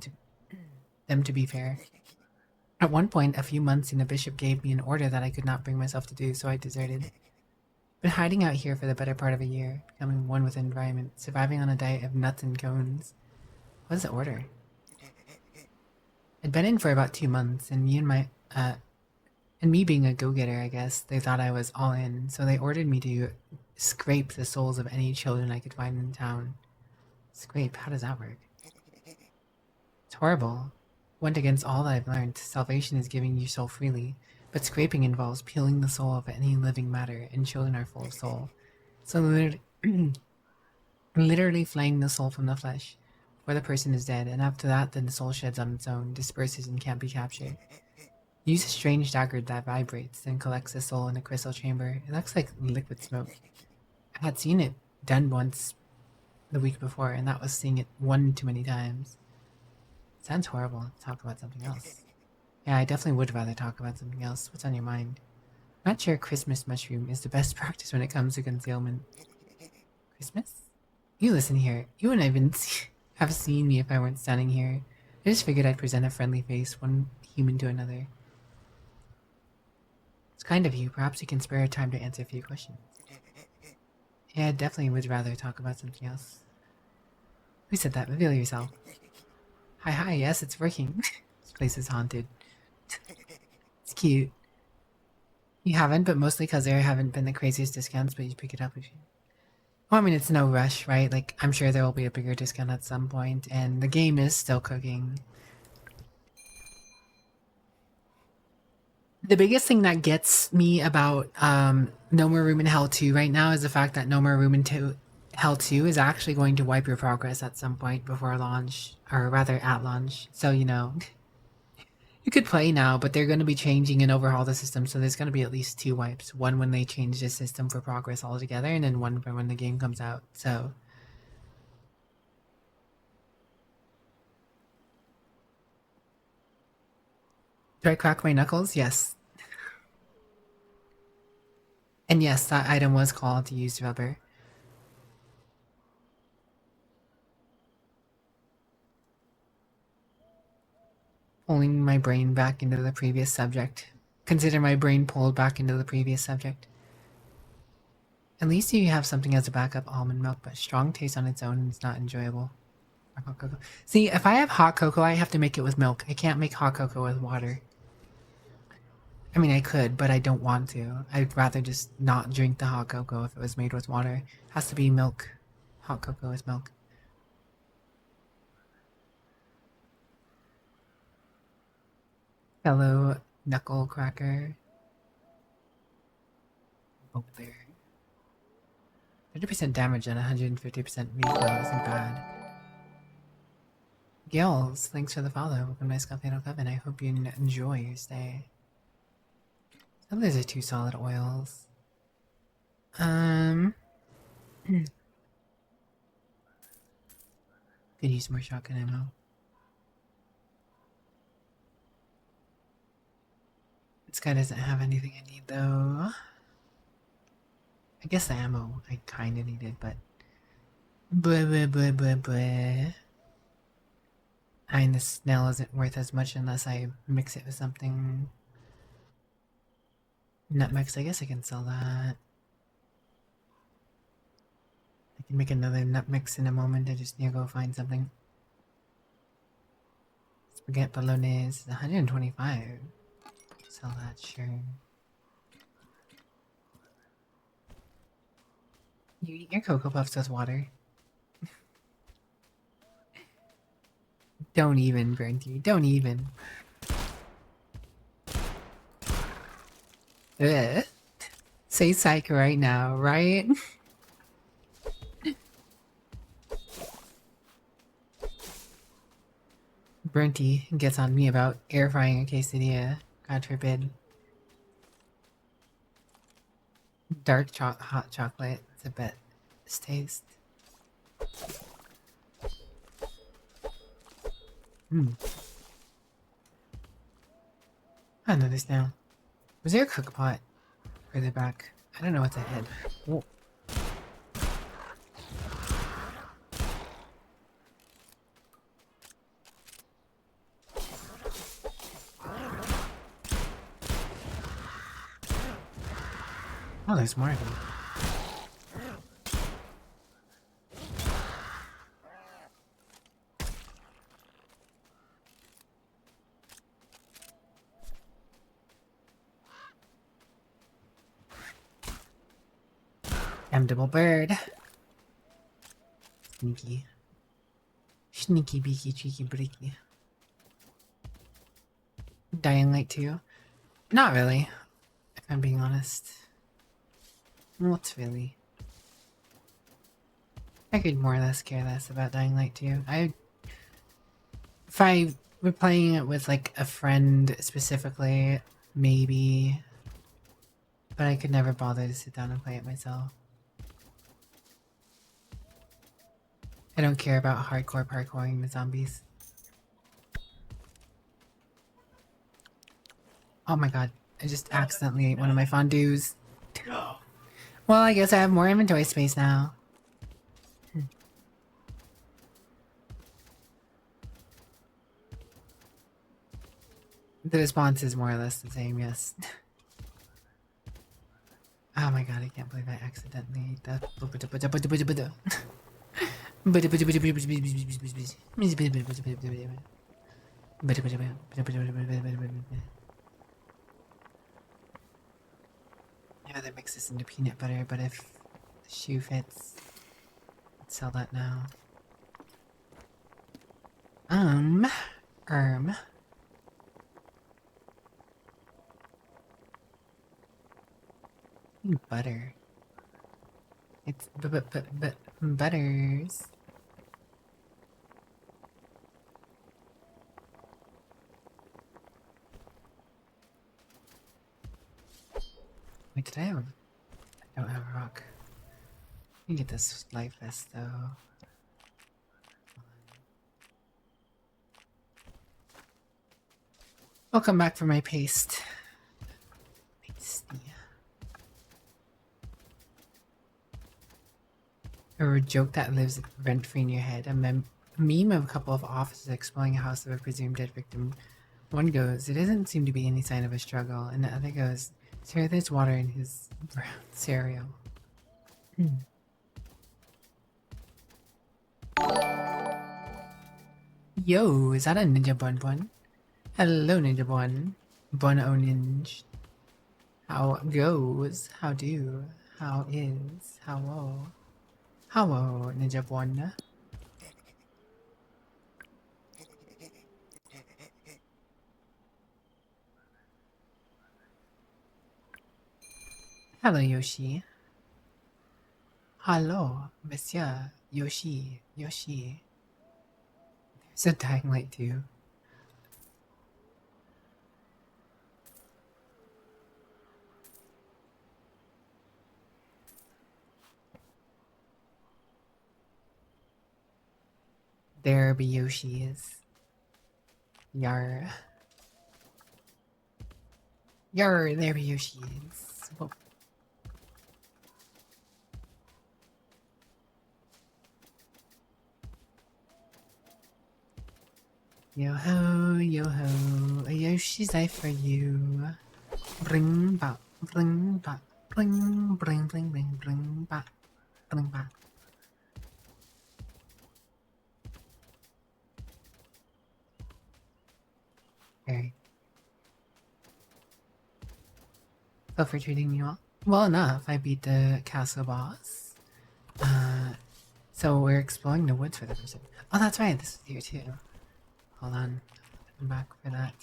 to be fair. At one point, a few months in, a bishop gave me an order that I could not bring myself to do, so I deserted. Been hiding out here for the better part of a year, becoming one with the environment, surviving on a diet of nuts and cones. What is the order? I'd been in for about 2 months, and me being a go-getter, I guess, they thought I was all in, so they ordered me to scrape the souls of any children I could find in town. Scrape? How does that work? It's horrible. Went against all that I've learned. Salvation is giving your soul freely, but scraping involves peeling the soul of any living matter, and children are full of soul. So literally flaying the soul from the flesh, before the person is dead, and after that, then the soul sheds on its own, disperses, and can't be captured. Use a strange dagger that vibrates, then collects the soul in a crystal chamber. It looks like liquid smoke. I had seen it done once the week before, and that was seeing it one too many times. Sounds horrible. Let's talk about something else. Yeah, I definitely would rather talk about something else. What's on your mind? I'm not sure Christmas mushroom is the best practice when it comes to concealment. Christmas? You listen here. You wouldn't even have seen me if I weren't standing here. I just figured I'd present a friendly face, one human to another. It's kind of you. Perhaps you can spare time to answer a few questions. Yeah, I definitely would rather talk about something else. Who said that? Reveal yourself. Hi, yes, it's working. This place is haunted. It's cute. You haven't, but mostly because there haven't been the craziest discounts, but you pick it up if you... Well, I mean, it's no rush, right? Like, I'm sure there will be a bigger discount at some point, and the game is still cooking. The biggest thing that gets me about No More Room in Hell 2 right now is the fact that No More Room in Hell 2 is actually going to wipe your progress at some point before launch, or rather at launch. So, you know, you could play now, but they're going to be changing and overhaul the system, so there's going to be at least 2 wipes. One when they change the system for progress altogether, and then one for when the game comes out, so... Do I crack my knuckles? Yes. And yes, that item was called to use rubber. Pulling my brain back into the previous subject. Consider my brain pulled back into the previous subject. At least you have something as a backup, almond milk, but strong taste on its own is not enjoyable. Hot cocoa. See, if I have hot cocoa, I have to make it with milk. I can't make hot cocoa with water. I mean, I could, but I don't want to. I'd rather just not drink the hot cocoa if it was made with water. It has to be milk. Hot cocoa with milk. Hello, knuckle cracker. Oh, there. 30% damage and 150% recoil isn't bad. Gills, thanks for the follow. Welcome to Scalpano Club, and I hope you enjoy your stay. So those are 2 solid oils. Could use more shotgun ammo. This guy doesn't have anything I need though. I guess the ammo I kinda needed, but blah. I mean, the snail isn't worth as much unless I mix it with something. Nutmegs, I guess I can sell that. I can make another nutmix in a moment. I just need to go find something. Spaghetti bolognese, 125. Sell that, sure. You eat your Cocoa Puffs with water. Don't even, Brenty. Don't even. Ugh. Say psych right now, right? Brenty gets on me about air frying a quesadilla. God forbid. Dark hot chocolate. It's a bit taste. I know this now. Was there a cook pot further back? I don't know what's ahead. Whoa. Oh, there's more of them. Damnable bird. Sneaky. Sneaky beaky cheeky breaky. Dying Light 2? Not really, if I'm being honest. Not really. I could more or less care less about Dying Light 2. If I were playing it with like a friend specifically, maybe. But I could never bother to sit down and play it myself. I don't care about hardcore parkouring the zombies. Oh my god, I just accidentally ate one of my fondues. Well, I guess I have more inventory space now. The response is more or less the same, yes. Oh my god, I can't believe I accidentally ate that. I'd rather mix this into peanut butter, but if the shoe fits, let's sell that now. Butter. It's butters. Wait, did I have? I don't have a rock. Let me get this life vest though. I'll come back for my paste. Or a joke that lives rent-free in your head. A meme of a couple of officers exploring a house of a presumed dead victim. One goes, "It doesn't seem to be any sign of a struggle," and the other goes, "Sir, there's water in his brown cereal." Yo, is that a Ninja Bun Bun? Hello, Ninja Bun. Bun O Ninja. How goes? How do? How is? How? Hello, Ninja Bun. Hello, Yoshi. Hello, Monsieur Yoshi. Yoshi. There's a dying light too. There be Yoshi's. Yar. Yar, there be Yoshi's. Whoa. Yo ho, a Yoshi's eye for you. Bring back, bring back, bring back, bring back. Okay. So for treating you all well enough, I beat the castle boss. So we're exploring the woods for the first time. Oh, that's right, this is here too. Hold on, I'm back for that.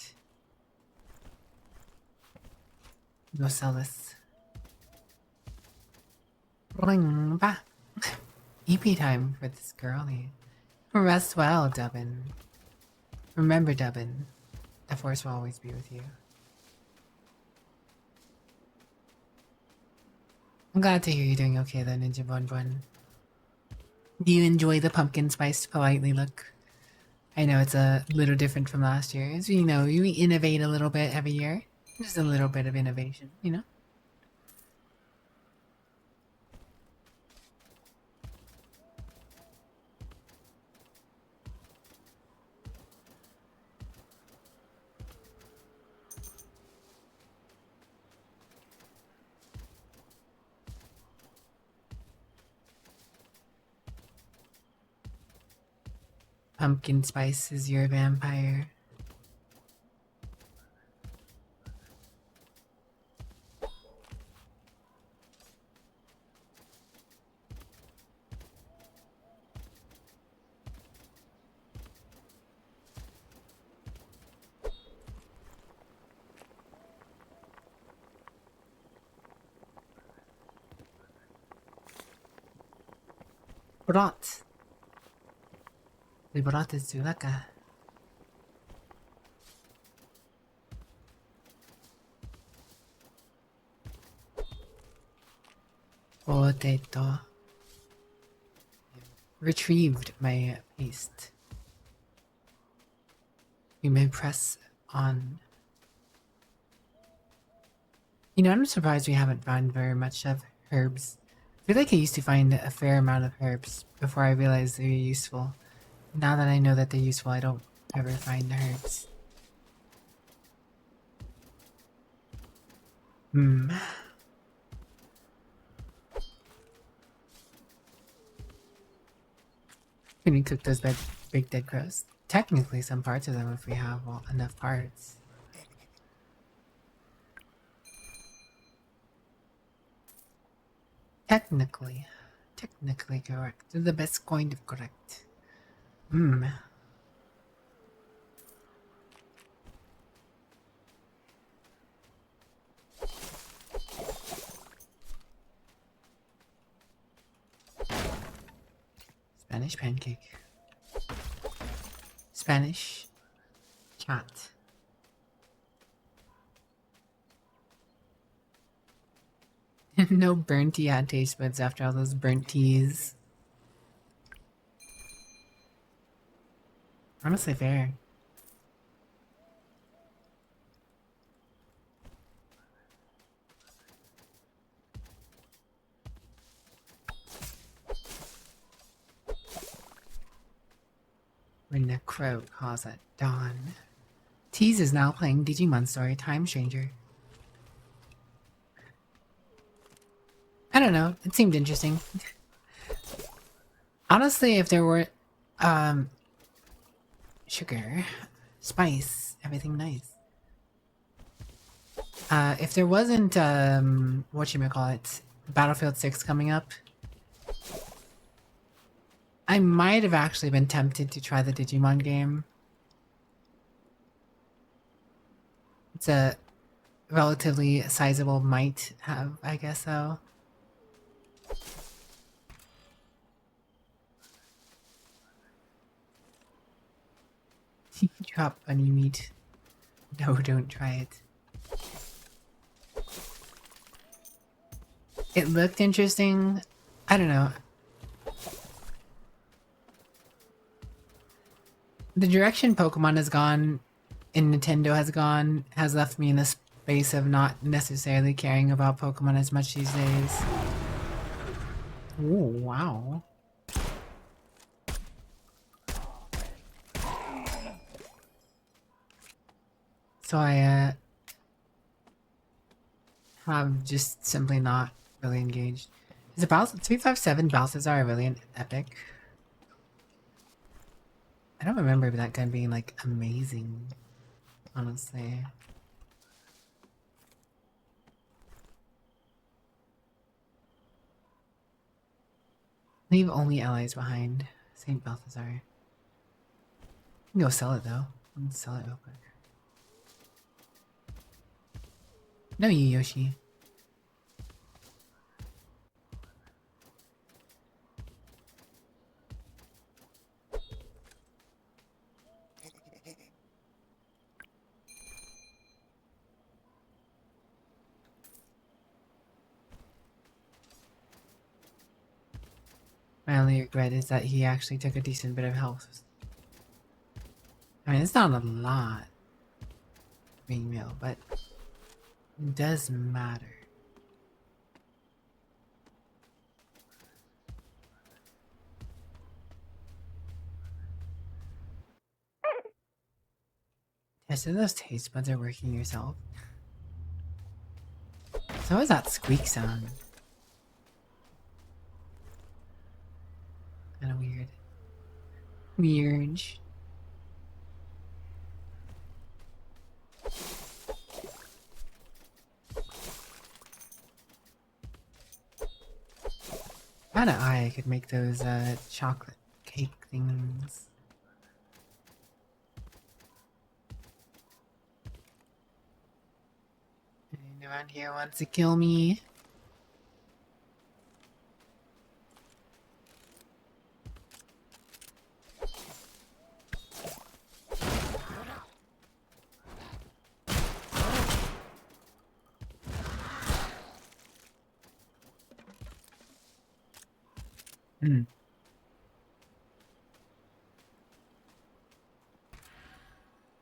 Go sell this. Bring back. EP time for this girlie. Rest well, Dubbin. Remember, Dubbin, the force will always be with you. I'm glad to hear you're doing okay though, Ninja Bun Bun. Do you enjoy the pumpkin spiced politely look? I know it's a little different from last year. As you know, you innovate a little bit every year. Just a little bit of innovation, you know? Pumpkin spice is your vampire. Brat. The brat is Zulaka. Potato. Retrieved my paste. You may press on. You know, I'm surprised we haven't found very much of herbs. I feel like I used to find a fair amount of herbs before I realized they were useful. Now that I know that they're useful, I don't ever find the herbs. Can we cook those big dead crows? Technically, some parts of them if we have enough parts. Technically correct. They're the best kind of correct. Spanish pancake. Spanish cat. No burnt tea had taste buds after all those burnt teas. Honestly fair. When the crow calls at dawn. Tease is now playing Digimon Story Time Stranger. I don't know, it seemed interesting. Honestly, if there were sugar, spice, everything nice. If there wasn't whatchamacallit, Battlefield 6 coming up, I might have actually been tempted to try the Digimon game. It's a relatively sizable might have, I guess so. Chop bunny meat. No, don't try it. It looked interesting. I don't know. The direction Pokemon has gone and Nintendo has gone has left me in a space of not necessarily caring about Pokemon as much these days. Oh, wow. So I have just simply not really engaged. Is it 357 Balthazar really an epic? I don't remember that gun being like amazing, honestly. Leave only allies behind. St. Balthazar. You can go sell it though. Let's sell it real quick. No, you Yoshi. My only regret is that he actually took a decent bit of health. I mean, it's not a lot, being real, but it does matter. Test if those taste buds are working yourself. So is that squeak sound? Kind of weird. Weird. If I had an eye, I could make those chocolate cake things. Anyone here wants to kill me?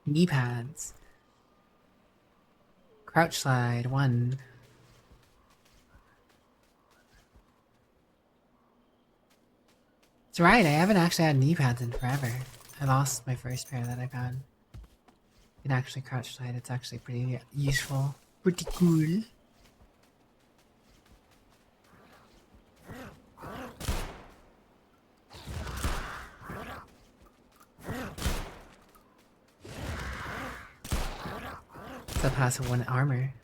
Knee pads. Crouch slide, 1. That's right, I haven't actually had knee pads in forever. I lost my first pair that I've had. You can actually crouch slide, it's actually pretty useful. Pretty cool. The passive 1 armor.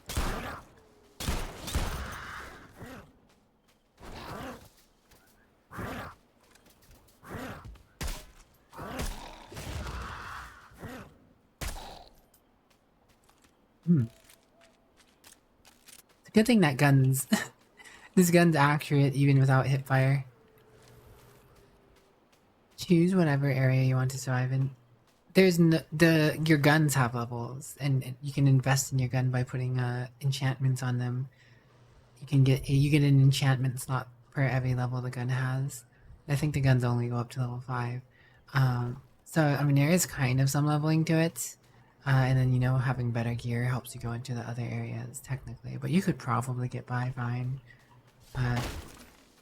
It's a good thing that guns this gun's accurate even without hip fire. Choose whatever area you want to survive in. There's your guns have levels, and you can invest in your gun by putting enchantments on them. You get an enchantment slot per every level the gun has. I think the guns only go up to level 5. So I mean there is kind of some leveling to it, and then having better gear helps you go into the other areas technically. But you could probably get by fine,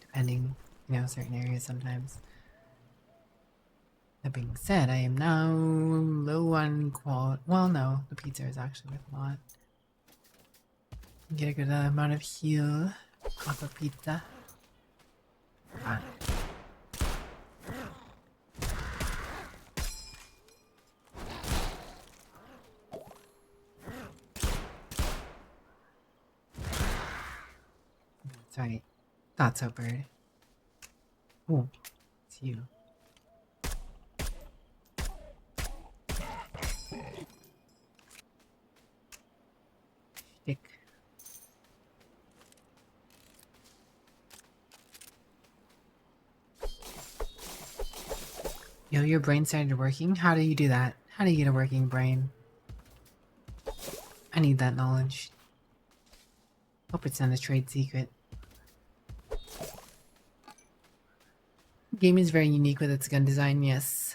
depending certain areas sometimes. That being said, I am now low on quality. Well, no, the pizza is actually worth a lot. Get a good amount of heal off of pizza. Ah. That's right. Thought so, bird. Oh, it's you. Yo, your brain started working? How do you do that? How do you get a working brain? I need that knowledge. Hope it's not a trade secret. Game is very unique with its gun design, yes.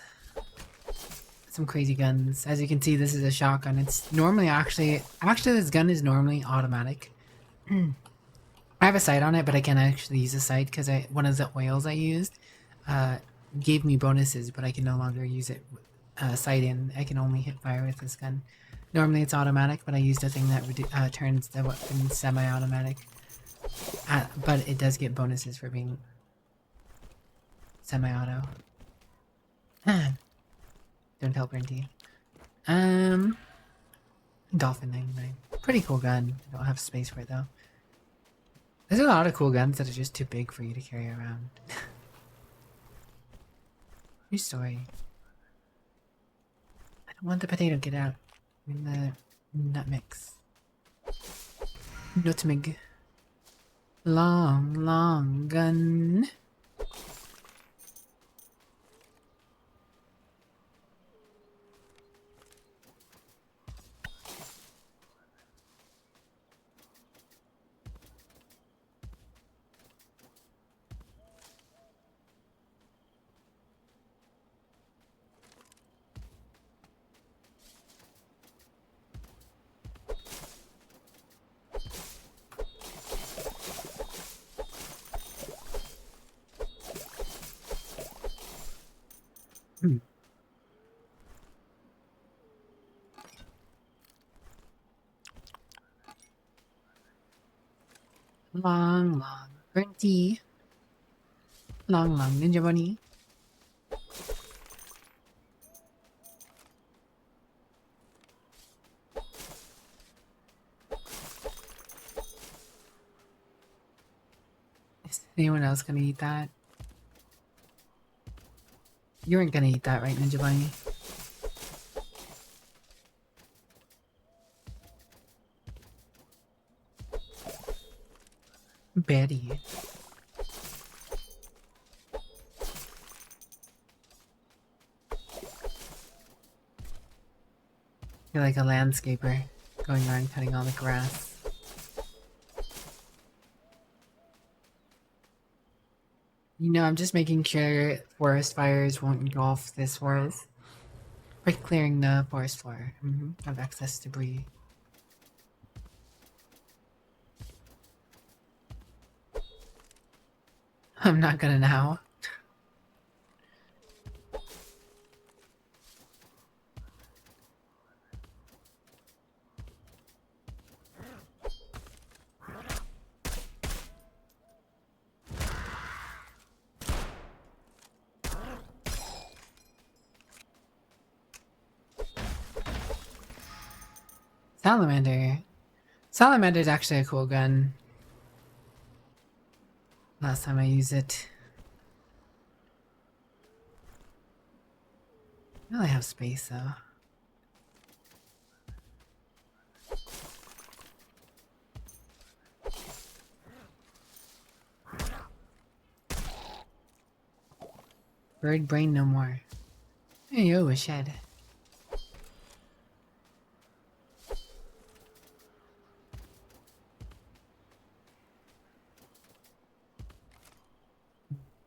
Some crazy guns. As you can see, this is a shotgun. It's normally actually this gun is normally automatic. I have a sight on it, but I can't actually use a sight because one of the oils I used gave me bonuses, but I can no longer use it sight in. I can only hit fire with this gun. Normally it's automatic, but I used a thing that turns the weapon semi-automatic. But it does get bonuses for being semi-auto. Don't tell Brinty. Dolphin 99. Pretty cool gun. I don't have space for it though. There's a lot of cool guns that are just too big for you to carry around. True story. I don't want the potato, get out. In the nut mix. Nutmeg. Long, long gun. Long, long Brinty. Long, long Ninja Bunny. Is anyone else gonna eat that? You weren't gonna eat that, right, Ninja Bunny? Betty. You're like a landscaper, going around cutting all the grass. You know, I'm just making sure forest fires won't engulf this forest. By clearing the forest floor. Have excess debris. I'm not gonna now. Salamander. Salamander is actually a cool gun. Last time I used it. I really have space though. Bird brain no more. Hey yo, a shed.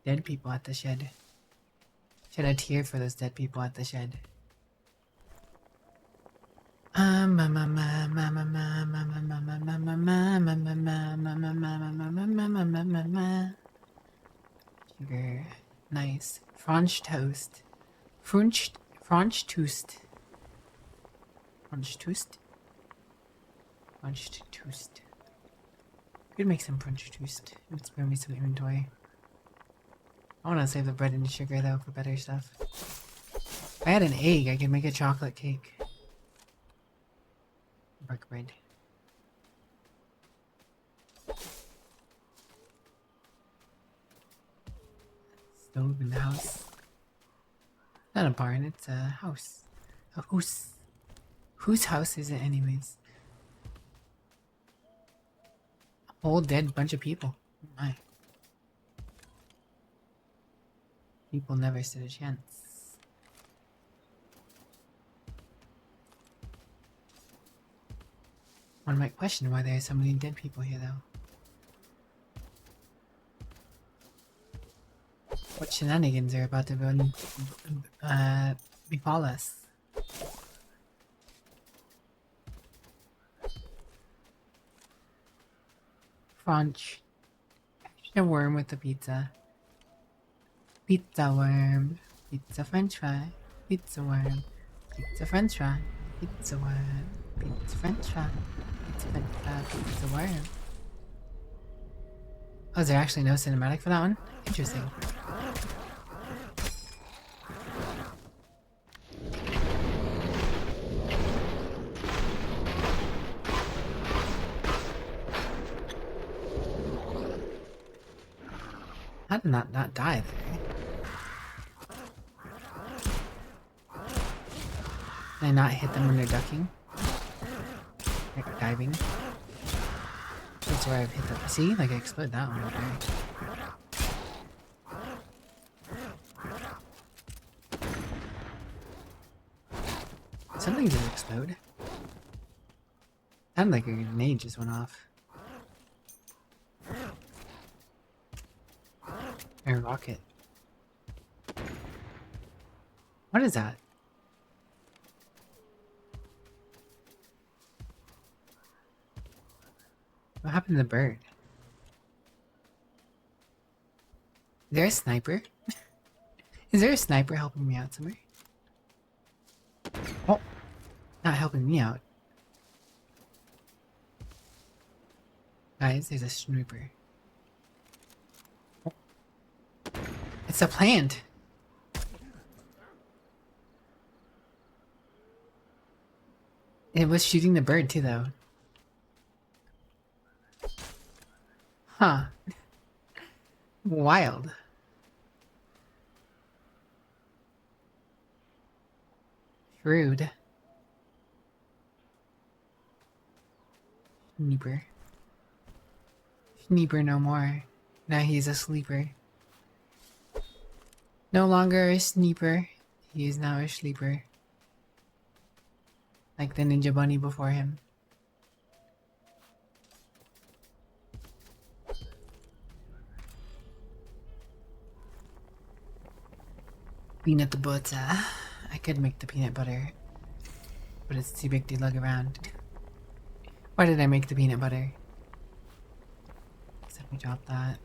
Dead people at the shed. Shed a tear for those dead people at the shed. Sugar. Nice. French toast. French toast. French toast? French toast. Could make some French toast. Let's bring me some inventory. I want to save the bread and sugar though for better stuff. If I had an egg, I could make a chocolate cake. Bark bread. Stove in the house. Not a barn, it's a house. A house. Whose house is it anyways? A whole dead bunch of people. Oh my. People never stood a chance. One might question why there are so many dead people here, though. What shenanigans are about to befall us? French. Extra worm with the pizza. Pizza worm. Pizza french fry. Pizza worm. Pizza french fry. Pizza worm. Pizza french fry. Pizza french fry. Pizza worm. Oh, is there actually no cinematic for that one? Interesting. How did not die there? Did I not hit them when they're ducking? Like diving? That's where I've hit them. See? Like I exploded that one over there. Something did explode. Sounded like a grenade just went off. A rocket. What is that? What happened to the bird? Is there a sniper? Is there a sniper helping me out somewhere? Oh, not helping me out. Guys, there's a sniper. Oh. It's a plant! It was shooting the bird too, though. Huh. Wild. Shrewd. Sniper. Sniper no more. Now he's a sleeper. No longer a sniper. He is now a sleeper. Like the ninja bunny before him. Peanut butter. I could make the peanut butter, but it's too big to lug around. Why did I make the peanut butter? Let me drop that.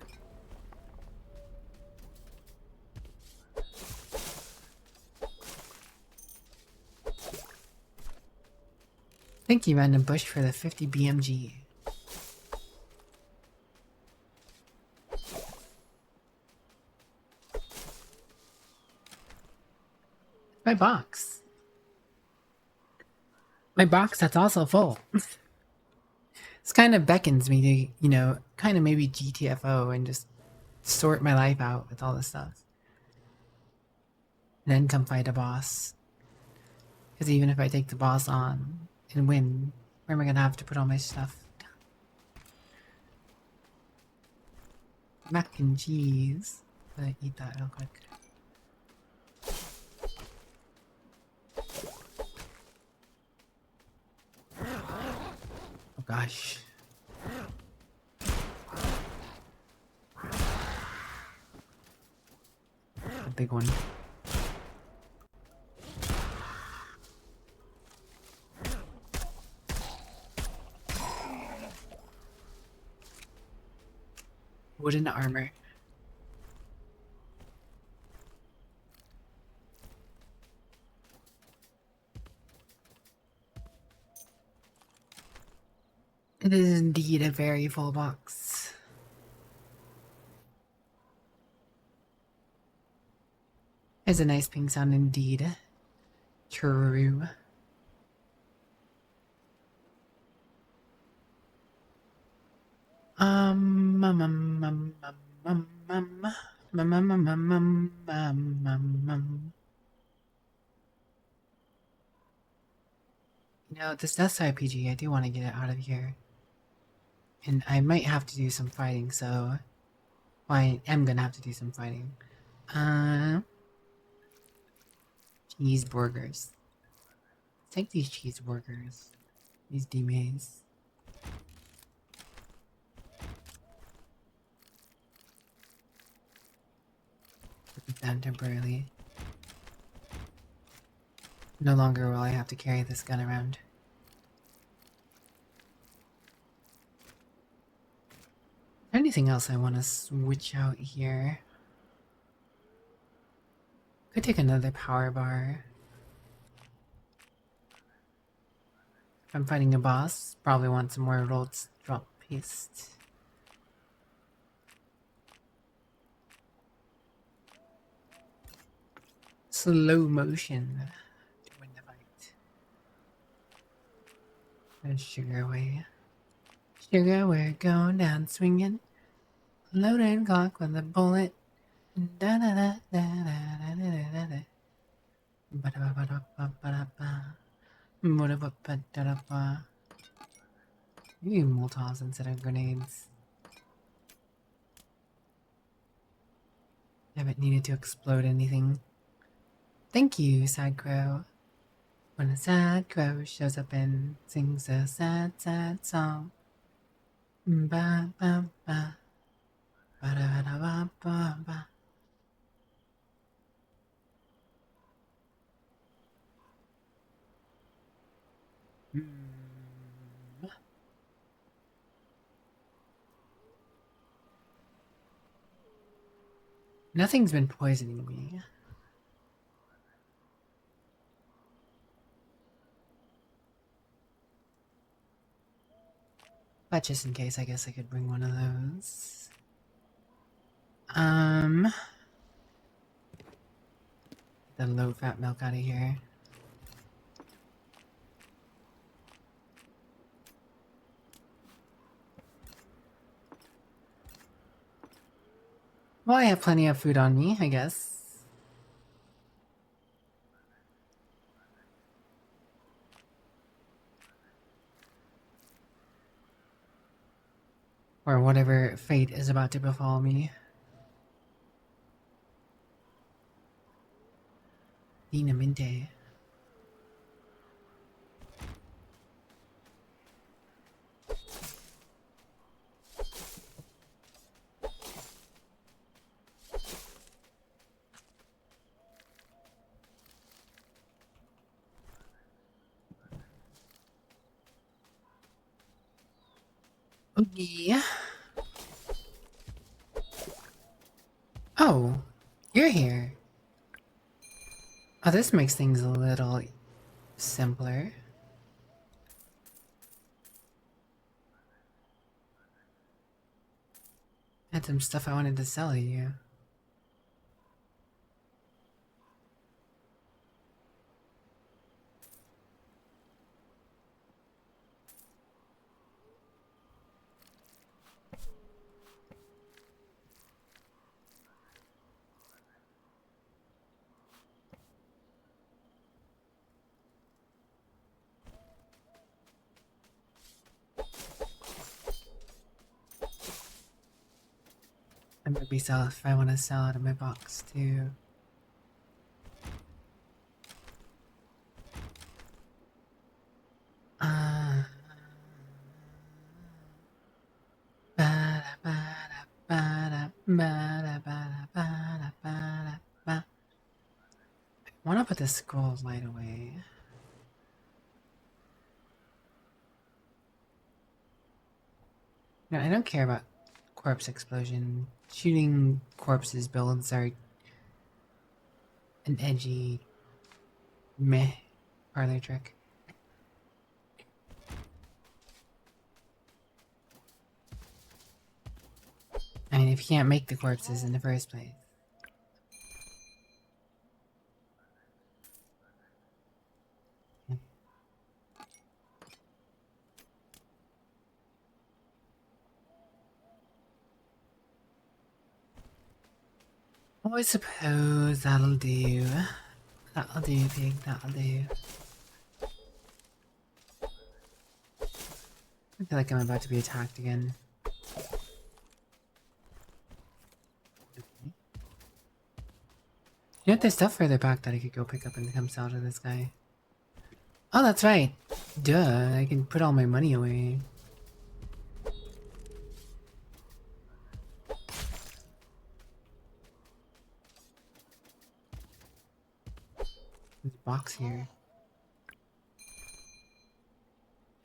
Thank you, Random Bush, for the 50 BMG. My box. My box that's also full. This kind of beckons me to, you know, kind of maybe GTFO and just sort my life out with all this stuff. And then come fight a boss. Because even if I take the boss on and win, where am I going to have to put all my stuff? Mac and cheese. I'm gonna eat that real quick. Oh gosh. A big one. Wooden armor. It is indeed a very full box. It's a nice ping sound indeed. True. You know, this Death RPG, I do want to get it out of here. And I might have to do some fighting, so... Well, I am gonna have to do some fighting. Cheeseburgers. Take these cheeseburgers. These DMAs. down temporarily. No longer will I have to carry this gun around. Anything else I want to switch out here? Could take another power bar. If I'm fighting a boss, probably want some more rolled drop paste. Slow motion to win the fight. And sugar away. Sugar, we're going down swinging. Loaded clock with a bullet. Da da da da da da da da da. Ba da ba da ba ba da ba. Ba da ba ba da da ba. Maybe Molotovs instead of grenades. Haven't needed to explode anything. Thank you, sad crow. When a sad crow shows up and sings a sad, sad song. Ba ba ba. Ba da da ba ba ba. Nothing's been poisoning me. But just in case, I guess I could bring one of those. The low-fat milk out of here. Well, I have plenty of food on me, I guess. Or whatever fate is about to befall me. Dinamite. Okay. Oh, you're here. Oh, this makes things a little simpler. I had some stuff I wanted to sell you. I might be sell if I want to sell out of my box too. I want to put the scroll light away. No, I don't care about corpse explosion. Shooting corpses builds are an edgy meh parlor trick. I mean, if you can't make the corpses in the first place. Oh, I suppose that'll do. That'll do, pig, that'll do. I feel like I'm about to be attacked again. You know, there's stuff further back that I could go pick up and come sell to this guy. Oh, that's right. Duh, I can put all my money away. box here.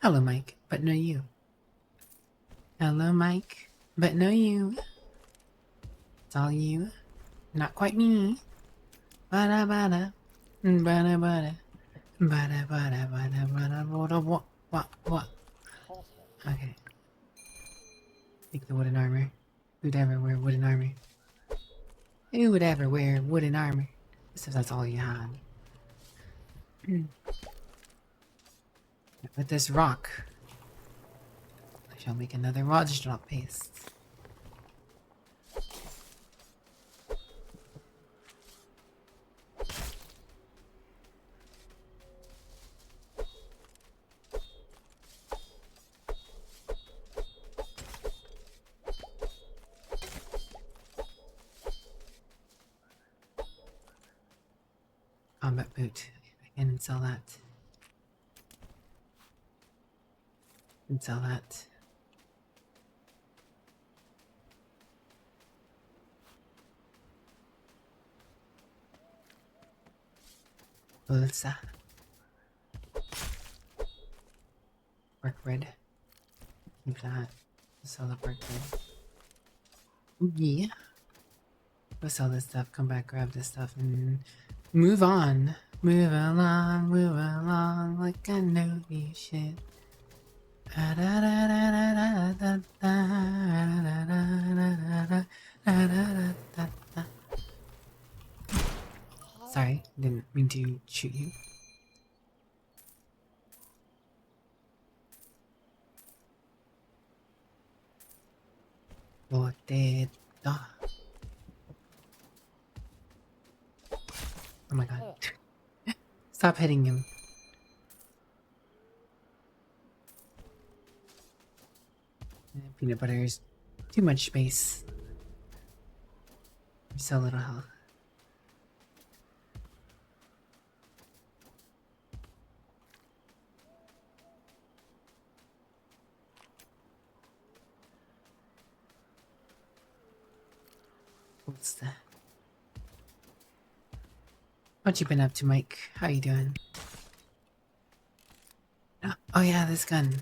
Hello, Mike, but no you. Hello, Mike, but no you. It's all you, not quite me. Bada bada, bada bada, bada bada bada bada bada. What? Okay. Take the wooden armor. Who'd ever wear wooden armor? Who would ever wear wooden armor? As if that's all you had. With this rock, I shall make another Raj drop paste. Combat boot. I can sell that. And sell that. Ulsa. Work bread. Keep that. Sell the work bread. Ooh, yeah. Go sell this stuff. Come back, grab this stuff, and move on. Move along like I know you should. Sorry, didn't mean to shoot you. What did oh my god. Stop hitting him. Peanut butter is too much space. So little health. What's that? What you been up to, Mike? How you doing? Oh yeah, this gun.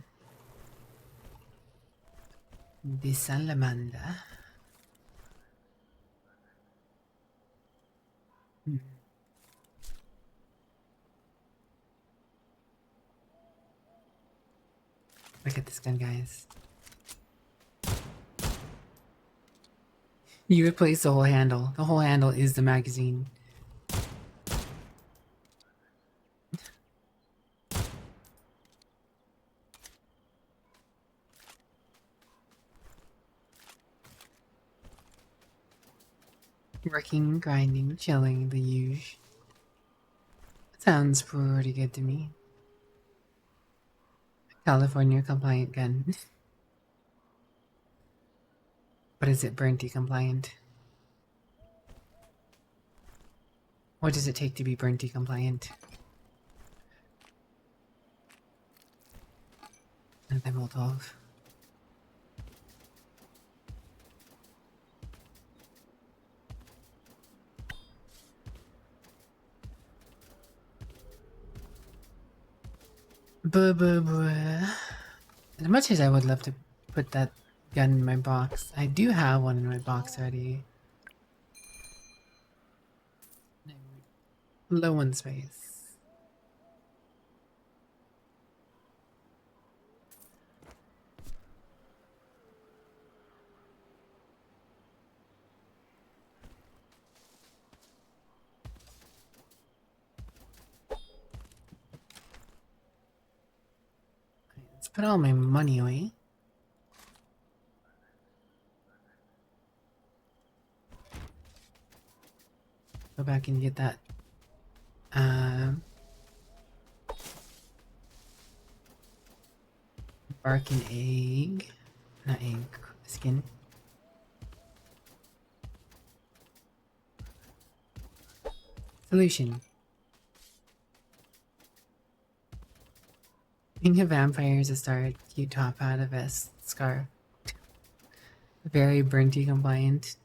The salamander. Look at this gun, guys. You replace the whole handle. The whole handle is the magazine. Working, grinding, chilling, the usual. Sounds pretty good to me. California compliant gun. But is it Burnty compliant? What does it take to be Burnty compliant? Anti-Molotov. As much as I would love to put that gun in my box, I do have one in my box already. Low on space. Let's put all my money away. Go back and get that bark and egg. Not egg, skin. Solution. Being a vampire is a start. Cute top hat, a vest, scarf. Very Burnty compliant.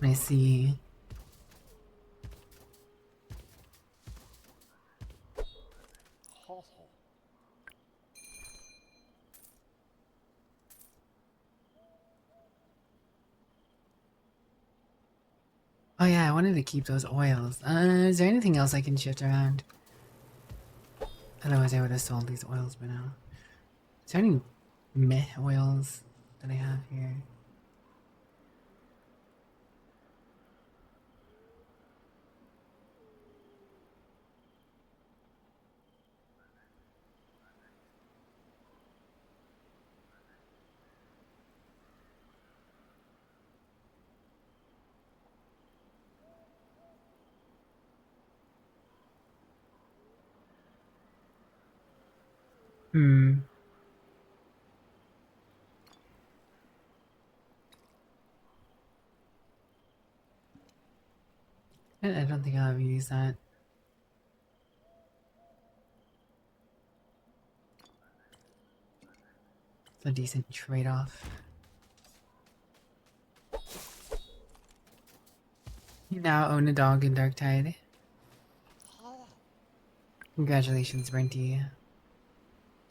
I see. Oh yeah, I wanted to keep those oils. Is there anything else I can shift around? Otherwise I would have sold these oils by now. Is there any meh oils that I have here? Hmm. I don't think I'll ever use that. It's a decent trade-off. You now own a dog in Dark Tide. Congratulations, Brenty.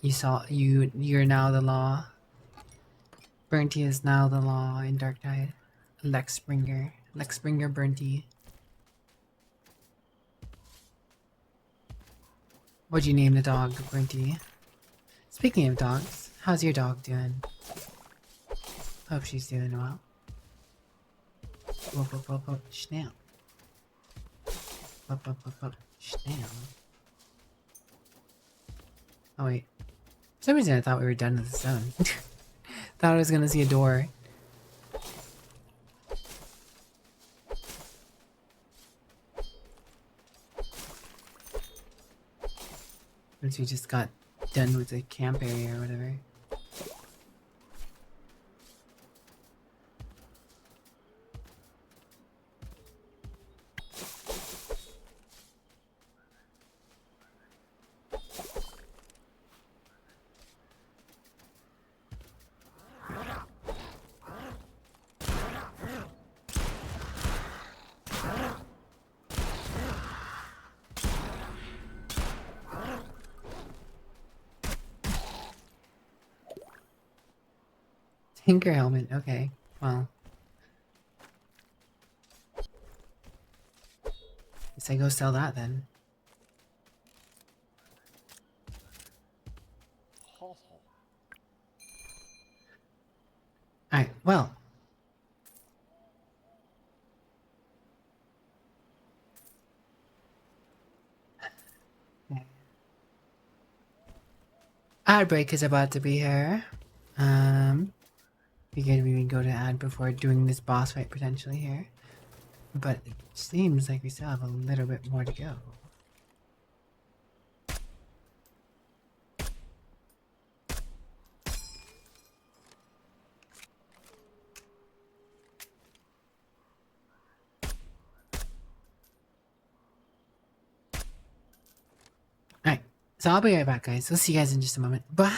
You're now the law. Brenty is now the law in Dark Tide. Lex Springer. Lex Springer Brenty. What'd you name the dog, Brenty? Speaking of dogs, how's your dog doing? Hope she's doing well. Whoop, whoop, whoop, whoop, snap. Whoop, whoop, whoop, whoop, snap. Oh wait. For some reason I thought we were done with the zone. Thought I was gonna see a door. Once we just got done with the camp area or whatever. Tinker helmet, okay. Well. Guess I go sell that then. Alright, well. Ad break is about to be here. Figured we would go to ad before doing this boss fight potentially here. But it seems like we still have a little bit more to go. Alright, so I'll be right back, guys. I'll see you guys in just a moment. Bye!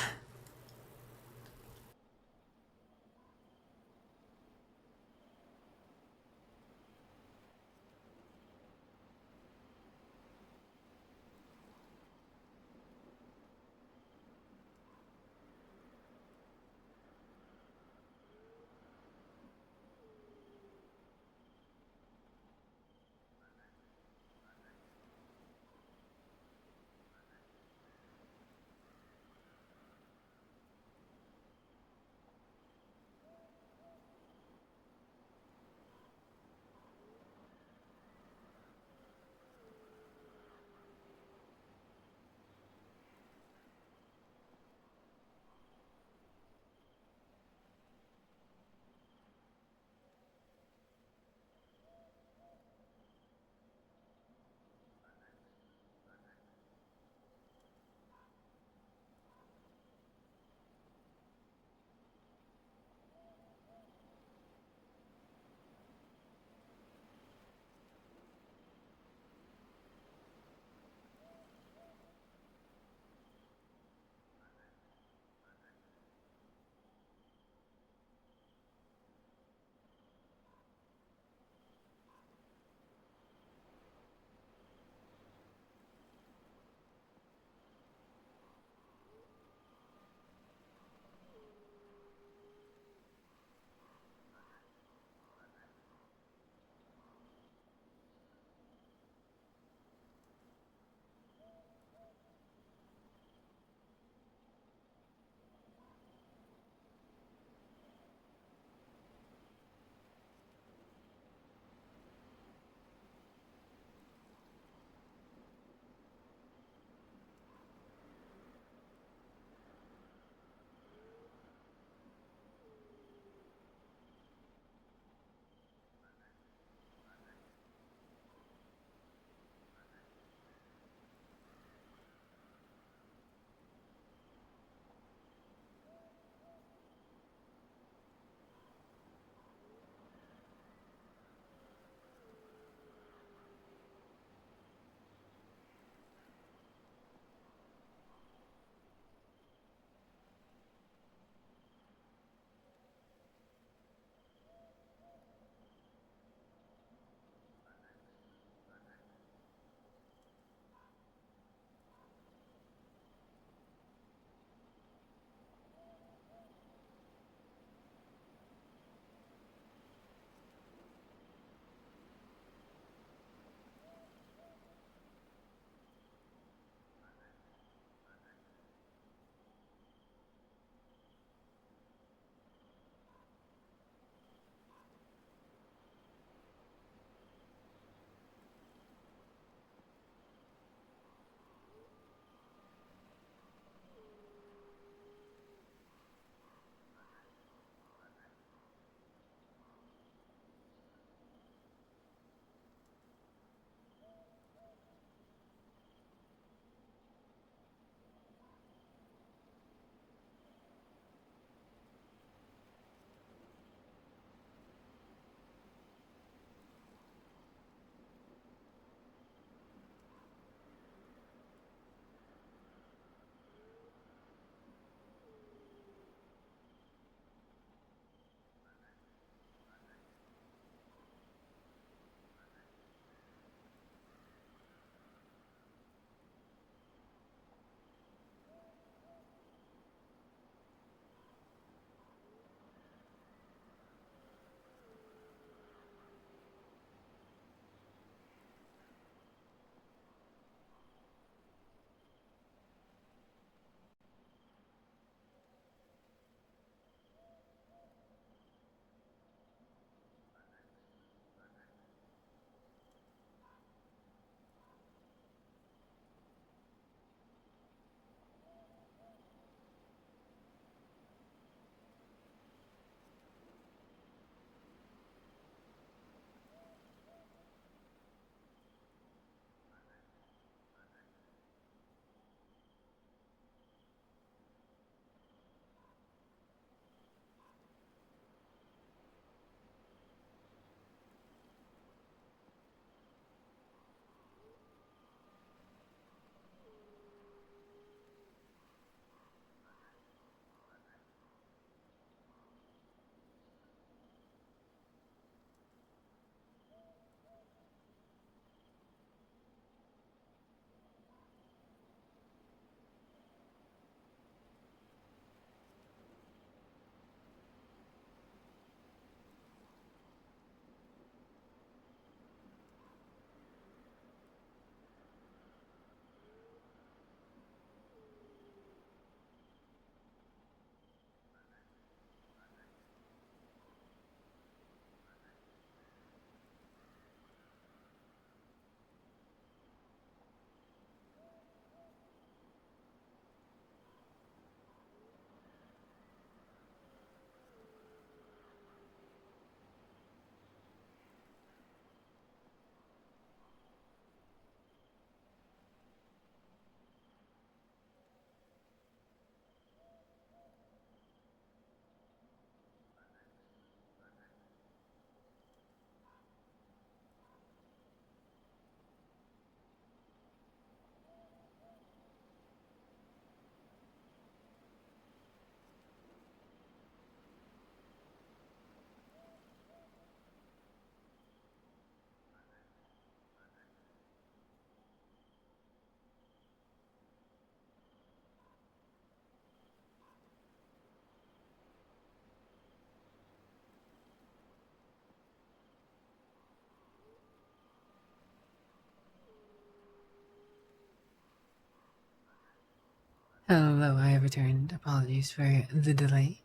Hello, I have returned. Apologies for the delay,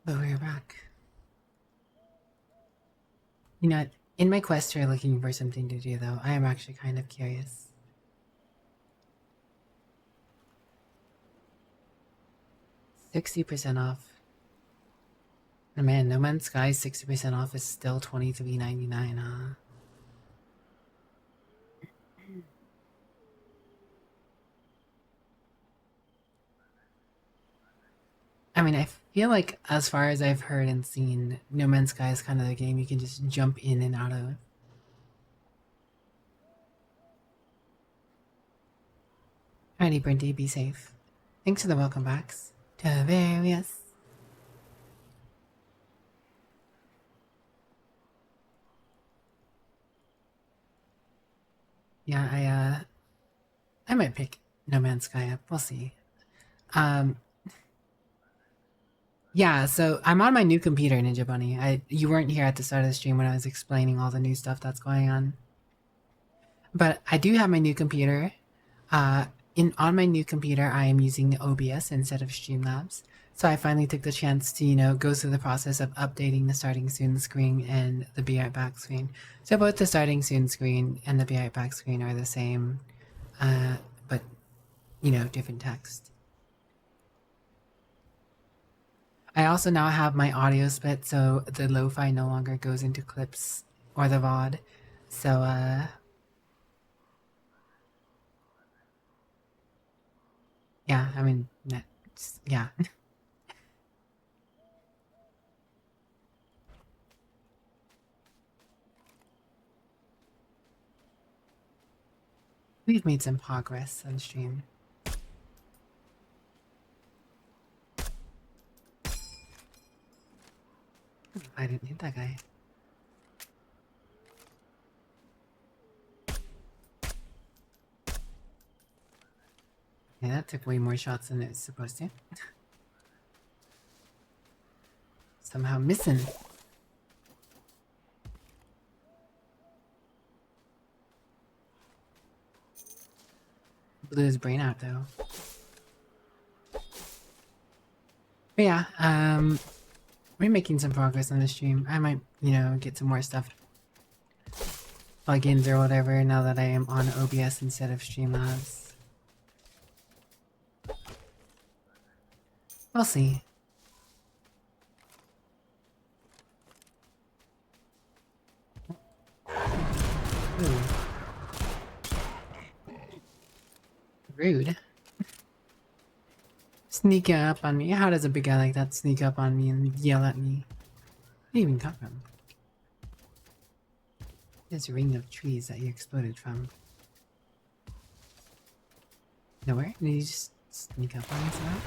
but we're back. You know, in my quest for looking for something to do, though, I am actually kind of curious. 60% off. And man, No Man's Sky 60% off is still $23.99, huh? I mean, I feel like, as far as I've heard and seen, No Man's Sky is kind of the game you can just jump in and out of. Alrighty, Brinty, be safe. Thanks for the welcome backs. Tavarius. Yeah, I might pick No Man's Sky up. We'll see. Yeah, so I'm on my new computer, Ninja Bunny. You weren't here at the start of the stream when I was explaining all the new stuff that's going on. But I do have my new computer. On my new computer, I am using OBS instead of Streamlabs. So I finally took the chance to, go through the process of updating the starting soon screen and the be right back screen. So both the starting soon screen and the be right back screen are the same, but, different text. I also now have my audio split, so the lo-fi no longer goes into clips or the VOD. So, yeah, I mean, yeah. We've made some progress on stream. I didn't hit that guy. Yeah, that took way more shots than it was supposed to. Somehow missing. Blew his brain out though. But yeah, we're making some progress on the stream. I might, get some more stuff. Plugins or whatever now that I am on OBS instead of Streamlabs. We'll see. Ooh. Rude. Sneak up on me. How does a big guy like that sneak up on me and yell at me? Where do you even come from? This ring of trees that you exploded from. Nowhere? Did you just sneak up on me somehow?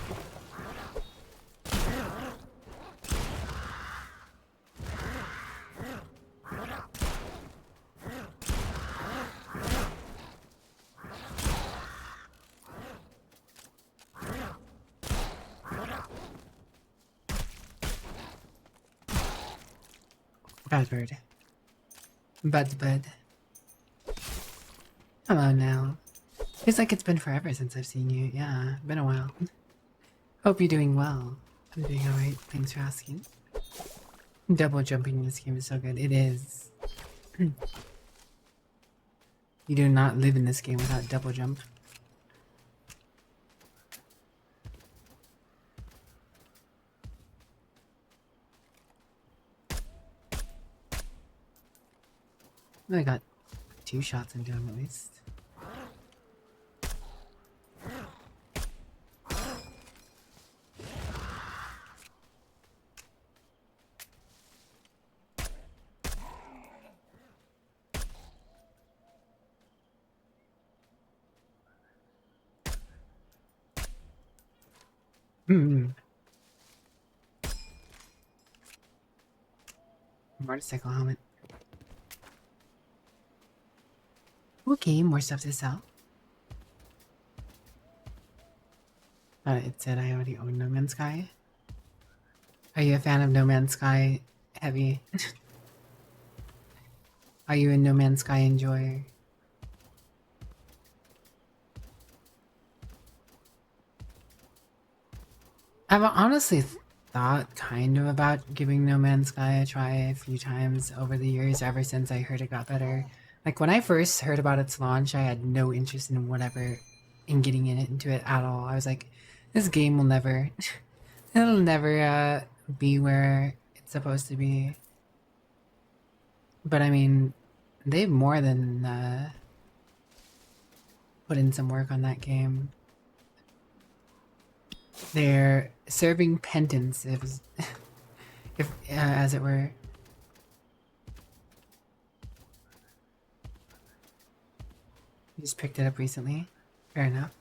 Bad bird. Bad bird. Hello now. Feels like it's been forever since I've seen you. Yeah, been a while. Hope you're doing well. I'm doing alright, thanks for asking. Double jumping in this game is so good. It is. You do not live in this game without double jump. I got 2 shots into him at least. Motorcycle helmet. Okay, more stuff to sell. It said I already own No Man's Sky. Are you a fan of No Man's Sky, Heavy? Are you a No Man's Sky enjoyer? I've honestly thought kind of about giving No Man's Sky a try a few times over the years, ever since I heard it got better. Like when I first heard about its launch, I had no interest in whatever in getting into it at all. I was like, this game will never it'll never be where it's supposed to be. But I mean, they've more than put in some work on that game. They're serving penance, if as it were. You just picked it up recently. Fair enough.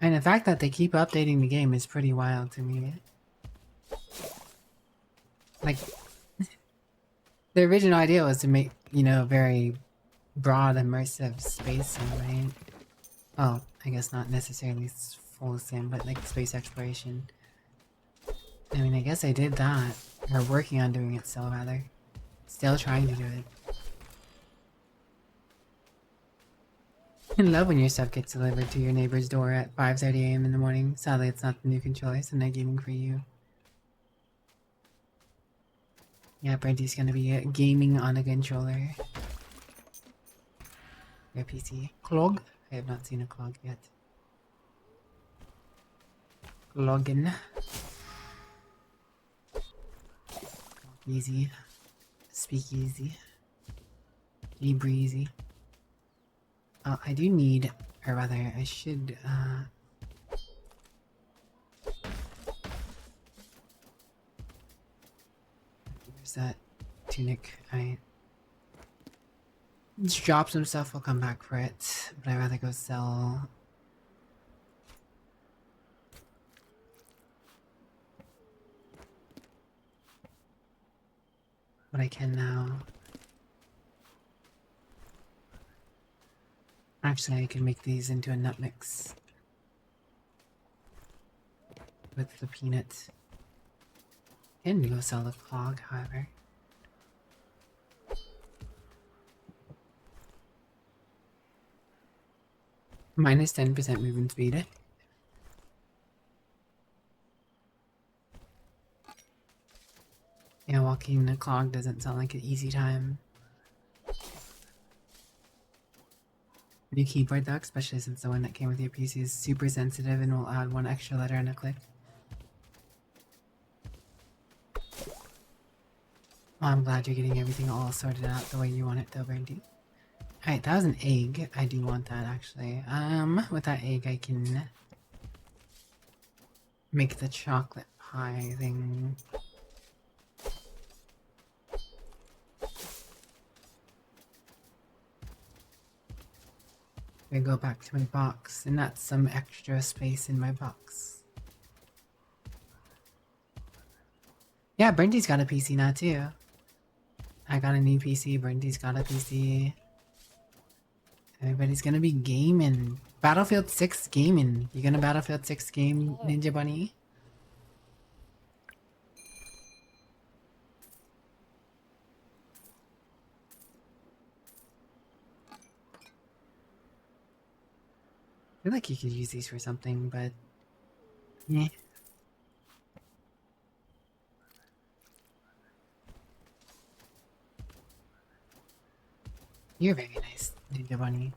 And the fact that they keep updating the game is pretty wild to me. Like, the original idea was to make, you know, a very broad, immersive space sim, right? Well, I guess not necessarily full sim, but like space exploration. I mean, I guess I did that. Or working on doing it still, rather. Still trying to do it. I love when your stuff gets delivered to your neighbor's door at 5:30 a.m. in the morning. Sadly, it's not the new controller, so no gaming for you. Yeah, Brenty's gonna be gaming on a controller. Your PC. Clog? I have not seen a clog yet. Login. Easy. Speak easy. Be breezy. I do need, or rather, I should, where's that tunic? I just drop some stuff, I'll come back for it, but I'd rather go sell what I can now. Actually, I can make these into a nut mix with the peanut. And go sell the clog, however. Minus 10% movement speed. Yeah, walking the clog doesn't sound like an easy time. New keyboard though, especially since the one that came with your PC is super sensitive and will add one extra letter in a click. Well, I'm glad you're getting everything all sorted out the way you want it though, Brandy. Alright, that was an egg. I do want that actually. With that egg I can make the chocolate pie thing. I go back to my box, and that's some extra space in my box. Yeah, Brenty's got a PC now too. I got a new PC, Brenty's got a PC. Everybody's gonna be gaming. Battlefield 6 gaming. You gonna Battlefield 6 game, Ninja Bunny? I feel like you could use these for something, but yeah. You're very nice, Ninja Bunny.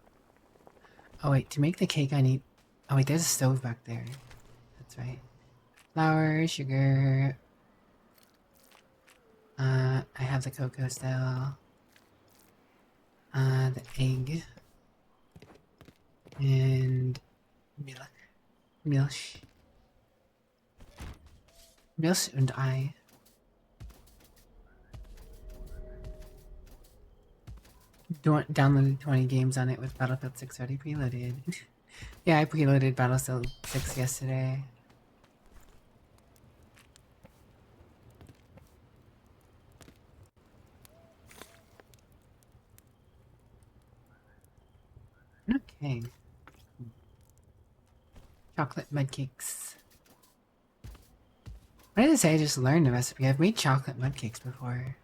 Oh wait, to make the cake I need... Oh wait, there's a stove back there. That's right. Flour, sugar... I have the cocoa still. The egg. And... milk. Milk. Milk and I. Downloaded 20 games on it with Battlefield 6 already preloaded. Yeah, I preloaded Battlefield 6 yesterday. Okay. Chocolate mud cakes. Why did I say I just learned the recipe? I've made chocolate mud cakes before.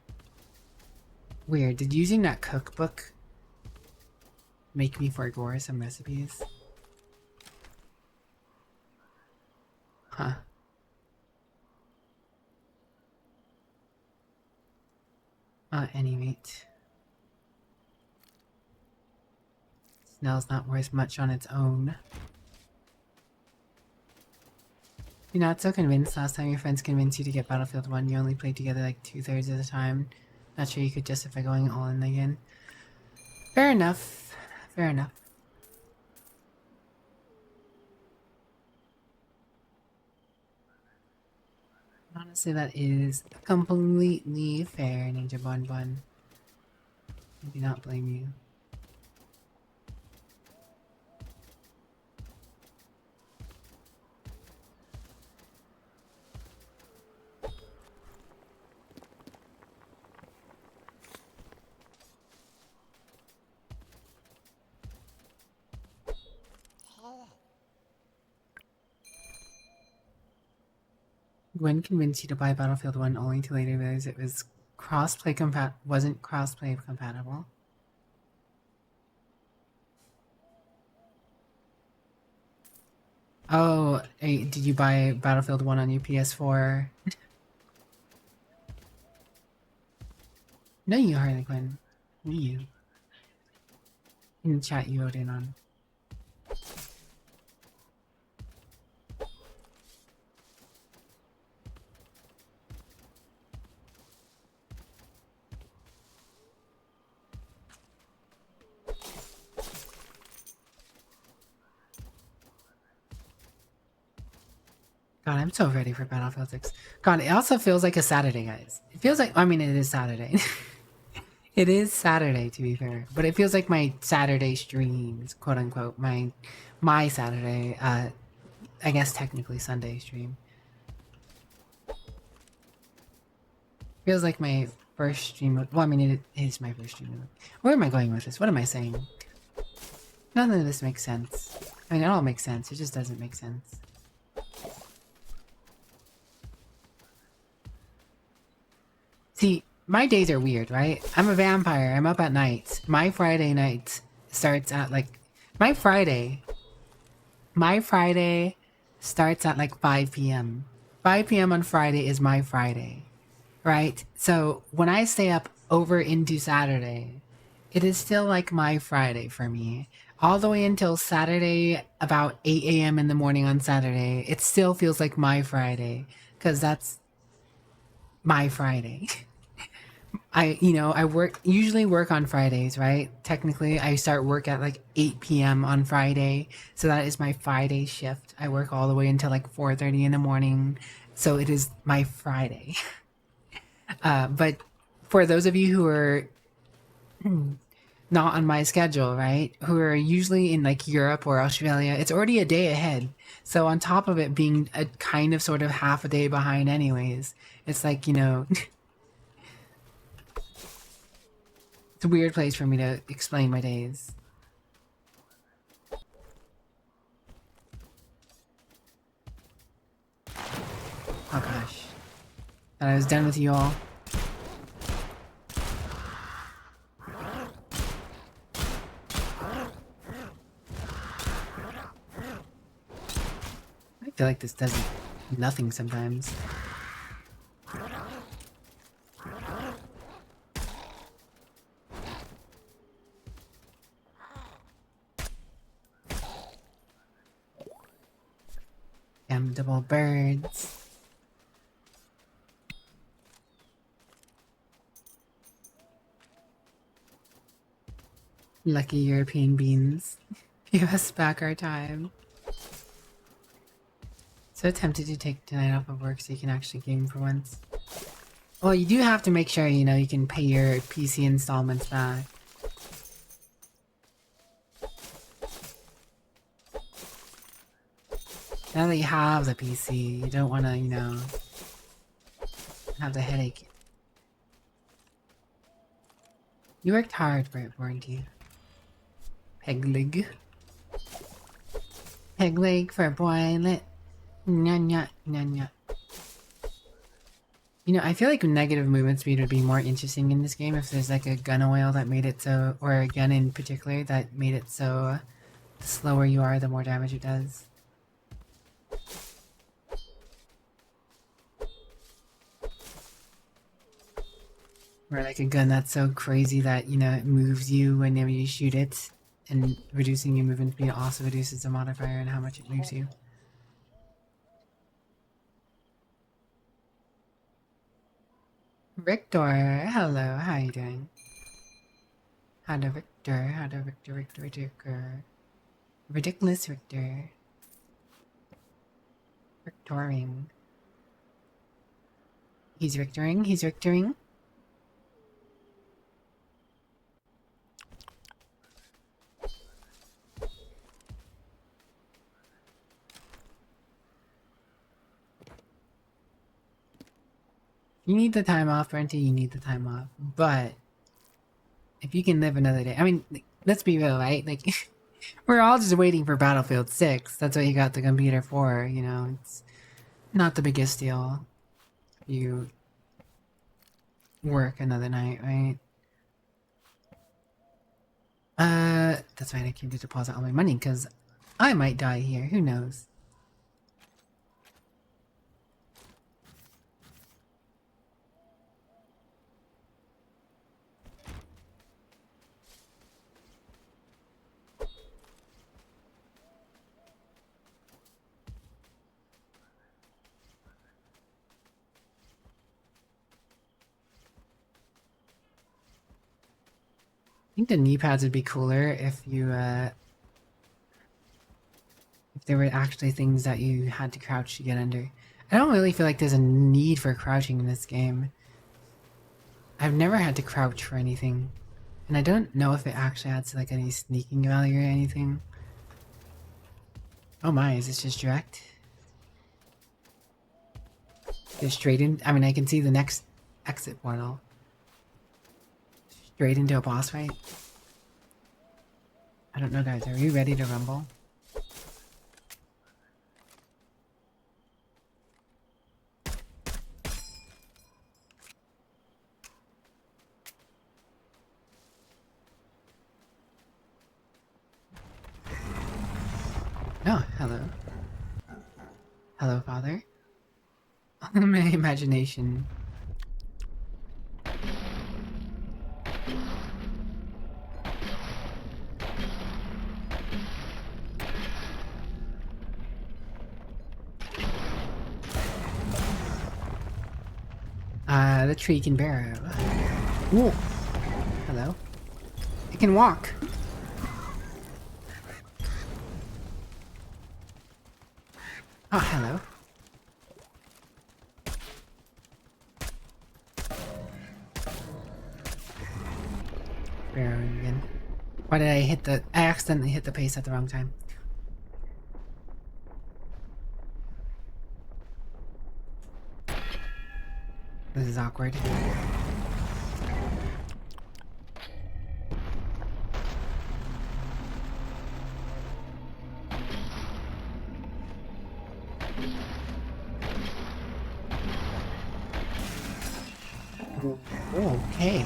Weird. Did using that cookbook make me forego some recipes? Huh. At any rate. Snell's not worth much on its own. You're not so convinced. Last time your friends convinced you to get Battlefield 1, you only played together like 2/3 of the time. Not sure you could justify going all in again. Fair enough. Fair enough. Honestly, that is completely fair, Ninja Bon Bon. I do not blame you. Gwen convinced you to buy Battlefield 1 only to later realize it was wasn't crossplay compatible. Oh, hey, did you buy Battlefield 1 on your PS4? No, you Harley Quinn. You. In the chat you wrote in on. God, I'm so ready for Battlefield 6. God, it also feels like a Saturday, guys. It feels like, I mean, it is Saturday. It is Saturday, to be fair. But it feels like my Saturday streams, quote unquote. My Saturday, I guess technically Sunday stream. Feels like my first stream. Well, I mean, it is my first stream. Where am I going with this? What am I saying? None of this makes sense. I mean, it all makes sense. It just doesn't make sense. See, my days are weird, right? I'm a vampire. I'm up at night. My Friday night starts at like... My Friday starts at like 5 p.m. 5 p.m. on Friday is my Friday, right? So when I stay up over into Saturday, it is still like my Friday for me. All the way until Saturday, about 8 a.m. in the morning on Saturday, it still feels like my Friday, because that's my Friday. I usually work on Fridays, right? Technically, I start work at like 8 p.m. on Friday. So that is my Friday shift. I work all the way until like 4:30 in the morning. So it is my Friday. But for those of you who are not on my schedule, right? Who are usually in like Europe or Australia, it's already a day ahead. So on top of it being a kind of sort of half a day behind anyways, it's like, it's a weird place for me to explain my days. Oh gosh. Thought I was done with you all. I feel like this does nothing sometimes. Damnable birds. Lucky European beans. Give us back our time. So tempted to take tonight off of work so you can actually game for once. Well, you do have to make sure, you can pay your PC installments back. Now that you have the PC, you don't want to, have the headache. You worked hard for it, weren't you? Peg leg. Peg leg for a boylet. Nya nya nya nya. You know, I feel like negative movement speed would be more interesting in this game if there's like a gun oil that made it so, or a gun in particular that made it so the slower you are, the more damage it does. Or like a gun that's so crazy that, you know, it moves you whenever you shoot it, and reducing your movement speed also reduces the modifier and how much it moves you. Victor, hello, how are you doing? Hello, Victor, hello, Victor. Ridiculous Victor. Victoring. He's victoring. You need the time off, Brenty, you need the time off. But if you can live another day, I mean, let's be real, right? Like, we're all just waiting for Battlefield 6. That's what you got the computer for, you know? It's not the biggest deal. You work another night, right? That's right, I came to deposit all my money, because I might die here, who knows? I think the knee pads would be cooler if you, if there were actually things that you had to crouch to get under. I don't really feel like there's a need for crouching in this game. I've never had to crouch for anything. And I don't know if it actually adds like any sneaking value or anything. Oh my, is this just direct? Just straight in? I mean, I can see the next exit portal. Straight into a boss fight? I don't know, guys. Are we ready to rumble? Oh, hello. Hello, father. My imagination. The tree can bear. Ooh. Hello. It can walk. Oh, hello. Barrowing again. Why did I hit the... I accidentally hit the pace at the wrong time. This is awkward. Okay.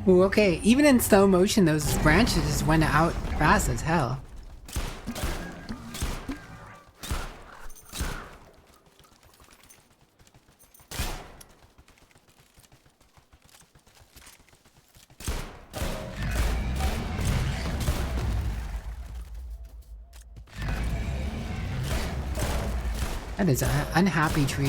Ooh, okay. Even in slow motion, those branches just went out fast as hell. That is an unhappy tree.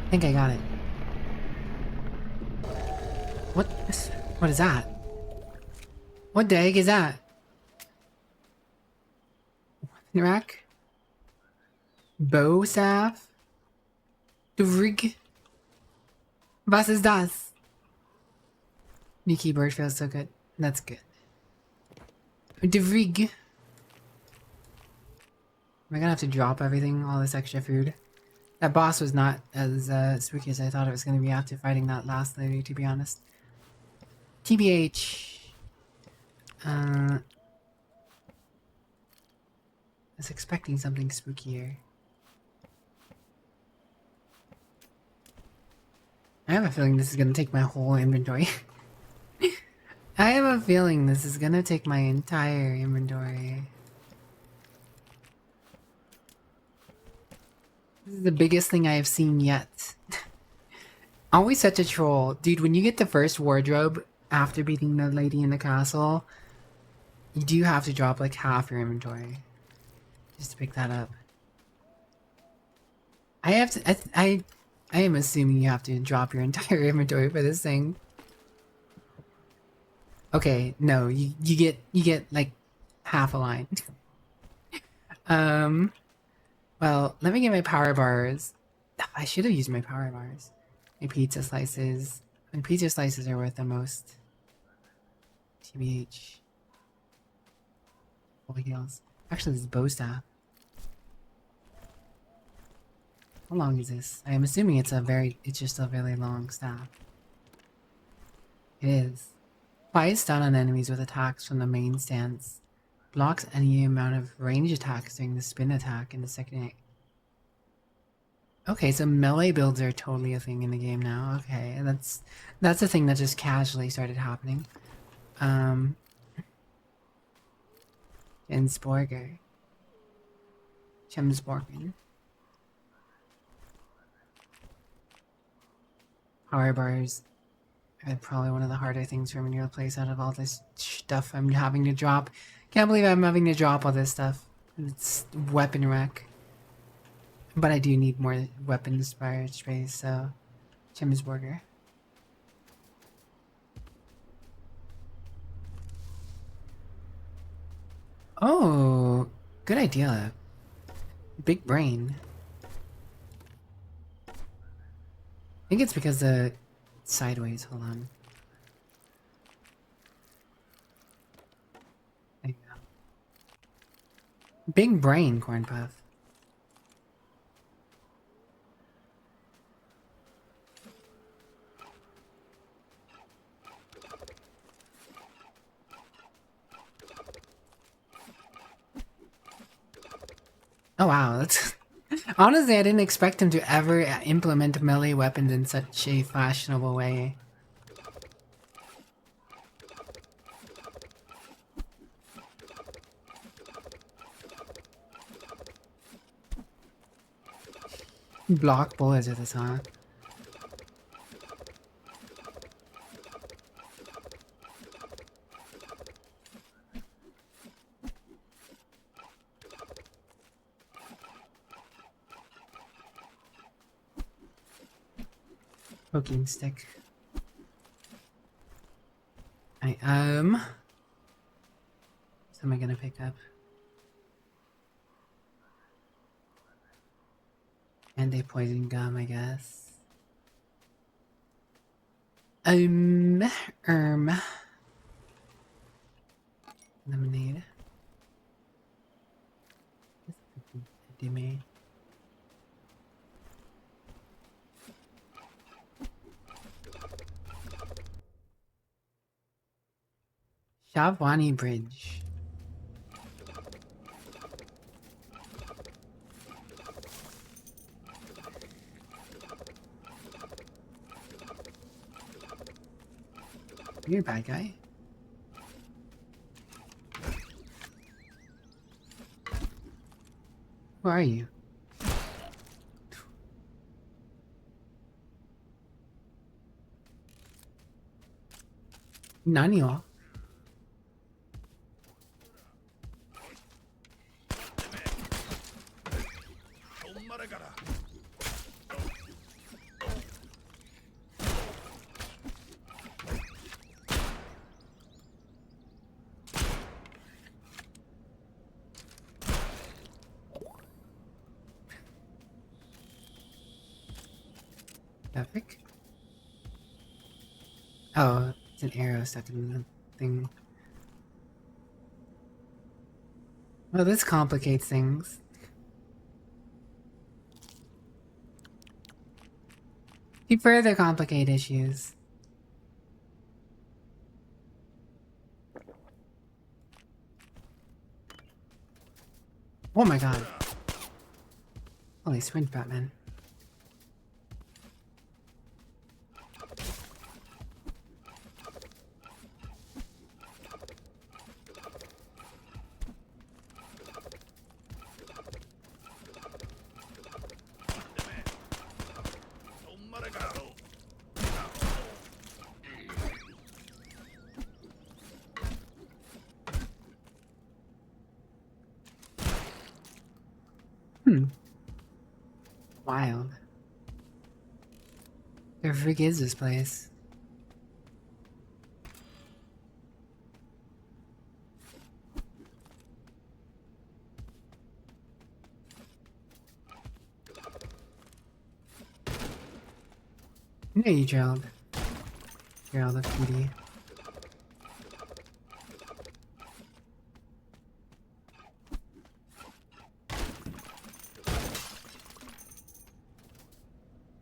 I think I got it. What is that? What the heck is that? Weapon rack? Bow staff? Dvrig? Was ist das? New keyboard feels so good. That's good. Dvrig. Am I gonna have to drop everything, all this extra food? That boss was not as spooky as I thought it was going to be after fighting that last lady, to be honest. TBH. I was expecting something spookier. I have a feeling this is going to take my whole inventory. I have a feeling this is going to take my entire inventory. This is the biggest thing I have seen yet. Always such a troll. Dude, when you get the first wardrobe after beating the lady in the castle, you do have to drop like half your inventory. Just to pick that up. I have to... I am assuming you have to drop your entire inventory for this thing. Okay, no, you get like half a line. Well, let me get my power bars. I should have used my power bars. My pizza slices. My pizza slices are worth the most. TBH. Full heals. Actually, this is bow staff. How long is this? I am assuming it's just a very long staff. It is. Applies stun on enemies with attacks from the main stance. Blocks any amount of range attacks during the spin attack in the second. Okay, so melee builds are totally a thing in the game now. Okay, that's a thing that just casually started happening. Jensborger. Chemsborgen. Power bars are probably one of the harder things for me to replace out of all this stuff I'm having to drop. Can't believe I'm having to drop all this stuff. It's weapon wreck. But I do need more weapon storage space, so... Chemsborger. Oh, good idea. Big brain. I think it's because the sideways, hold on. There you go. Big brain, corn puff. Oh wow, that's... Honestly, I didn't expect him to ever implement melee weapons in such a fashionable way. Block bullets with this, huh? Poking stick. What am I gonna pick up? And a poison gum, I guess. Lemonade. Dime. Shavwani Bridge. You're a bad guy. Who are you? Nani wa? Epic? Oh, it's an arrow stuck in the thing. Well, this complicates things. To further complicate issues. Oh my god. Holy sprint, Batman. Wild. Where the frick is this place? Hey, Gerald. Gerald of PD.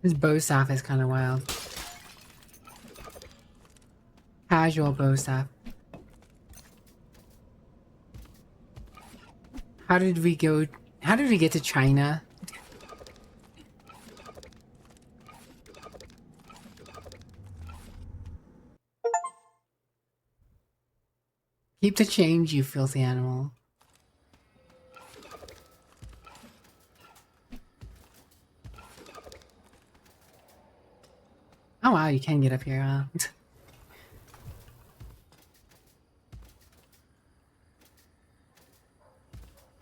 This bow staff is kind of wild. Casual bow staff. How did we go? How did we get to China? Keep the change, you filthy animal. Oh wow, you can get up here, huh?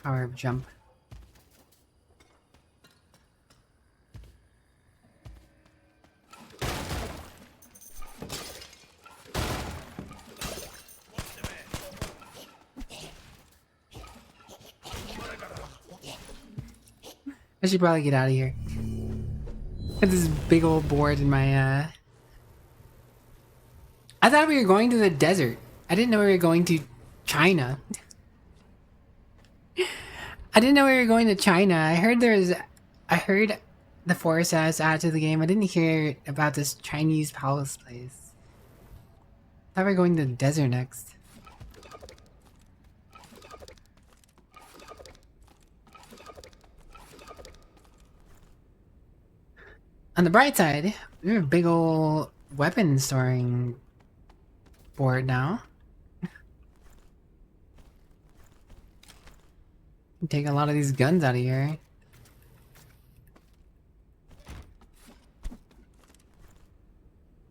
Power of jump. I should probably get out of here. Got this big old board in my I thought we were going to the desert. I didn't know we were going to China. I didn't know we were going to China. I heard the forest has added to the game. I didn't hear about this Chinese palace place. I thought we were going to the desert next. On the bright side, we have a big old weapon storing board now. Take a lot of these guns out of here.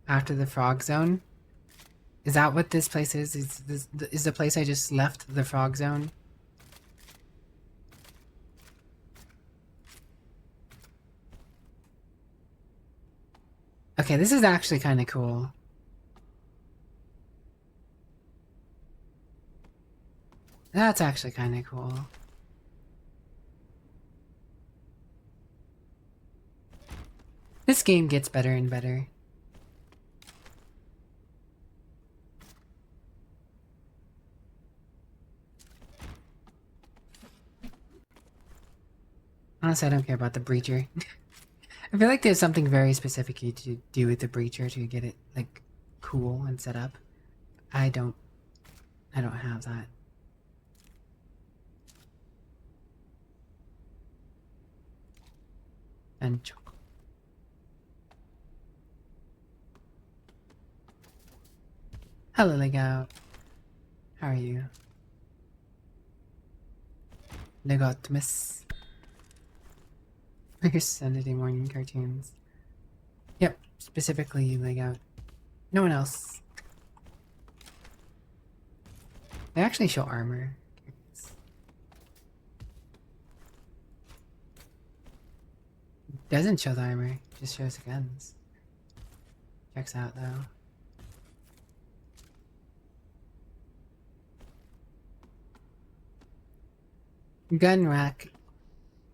After the frog zone? Is that what this place is? Is the place I just left the frog zone? Okay, this is actually kind of cool. That's actually kind of cool. This game gets better and better. Honestly, I don't care about the breacher. I feel like there's something very specific you to do with the breacher to get it like cool and set up. I don't have that. And chocolate. Hello, Lego. How are you? Legotmus. Your Sunday morning cartoons. Yep, specifically Lego. No one else. They actually show armor. Doesn't show the armor, just shows the guns. Checks out though. Gun rack.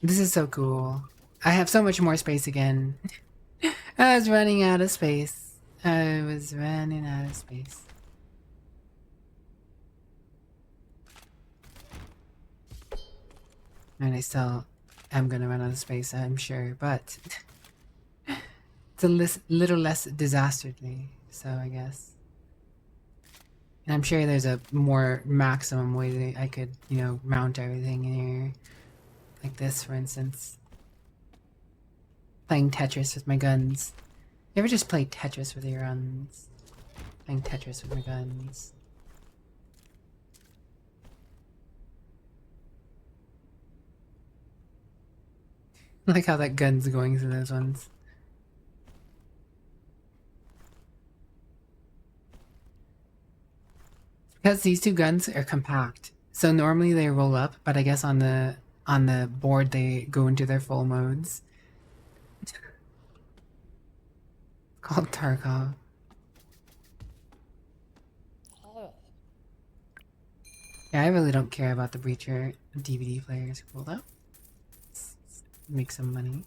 This is so cool. I have so much more space again. I was running out of space. I was running out of space. And I still am gonna run out of space, I'm sure, but It's a little less disasterly, so I guess. And I'm sure there's a more maximum way that I could, you know, mount everything in here. Like this, for instance. Playing Tetris with my guns. You ever just play Tetris with your guns? Playing Tetris with my guns. I like how that gun's going through those ones. Because these two guns are compact. So normally they roll up, but I guess on the board they go into their full modes. It's called Tarkov. Yeah, I really don't care about the Breacher DVD players. Cool though. Let's make some money.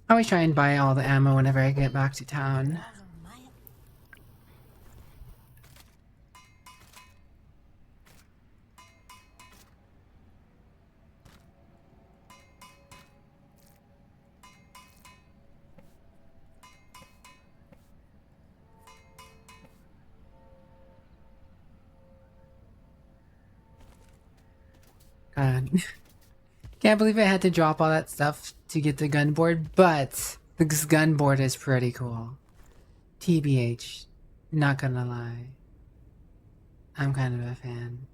I always try and buy all the ammo whenever I get back to town. God. Can't believe I had to drop all that stuff to get the gun board, but this gun board is pretty cool. TBH. Not gonna lie. I'm kind of a fan.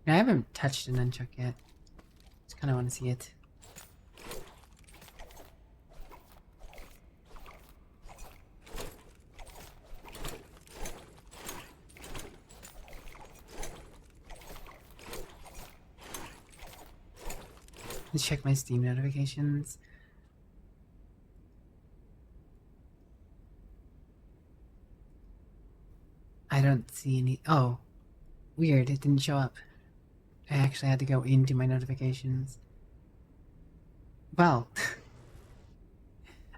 I haven't touched an nunchuck yet. Just kind of want to see it. Let's check my Steam notifications. I don't see any. Oh, weird. It didn't show up. I actually had to go into my notifications. Well,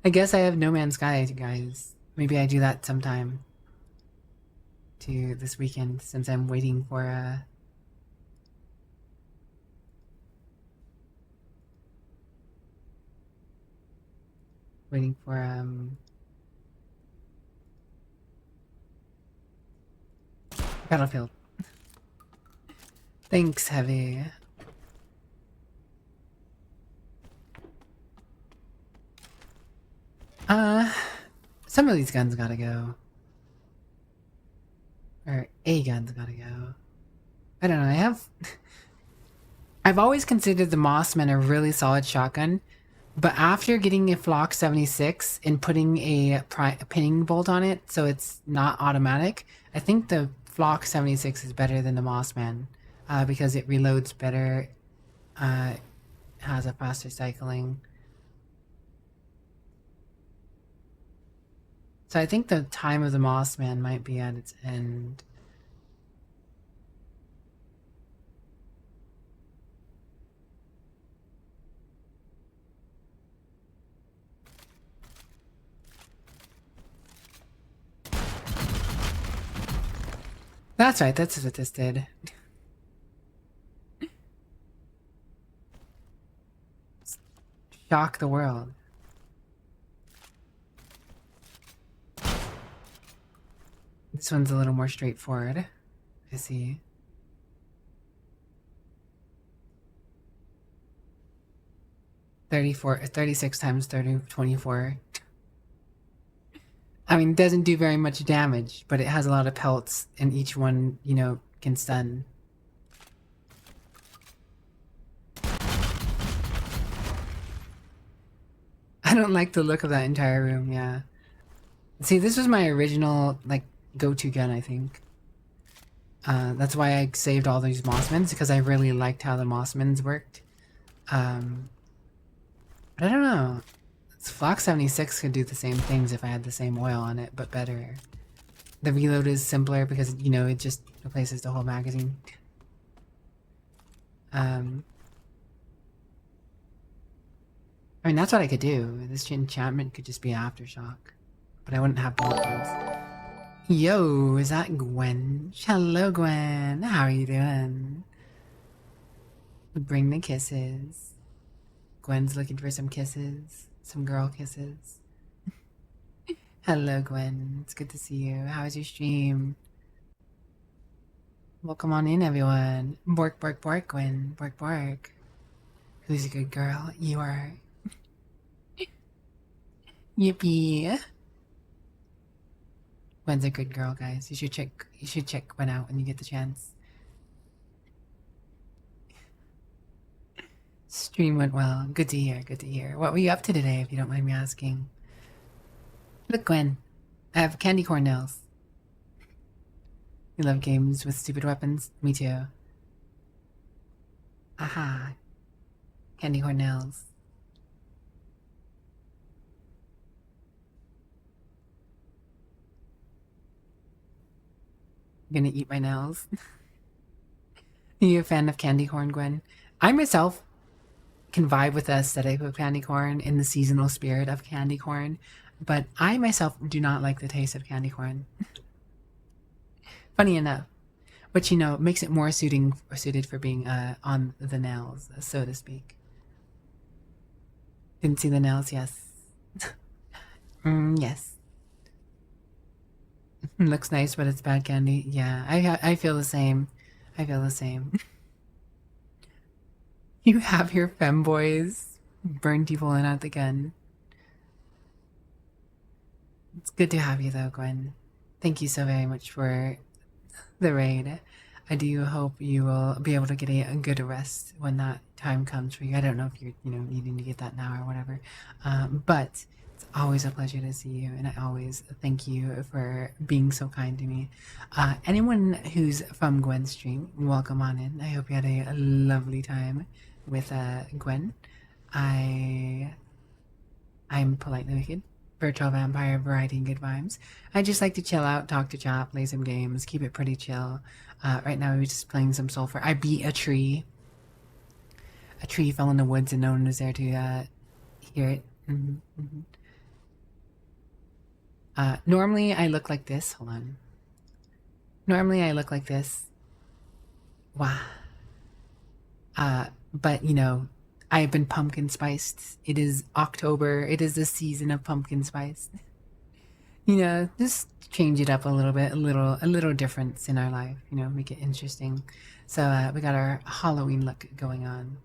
I guess I have No Man's Sky, guys. Maybe I do that sometime. To this weekend, since I'm waiting for Battlefield. Thanks, Heavy. Some of these guns gotta go. Or a gun's gotta go. I don't know, I've always considered the Mossman a really solid shotgun, but after getting a Flock 76 and putting a pinning bolt on it so it's not automatic, I think the Flock 76 is better than the Mossman, because it reloads better, has a faster cycling. So I think the time of the Mossman might be at its end. That's right, that's what this did. Shock the world. This one's a little more straightforward. I see. $34, 36 times 30, 24. I mean, it doesn't do very much damage, but it has a lot of pelts, and each one, you know, can stun. I don't like the look of that entire room, yeah. See, this was my original, like, go-to gun, I think. That's why I saved all these Mossmans, because I really liked how the Mossmans worked. But I don't know. Flock 76 could do the same things if I had the same oil on it, but better. The reload is simpler because, you know, it just replaces the whole magazine. I mean, that's what I could do. This enchantment could just be Aftershock. But I wouldn't have both ones. Yo, is that Gwen? Hello, Gwen. How are you doing? Bring the kisses. Gwen's looking for some kisses. Some girl kisses. Hello, Gwen. It's good to see you. How was your stream? Welcome on in, everyone. Bork, bork, bork, Gwen. Bork, bork. Who's a good girl? You are. Yippee. Gwen's a good girl, guys. You should check Gwen out when you get the chance. Stream went well. Good to hear, good to hear. What were you up to today, if you don't mind me asking? Look, Gwen. I have candy corn nails. You love games with stupid weapons? Me too. Aha. Candy corn nails. I'm gonna eat my nails. Are you a fan of candy corn, Gwen? I myself can vibe with the aesthetic of candy corn in the seasonal spirit of candy corn, but I myself do not like the taste of candy corn. Funny enough. But you know, makes it more suited for being on the nails, so to speak. Didn't see the nails, yes. Yes. Looks nice, but it's bad candy. Yeah, I feel the same. I feel the same. You have your femboys burn people in at the gun. It's good to have you though, Gwen. Thank you so very much for the raid. I do hope you will be able to get a good rest when that time comes for you. I don't know if you're, needing to get that now or whatever. But it's always a pleasure to see you, and I always thank you for being so kind to me. Anyone who's from Gwen's stream, welcome on in. I hope you had a lovely time with Gwen. I'm PolitelyWicked, virtual vampire, variety and good vibes. I just like to chill out, talk to chat, play some games, keep it pretty chill. Right now we're just playing some sulfur. I beat a tree. A tree fell in the woods and no one was there to hear it. Normally I look like this. Hold on. Normally I look like this. Wow. But I have been pumpkin spiced. It is October. It is the season of pumpkin spice. Just change it up a little bit, a little difference in our life. Make it interesting. So we got our Halloween look going on.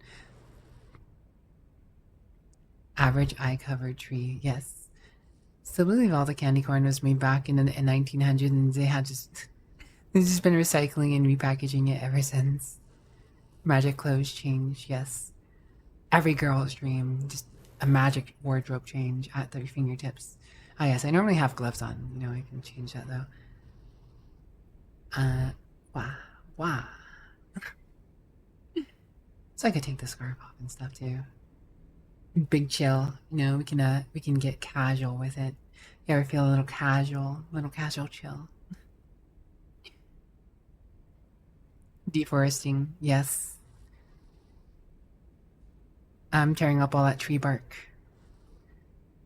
Average eye covered tree, yes. So I believe all the candy corn was made back in the 1900s, and they've just been recycling and repackaging it ever since. Magic clothes change, yes. Every girl's dream, just a magic wardrobe change at their fingertips. Ah, yes, I normally have gloves on. I can change that though. Wow. So I could take the scarf off and stuff too. Big chill, we can get casual with it. You ever feel a little casual chill? Deforesting, yes. I'm tearing up all that tree bark.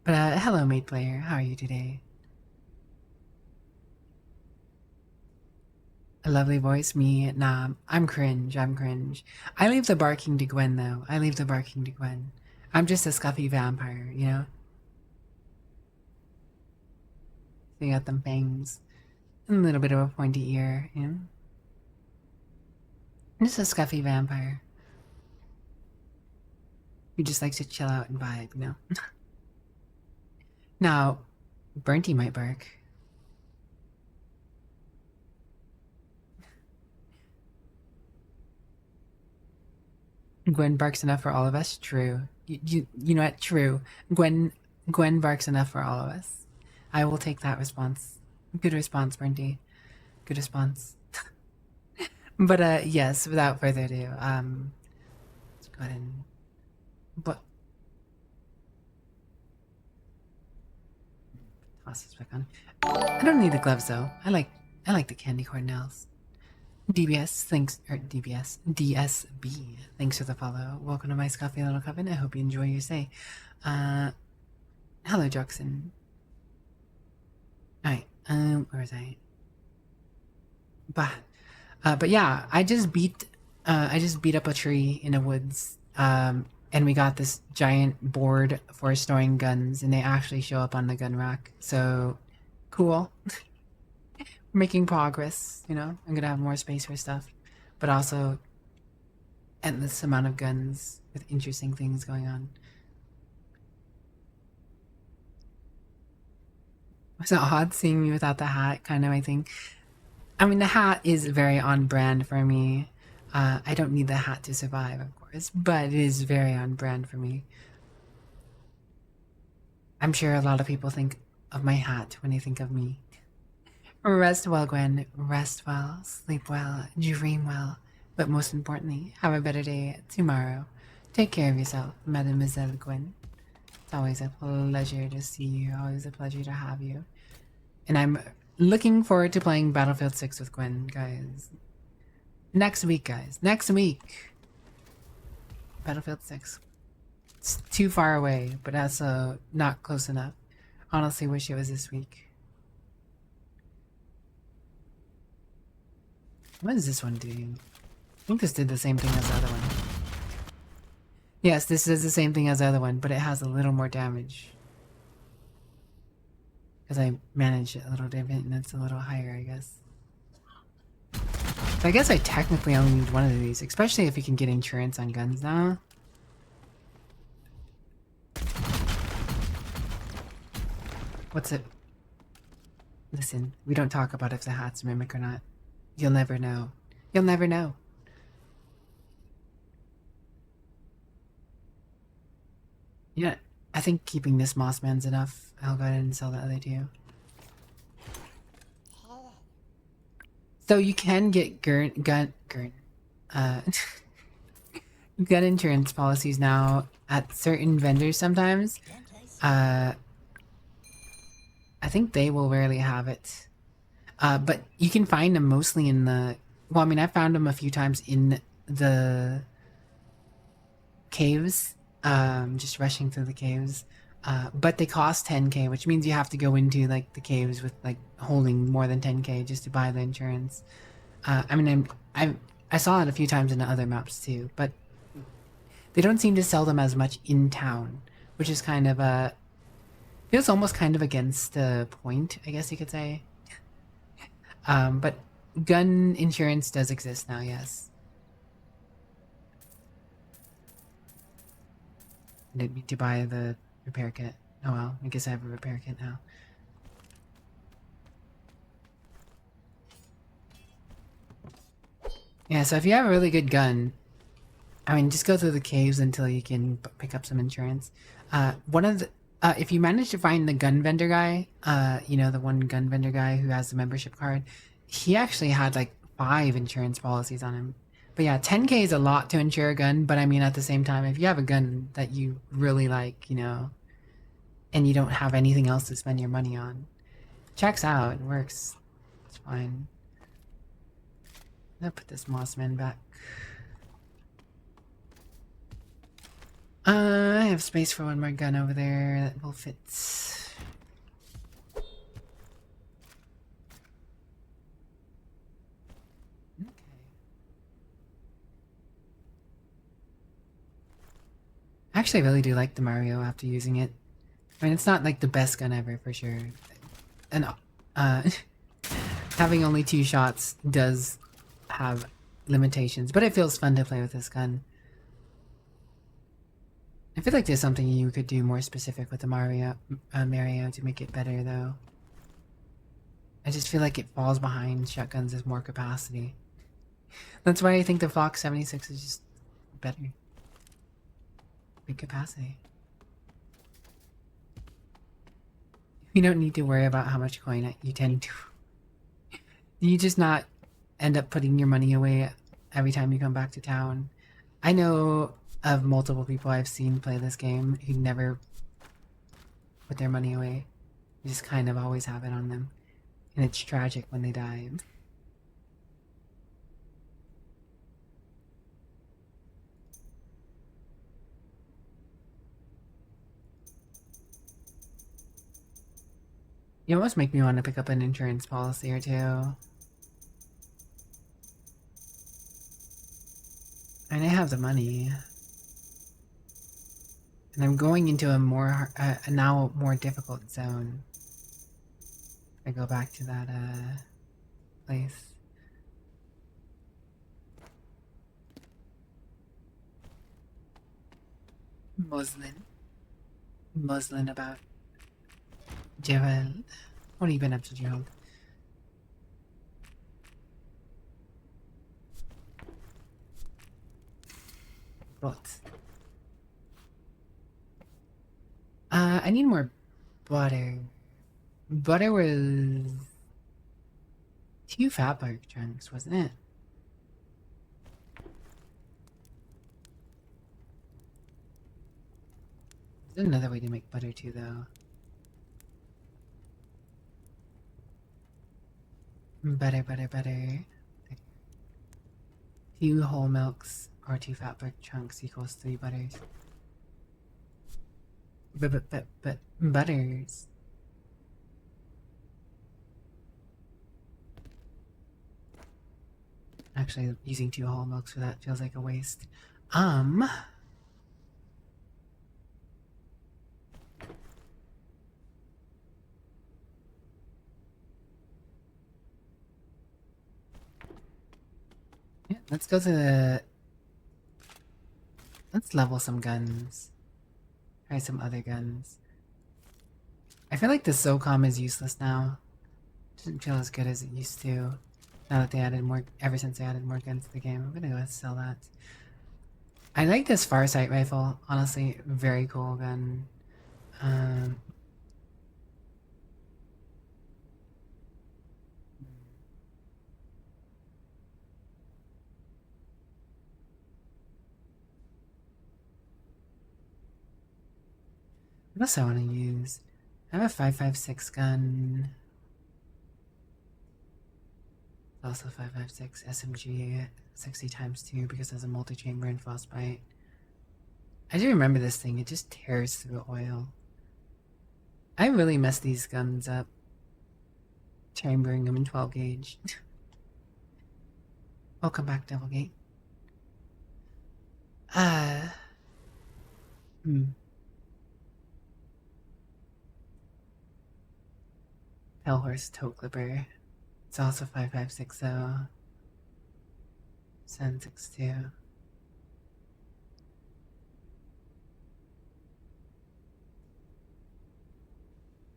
But hello, maid player. How are you today? A lovely voice, me? Nah, I'm cringe. I leave the barking to Gwen, though. I'm just a scuffy vampire, So you got them fangs. And a little bit of a pointy ear, I'm just a scuffy vampire. Who just likes to chill out and vibe, Now, Burnty might bark. Gwen barks enough for all of us? True. You know what? True. Gwen barks enough for all of us. I will take that response. Good response, Burnty. Good response. But yes, without further ado, let's go ahead and toss this back on. I don't need the gloves though. I like the candy corn nails. DBS, thanks, or DBS, DSB, thanks for the follow. Welcome to my Scuffy Little Coven. I hope you enjoy your stay. Hello, Jackson. Alright, where was I? But yeah, I just beat I just beat up a tree in the woods. And we got this giant board for storing guns, and they actually show up on the gun rack. So cool. We're making progress, you know? I'm gonna have more space for stuff, but also endless amount of guns with interesting things going on. Was it odd seeing me without the hat? Kind of, I think. I mean, the hat is very on brand for me. I don't need the hat to survive, of course, but it is very on brand for me. I'm sure a lot of people think of my hat when they think of me. Rest well, Gwen. Rest well, sleep well, dream well. But most importantly, have a better day tomorrow. Take care of yourself, Mademoiselle Gwen. It's always a pleasure to see you, always a pleasure to have you. And I'm looking forward to playing Battlefield 6 with Gwen, guys. Next week, guys. Next week. Battlefield 6. It's too far away, but also not close enough. Honestly, wish it was this week. What is this one doing? I think this did the same thing as the other one. Yes, this does the same thing as the other one, but it has a little more damage. Because I managed it a little different and it's a little higher, I guess. So I guess I technically only need one of these, especially if you can get insurance on guns now. What's it? Listen, we don't talk about if the hat's mimic or not. You'll never know. You'll never know. Yeah, I think keeping this Mossman's enough. I'll go ahead and sell the other two. So you can get gun insurance policies now at certain vendors sometimes. I think they will rarely have it. But you can find them mostly in the... Well, I mean, I found them a few times in the caves. Just rushing through the caves. But they cost 10k, which means you have to go into like the caves with like holding more than 10k just to buy the insurance. I mean, I saw it a few times in the other maps too, but they don't seem to sell them as much in town, which is kind of feels almost kind of against the point, I guess you could say. But gun insurance does exist now, yes. I didn't need to buy the repair kit. Oh well, I guess I have a repair kit now. Yeah, so if you have a really good gun, I mean, just go through the caves until you can pick up some insurance. One of the... if you manage to find the gun vendor guy, you know, the one gun vendor guy who has the membership card, he actually had like 5 insurance policies on him. But yeah, 10k is a lot to insure a gun, but I mean, at the same time, if you have a gun that you really like, you know, and you don't have anything else to spend your money on, checks out, it works. It's fine. I'm gonna put this Mossman back. I have space for one more gun over there that will fit. Okay. Actually, I really do like the Mario after using it. I mean, it's not like the best gun ever for sure. And having only 2 shots does have limitations, but it feels fun to play with this gun. I feel like there's something you could do more specific with the Mario to make it better, though. I just feel like it falls behind shotguns with more capacity. That's why I think the Fox 76 is just better. Big capacity. You don't need to worry about how much coin you tend to. You just not end up putting your money away every time you come back to town. I know of multiple people I've seen play this game who never put their money away. They just kind of always have it on them. And it's tragic when they die. You almost make me want to pick up an insurance policy or two. have the money. And I'm going into a now more difficult zone. I go back to that, place. Muslin about Gerald. What have you been up to, Gerald? What? I need more butter. Butter was 2 fat bark chunks, wasn't it? There's another way to make butter too, though. Butter. 2 whole milks or 2 fat bark chunks equals 3 butters. But butters. Actually, using 2 whole milks for that feels like a waste. Yeah, let's go to the... Let's level some guns. Try some other guns. I feel like the SOCOM is useless now. Doesn't feel as good as it used to. Now that they added more, ever since they added more guns to the game. I'm gonna go sell that. I like this Farsight rifle. Honestly, very cool gun. What else I want to use? I have a 5.56 gun. Also 5.56 SMG 60 times 2 because there's a multi-chamber and frostbite. I do remember this thing, it just tears through oil. I really mess these guns up. Chambering them in 12 gauge. Welcome back, Devilgate. Hellhorse Toe Clipper. It's also 5560. 762.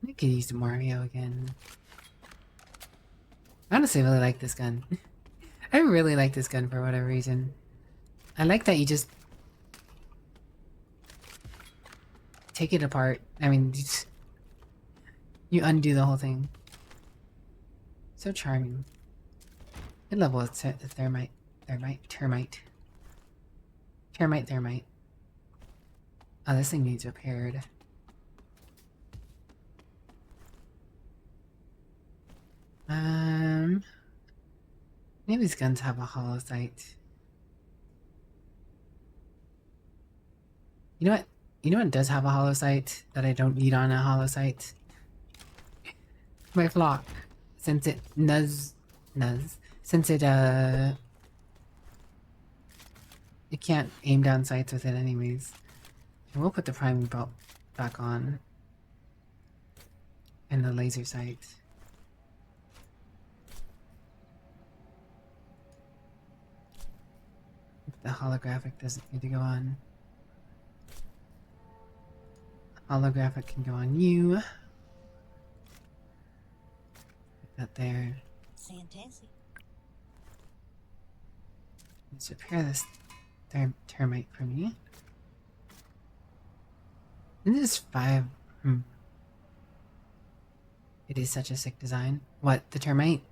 I could use Mario again. I honestly really like this gun. I really like this gun for whatever reason. I like that you just take it apart. I mean, you undo the whole thing. So charming. Good level of thermite. Oh, this thing needs repaired. Maybe these guns have a hollow sight. You know what? You know what does have a hollow sight that I don't need on a hollow sight? My flock. Since it since it can't aim down sights with it anyways. And we'll put the priming belt back on. And the laser sight. The holographic doesn't need to go on. Holographic can go on you. Put that there. Fantastic. Let's repair this termite for me. This is 5. It is such a sick design. What, the termite?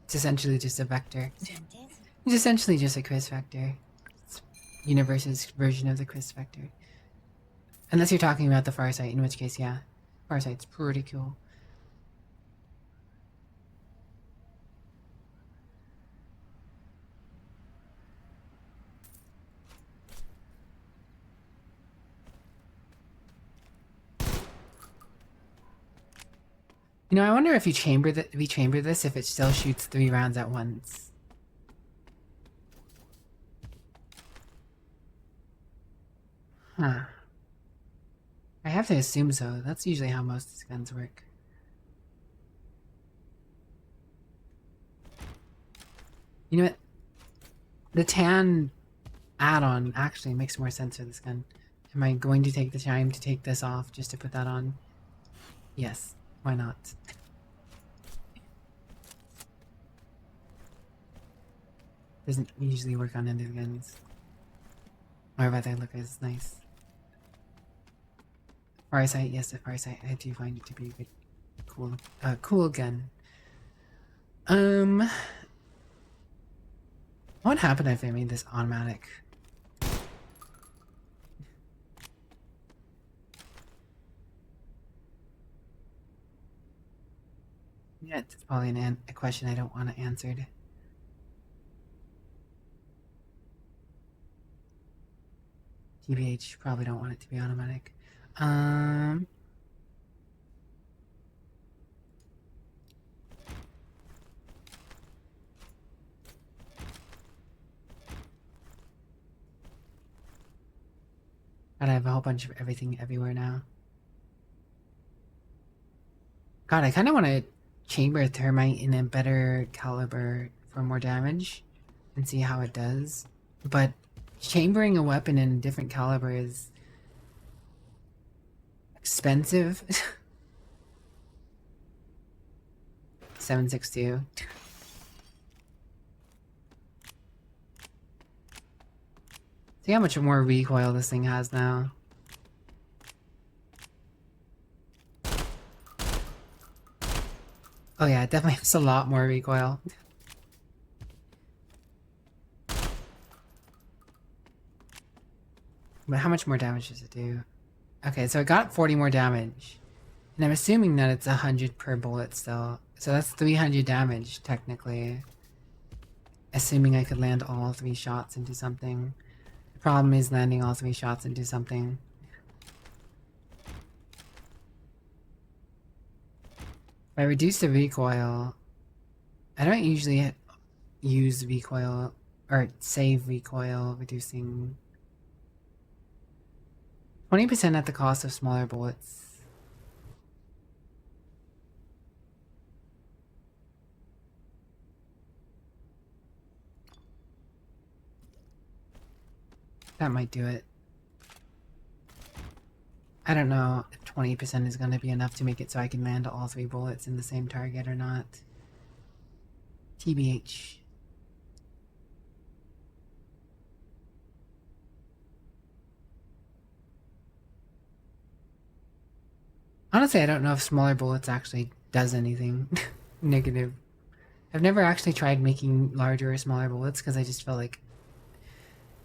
It's essentially just a vector. Fantastic. It's essentially just a Chris vector. It's Universe's version of the Chris vector. Unless you're talking about the Farsight, in which case, yeah. Farsight's pretty cool. You know, I wonder if you chamber this, if it still shoots 3 rounds at once. Huh. I have to assume so. That's usually how most of these guns work. You know what? The tan add-on actually makes more sense for this gun. Am I going to take the time to take this off just to put that on? Yes. Why not? Doesn't usually work on end of guns. Or rather look as nice. Farsight, yes, the Farsight. I do find it to be a good, cool gun. What happened if I made this automatic? Yeah, it's probably a question I don't want to answered. TBH, probably don't want it to be automatic. God, I have a whole bunch of everything everywhere now. God, I kind of want to chamber thermite in a better caliber for more damage and see how it does. But chambering a weapon in a different caliber is expensive. 762. See how much more recoil this thing has now. Oh yeah, it definitely has a lot more recoil. But how much more damage does it do? Okay, so it got 40 more damage. And I'm assuming that it's 100 per bullet still. So that's 300 damage, technically. Assuming I could land all 3 shots into something. The problem is landing all 3 shots into something. If I reduce the recoil... I don't usually use recoil, or save recoil, reducing 20% at the cost of smaller bullets. That might do it. I don't know if 20% is going to be enough to make it so I can land all 3 bullets in the same target or not. TBH. Honestly, I don't know if smaller bullets actually does anything negative. I've never actually tried making larger or smaller bullets because I just feel like...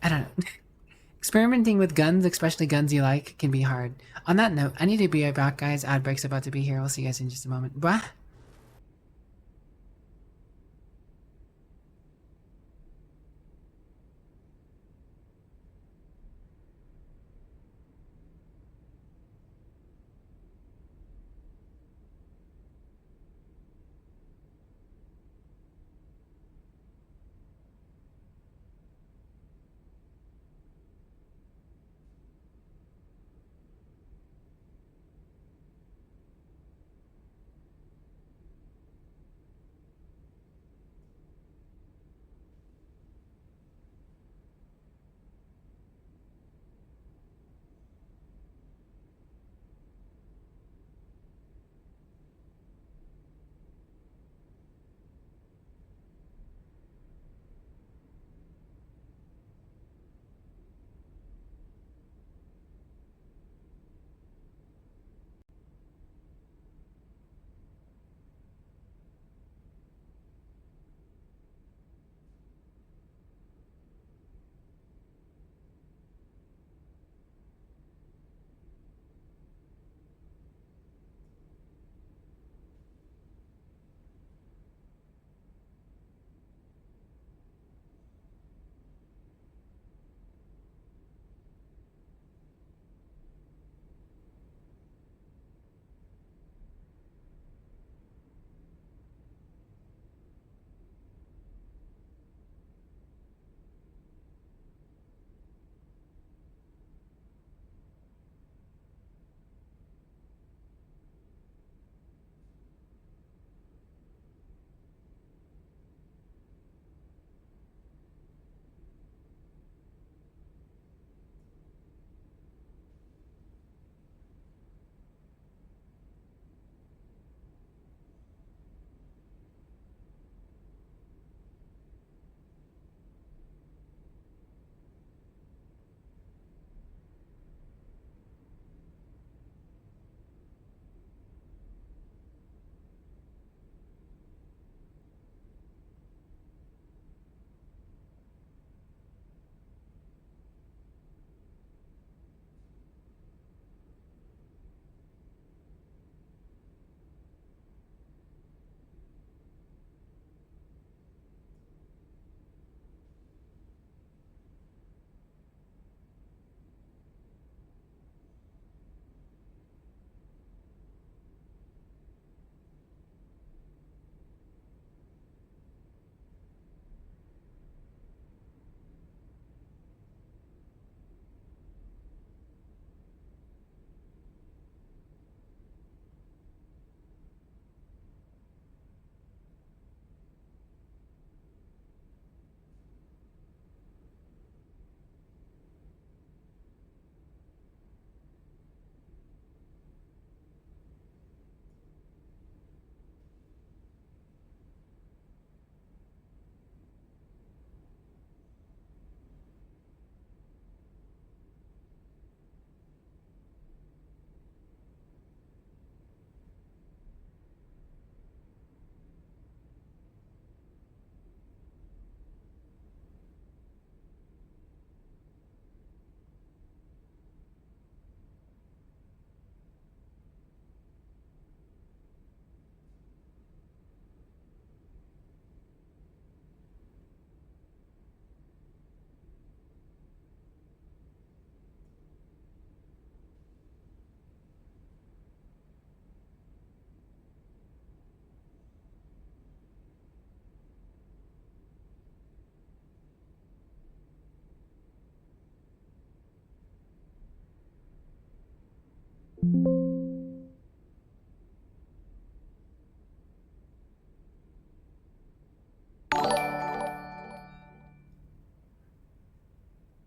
I don't know. Experimenting with guns, especially guns you like, can be hard. On that note, I need to be right back, guys. Ad break's about to be here. We'll see you guys in just a moment. Bye!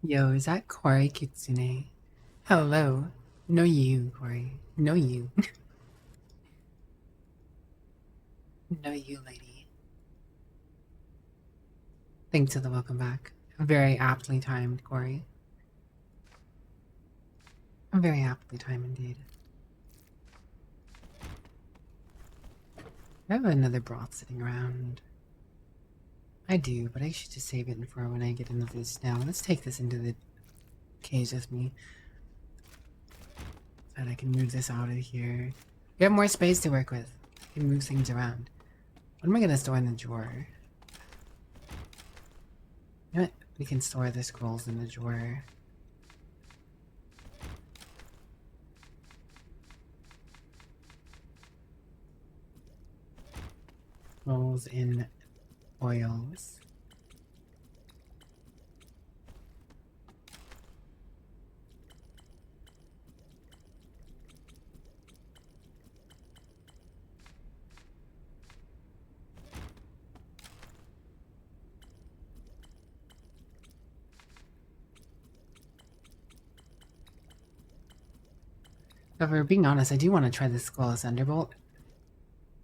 Yo, is that Kori Kitsune? Hello. No you, Kori. No you. No you, lady. Thanks for the welcome back. Very aptly timed, Kori. Very aptly timed indeed. I have another broth sitting around. I do, but I should just save it for when I get into this now. Let's take this into the cage with me. So that I can move this out of here. We have more space to work with. I can move things around. What am I gonna store in the drawer? You know what? We can store the scrolls in the drawer. Scrolls in oils. So if we're being honest, I do want to try the Skull's Thunderbolt.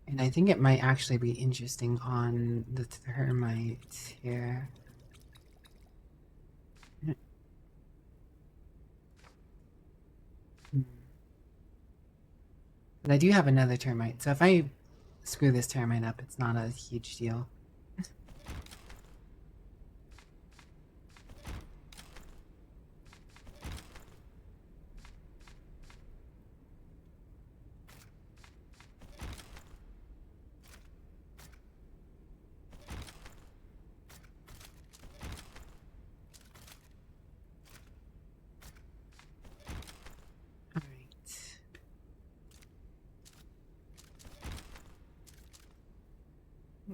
And I think it might actually be interesting on the termites here. But I do have another termite, so if I screw this termite up, it's not a huge deal.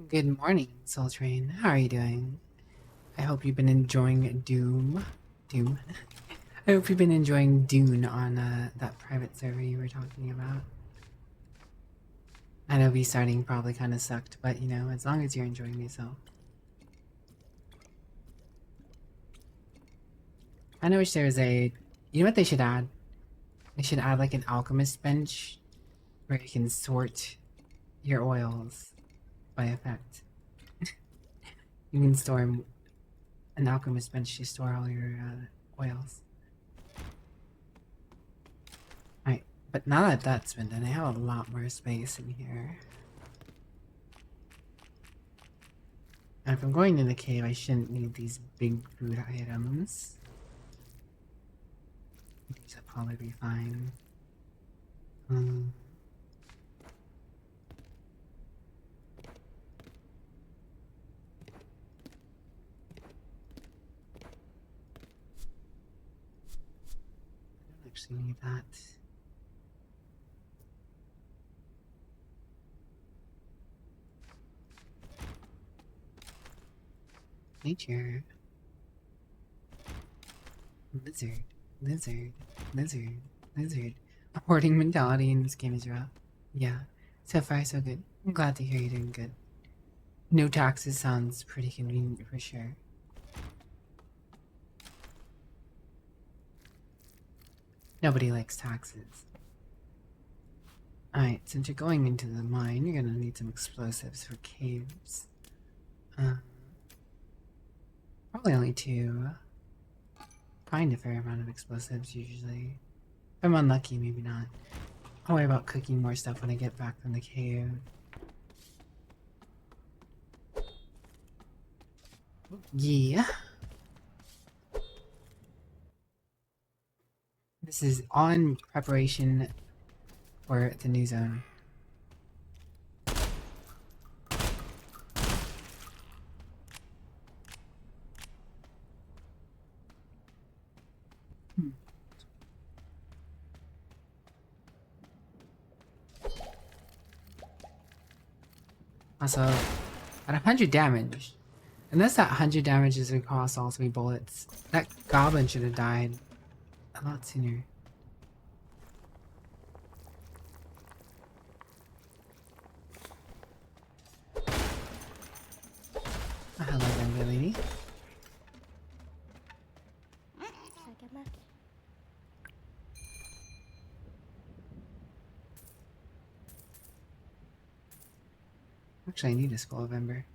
Good morning, Soul Train. How are you doing? I hope you've been enjoying Doom. I hope you've been enjoying Dune on that private server you were talking about. I know restarting probably kind of sucked, but you know, as long as you're enjoying yourself. I know wish there was a... You know what they should add? They should add like an alchemist bench where you can sort your oils by effect. You can store an alchemist bench to store all your oils. Alright, but now that that's been done, I have a lot more space in here. And if I'm going in the cave, I shouldn't need these big food items. These will probably be fine. Actually need that. Nature. Lizard. Lizard. Lizard. Lizard. Hoarding mentality in this game is rough. Yeah. So far so good. I'm glad to hear you're doing good. No taxes sounds pretty convenient for sure. Nobody likes taxes. Alright, since you're going into the mine, you're gonna need some explosives for caves. Probably only 2. Find a fair amount of explosives usually. If I'm unlucky, maybe not. I'll worry about cooking more stuff when I get back from the cave. Yeah. This is on preparation for the new zone. Also, at 100 damage, unless that 100 damage is across all 3 bullets, that goblin should have died a lot sooner. Actually, I need a Skull of Ember.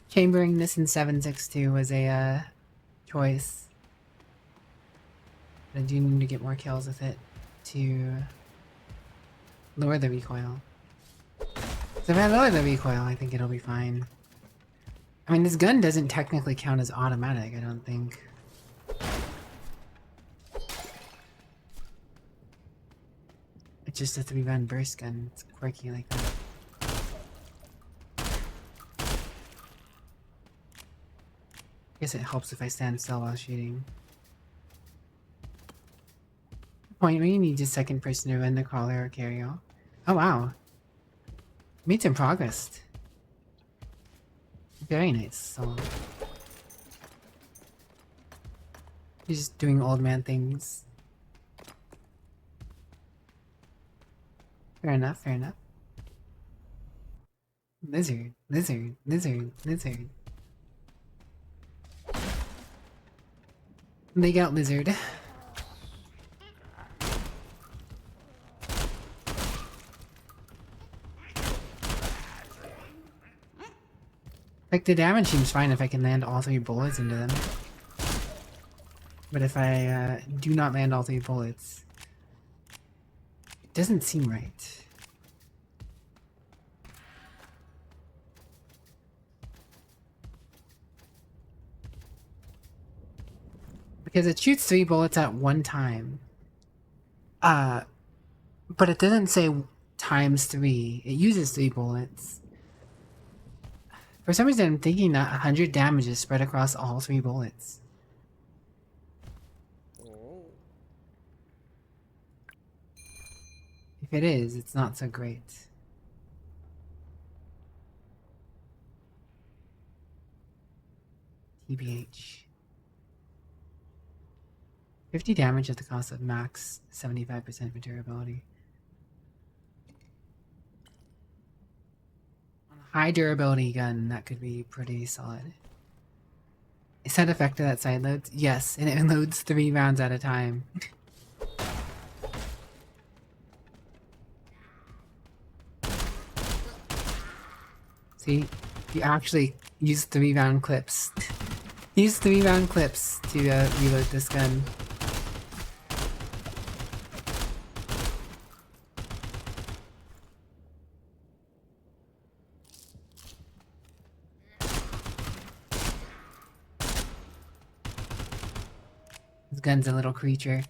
Chambering this in 762 was a choice. But I do need to get more kills with it to lower the recoil. So if I lower the recoil, I think it'll be fine. I mean, this gun doesn't technically count as automatic, I don't think. It's just a 3-round burst gun. It's quirky like that. I guess it helps if I stand still while shooting. Point where you need a second person to run the crawler or carry-all. Oh wow. Made some progress. Very nice song. He's just doing old man things. Fair enough, fair enough. Lizard, lizard, lizard, lizard. Leg out lizard. Like, the damage seems fine if I can land all 3 bullets into them. But if I do not land all 3 bullets, it doesn't seem right. Because it shoots 3 bullets at one time. But it doesn't say times 3. It uses 3 bullets. For some reason, I'm thinking that 100 damage is spread across all 3 bullets. If it is, it's not so great. TBH. 50 damage at the cost of max 75% durability. High durability gun, that could be pretty solid. Is that effective that side loads? Yes, and it loads 3 rounds at a time. See? You actually use 3-round clips. Use 3-round clips to reload this gun. This gun's a little creature.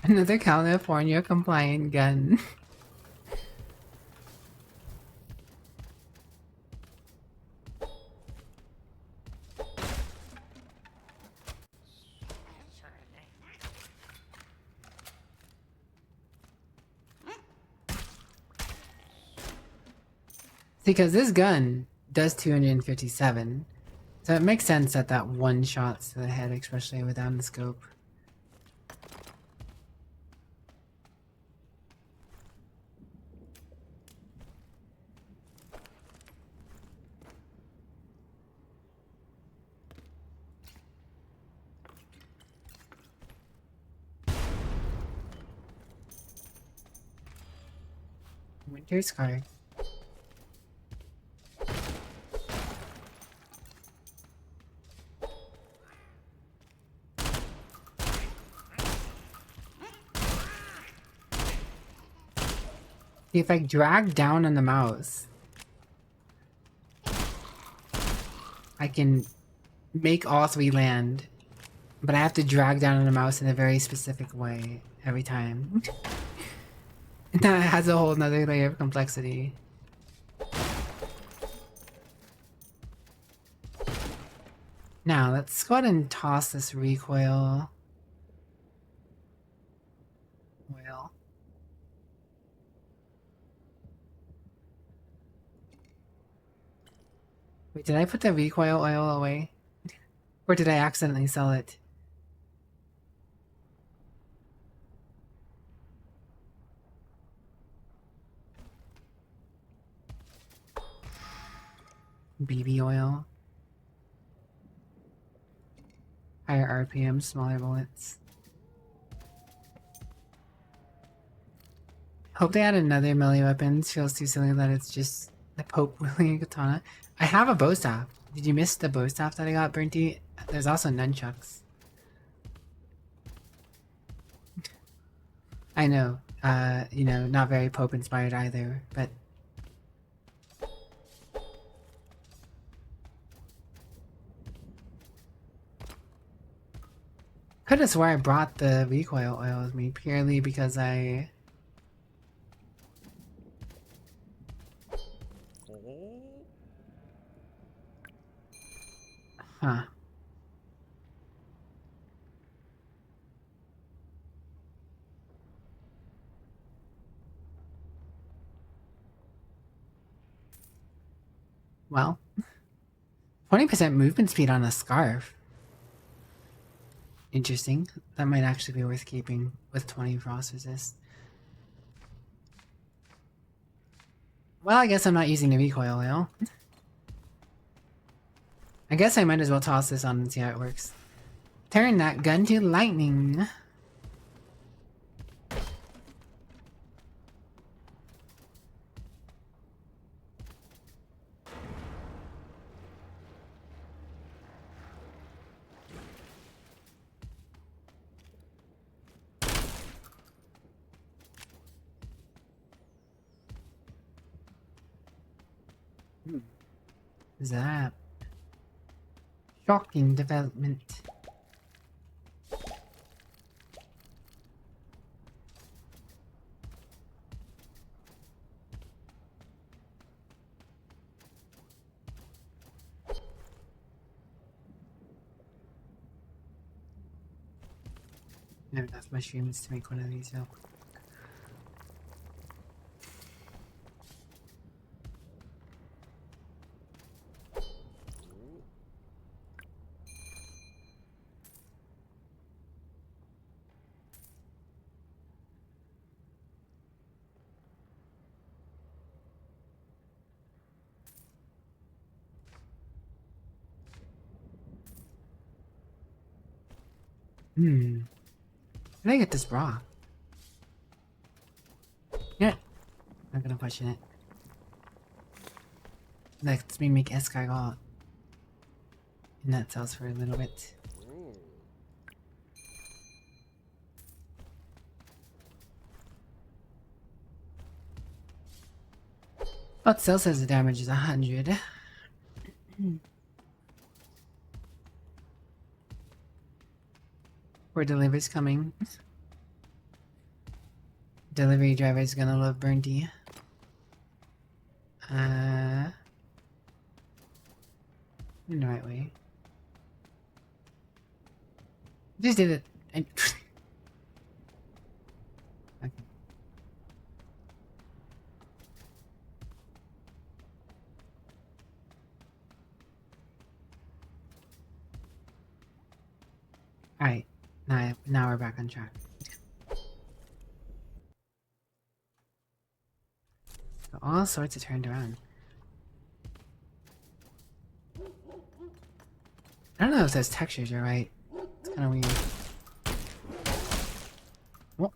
Another California compliant gun. Because this gun does 257, so it makes sense that that one shot's to the head, especially without the scope. Winter Scar. If I drag down on the mouse, I can make all 3 land, but I have to drag down on the mouse in a very specific way every time. That has a whole nother layer of complexity. Now, let's go ahead and toss this recoil. Well. Wait, did I put the recoil oil away? Or did I accidentally sell it? BB oil. Higher RPM, smaller bullets. Hope they add another melee weapon. Feels too silly that it's just the Pope wielding a katana. I have a bow staff. Did you miss the bow staff that I got, Burnty? There's also nunchucks. I know, you know, not very Pope inspired either, but could have swore I brought the recoil oil with me purely because I... Huh. Well, 20% movement speed on a scarf. Interesting. That might actually be worth keeping with 20 frost resist. Well, I guess I'm not using the recoil oil. I guess I might as well toss this on and see how it works. Turn that gun to lightning. Zap. Shocking development. I have enough mushrooms to make one of these real quick. How did I get this bra? Yeah, not gonna question it. Lets me make escargot. And that sells for a little bit. But still says the damage is 100. Where delivery's coming. Delivery driver's gonna love Burnty. In the right way. Just did it. Okay. Alright. Now we're back on track. So all sorts of turned around. I don't know if those textures are right. It's kind of weird. What?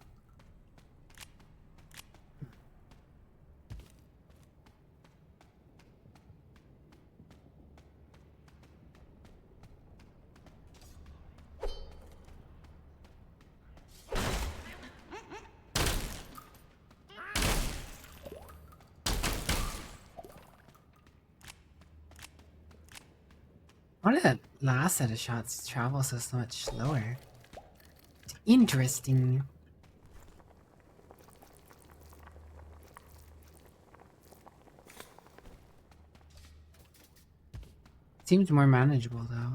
Why did that last set of shots travel so much slower? It's interesting. Seems more manageable though.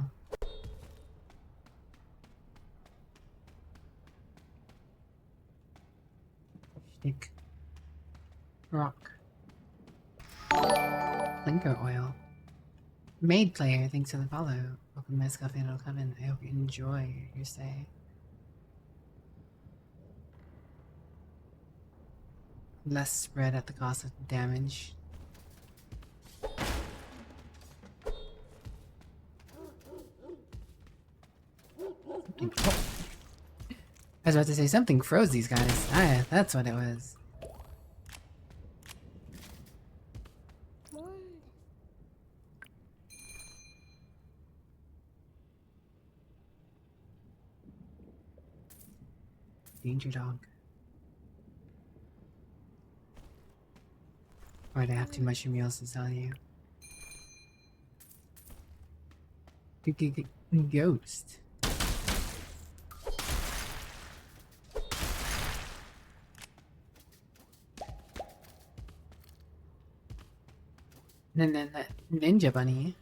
Stick. Rock. Blinker oil. Maid player, thanks for the follow. Welcome to my Coffee and Coven. I hope you enjoy your stay. Less spread at the cost of damage. I was about to say something froze these guys. Ah, that's what it was. Danger dog. Alright, I have too much meals to tell you. Ghost. Ninja bunny.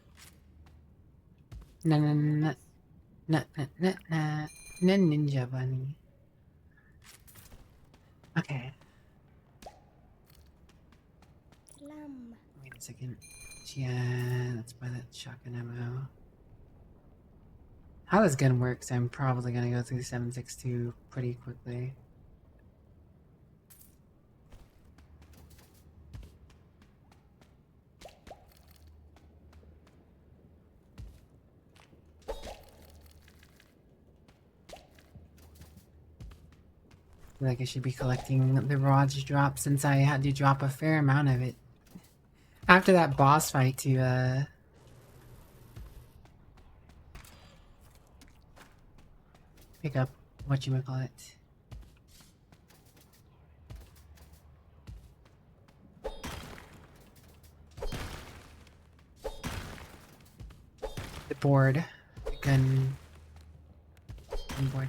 Ninja bunny. Okay. Wait a second. Yeah, let's buy that shotgun ammo. How this gun works, I'm probably gonna go through 7.62 pretty quickly. I feel like I should be collecting the Raj drop since I had to drop a fair amount of it after that boss fight to pick up whatchamacallit. The board. The gun board.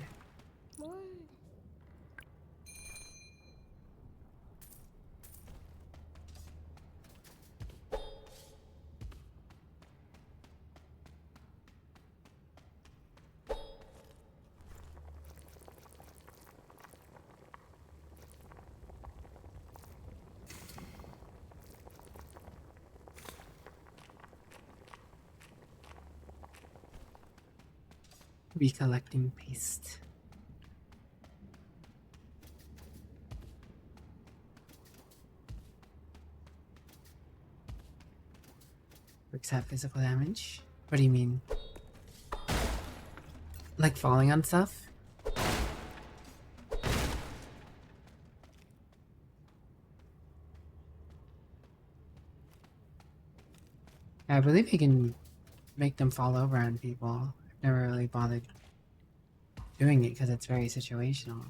Recollecting paste. Bricks have physical damage? What do you mean? Like falling on stuff? I believe you can make them fall over on people. I've never really bothered doing it because it's very situational.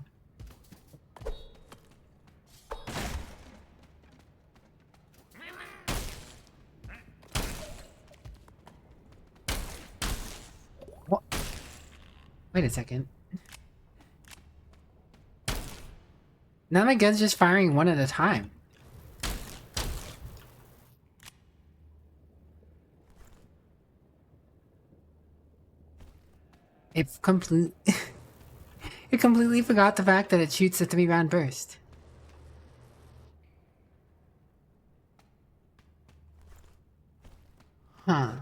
What? Wait a second. Now my gun's just firing one at a time. It completely forgot the fact that it shoots a 3-round burst. Huh.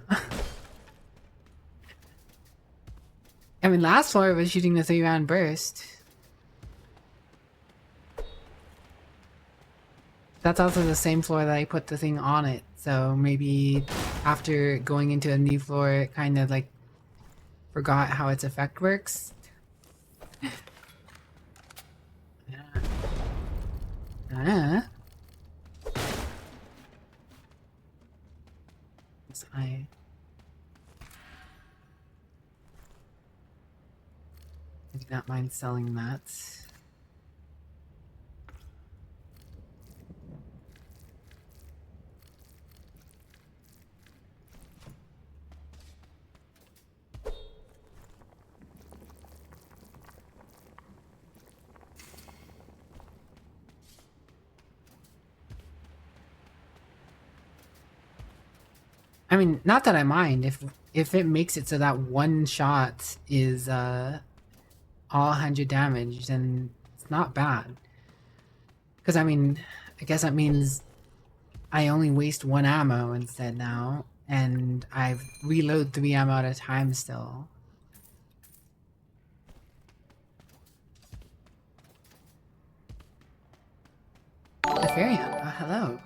I mean, last floor it was shooting the 3-round burst. That's also the same floor that I put the thing on it. So maybe after going into a new floor, it kind of like forgot how its effect works. I do not mind selling that. I mean, not that I mind if it makes it so that one shot is all 100 damage, then it's not bad. Because I mean, I guess that means I only waste one ammo instead now, and I've reload 3 ammo at a time still. Ethereum, hello.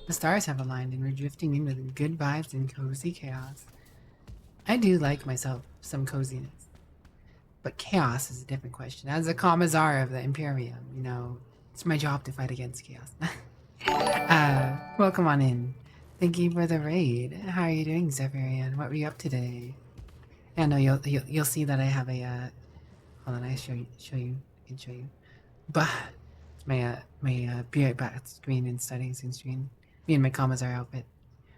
The stars have aligned and we're drifting in with good vibes and cozy chaos. I do like myself some coziness, but chaos is a different question. As a commissar of the Imperium, you know, it's my job to fight against chaos. Welcome on in. Thank you for the raid. How are you doing, Zephyrian? What were you up to today? Yeah, no, you'll see that I have a hold on, I show you, I can show you. But my be right back screen and settings and screen. Me and my commissar outfit.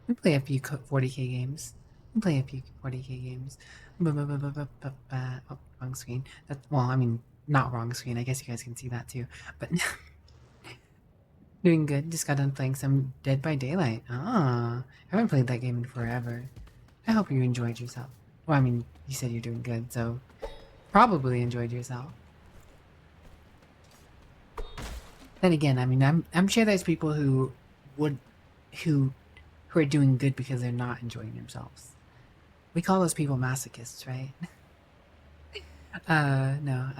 We play a few 40k games. We play a few 40k games. Oh, wrong screen. That's, well, I mean, not wrong screen. I guess you guys can see that too. But doing good. Just got done playing some Dead by Daylight. Ah, I haven't played that game in forever. I hope you enjoyed yourself. Well, I mean, you said you're doing good, so probably enjoyed yourself. Then again, I mean, I'm sure there's people who are doing good because they're not enjoying themselves. We call those people masochists, right? No,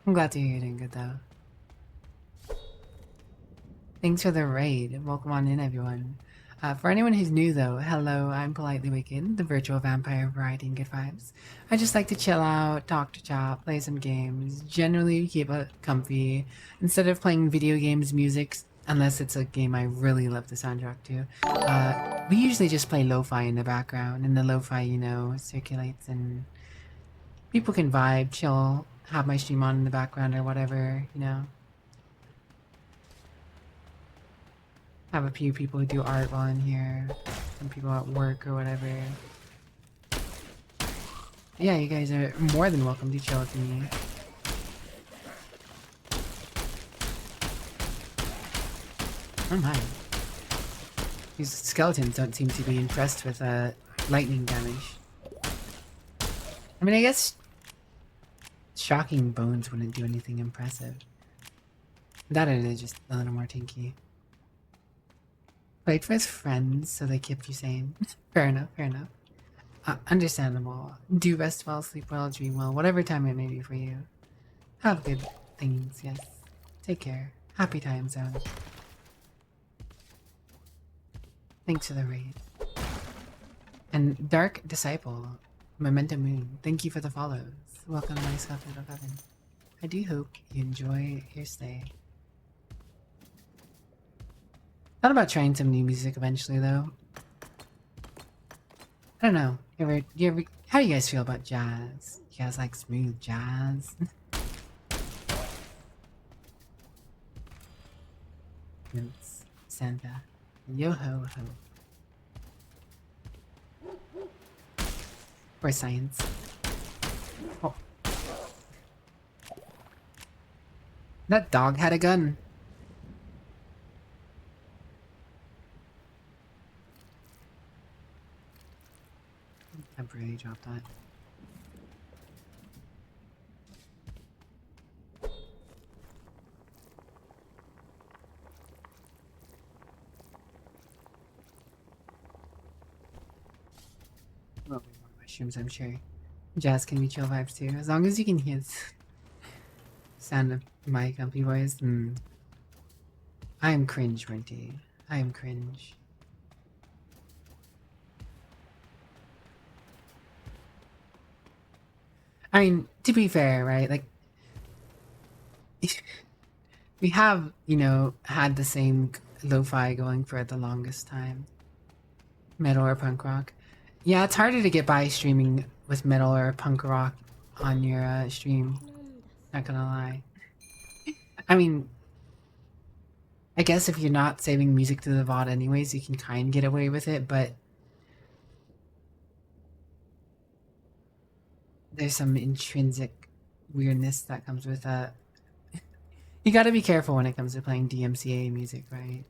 I'm glad to hear you're doing good though. Thanks for the raid. Welcome on in, everyone. For anyone who's new though, hello, I'm PolitelyWicked, the virtual vampire of variety and good vibes. I just like to chill out, talk to chat, play some games, generally keep it comfy. Instead of playing video games music, unless it's a game I really love the soundtrack to, we usually just play lo-fi in the background, and the lo-fi, you know, circulates and people can vibe, chill, have my stream on in the background or whatever, you know. Have a few people who do art while in here, some people at work or whatever. Yeah, you guys are more than welcome to chill with me. Oh my. These skeletons don't seem to be impressed with lightning damage. I mean, I guess shocking bones wouldn't do anything impressive. That or they're just a little more tinky. Played for his friends, so they kept you sane. Fair enough, fair enough. Understandable. Do rest well, sleep well, dream well, whatever time it may be for you. Have good things, yes. Take care. Happy time zone. Thanks for the raid. And Dark Disciple, Memento Moon, thank you for the follows. Welcome to my Scuffed of Heaven. I do hope you enjoy your stay. Thought about trying some new music eventually, though. I don't know. How do you guys feel about jazz? You guys like smooth jazz? Notes. Santa. Yo ho ho. For science. Oh. That dog had a gun. I really dropped that. Well, we want mushrooms, I'm sure. Jazz can be chill vibes too, as long as you can hear the sound of my comfy voice. I am cringe, Renty. I am cringe. I mean, to be fair, right? Like, we have, you know, had the same lo-fi going for the longest time. Metal or punk rock. Yeah, it's harder to get by streaming with metal or punk rock on your stream. Not gonna lie. I mean, I guess if you're not saving music to the VOD anyways, you can kind of get away with it, but there's some intrinsic weirdness that comes with that. You gotta be careful when it comes to playing DMCA music, right?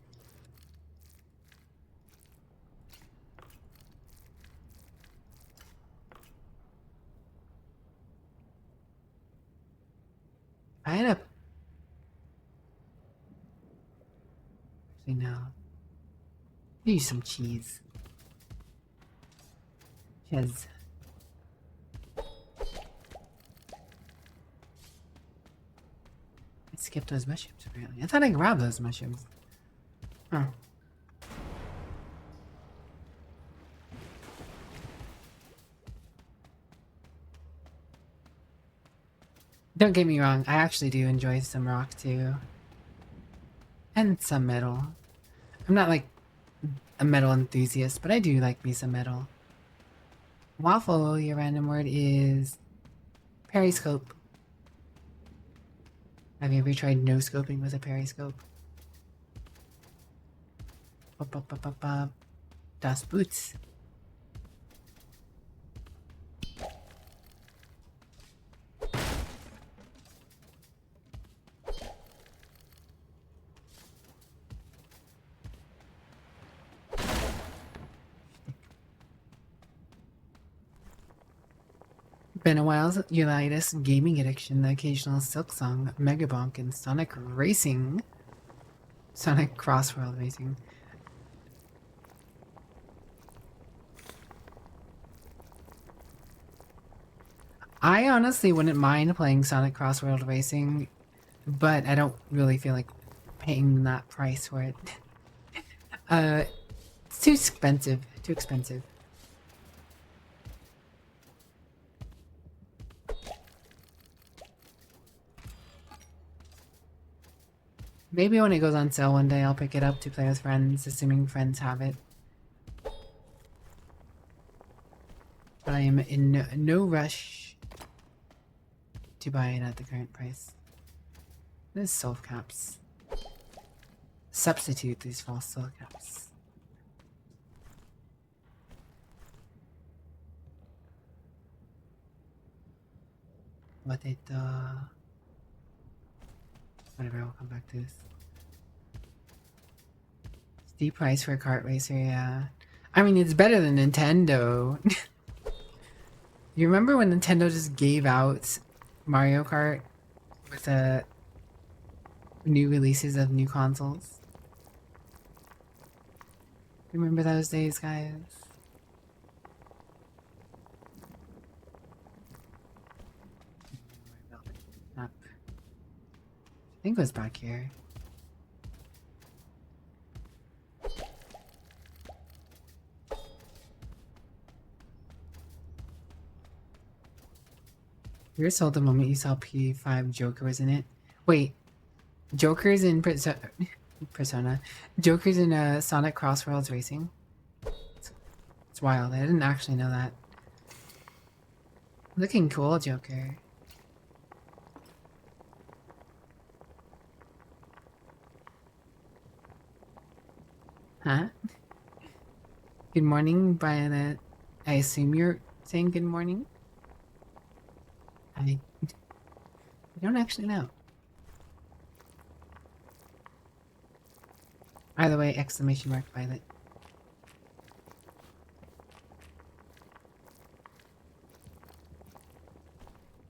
I had a... Actually, no. Use some cheese. Cause I skipped those mushrooms apparently. I thought I grabbed those mushrooms. Huh. Don't get me wrong, I actually do enjoy some rock too. And some metal. I'm not like a metal enthusiast, but I do like me some metal. Waffle, your random word is periscope. Have you ever tried no scoping with a periscope? Das Boots. Been a while, your latest gaming addiction, the occasional Silk Song, Megabonk, and Sonic Racing. Sonic Crossworld Racing. I honestly wouldn't mind playing Sonic Crossworld Racing, but I don't really feel like paying that price for it. It's too expensive. Too expensive. Maybe when it goes on sale one day, I'll pick it up to play with friends, assuming friends have it. But I am in no rush to buy it at the current price. This soul caps. Substitute these false soul caps. What it whatever, I'll come back to this. Steep price for a kart racer, yeah. I mean, it's better than Nintendo. You remember when Nintendo just gave out Mario Kart with new releases of new consoles? Remember those days, guys? Map. I think it was back here. You were sold the moment you saw P5 Joker was in it. Wait, Joker's in Persona. Joker's in Sonic Crossworlds Racing. It's wild. I didn't actually know that. Looking cool, Joker. Huh? Good morning, Violet. I assume you're saying good morning? I don't actually know. Either way, exclamation mark Violet.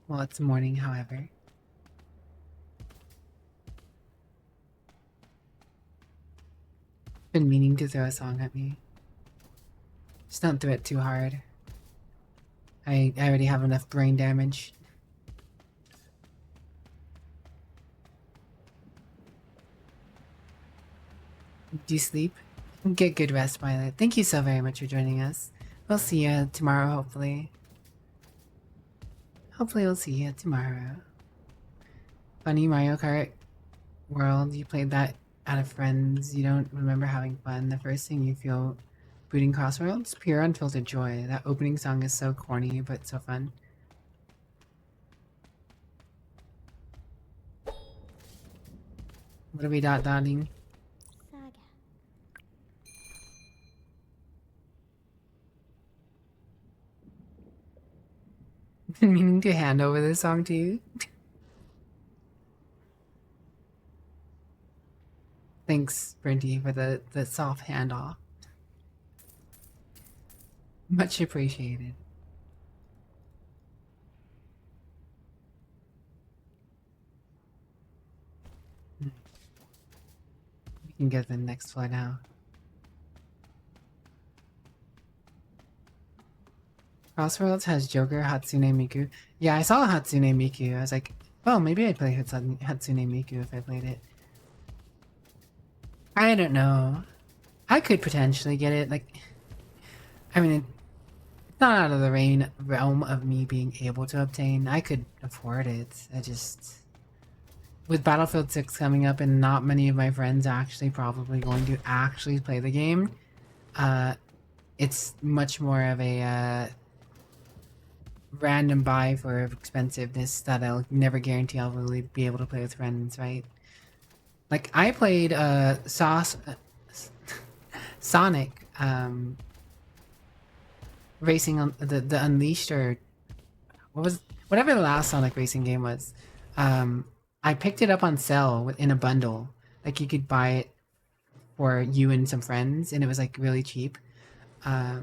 Well, it's morning, however. Been meaning to throw a song at me. Just don't throw it too hard. I already have enough brain damage. Do you sleep? Get good rest, Violet. Thank you so very much for joining us. We'll see you tomorrow, hopefully. Hopefully we'll see you tomorrow. Funny Mario Kart World, you played that out of friends. You don't remember having fun. The first thing you feel booting Crossworlds? Pure unfiltered joy. That opening song is so corny, but so fun. What are we dotting? Meaning to hand over this song to you? Thanks, Brinty, for the soft handoff. Much appreciated. We can get the next floor now. Crossworlds has Joker, Hatsune Miku. Yeah, I saw Hatsune Miku. I was like, well, maybe I'd play Hatsune Miku if I played it. I don't know. I could potentially get it. Like, I mean, it's not out of the realm of me being able to obtain. I could afford it. I just... With Battlefield 6 coming up and not many of my friends actually probably going to actually play the game, it's much more of a random buy for expensiveness that I'll never guarantee I'll really be able to play with friends, right? Like, I played Sonic Racing on the Unleashed, or whatever the last Sonic racing game was. I picked it up on sale in a bundle. Like, you could buy it for you and some friends, and it was like really cheap. I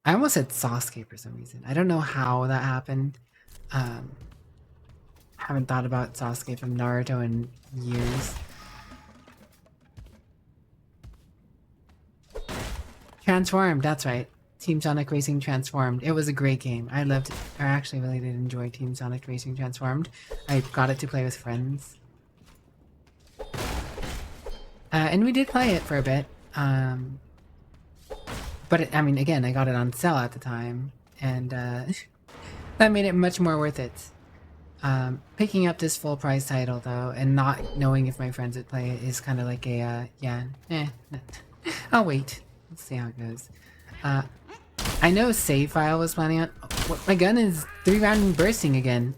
almost said Sasuke for some reason. I don't know how that happened. Haven't thought about Sasuke from Naruto in years. Transformed, that's right. Team Sonic Racing Transformed. It was a great game. I loved it. I actually really did enjoy Team Sonic Racing Transformed. I got it to play with friends. And we did play it for a bit. But I mean, again, I got it on sale at the time. And that made it much more worth it. Picking up this full price title though, and not knowing if my friends would play it is kind of like a, I'll wait. Let's see how it goes. I know Save File was planning on... My gun is 3-round bursting again.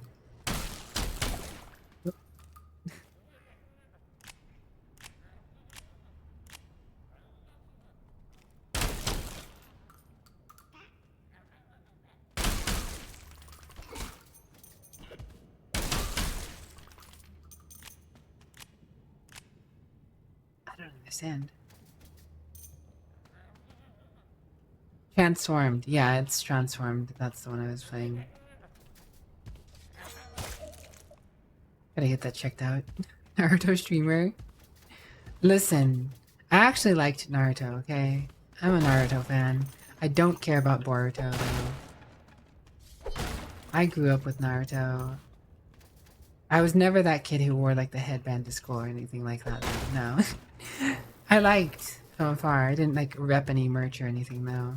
I don't understand. Transformed. Yeah, it's Transformed. That's the one I was playing. Gotta get that checked out. Naruto streamer. Listen, I actually liked Naruto, okay? I'm a Naruto fan. I don't care about Boruto, though. I grew up with Naruto. I was never that kid who wore, like, the headband to school or anything like that, though. No. I liked from afar. I didn't, like, rep any merch or anything, though.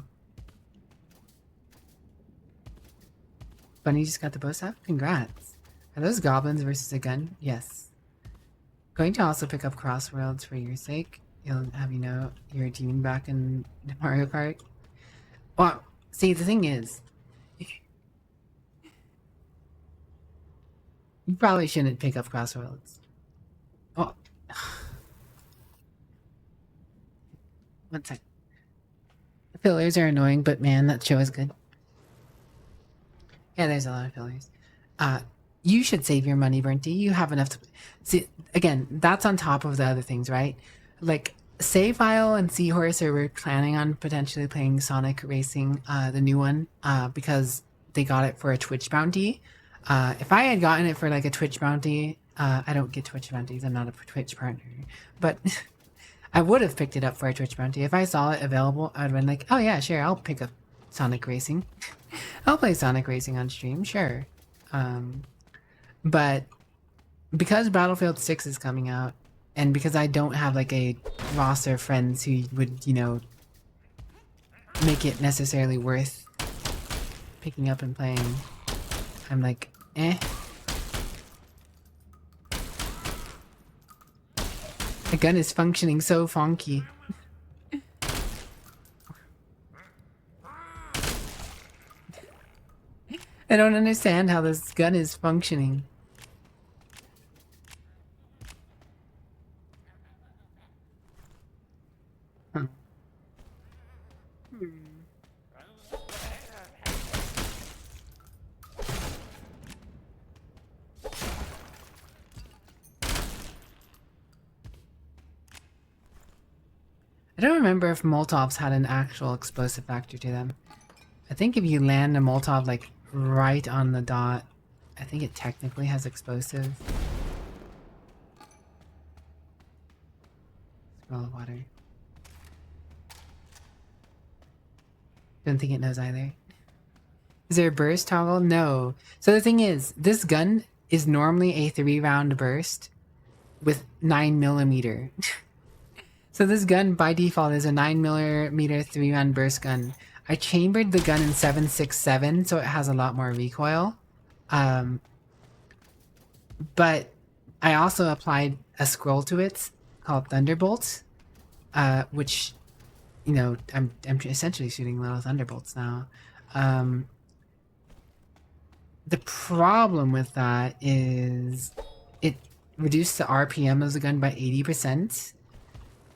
Bunny just got the bow staff? Congrats. Are those goblins versus a gun? Yes. Going to also pick up Crossworlds for your sake. You'll have you know you're a teaming back in Mario Kart. Well, see, the thing is, you probably shouldn't pick up Crossworlds. Oh. One sec. The fillers are annoying, but man, that show is good. Yeah, there's a lot of fillers. You should save your money, Burnty. You have enough to... See, again, that's on top of the other things, right? Like, Save File and Seahorse are planning on potentially playing Sonic Racing, the new one, because they got it for a Twitch bounty. If I had gotten it for, like, a Twitch bounty... I don't get Twitch bounties. I'm not a Twitch partner. But I would have picked it up for a Twitch bounty. If I saw it available, I would have been like, oh yeah, sure, I'll pick up Sonic Racing. I'll play Sonic Racing on stream, sure. But because Battlefield 6 is coming out, and because I don't have like a roster of friends who would, you know, make it necessarily worth picking up and playing, I'm like, eh. The gun is functioning so funky. I don't understand how this gun is functioning. Huh. I don't remember if Molotovs had an actual explosive factor to them. I think if you land a Molotov like right on the dot, I think it technically has explosive. Scroll of water. Don't think it knows either. Is there a burst toggle? No. So the thing is, this gun is normally a 3-round burst with 9mm. So this gun by default is a 9mm 3-round burst gun. I chambered the gun in 7.67, so it has a lot more recoil. But I also applied a scroll to it called Thunderbolt, which, you know, I'm essentially shooting little thunderbolts now. The problem with that is it reduced the RPM of the gun by 80%.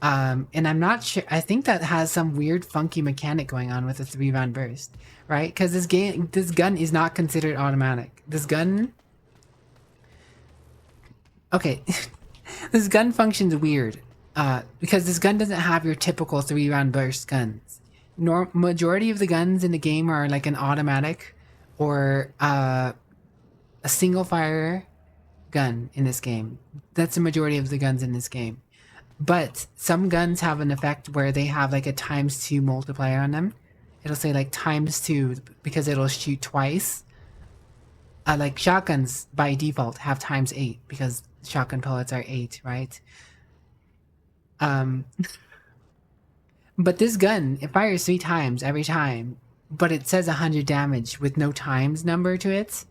And I'm not sure, I think that has some weird funky mechanic going on with a 3-round burst, right? Because this gun is not considered automatic. This gun... Okay, this gun functions weird, because this gun doesn't have your typical 3-round burst guns. Majority of the guns in the game are like an automatic or a single fire gun in this game. That's the majority of the guns in this game. But some guns have an effect where they have like a ×2 multiplier on them. It'll say like ×2 because it'll shoot twice. Like shotguns by default have ×8 because shotgun pellets are 8, right? But this gun, it fires 3 times every time, but it says 100 damage with no times number to it.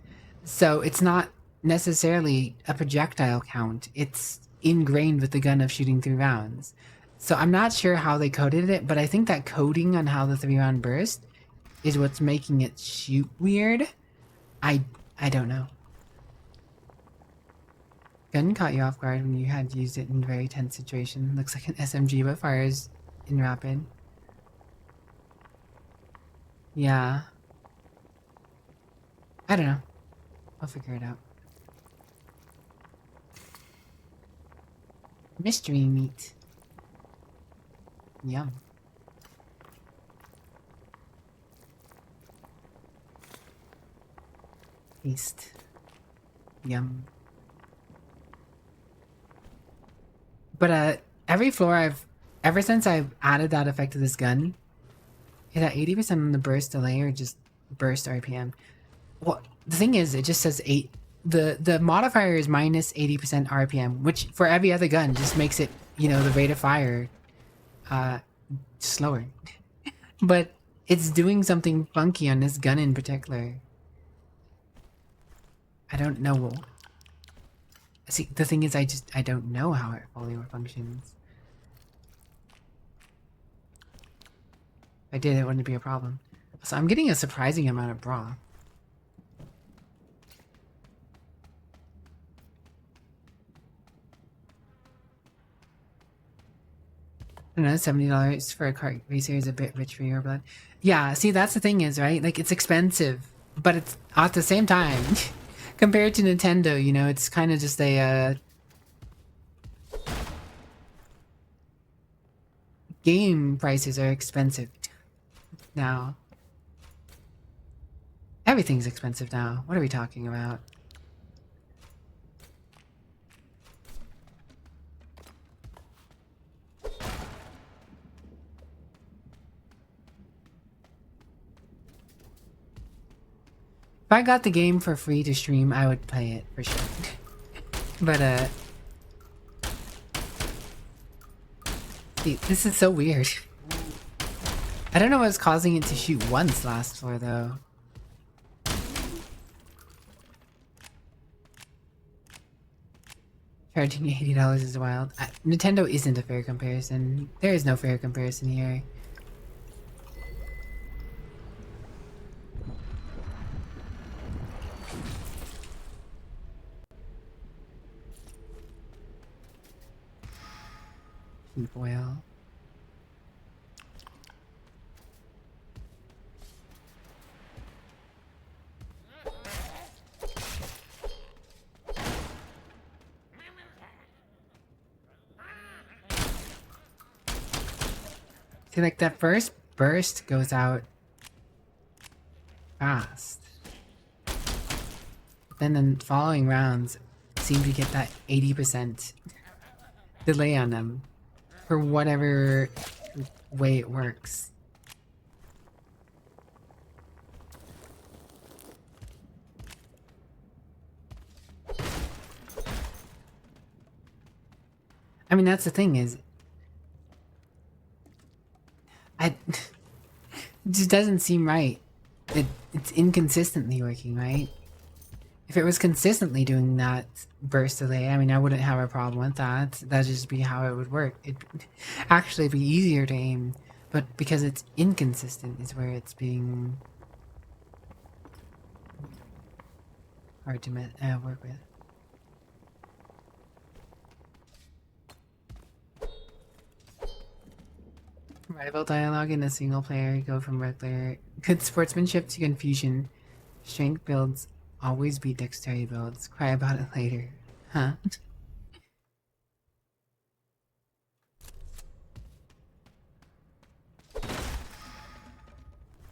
So it's not necessarily a projectile count. It's ingrained with the gun of shooting 3 rounds. So I'm not sure how they coded it, but I think that coding on how the 3-round burst is what's making it shoot weird. I don't know. Gun caught you off guard when you had used it in a very tense situation. Looks like an SMG but fires in rapid. Yeah. I don't know. I'll figure it out. Mystery meat. Yum. Taste. Yum. But every floor ever since I've added that effect to this gun, hit at 80% on the burst delay or just burst RPM. Well, the thing is, it just says 8. The modifier is minus 80% RPM, which for every other gun just makes it, you know, the rate of fire slower. But it's doing something funky on this gun in particular. I don't know. See, the thing is, I don't know how it fully functions. If I did, it wouldn't be a problem. So I'm getting a surprising amount of broth. I don't know, $70 for a kart racer is a bit rich for your blood. Yeah, see, that's the thing is, right? Like, it's expensive, but it's at the same time, compared to Nintendo, you know, it's kind of just a, game prices are expensive now. Everything's expensive now. What are we talking about? If I got the game for free to stream, I would play it for sure. But see, this is so weird. I don't know what's causing it to shoot once last floor though. Charging $80 is wild. Nintendo isn't a fair comparison. There is no fair comparison here. Heap oil. See, like that first burst goes out fast. Then the following rounds seem to get that 80% delay on them for whatever way it works. I mean, that's the thing is, it just doesn't seem right. It's inconsistently working, right? If it was consistently doing that burst delay, I mean, I wouldn't have a problem with that. That'd just be how it would work. It'd actually be easier to aim, but because it's inconsistent is where it's being hard to work with. Rival dialogue in a single player go from regular good sportsmanship to confusion. Strength builds always beat dexterity builds. Cry about it later. Huh?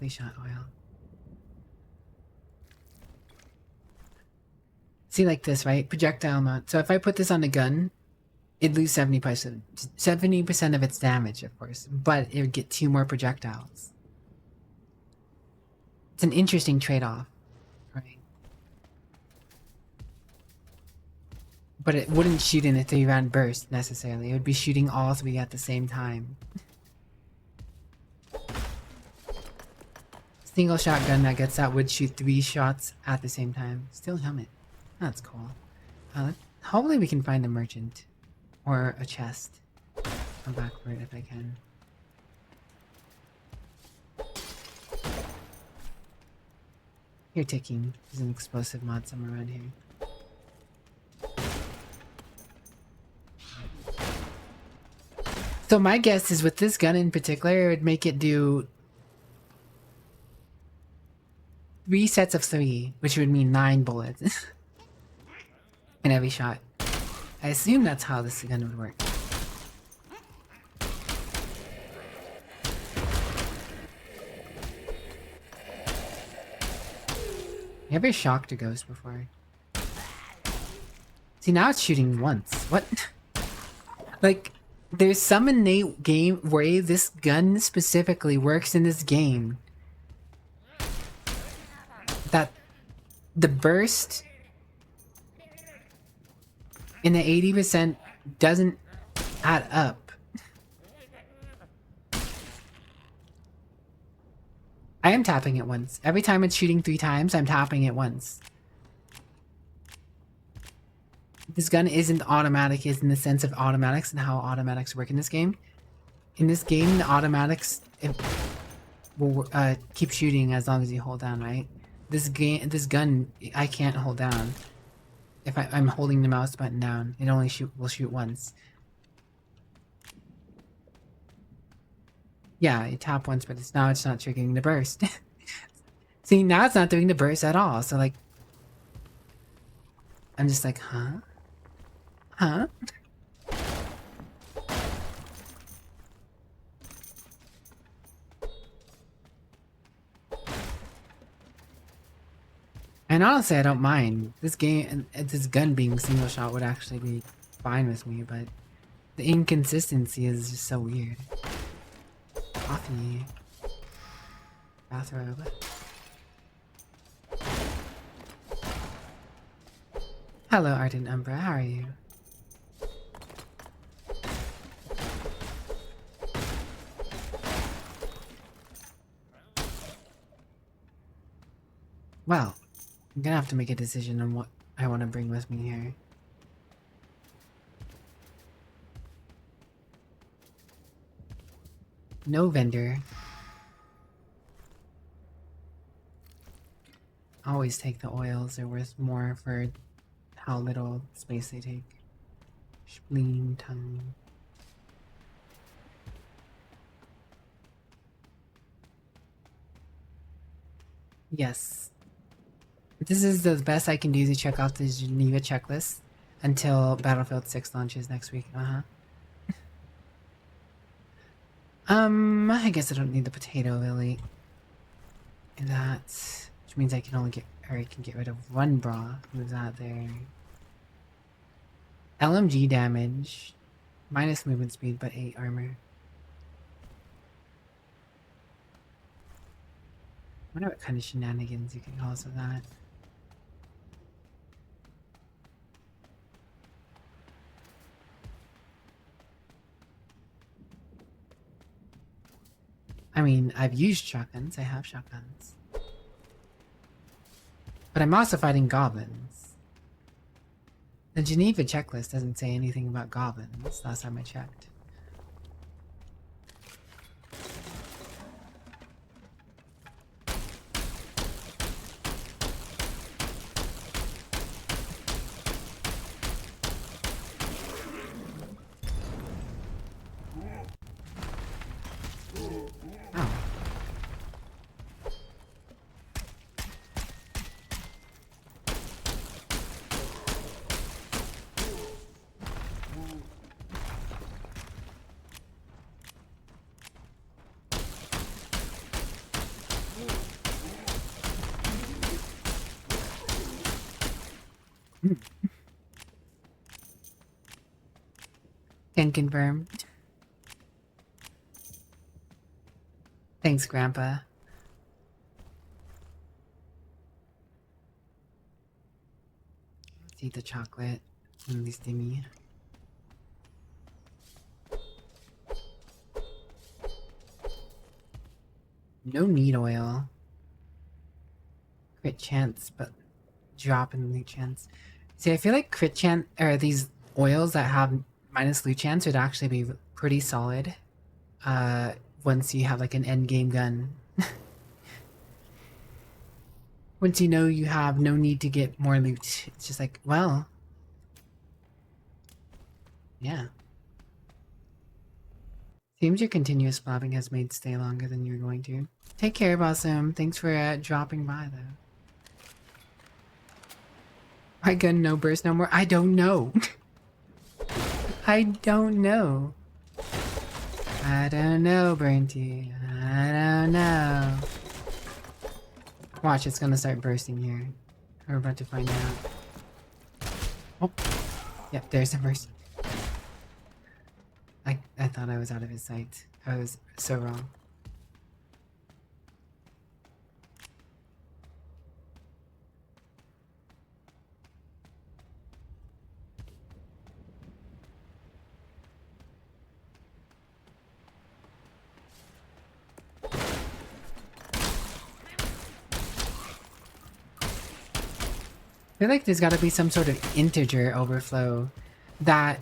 They shot oil. See, like this, right? Projectile amount. So if I put this on the gun, it'd lose 70% of its damage, of course, but it would get 2 more projectiles. It's an interesting trade-off, right? But it wouldn't shoot in a 3-round burst, necessarily. It would be shooting all 3 at the same time. Single shotgun that gets out would shoot 3 shots at the same time. Steel helmet. That's cool. Hopefully we can find a merchant. Or a chest. Come back for it if I can. You're ticking. There's an explosive mod somewhere around here. So my guess is with this gun in particular, it would make it do 3 sets of 3, which would mean 9 bullets in every shot. I assume that's how this gun would work. You ever shocked a ghost before? See, now it's shooting once. What? Like, there's some innate game way this gun specifically works in this game that the burst in the 80% doesn't add up. I am tapping it once. Every time it's shooting 3 times, I'm tapping it once. This gun isn't automatic, is in the sense of automatics and how automatics work in this game. In this game, the automatics will keep shooting as long as you hold down, right? This gun, I can't hold down. If I'm holding the mouse button down, it only will shoot once. Yeah, you tap once, but now it's not triggering the burst. See, now it's not doing the burst at all. So like, I'm just like, huh? Huh? And honestly, I don't mind. This game, this gun being single shot would actually be fine with me, but the inconsistency is just so weird. Coffee. Bathrobe. Hello, Ardent Umbra. How are you? Well, I'm gonna have to make a decision on what I want to bring with me here. No vendor. Always take the oils. They're worth more for how little space they take. Spleen tongue. Yes. This is the best I can do to check off the Geneva checklist until Battlefield 6 launches next week. I guess I don't need the potato lily. That, which means I can only get, or I can get rid of 1 bra. Move that there. LMG damage, minus movement speed, but 8 armor. I wonder what kind of shenanigans you can cause with that. I mean, I've used shotguns. I have shotguns. But I'm also fighting goblins. The Geneva checklist doesn't say anything about goblins, last time I checked. Can confirm. Thanks, Grandpa. Let's eat the chocolate. At least me. No meat oil. Crit chance, but drop in loot chance. See, I feel like crit chance, or these oils that have minus loot chance would actually be pretty solid. Once you have like an end game gun. Once you know you have no need to get more loot, it's just like, well, yeah. Seems your continuous blabbing has made stay longer than you were going to. Take care, Bossum. Thanks for dropping by, though. My gun no burst no more? I don't know. I don't know. I don't know, Burnty. I don't know. Watch, it's gonna start bursting here. We're about to find out. Oh. Yep, there's a burst. I thought I was out of his sight. I was so wrong. I feel like there's got to be some sort of integer overflow that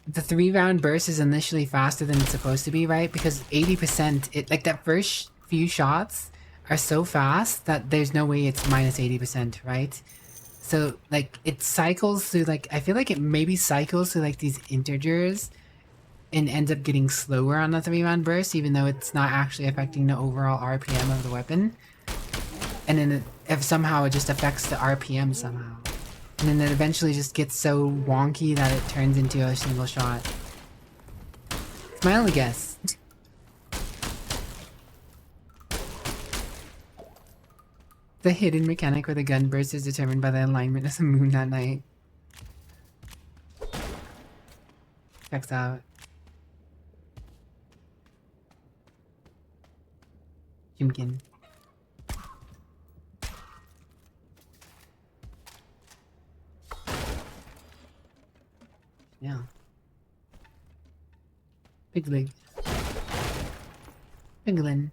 the 3-round burst is initially faster than it's supposed to be, right? Because 80%, it like that first few shots are so fast that there's no way it's minus 80%, right? So like it cycles through, like I feel like it maybe cycles through like these integers and ends up getting slower on the 3-round burst, even though it's not actually affecting the overall RPM of the weapon. And then if somehow it just affects the RPM somehow. And then it eventually just gets so wonky that it turns into a single shot. It's my only guess. The hidden mechanic where the gun burst is determined by the alignment of the moon that night. Checks out. Jimkin. Yeah. Pigleg. Piglin.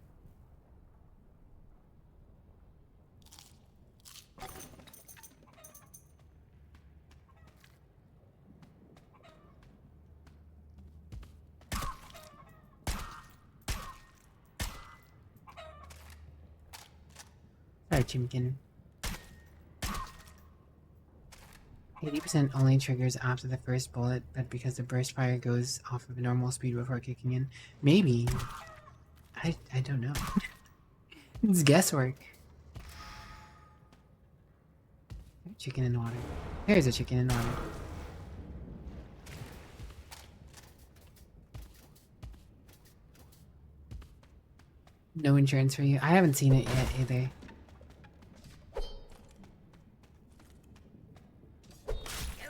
Sorry, Chimkin. 80% only triggers after the first bullet, but because the burst fire goes off of normal speed before kicking in. Maybe. I don't know. It's guesswork. Chicken in water. There's a chicken in water. No insurance for you. I haven't seen it yet either.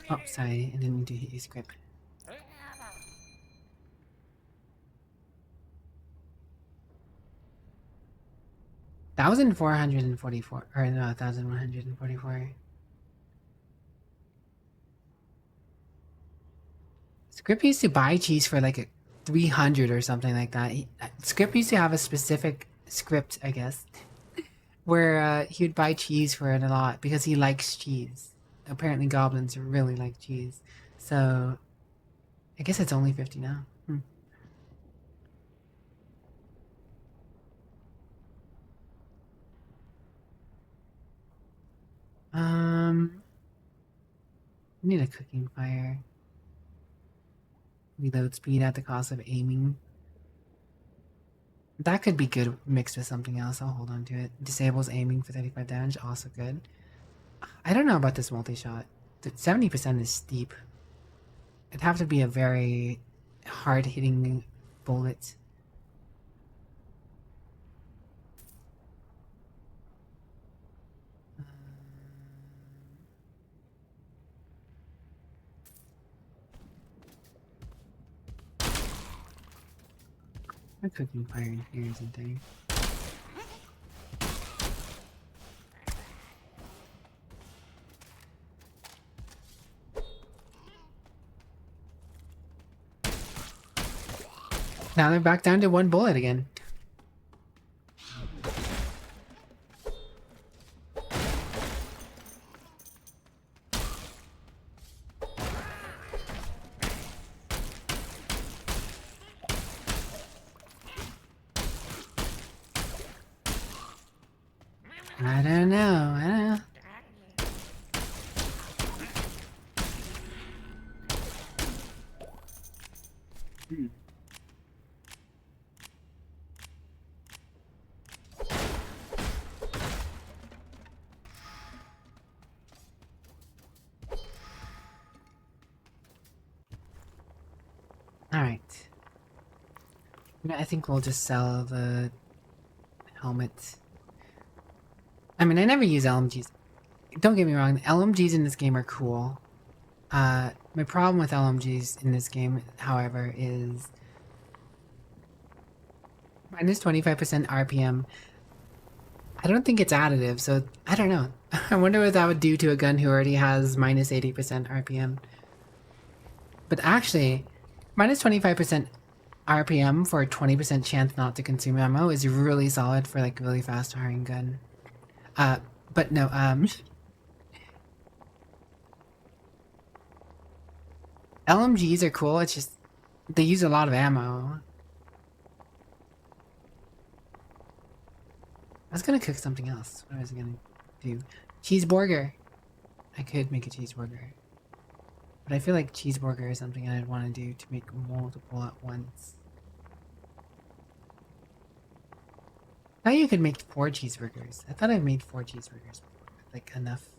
Oh, sorry, I didn't mean to hit your script. $1,444, or no, 1,144. Script used to buy cheese for like 300 or something like that. Script used to have a specific script, I guess, where he would buy cheese for it a lot because he likes cheese. Apparently goblins really like cheese. So I guess it's only 50 now. I need a cooking fire. Reload speed at the cost of aiming. That could be good mixed with something else. I'll hold on to it. Disables aiming for 35 damage. Also good. I don't know about this multi-shot. 70% is steep. It'd have to be a very hard-hitting bullet. A cooking fire in here, isn't there? Now they're back down to 1 bullet again. I don't know. Alright. I think we'll just sell the helmet. I mean, I never use LMGs. Don't get me wrong, the LMGs in this game are cool. My problem with LMGs in this game, however, is minus 25% RPM. I don't think it's additive, so I don't know. I wonder what that would do to a gun who already has minus 80% RPM. But actually, minus 25% RPM for a 20% chance not to consume ammo is really solid for like a really fast firing gun. But no, LMGs are cool, it's just they use a lot of ammo. I was gonna cook something else. What was I gonna do? Cheeseburger. I could make a cheeseburger. But I feel like cheeseburger is something I'd want to do to make multiple at once. Now you could make 4 cheeseburgers. I thought I made 4 cheeseburgers before. Like enough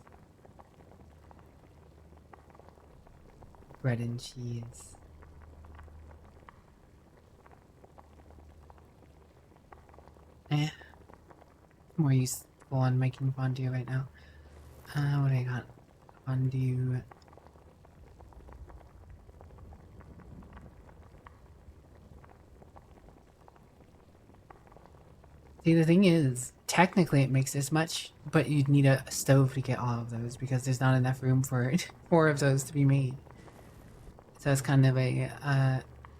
bread and cheese. More useful on making fondue right now. What do I got? Fondue. See, the thing is, technically it makes this much, but you'd need a stove to get all of those because there's not enough room for 4 of those to be made. So it's kind of a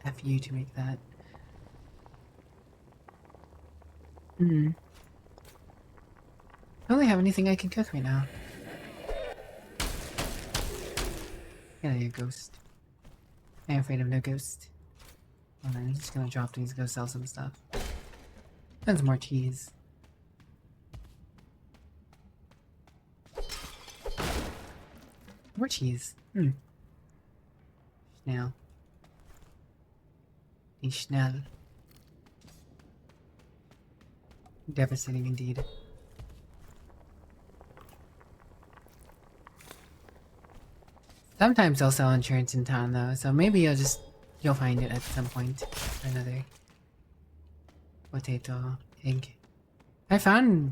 FU to make that. I don't really have anything I can cook right now. Get out of here, ghost. I'm afraid of no ghost. Hold on, I'm just gonna drop these, go sell some stuff. That's more cheese. More cheese. Schnell. Die schnell. Devastating indeed. Sometimes they'll sell insurance in town though, so maybe you'll find it at some point or another. Potato, egg. I found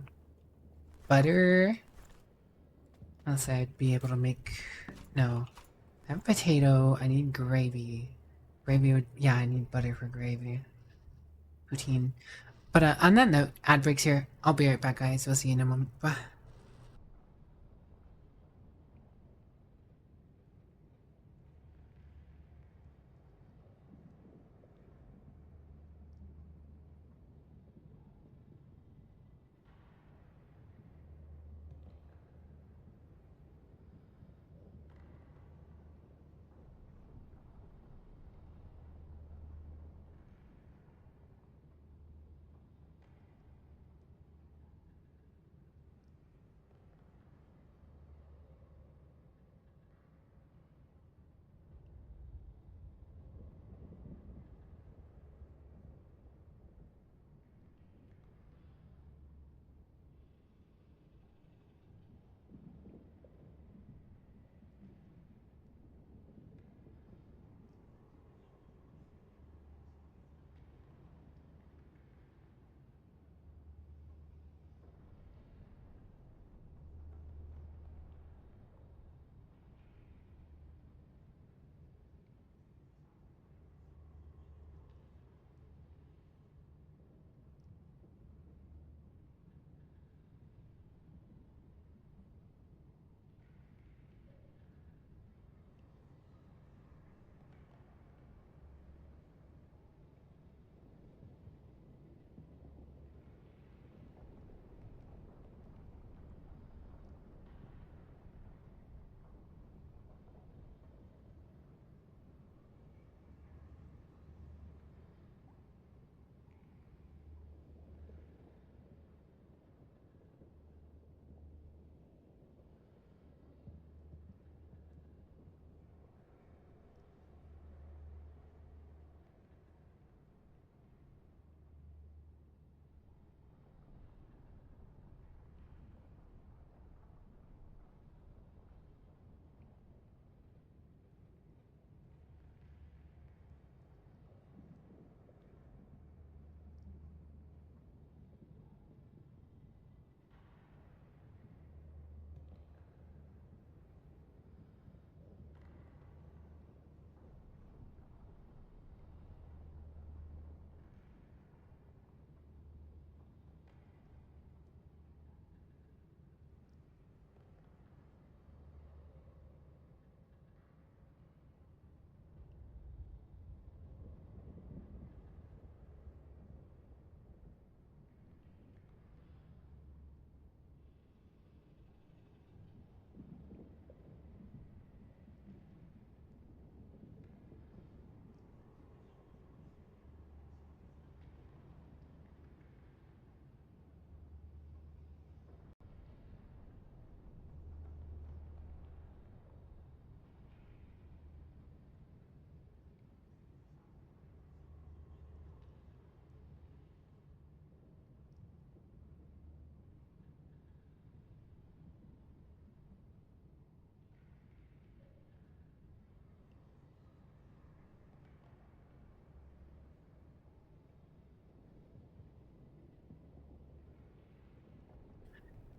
butter. I'll say I'd be able to make, no. I have potato, I need gravy. Gravy would, yeah, I need butter for gravy. Poutine. But on that note, ad breaks here. I'll be right back, guys. We'll see you in a moment. Bye.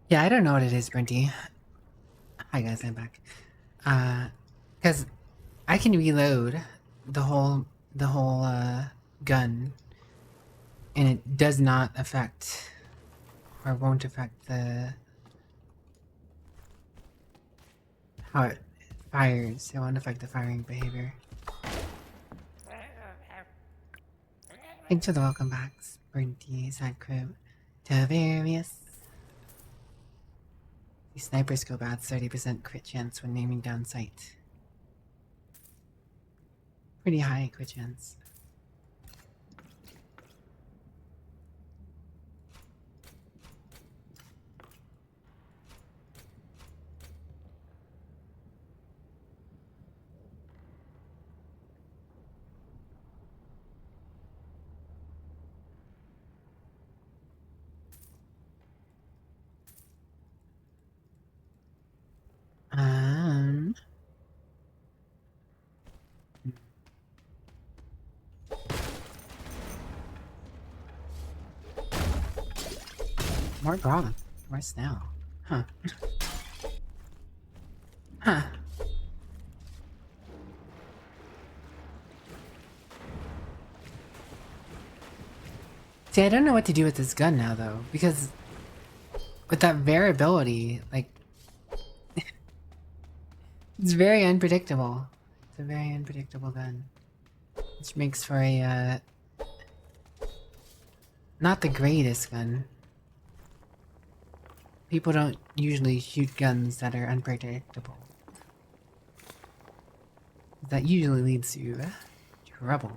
Yeah, I don't know what it is, Brinty. Hi guys, I'm back. Cause I can reload the whole gun, and it does not affect or won't affect the how it fires. It won't affect the firing behavior. Thanks for the welcome back, Brinty, Sad Crib, Tavarius. The sniper scope adds 30% crit chance when aiming down sight. Pretty high crit chance. More grog. More snail. Huh. Huh. See, I don't know what to do with this gun now, though, because with that variability, like, it's very unpredictable. It's a very unpredictable gun, which makes for a, not the greatest gun. People don't usually shoot guns that are unpredictable. That usually leads to trouble.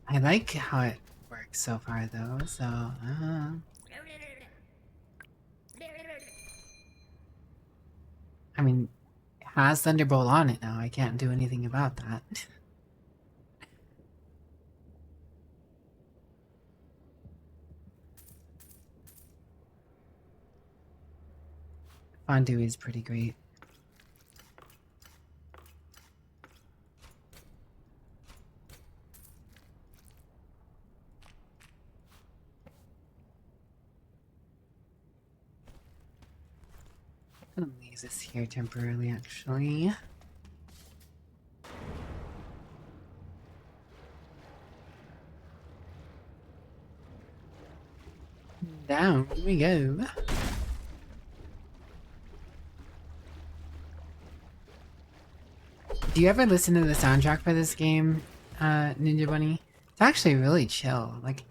I like how it works so far, though, so, I mean, it has Thunderbolt on it now. I can't do anything about that. Fondue is pretty great. I'm gonna leave this here temporarily, actually. Down we go. Do you ever listen to the soundtrack for this game, Ninja Bunny? It's actually really chill. Like,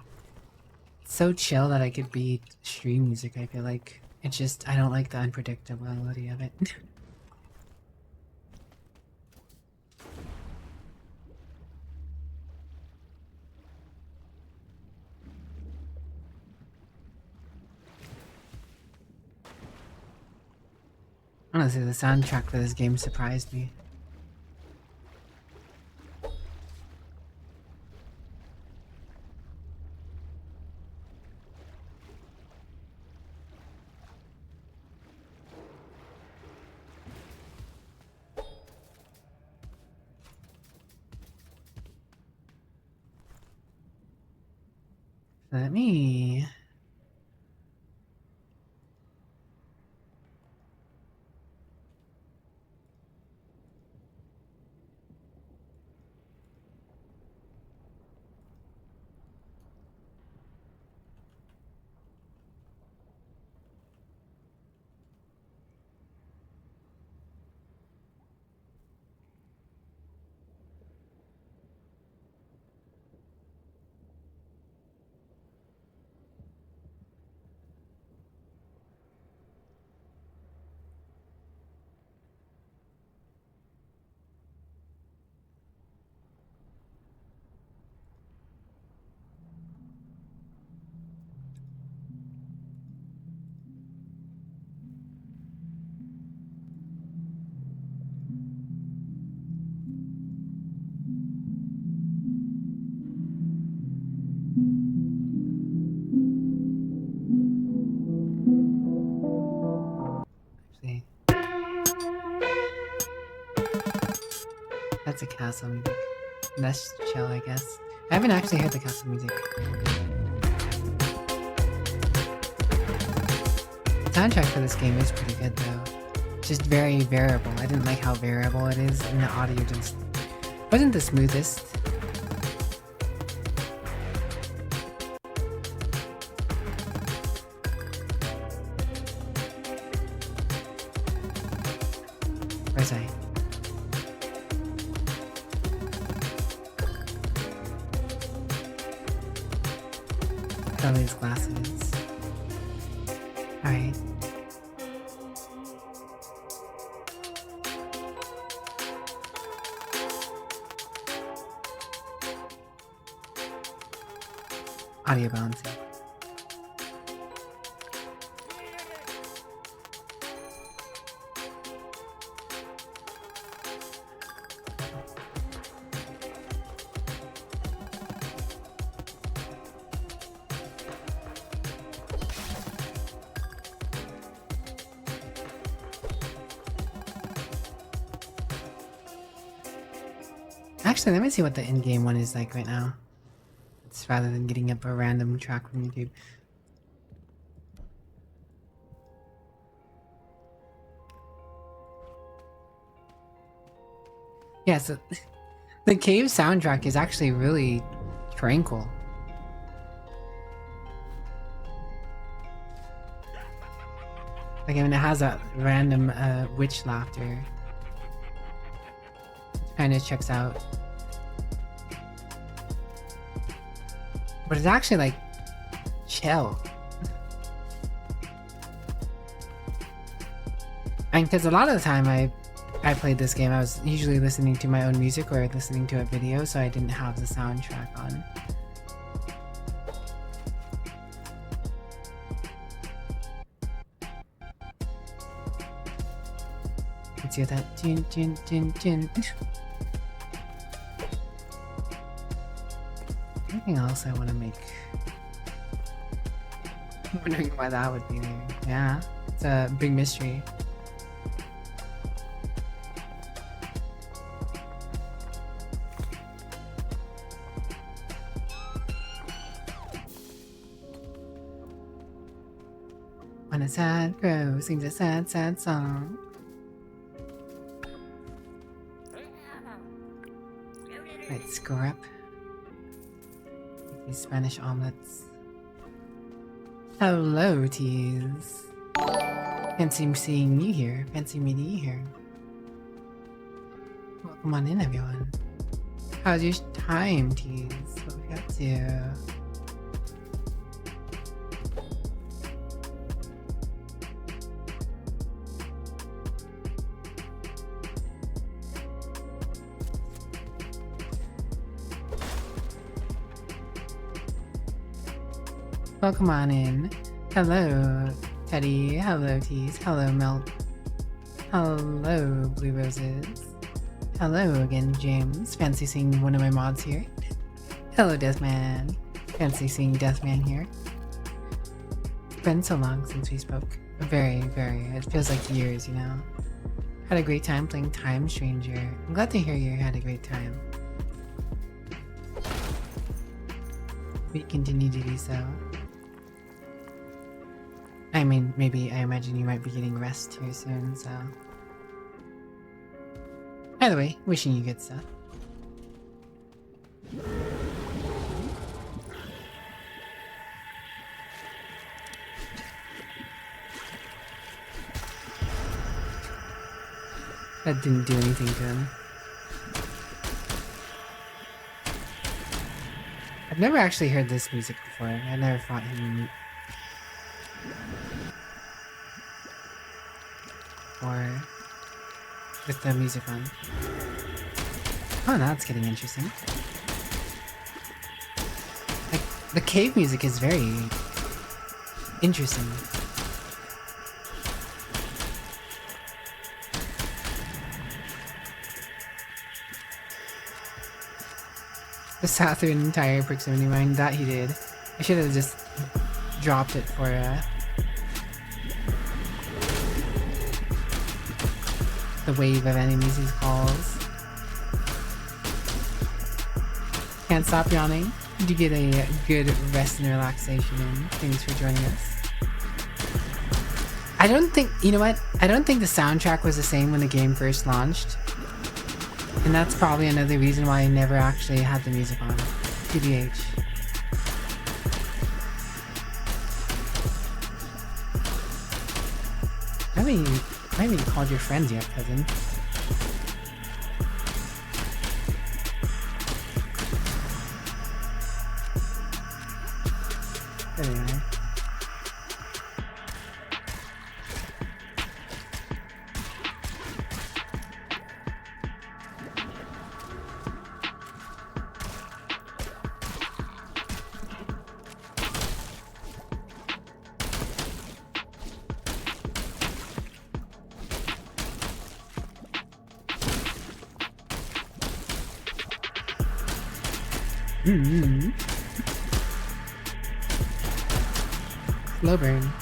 it's so chill that I could beat stream music, I feel like. It's just, I don't like the unpredictability of it. Honestly, the soundtrack for this game surprised me. Let me... Actually... That's a castle music. That's chill, I guess. I haven't actually heard the castle music. The soundtrack for this game is pretty good though. Just very variable. I didn't like how variable it is, and the audio just wasn't the smoothest. Where's I? Oh, these glasses. Alright. Audio balancing. Actually, let me see what the in-game one is like right now. It's rather than getting up a random track from YouTube. Yeah, so the cave soundtrack is actually really tranquil. Like, I mean, it has that random witch laughter. Kind of checks out. But it's actually like chill. And because a lot of the time I played this game, I was usually listening to my own music or listening to a video, so I didn't have the soundtrack on. Let's hear that. Jin, jin, jin, jin. Anything else I want to make? I'm wondering why that would be there. Yeah, it's a big mystery. When a sad crow sings a sad, sad song. Right, score up. These Spanish omelets. Hello, teas. Fancy seeing you here. Fancy meeting you here. Welcome on in, everyone. How's your time, teas? What we got to? Welcome on in. Hello, Teddy. Hello, Tease. Hello, Milk. Hello, Blue Roses. Hello again, James. Fancy seeing one of my mods here. Hello, Deathman. Fancy seeing Deathman here. It's been so long since we spoke. Very, very. It feels like years, you know. Had a great time playing Time Stranger. I'm glad to hear you had a great time. We continue to do so. I mean, maybe I imagine you might be getting rest here soon, so. Either way, wishing you good stuff. That didn't do anything to him. I've never actually heard this music before. I never fought him. Or with the music on. Oh, now it's getting interesting. Like, the cave music is very interesting. Just sat through an entire proximity mine. That he did. I should have just dropped it for the wave of enemies he calls. can't stop yawning. Did you get a good rest and relaxation in? Thanks for joining us. I don't think, you know what? I don't think the soundtrack was the same when the game first launched. And that's probably another reason why I never actually had the music on. TBH. I haven't even called your friends yet, cousin. There they are. Slow burn.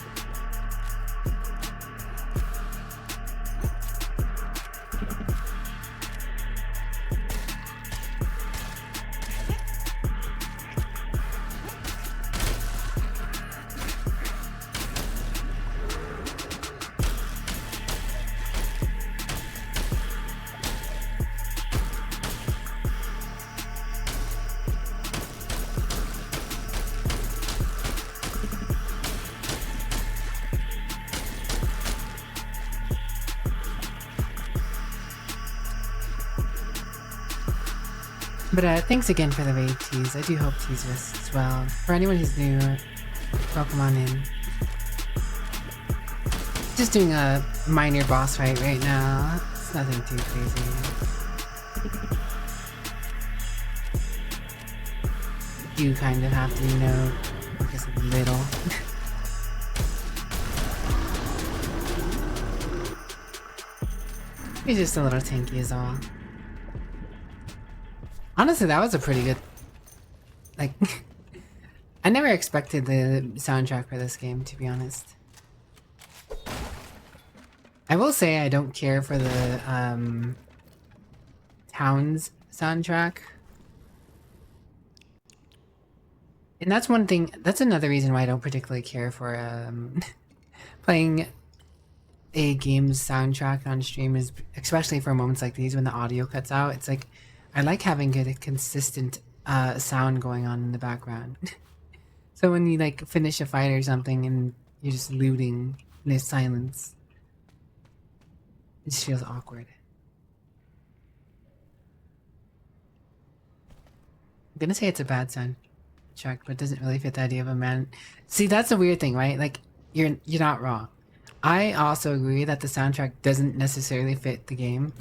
But thanks again for the raid, Tease. I do hope Tease rests well. For anyone who's new, welcome on in. Just doing a minor boss fight right now. It's nothing too crazy. You kind of have to, you know, just a little. He's just a little tanky is all. Honestly, that was a pretty good, like, I never expected the soundtrack for this game, to be honest. I will say I don't care for the, Towns soundtrack. And that's one thing, that's another reason why I don't particularly care for, playing a game's soundtrack on stream, is especially for moments like these when the audio cuts out. It's like, I like having a consistent sound going on in the background. So when you like finish a fight or something and you're just looting, there's silence. It just feels awkward. I'm gonna say it's a bad soundtrack, but it doesn't really fit the idea of a man. See, that's a weird thing, right? Like, you're not wrong. I also agree that the soundtrack doesn't necessarily fit the game.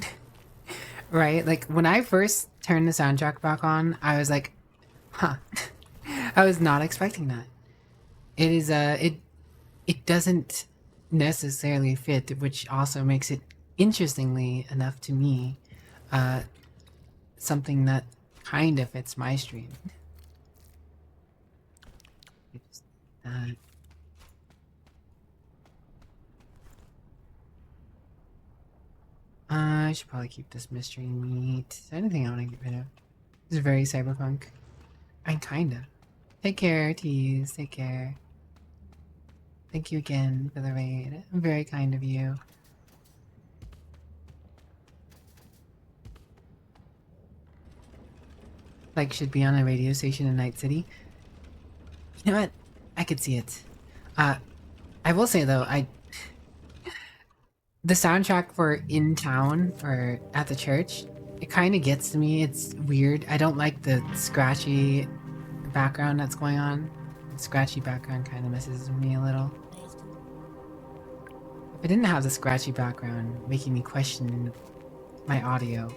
Right? Like, when I first turned the soundtrack back on, I was like, huh. I was not expecting that. It is, it doesn't necessarily fit, which also makes it, interestingly enough to me, something that kind of fits my stream. I should probably keep this mystery meat. Is there anything I want to get rid of? This is very cyberpunk. I'm kinda. Take care, Tease. Take care. Thank you again for the raid. Very kind of you. Like, should be on a radio station in Night City. You know what? I could see it. I will say though, the soundtrack for In Town, or at the church, it kind of gets to me. It's weird. I don't like the scratchy background that's going on. The scratchy background kind of messes with me a little. If I didn't have the scratchy background making me question my audio,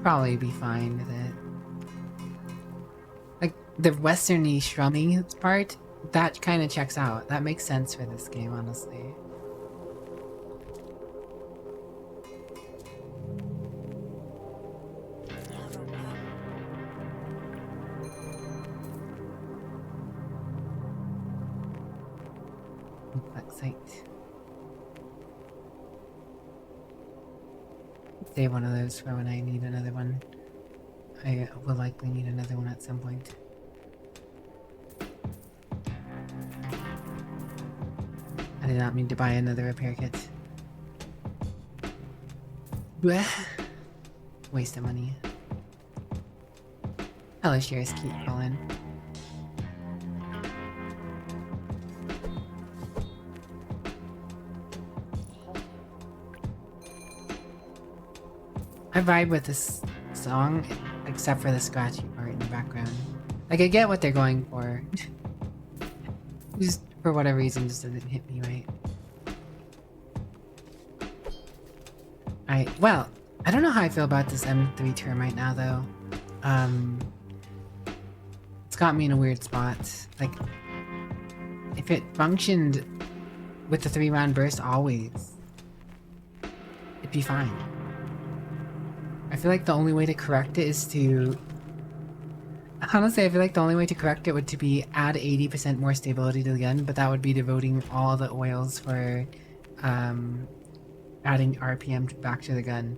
probably be fine with it. Like, the westerny strumming part, that kind of checks out. That makes sense for this game, honestly. Complex site. Save one of those for when I need another one. I will likely need another one at some point. I did not mean to buy another repair kit. Blech. Waste of money. Hello, Shears, keep calling. I vibe with this song, except for the scratchy part in the background. Like, I get what they're going for. Just for whatever reason, just doesn't hit me right. Well, I don't know how I feel about this M3 term right now, though. It's got me in a weird spot. Like, if it functioned with the 3-round burst always, it'd be fine. I feel like the only way to correct it is to... Honestly, I feel like the only way to correct it would to be add 80% more stability to the gun, but that would be devoting all the oils for adding RPM back to the gun.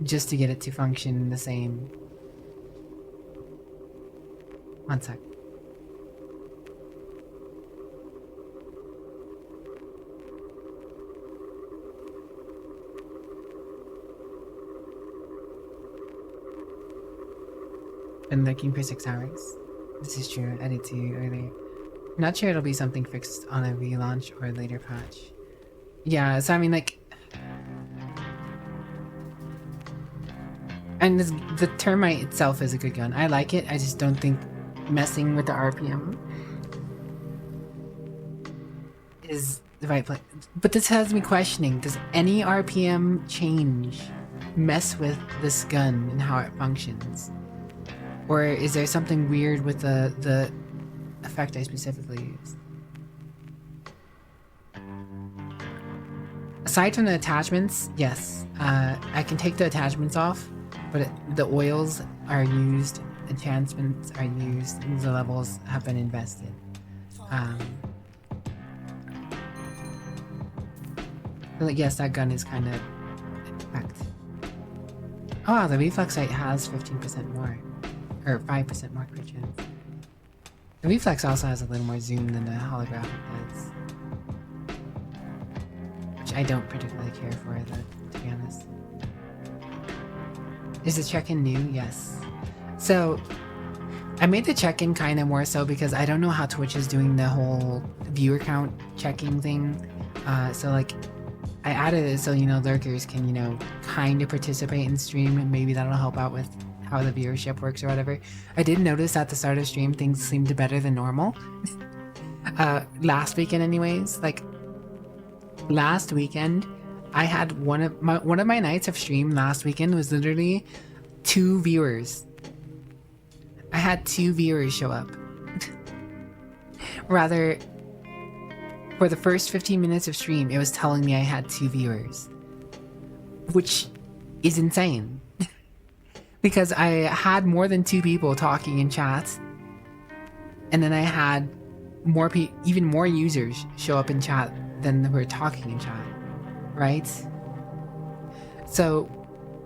Just to get it to function the same. One sec. Been looking for 6 hours. This is true, I did too earlier. Not sure it'll be something fixed on a relaunch or a later patch. Yeah, so I mean, like... And the termite itself is a good gun. I like it, I just don't think messing with the RPM is the right place. But this has me questioning, does any RPM change mess with this gun and how it functions? Or is there something weird with the effect I specifically used? Aside from the attachments, yes. I can take the attachments off, but the oils are used, enhancements are used, and the levels have been invested. But yes, that gun is kind of effect. Oh wow, the reflex sight has 15% more. Or 5% more crit chance. The reflex also has a little more zoom than the holographic does. Which I don't particularly care for, to be honest. Is the check-in new? Yes. So, I made the check-in kind of more so because I don't know how Twitch is doing the whole viewer count checking thing. So like, I added it so, you know, lurkers can, you know, kind of participate in stream, and maybe that'll help out with how the viewership works or whatever. I did notice at the start of stream things seemed better than normal. Last weekend anyways, like last weekend I had one of my nights of stream last weekend was literally 2 viewers. I had 2 viewers show up. Rather, for the first 15 minutes of stream, it was telling me I had 2 viewers, which is insane. Because I had more than 2 people talking in chat, and then I had even more users show up in chat than were talking in chat, right? So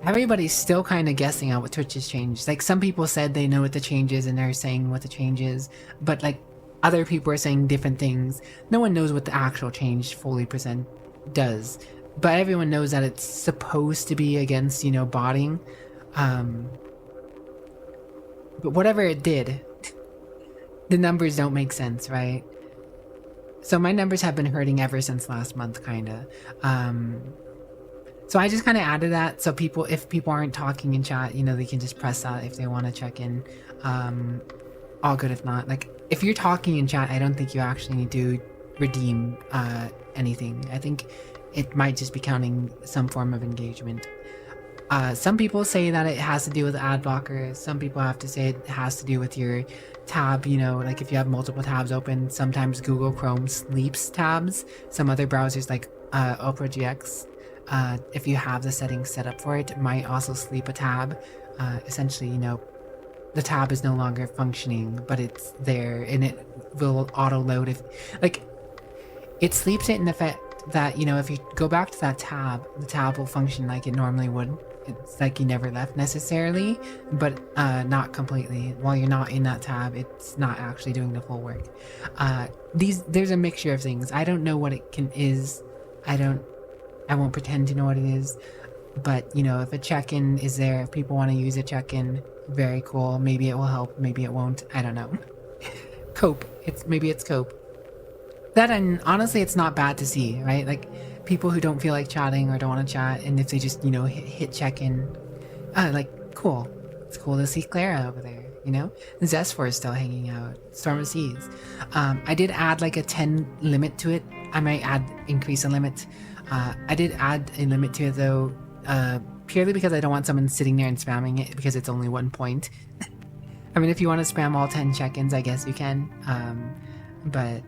everybody's still kind of guessing on what Twitch has changed. Like, some people said they know what the change is and they're saying what the change is, but like other people are saying different things. No one knows what the actual change fully % does, but everyone knows that it's supposed to be against, you know, botting. But whatever it did, the numbers don't make sense, right? So my numbers have been hurting ever since last month, kinda. So I just kind of added that so if people aren't talking in chat, you know, they can just press that if they want to check in. All good if not. Like, if you're talking in chat, I don't think you actually need to redeem anything. I think it might just be counting some form of engagement. Some people say that it has to do with ad blockers. Some people have to say it has to do with your tab, you know, like if you have multiple tabs open, sometimes Google Chrome sleeps tabs. Some other browsers like Opera GX, if you have the settings set up for it, might also sleep a tab. Essentially, you know, the tab is no longer functioning, but it's there and it will auto load if, like, it sleeps it in the fact that, you know, if you go back to that tab, the tab will function like it normally would. it's like you never left necessarily, but not completely. While you're not in that tab, it's not actually doing the full work. There's a mixture of things. I don't know what it is. I won't pretend to know what it is. But, you know, if a check-in is there, if people want to use a check-in, very cool. Maybe it will help, maybe it won't. I don't know. Cope. Maybe it's cope. That, and honestly, it's not bad to see, right? Like, people who don't feel like chatting or don't want to chat, and if they just, you know, hit check-in, like, cool. It's cool to see Clara over there, you know? Zestfor is still hanging out. Storm of Seas. I did add, like, a 10 limit to it. I might increase a limit. I did add a limit to it, though, purely because I don't want someone sitting there and spamming it because it's only 1 point. I mean, if you want to spam all 10 check-ins, I guess you can. But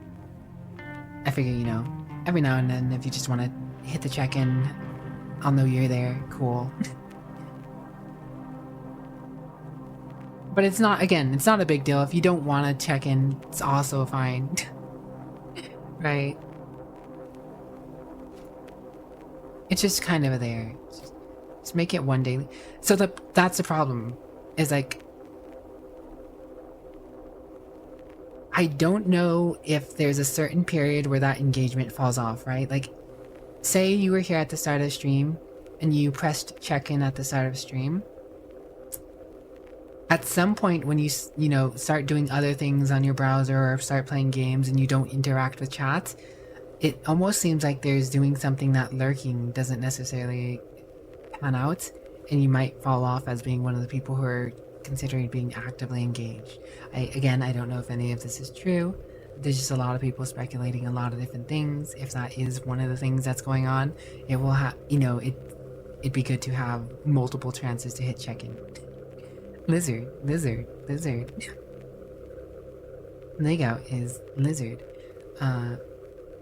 I figure, you know, every now and then, if you just want to hit the check-in, I'll know you're there. Cool. But it's not, again, it's not a big deal. If you don't want to check in, it's also fine. Right? It's just kind of there. Just make it one daily. So that's the problem. Is like, I don't know if there's a certain period where that engagement falls off, right? Like, say you were here at the start of the stream and you pressed check-in at the start of the stream. At some point when you know, start doing other things on your browser or start playing games and you don't interact with chat, it almost seems like there's doing something that lurking doesn't necessarily pan out, and you might fall off as being one of the people who are considering being actively engaged. Again, I don't know if any of this is true. There's just a lot of people speculating a lot of different things. If that is one of the things that's going on, it will have, you know, it'd be good to have multiple chances to hit check-in. Lizard. Lego is lizard.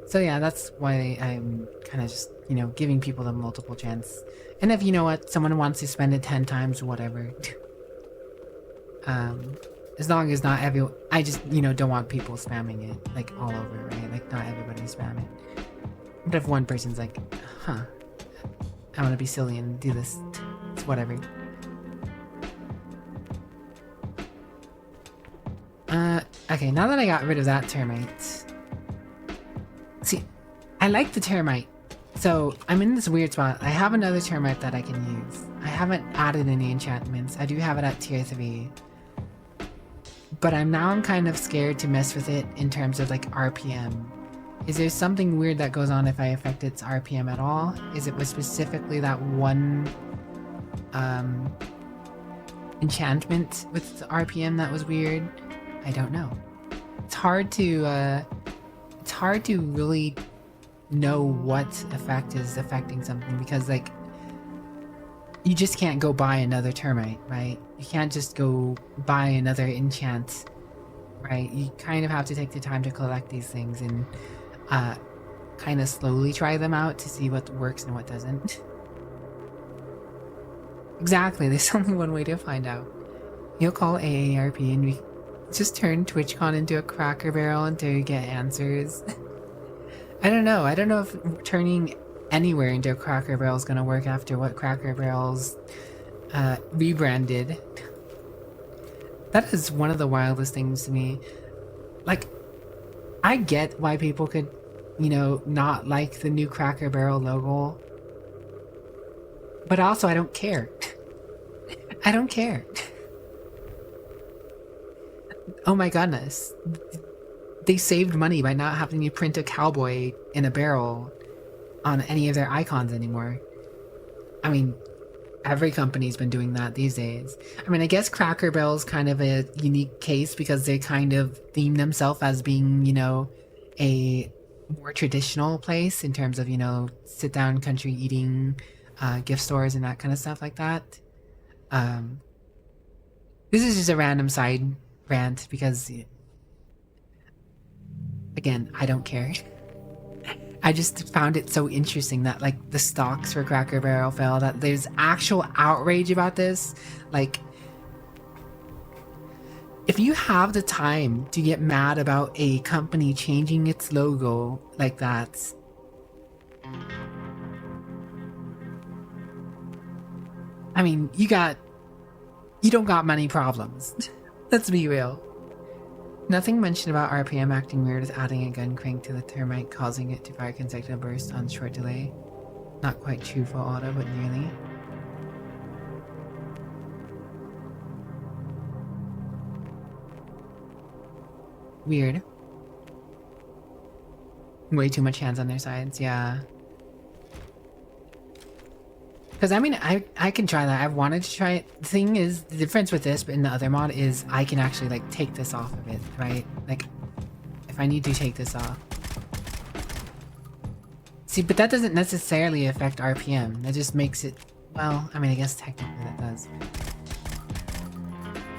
So yeah, that's why I'm kind of just, you know, giving people the multiple chance. And if, you know what, someone wants to spend it 10 times, whatever. As long as not everyone, I just, you know, don't want people spamming it, like, all over, right? Like, not everybody spam it. But if one person's like, huh, I want to be silly and do this, it's whatever. Okay, now that I got rid of that termite. See, I like the termite. So, I'm in this weird spot. I have another termite that I can use. I haven't added any enchantments. I do have it at tier 3. But I'm kind of scared to mess with it in terms of, like, RPM. Is there something weird that goes on if I affect its RPM at all? Is it specifically that one enchantment with the RPM that was weird? I don't know. It's hard to really know what effect is affecting something, because, like, you just can't go buy another termite, right? You can't just go buy another enchant, right? You kind of have to take the time to collect these things and kind of slowly try them out to see what works and what doesn't. Exactly, there's only one way to find out. You'll call AARP and we just turn TwitchCon into a Cracker Barrel until you get answers. I don't know if turning anywhere into a Cracker Barrel is gonna work after what Cracker Barrel's rebranded. That is one of the wildest things to me. Like, I get why people could, you know, not like the new Cracker Barrel logo, but also I don't care. I don't care. Oh my goodness. They saved money by not having to print a cowboy in a barrel on any of their icons anymore. I mean, every company's been doing that these days. I mean, I guess Cracker Barrel's kind of a unique case because they kind of theme themselves as being, you know, a more traditional place in terms of, you know, sit-down country eating, gift stores and that kind of stuff like that. This is just a random side rant because, again, I don't care. I just found it so interesting that, like, the stocks for Cracker Barrel fell, that there's actual outrage about this. Like, if you have the time to get mad about a company changing its logo like that, I mean, you don't got many problems. Let's be real. Nothing mentioned about RPM acting weird is adding a gun crank to the termite, causing it to fire consecutive bursts on short delay. Not quite true full auto, but nearly. Weird. Way too much hands on their sides, yeah. Because I mean, I can try that. I've wanted to try it. The thing is, the difference with this but in the other mod is I can actually like take this off of it, right? Like, if I need to take this off. See, but that doesn't necessarily affect RPM. That just makes it, well, I mean, I guess technically that does.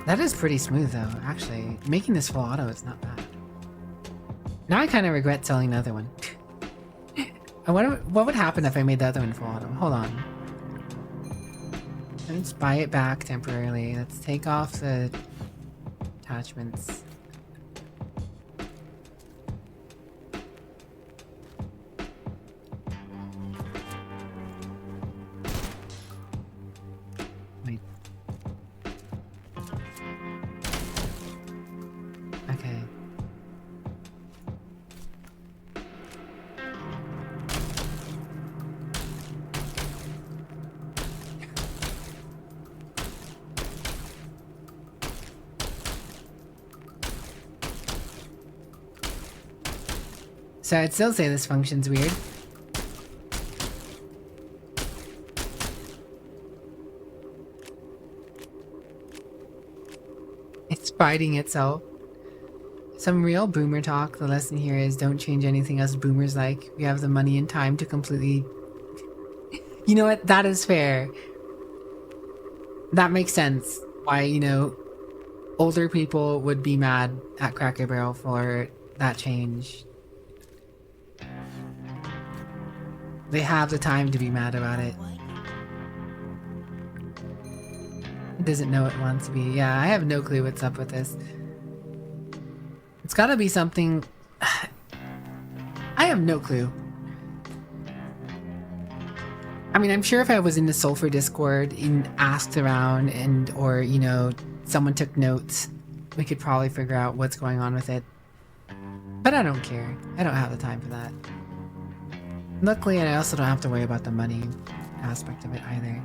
That is pretty smooth though, actually. Making this full auto is not bad. Now I kind of regret selling the other one. What would happen if I made the other one full auto? Hold on. Let's buy it back temporarily. Let's take off the attachments. Wait. Okay. So I'd still say this function's weird. It's fighting itself. Some real boomer talk. The lesson here is don't change anything us boomers like. We have the money and time to completely... You know what? That is fair. That makes sense. Why, you know, older people would be mad at Cracker Barrel for that change. They have the time to be mad about it. It doesn't know it wants to be. Yeah, I have no clue what's up with this. It's gotta be something... I have no clue. I mean, I'm sure if I was in the Sulfur Discord and asked around and, or, you know, someone took notes, we could probably figure out what's going on with it. But I don't care. I don't have the time for that. Luckily, I also don't have to worry about the money aspect of it either.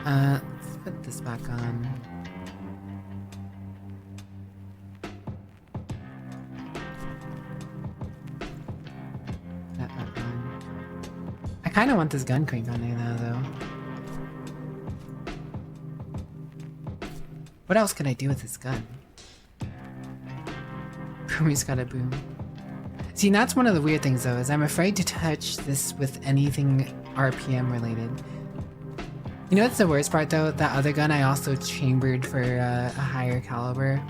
Let's put this back on. That back on. I kind of want this gun crank on there now, though. What else can I do with this gun? He's got a boom. See, that's one of the weird things though, is I'm afraid to touch this with anything RPM related. You know what's the worst part though? That other gun I also chambered for a higher caliber.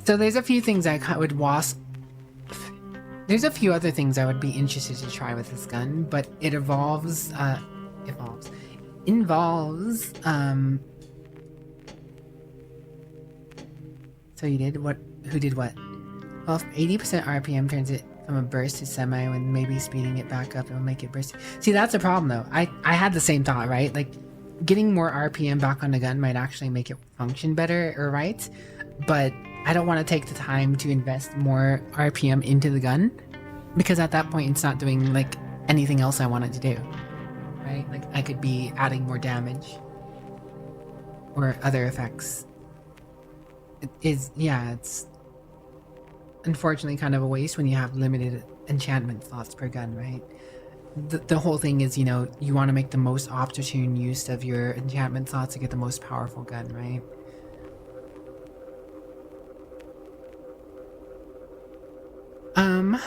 So there's a few things I would There's a few other things I would be interested to try with this gun, but it involves, so you did what? Who did what? Well, if 80% RPM turns it from a burst to semi, when maybe speeding it back up, it will make it burst. See, that's a problem though. I had the same thought, right? Like, getting more RPM back on the gun might actually make it function better, or right? But I don't want to take the time to invest more RPM into the gun, because at that point it's not doing like anything else I want it to do, right? Like I could be adding more damage or other effects. It's unfortunately kind of a waste when you have limited enchantment slots per gun, right? The whole thing is, you know, you want to make the most opportune use of your enchantment slots to get the most powerful gun, right? Am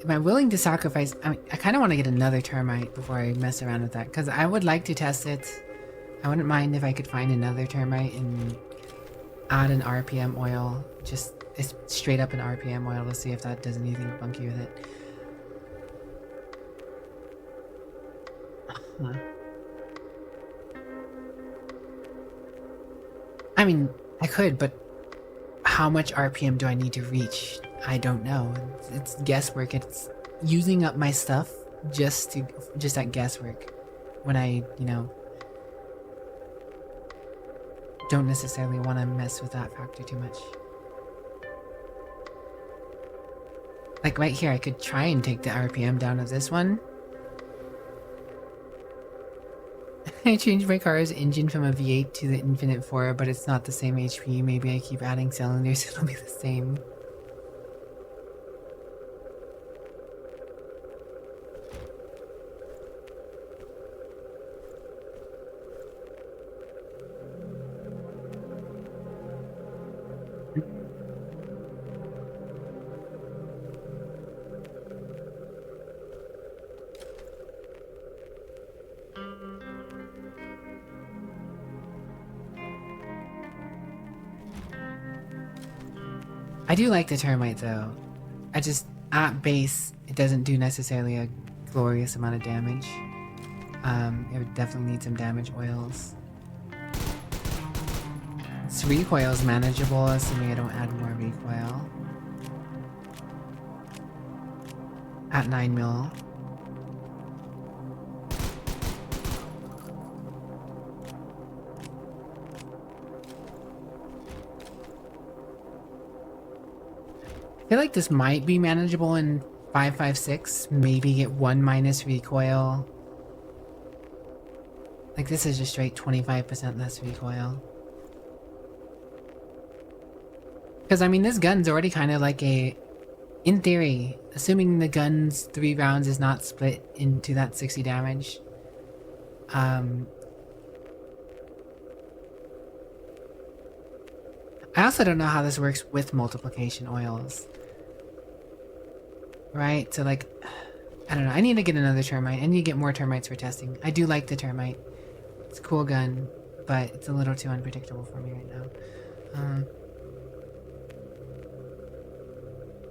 I willing to sacrifice? I mean, I kind of want to get another termite before I mess around with that, because I would like to test it. I wouldn't mind if I could find another termite and add an RPM oil, just straight up an RPM oil, to see if that does anything funky with it. Huh. I mean, I could, but how much RPM do I need to reach? I don't know. It's guesswork. It's using up my stuff just at guesswork when I, you know, don't necessarily want to mess with that factor too much. Like right here, I could try and take the RPM down of this one. I changed my car's engine from a V8 to the Infinite 4, but it's not the same HP. Maybe I keep adding cylinders, it'll be the same. I do like the termite though. I just, at base, it doesn't do necessarily a glorious amount of damage. It would definitely need some damage oils. Its recoil is manageable, assuming I don't add more recoil. At 9 mil. I feel like this might be manageable in 5.56. Maybe get 1 minus recoil. Like this is just straight 25% less recoil. Because I mean this gun's already kind of like a, in theory, assuming the gun's 3 rounds is not split into that 60 damage. I also don't know how this works with multiplication oils. Right, so like, I don't know, I need to get another termite. I need to get more termites for testing. I do like the termite. It's a cool gun, but it's a little too unpredictable for me right now.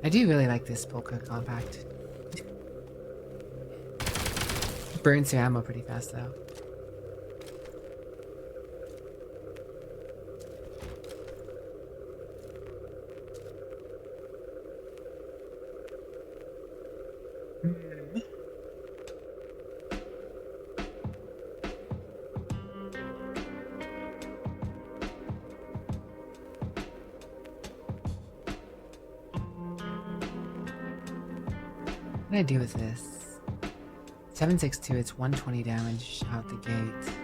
I do really like this Polka compact. Burns through ammo pretty fast though. What did I do with this? 762, it's 120 damage out the gate.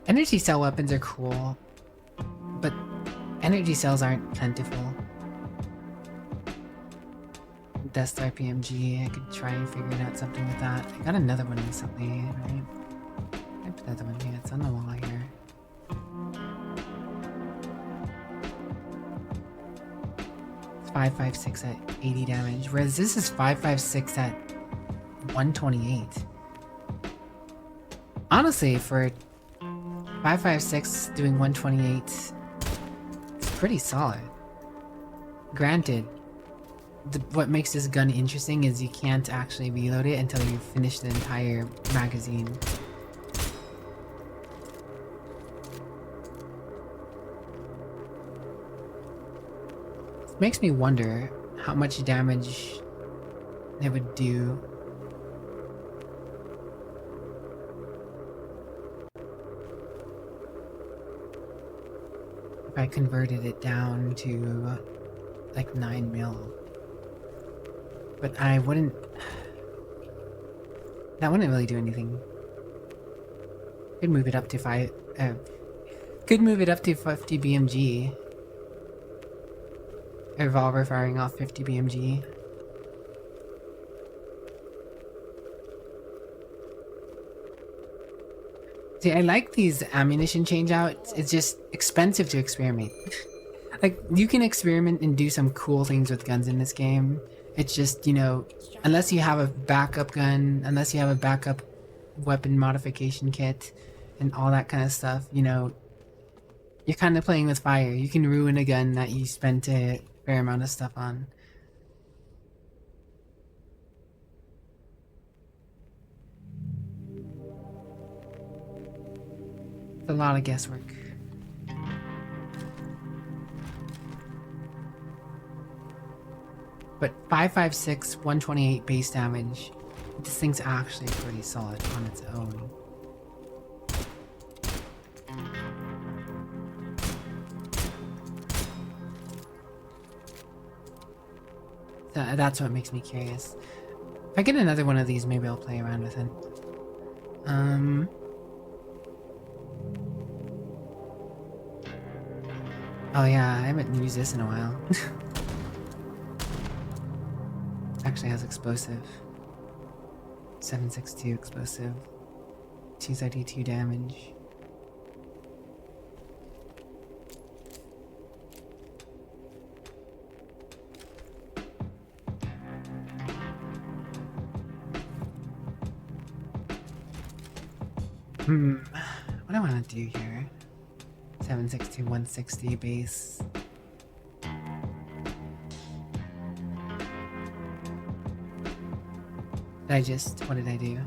Energy cell weapons are cool, but energy cells aren't plentiful. Dust RPMG, I could try and figure out something with that. I got another one recently, right? I put that one here, it's on the wall here. It's 5.56 at 80 damage, whereas this is 5.56 at 128. Honestly, for 5.56 doing 128, it's pretty solid. Granted, what makes this gun interesting is you can't actually reload it until you finish the entire magazine. It makes me wonder how much damage it would do. If I converted it down to like 9 mil. But I wouldn't... That wouldn't really do anything. Could move it up to could move it up to 50 BMG. A revolver firing off 50 BMG. See, I like these ammunition changeouts. It's just expensive to experiment. Like, you can experiment and do some cool things with guns in this game. It's just, you know, unless you have a backup gun, unless you have a backup weapon modification kit and all that kind of stuff, you know, you're kind of playing with fire. You can ruin a gun that you spent a fair amount of stuff on. It's a lot of guesswork. But 556, 128 base damage. This thing's actually pretty solid on its own. So that's what makes me curious. If I get another one of these, maybe I'll play around with it. Oh yeah, I haven't used this in a while. Actually has explosive. 762 explosive. 232 damage. What do I want to do here? 760, 160 base. What did I do?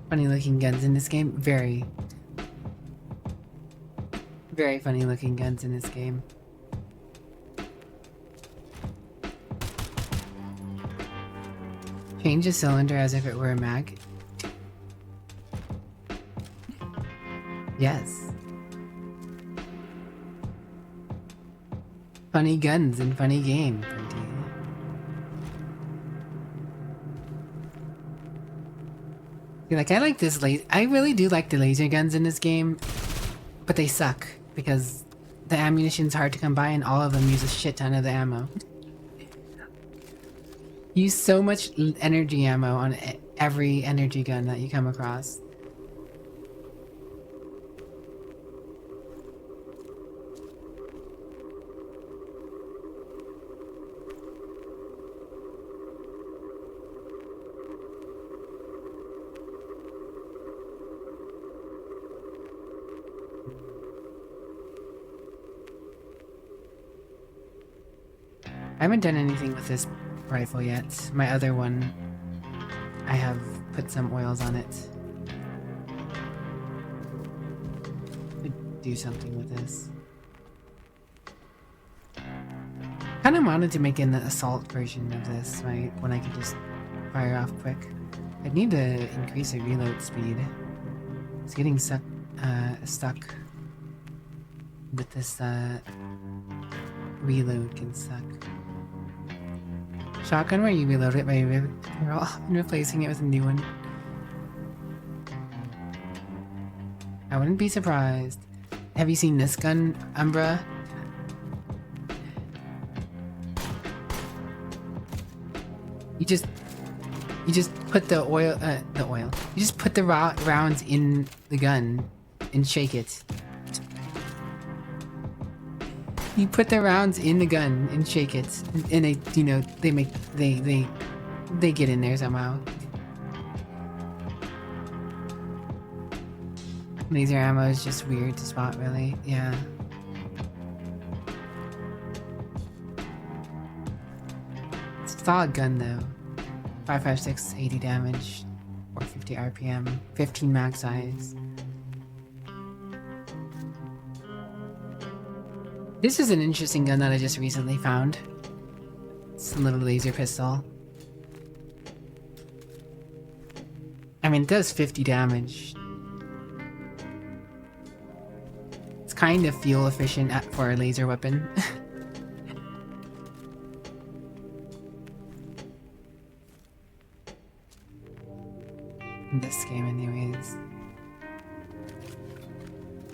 Funny looking guns in this game. Very funny looking guns in this game. Change the cylinder as if it were a mag. Yes. Funny guns and funny game, Pretty. Like, I like this I really do like the laser guns in this game, but they suck because the ammunition's hard to come by and all of them use a shit ton of the ammo. Use so much energy ammo on every energy gun that you come across. I haven't done anything with this rifle yet. My other one, I have put some oils on it. Could do something with this. Kind of wanted to make an assault version of this, right? When I could just fire off quick. I'd need to increase the reload speed. It's getting stuck with this reload can suck. Shotgun where you reload it by replacing it with a new one. I wouldn't be surprised. Have you seen this gun, Umbra? You just put the oil. You just put the rounds in the gun and shake it. You put the rounds in the gun and shake it, and they, you know, they get in there somehow. Laser ammo is just weird to spot, really. Yeah. It's a solid gun, though. 556, 80 damage, 450 RPM, 15 mag size. This is an interesting gun that I just recently found. It's a little laser pistol. I mean, it does 50 damage. It's kind of fuel efficient for a laser weapon. In this game, anyways.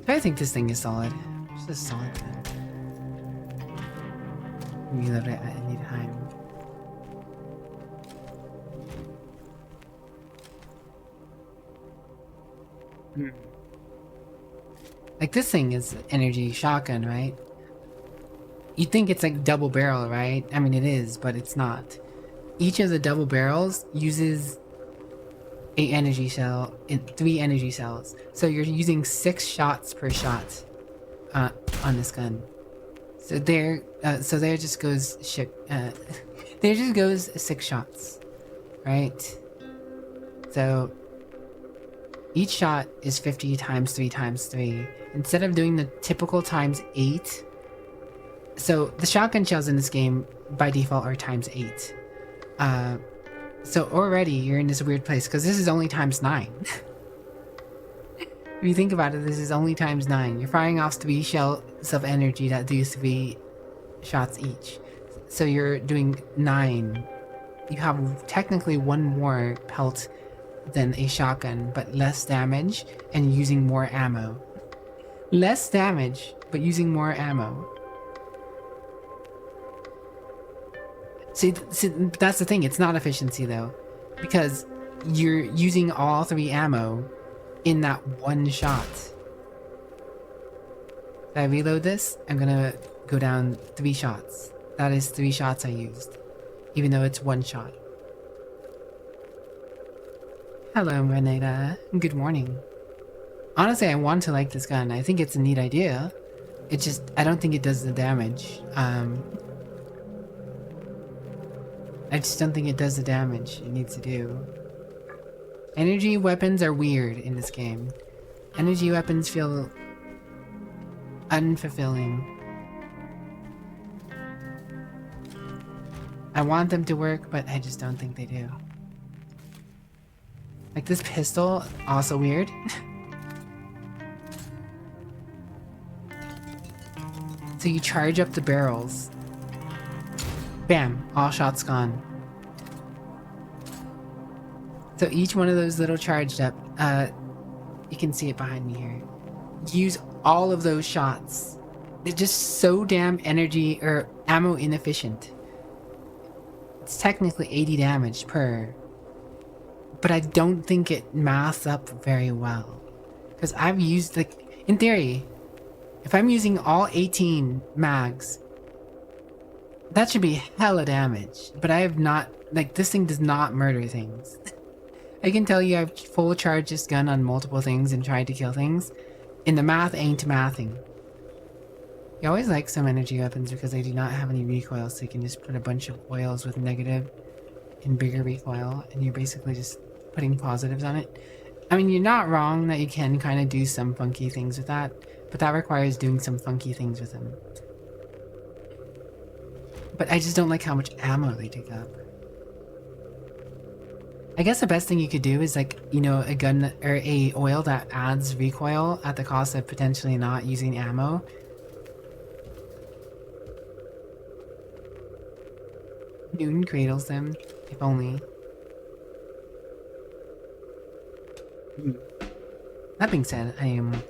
I think this thing is solid. It's just solid gun. Reload it at any time. Like, this thing is energy shotgun, right? You'd think it's like double barrel, right? I mean, it is, but it's not. Each of the double barrels uses a energy cell in 3 energy cells. So you're using 6 shots per shot on this gun. So there just goes shit. there just goes 6 shots, right? So each shot is 50 times 3 times 3. Instead of doing the typical times 8, so the shotgun shells in this game by default are times 8. So already you're in this weird place because this is only times 9. If you think about it, this is only times 9. You're firing off 3 shells of energy that do 3 shots each. So you're doing 9. You have technically 1 more pelt than a shotgun, but less damage and using more ammo. Less damage, but using more ammo. See, that's the thing, it's not efficiency though. Because you're using all 3 ammo in that 1 shot. If I reload this, I'm gonna go down 3 shots. That is 3 shots I used. Even though it's 1 shot. Hello, Renata. Good morning. Honestly, I want to like this gun. I think it's a neat idea. It's just, I don't think it does the damage. I just don't think it does the damage it needs to do. Energy weapons are weird in this game. Energy weapons feel unfulfilling. I want them to work, but I just don't think they do. Like this pistol, also weird. So you charge up the barrels. Bam, all shots gone. So each one of those little charged up, you can see it behind me here. Use all of those shots. They're just so damn energy or ammo inefficient. It's technically 80 damage per, but I don't think it maths up very well. Because I've used, like, in theory, if I'm using all 18 mags, that should be hella damage. But I have not, like, this thing does not murder things. I can tell you I've full charged this gun on multiple things and tried to kill things, and the math ain't mathing. You always like some energy weapons because they do not have any recoil, so you can just put a bunch of oils with negative and bigger recoil, and you're basically just putting positives on it. I mean, you're not wrong that you can kind of do some funky things with that, but that requires doing some funky things with them. But I just don't like how much ammo they take up. I guess the best thing you could do is, like, you know, a gun or a oil that adds recoil at the cost of potentially not using ammo. Newton cradles them, if only. That being said, I am...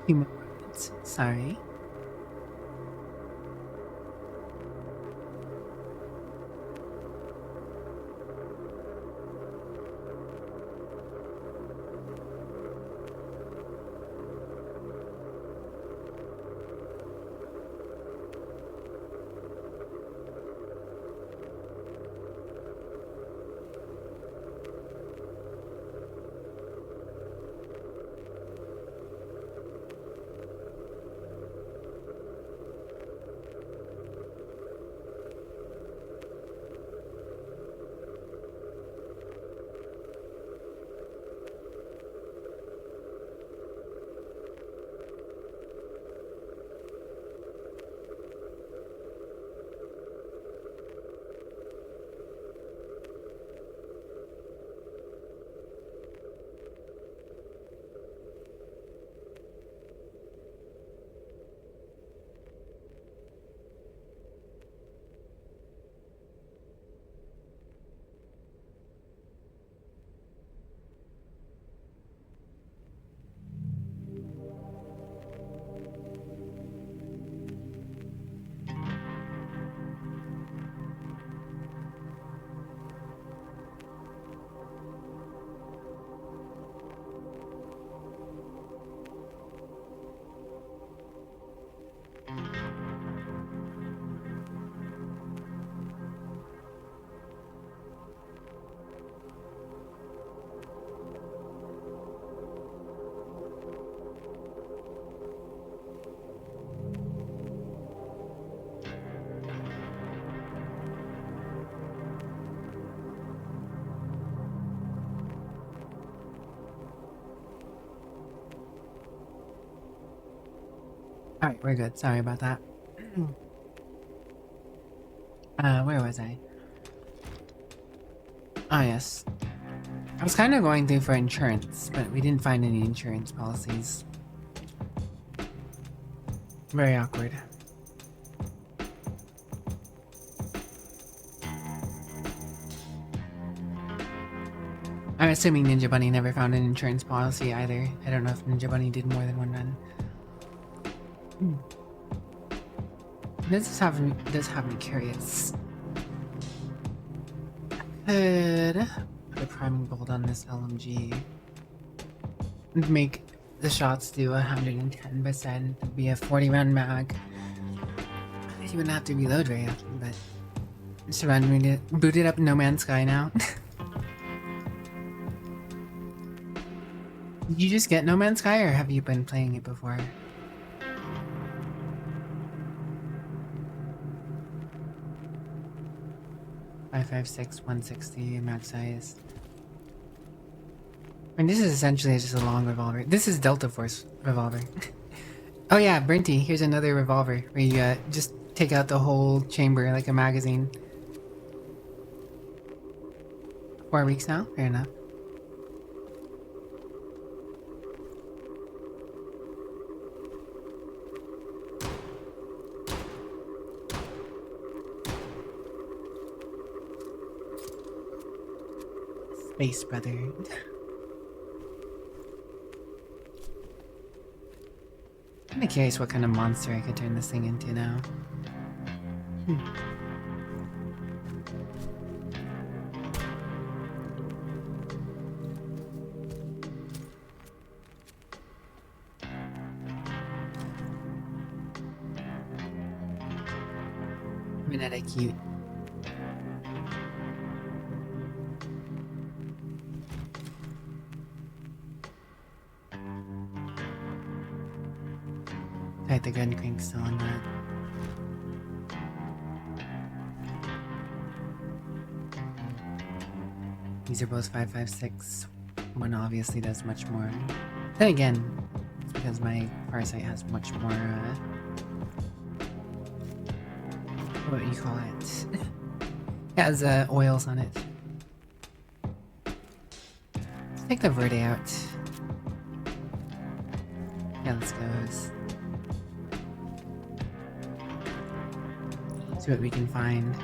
few more moments. Sorry. Alright, we're good. Sorry about that. Where was I? Ah, yes. I was kind of going through for insurance, but we didn't find any insurance policies. Very awkward. I'm assuming Ninja Bunny never found an insurance policy either. I don't know if Ninja Bunny did more than one run. This does have me curious. Could put a priming bolt on this LMG. Make the shots do 110%. Be a 40 round mag. You wouldn't have to reload very often, but just run booted up No Man's Sky now. Did you just get No Man's Sky, or have you been playing it before? .556, 160 mag size. I mean, this is essentially just a long revolver. This is Delta Force revolver. Oh yeah, Brinty, here's another revolver where you just take out the whole chamber like a magazine. 4 weeks now? Fair enough. Space brother. I'm kinda curious what kind of monster I could turn this thing into now. Minetta cute. The gun crank still on that. These are both 5.56. One obviously does much more. Then again, it's because my Farsight has much more, what do you call it? It has oils on it. Let's take the Verde out. Yeah, let's go. See what we can find.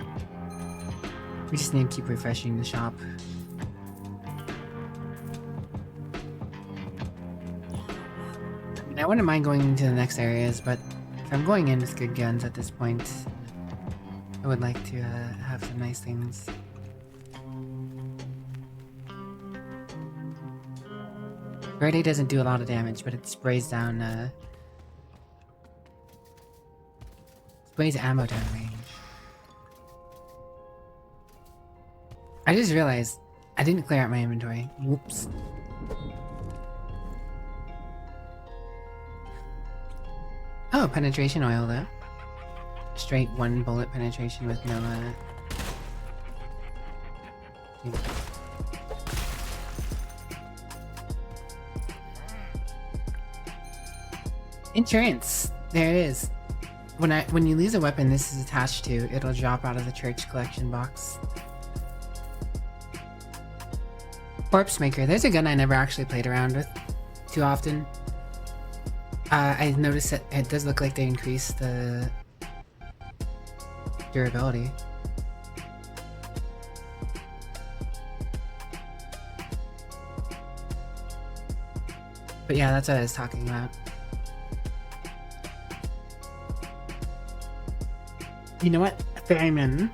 We just need to keep refreshing the shop. I mean, I wouldn't mind going into the next areas, but if I'm going in with good guns at this point, I would like to have some nice things. Verde doesn't do a lot of damage, but it sprays down, sprays ammo down range. I just realized I didn't clear out my inventory. Whoops. Oh, penetration oil though. Straight 1 bullet penetration with no insurance. There it is. When you lose a weapon this is attached to, it'll drop out of the church collection box. Corpse Maker. There's a gun I never actually played around with too often. I noticed that it does look like they increased the durability. But yeah, that's what I was talking about. You know what? Ferryman.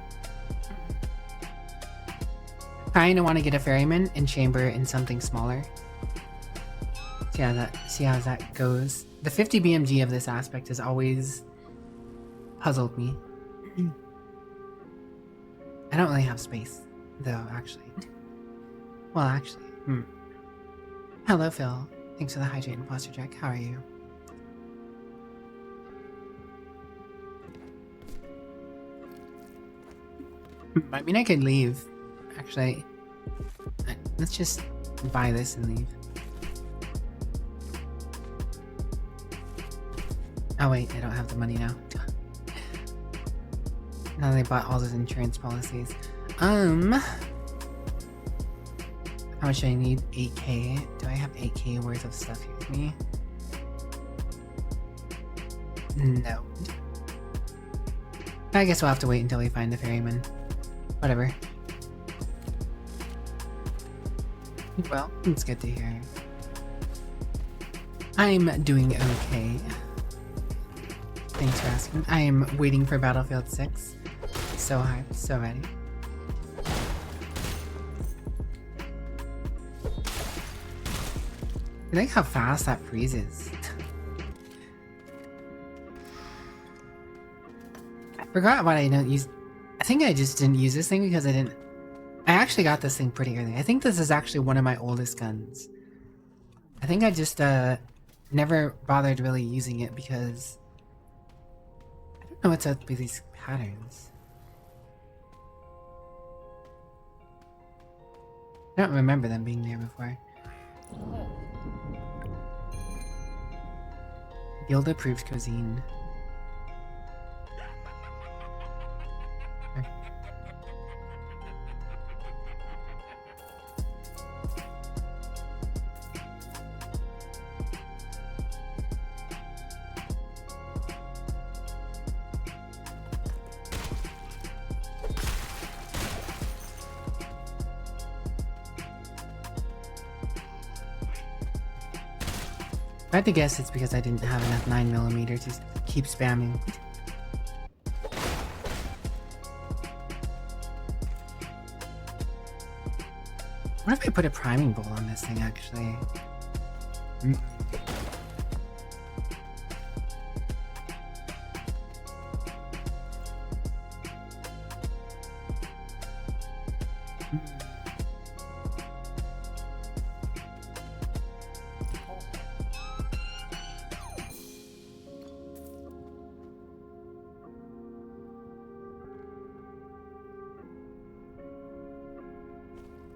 I kinda want to get a ferryman and chamber in something smaller. See how that goes. The 50 BMG of this aspect has always puzzled me. I don't really have space, though, actually. Well, actually. Hello, Phil. Thanks for the hydrate and posture check. How are you? I mean, I could leave. Actually, let's just buy this and leave. Oh wait, I don't have the money now. Now they bought all those insurance policies. How much do I need? 8k. Do I have 8k worth of stuff here with me? No. I guess we'll have to wait until we find the ferryman. Whatever. Well, it's good to hear. I'm doing okay. Thanks for asking. I am waiting for Battlefield 6. So hyped, so ready. I like how fast that freezes. I forgot why I don't use... I think I just didn't use this thing because I actually got this thing pretty early. I think this is actually one of my oldest guns. I think I just never bothered really using it because I don't know what's up with these patterns. I don't remember them being there before. Guild approved cuisine. I had to guess it's because I didn't have enough 9mm to keep spamming. What if I put a priming bolt on this thing actually?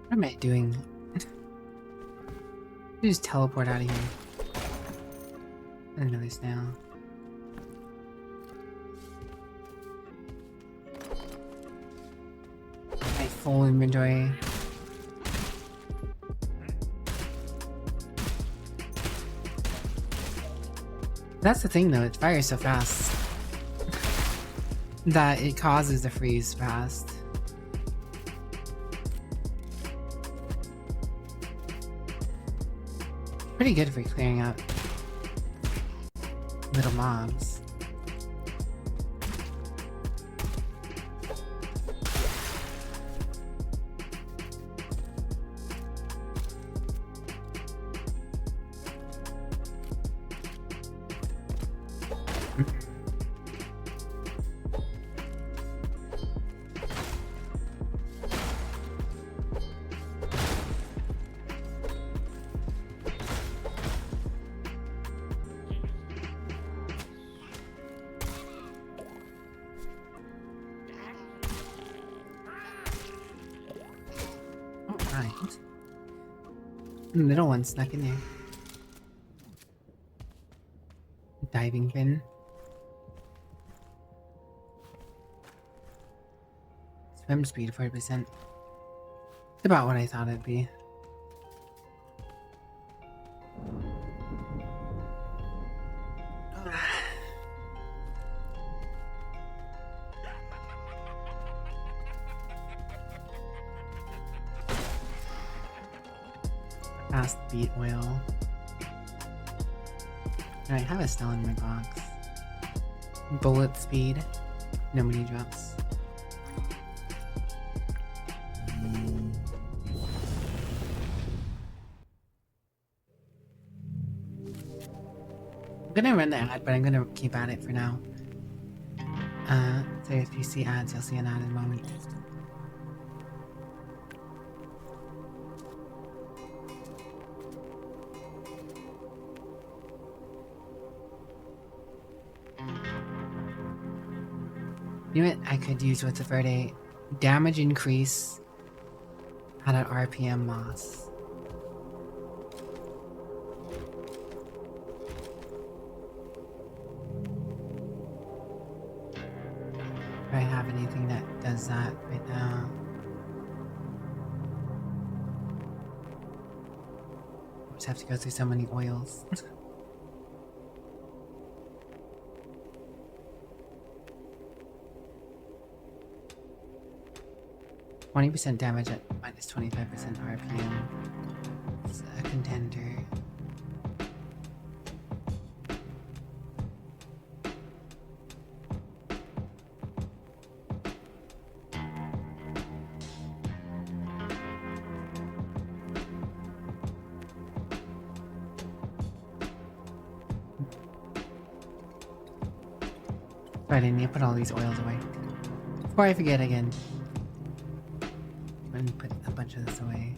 What am I doing? Just teleport out of here. Another snail. My full inventory. That's the thing though, it fires so fast that it causes the freeze fast. Pretty good for clearing out little mobs. Middle one snuck in there. Diving fin. Swim speed 40%. It's about what I thought it'd be. Fast beat oil. And I have a still in my box. Bullet speed. No mini drops. I'm gonna run the ad, but I'm gonna keep at it for now. So if you see ads, you'll see an ad in a moment. You know what I could use with the Verde? Damage increase at an RPM moss. I have anything that does that right now. I just have to go through so many oils. 20% damage at minus 25% RPM. It's a contender. Right, I need to put all these oils away. Before I forget again. And put a bunch of this away.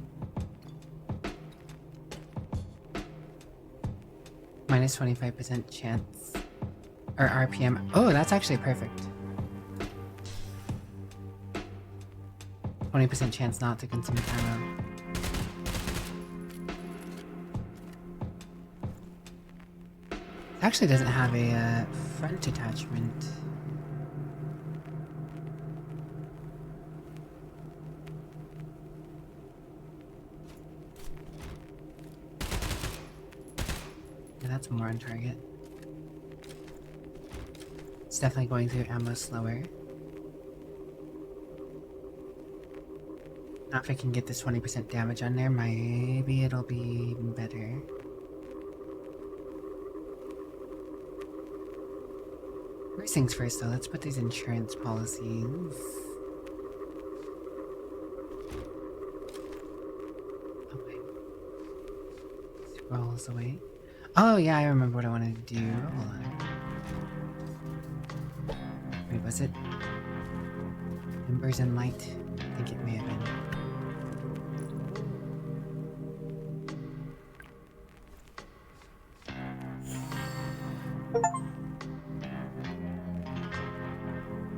Minus 25% chance. Or RPM. Oh, that's actually perfect. 20% chance not to consume ammo. It actually doesn't have a front attachment. Yeah, that's more on target. It's definitely going through ammo slower. Now if I can get this 20% damage on there, maybe it'll be even better. First things first though, let's put these insurance policies. Okay. Scrolls away. Oh yeah, I remember what I wanted to do. Hold on. Wait, was it? Embers and Light? I think it may have been.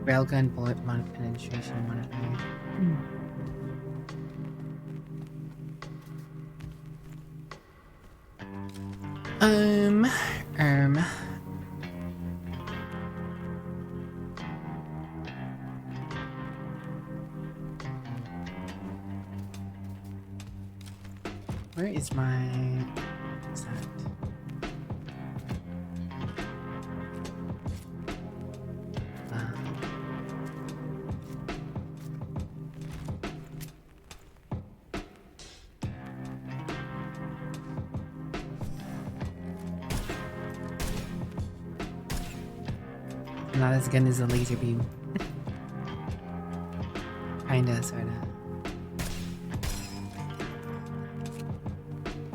Railgun bullet penetration modifier. Um. Where is my... What's that? Not as good as a laser beam. Kinda, sorta.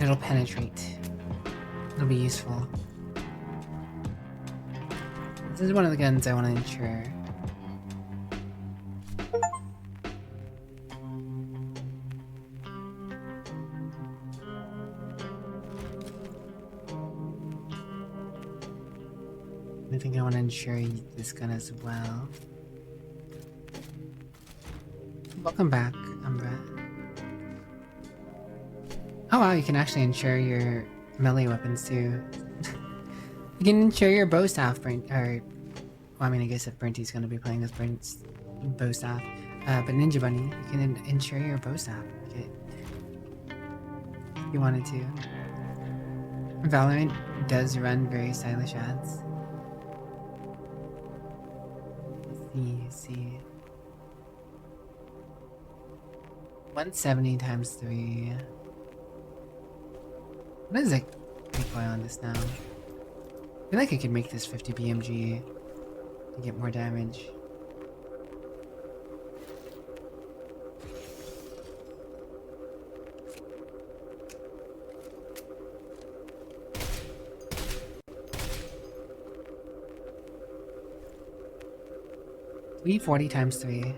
It'll penetrate. It'll be useful. This is one of the guns I want to insure. I think I want to insure this gun as well. Welcome back, Umbra. Oh wow, you can actually insure your melee weapons too. You can insure your bow staff, well, I mean, I guess if Brinty's gonna be playing with Brent's bow staff. But Ninja Bunny, you can insure your bow staff. Okay. If you wanted to. Valorant does run very stylish ads. Let's see. 170 times 3. What is the recoil on this now? I feel like I could make this 50 BMG to get more damage. $340 times 3.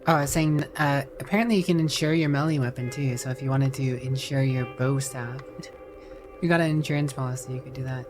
Oh, I was saying, apparently you can insure your melee weapon too, so if you wanted to insure your bow staff, you got an insurance policy, you could do that.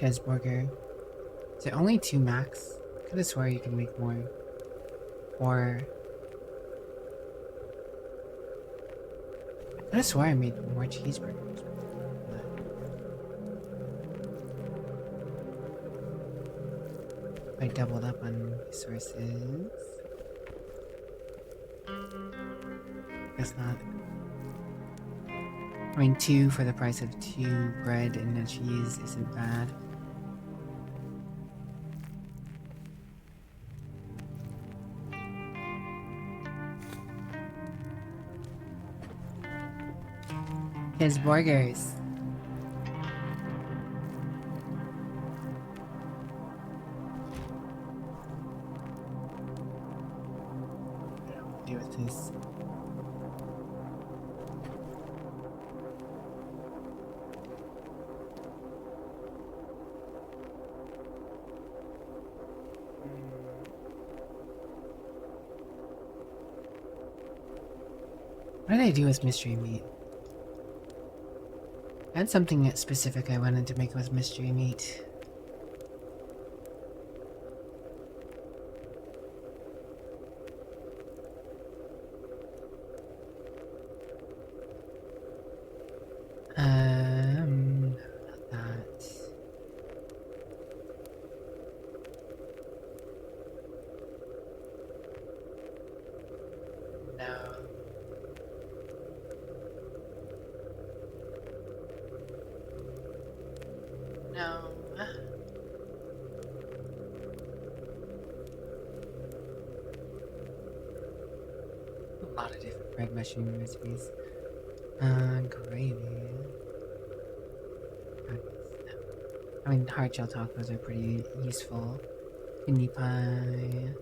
cheeseburger. Is it only 2 max? Could have swore you can make more. Or I could have swore I made more cheeseburgers. I doubled up on resources. Guess not. I mean, 2 for the price of 2 bread and a cheese isn't bad. His burgers. What do with this? What did I do with mystery meat? I had something specific I wanted to make with mystery meat. Not that. No. No. A lot of different fried mushroom recipes. Gravy. I mean, hard shell tacos are pretty useful. Kidney pie.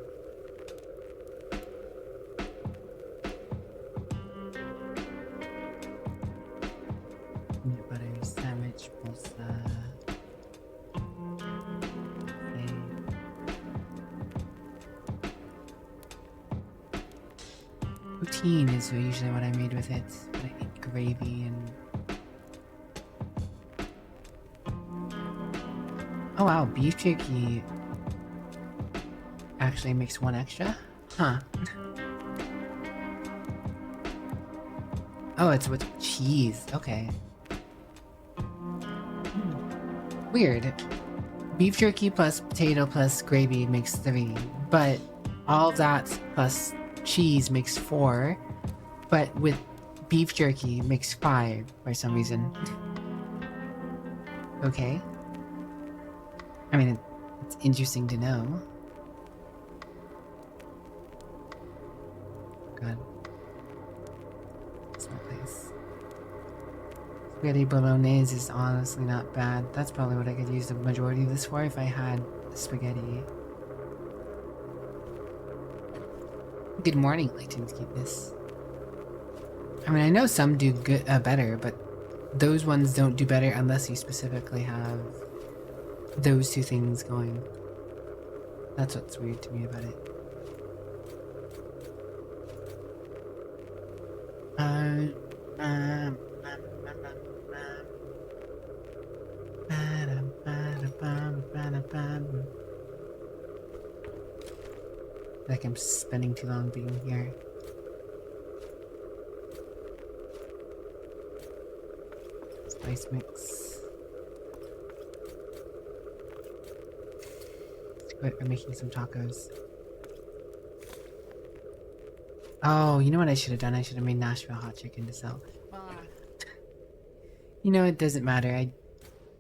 Peanut butter sandwich, pulsa. Poutine is usually what I made with it, but I need gravy and... Oh wow, beef jerky actually makes 1 extra? Huh. Oh, it's with cheese. Okay. Weird. Beef jerky plus potato plus gravy makes 3, but all of that plus cheese makes 4, but with beef jerky makes 5 for some reason. Okay. I mean, it's interesting to know. God. It's not nice. Spaghetti bolognese is honestly not bad. That's probably what I could use the majority of this for if I had spaghetti. Good morning, Layton's cuteness. I mean, I know some do good, better, but those ones don't do better unless you specifically have those 2 things going. That's what's weird to me about it. Like I'm spending too long being here. Spice mix. Quit for making some tacos. Oh, you know what I should have done? I should have made Nashville hot chicken to sell. You know, it doesn't matter. I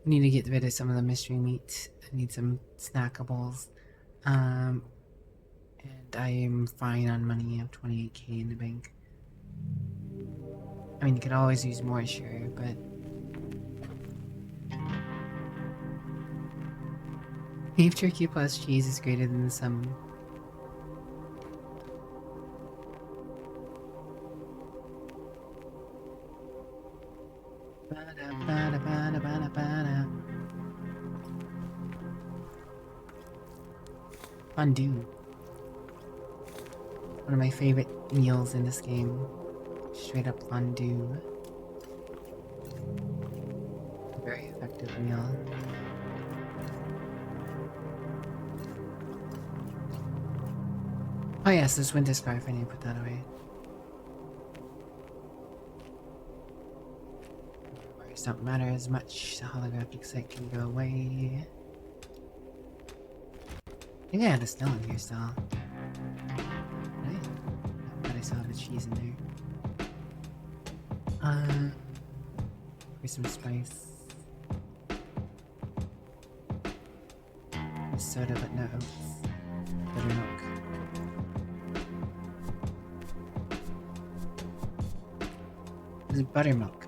need to get rid of some of the mystery meat. I need some snackables. And I am fine on money. I have 28k in the bank. I mean, you could always use more, sure, but... Beef jerky plus cheese is greater than the sum. Fondue. One of my favorite meals in this game. Straight up fondue. Very effective meal. Oh yes, this winter scarf, I need to put that away. Worries don't matter as much, the holographic sight can go away. I think I had a still in here still. Right? But I still have the cheese in there. Here's some spice. Soda but no oats. Buttermilk. This is buttermilk.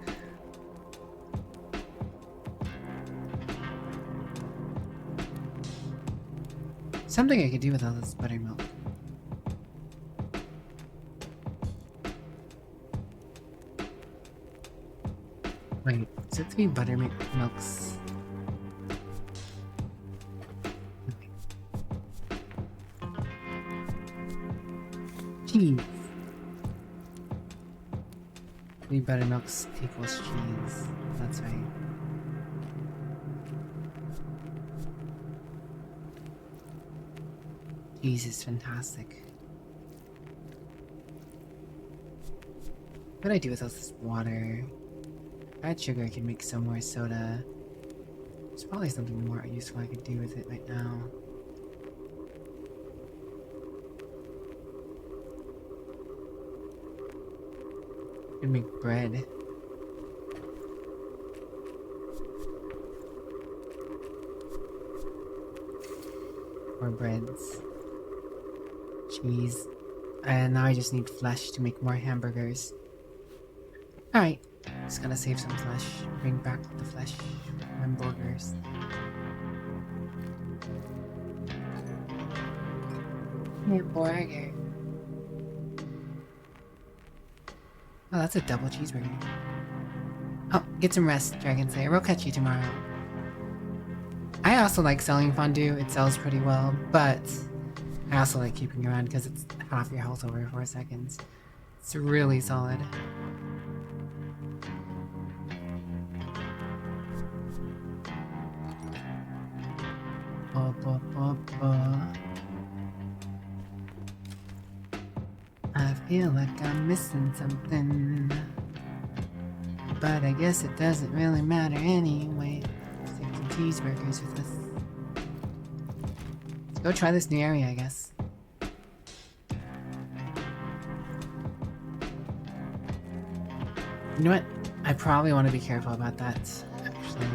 Something I could do with all this buttermilk. Wait, is it 3 buttermilks? Cheese. 3 buttermilks equals cheese. That's right. Cheese is fantastic. What do I do with all this water? Add sugar, I can make some more soda. There's probably something more useful I could do with it right now. I could make bread. More breads. Cheese. And now I just need flesh to make more hamburgers. Alright. Just gonna save some flesh. Bring back the flesh hamburgers. Hamburger. Oh, that's a double cheeseburger. Oh, get some rest, Dragon Slayer. We'll catch you tomorrow. I also like selling fondue. It sells pretty well, but I also like keeping around because it's half your health over 4 seconds. It's really solid. I feel like I'm missing something, but I guess it doesn't really matter anyway. Let's take some cheeseburgers with us. Let's go try this new area, I guess. You know what? I probably want to be careful about that, actually.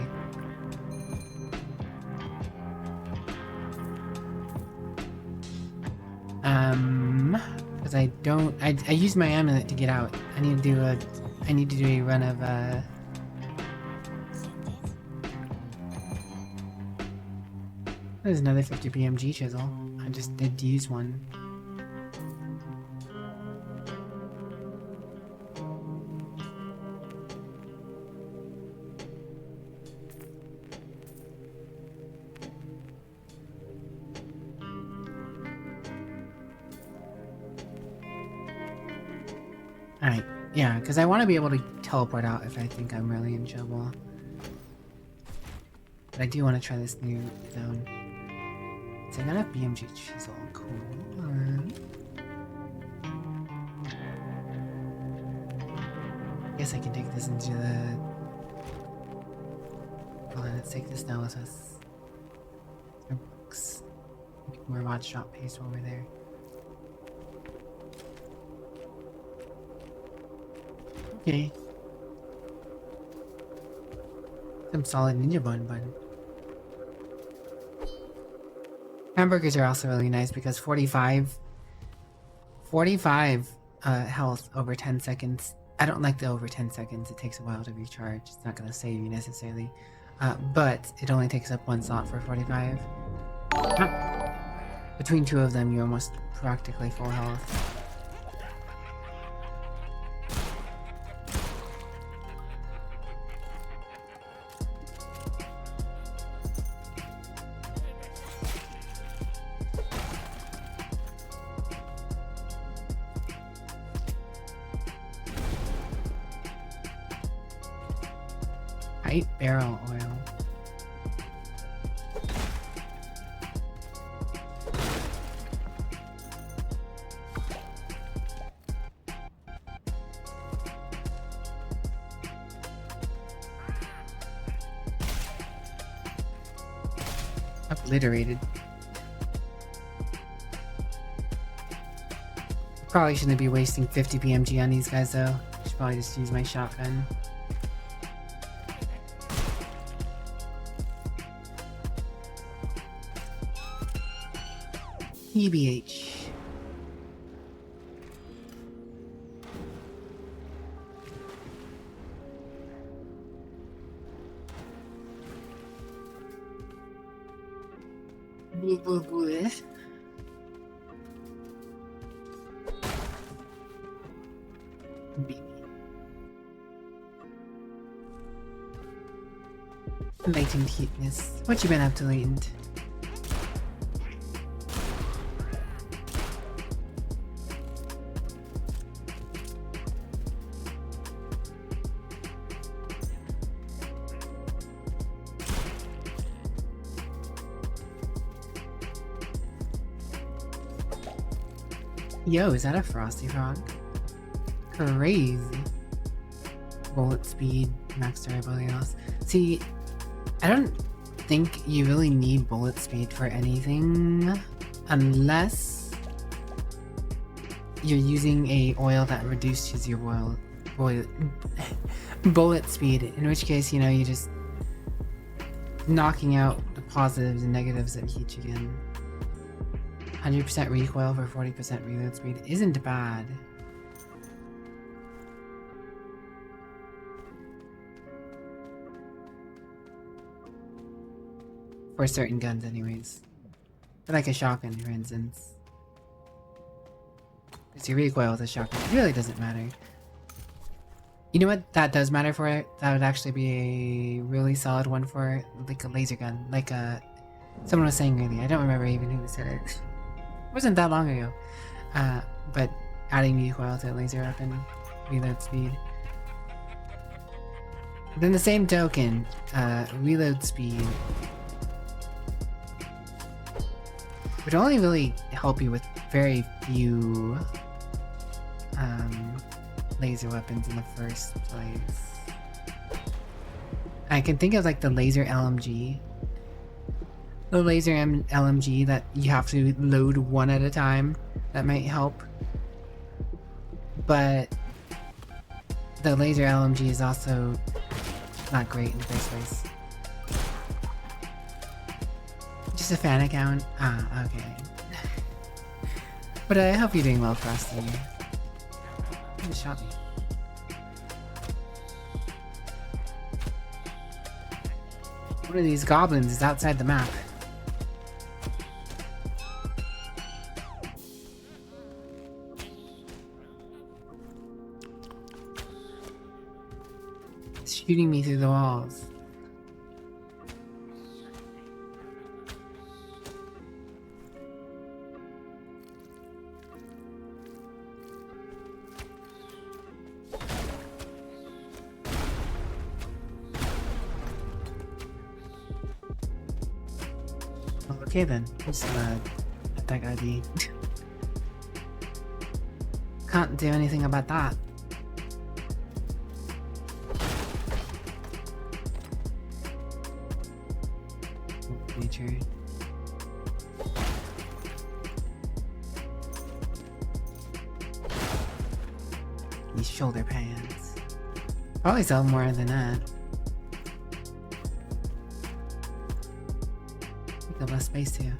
Because I used my amulet to get out. I need to do a run of, There's another 50 BMG chisel. I just did use one. Alright, yeah, because I want to be able to teleport out if I think I'm really in trouble. But I do want to try this new zone. So I got a BMG chisel, cool. Guess I can take this into the... Hold on, let's take this now with us. Our books. More mod shop paste while we're there. Okay. Some solid ninja bun. Hamburgers are also really nice because 45 health over 10 seconds. I don't like the over 10 seconds. It takes a while to recharge. It's not going to save you necessarily. But it only takes up 1 slot for 45. Between 2 of them, you're almost practically full health. Barrel oil. Obliterated. Probably shouldn't be wasting 50 PMG on these guys though. Should probably just use my shotgun. EBH. Blah, blah, blah. Latent cuteness. What you been up to, Latent? Yo, is that a Frosty Frog? Crazy. Bullet speed, max durability loss. See, I don't think you really need bullet speed for anything unless you're using a oil that reduces your bullet speed, in which case, you know, you're just knocking out the positives and negatives of each again. 100% recoil for 40% reload speed isn't bad. For certain guns anyways. For like a shotgun, for instance. Because your recoil with a shotgun really doesn't matter. You know what that does matter for it? That would actually be a really solid one for like a laser gun. Like someone was saying earlier. I don't remember even who said it. It wasn't that long ago. But adding recoil to a laser weapon, reload speed. Then the same token, reload speed would only really help you with very few laser weapons in the first place. I can think of like the laser LMG. The laser LMG that you have to load one at a time. That might help. But the laser LMG is also not great in the first place. Just a fan account? Ah, okay. But I hope you're doing well, Frosty. Who just shot me? One of these goblins is outside the map. It's shooting me through the walls. Okay then, let's let that guy be. Can't do anything about that. Nature. These shoulder pads. Probably sell more than that. Take less space too.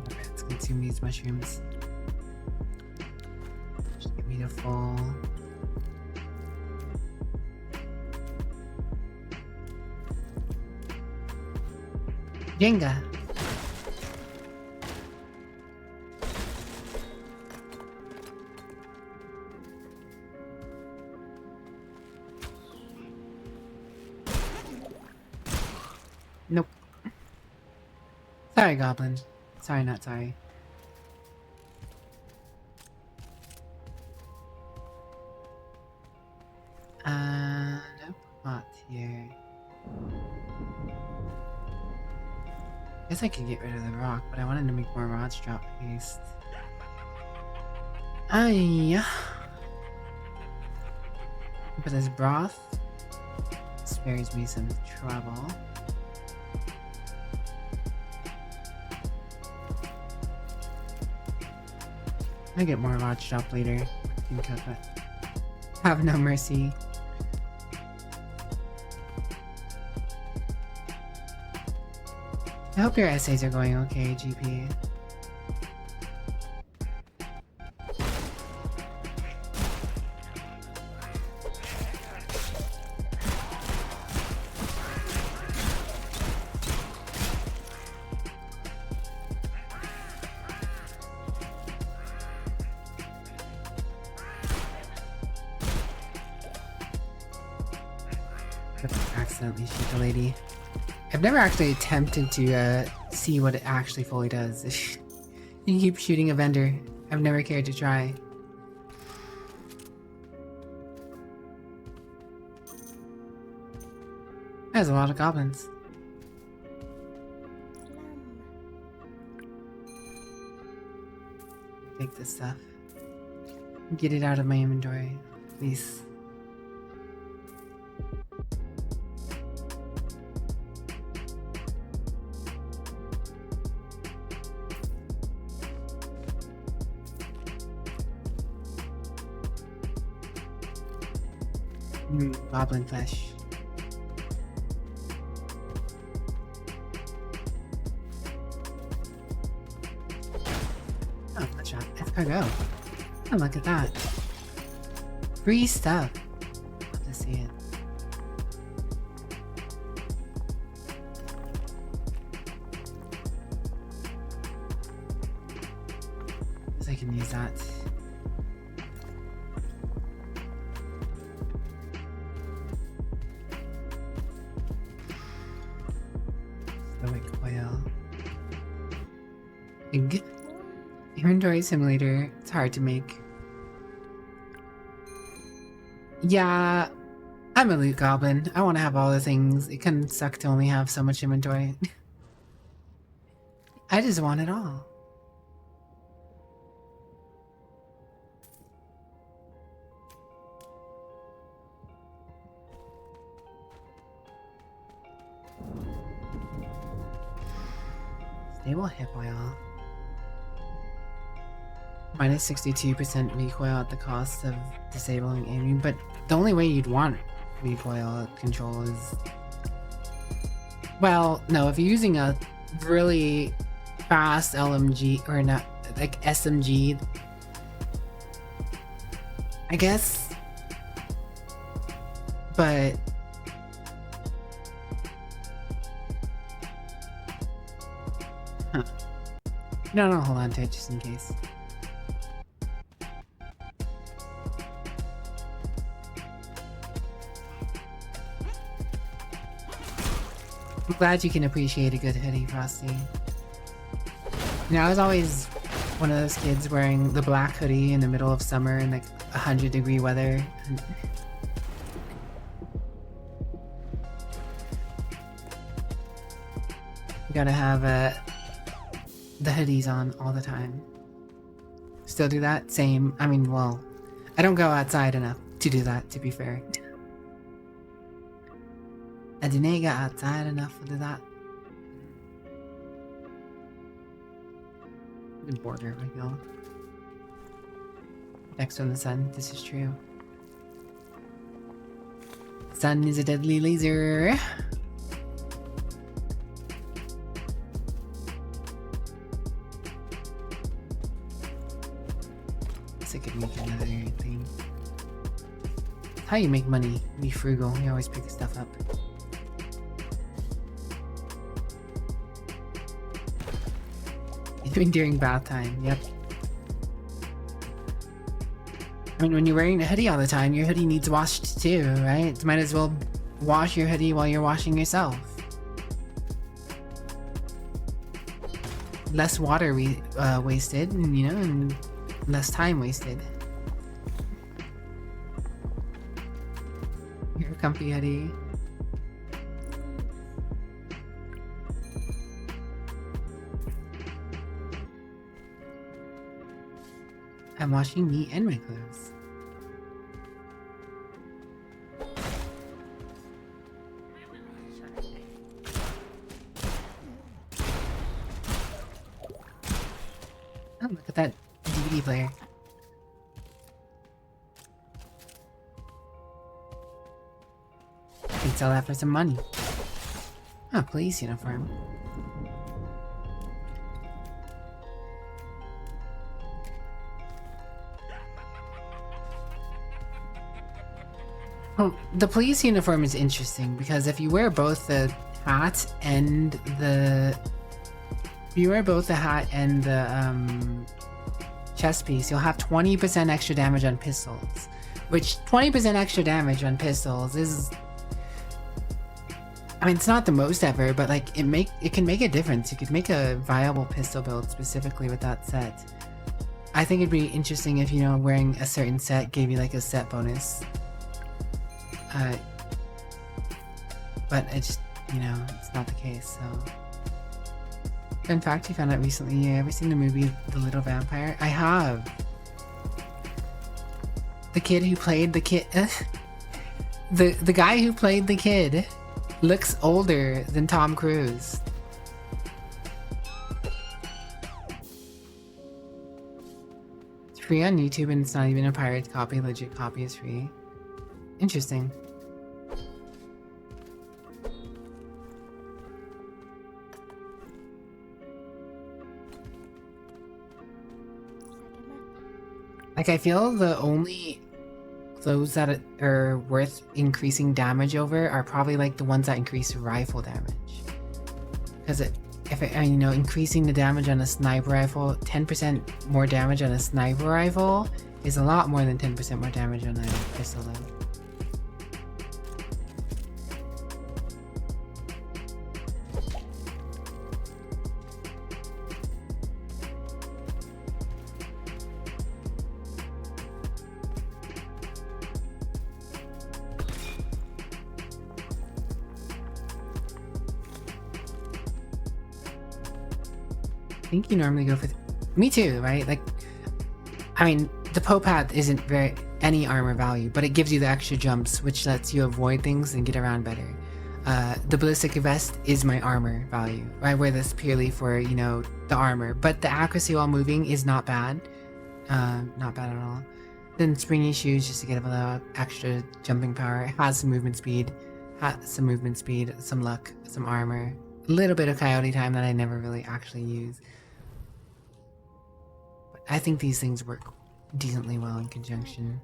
Let's consume these mushrooms. Just get me to full. Jenga. Nope. Sorry, Goblin. Sorry, not sorry. Nope, not here. Guess I could get rid of the rock, but I wanted to make more rods drop haste. Yeah. But this broth Spares me some trouble. I get more lodged up later. Can cut that. Have no mercy. I hope your essays are going okay, GP. Accidentally shoot the lady. I've never actually attempted to see what it actually fully does. You keep shooting a vendor. I've never cared to try. There's a lot of goblins. Take this stuff. Get it out of my inventory, please. Goblin flesh. Oh, good shot. Escargot. Oh, look at that. Free stuff. Love to see it. Guess I can use that. Inventory simulator, it's hard to make. Yeah, I'm a loot goblin. I want to have all the things. It can suck to only have so much inventory. I just want it all. Stable hip oil. Minus 62% recoil at the cost of disabling aiming, but the only way you'd want recoil control is... Well, no, if you're using a really fast LMG, or not, like SMG, I guess, but... Huh. No, hold on to it just in case. I'm glad you can appreciate a good hoodie, Frosty. You know, I was always one of those kids wearing the black hoodie in the middle of summer in like 100-degree weather. You gotta have the hoodies on all the time. Still do that? Same. I mean, well, I don't go outside enough to do that, to be fair. I didn't get outside enough to do that. The border, I go. Next on the sun, this is true. Sun is a deadly laser. I could make another thing. How you make money? Be frugal. You always pick stuff up. Even during bath time. Yep. I mean, when you're wearing a hoodie all the time, your hoodie needs washed too, right? Might as well wash your hoodie while you're washing yourself. Less water wasted, and, you know, and less time wasted. Your comfy hoodie. I'm washing me and my clothes. Oh, look at that DVD player. I can sell that for some money. Oh, police uniform. Well, the police uniform is interesting because if you wear both the hat and the chest piece, you'll have 20% extra damage on pistols. Which 20% extra damage on pistols is, I mean, it's not the most ever, but like it can make a difference. You could make a viable pistol build specifically with that set. I think it'd be interesting if, you know, wearing a certain set gave you like a set bonus. But it just, you know, it's not the case, so. In fact, I found out recently, you ever seen the movie The Little Vampire? I have. The kid who played the kid, the guy who played the kid looks older than Tom Cruise. It's free on YouTube and it's not even a pirate copy, legit copy is free. Interesting. Like, I feel the only clothes that are worth increasing damage over are probably like the ones that increase rifle damage. Because you know, increasing the damage on a sniper rifle, 10% more damage on a sniper rifle is a lot more than 10% more damage on a pistol though. I think you normally go for me too, right? Like, I mean, the Pope hat isn't very any armor value, but it gives you the extra jumps, which lets you avoid things and get around better. The ballistic vest is my armor value. I wear this purely for, you know, the armor, but the accuracy while moving is not bad. Not bad at all. Then springy shoes just to get a little extra jumping power. It has some movement speed, some luck, some armor, a little bit of coyote time that I never really actually use. I think these things work decently well in conjunction.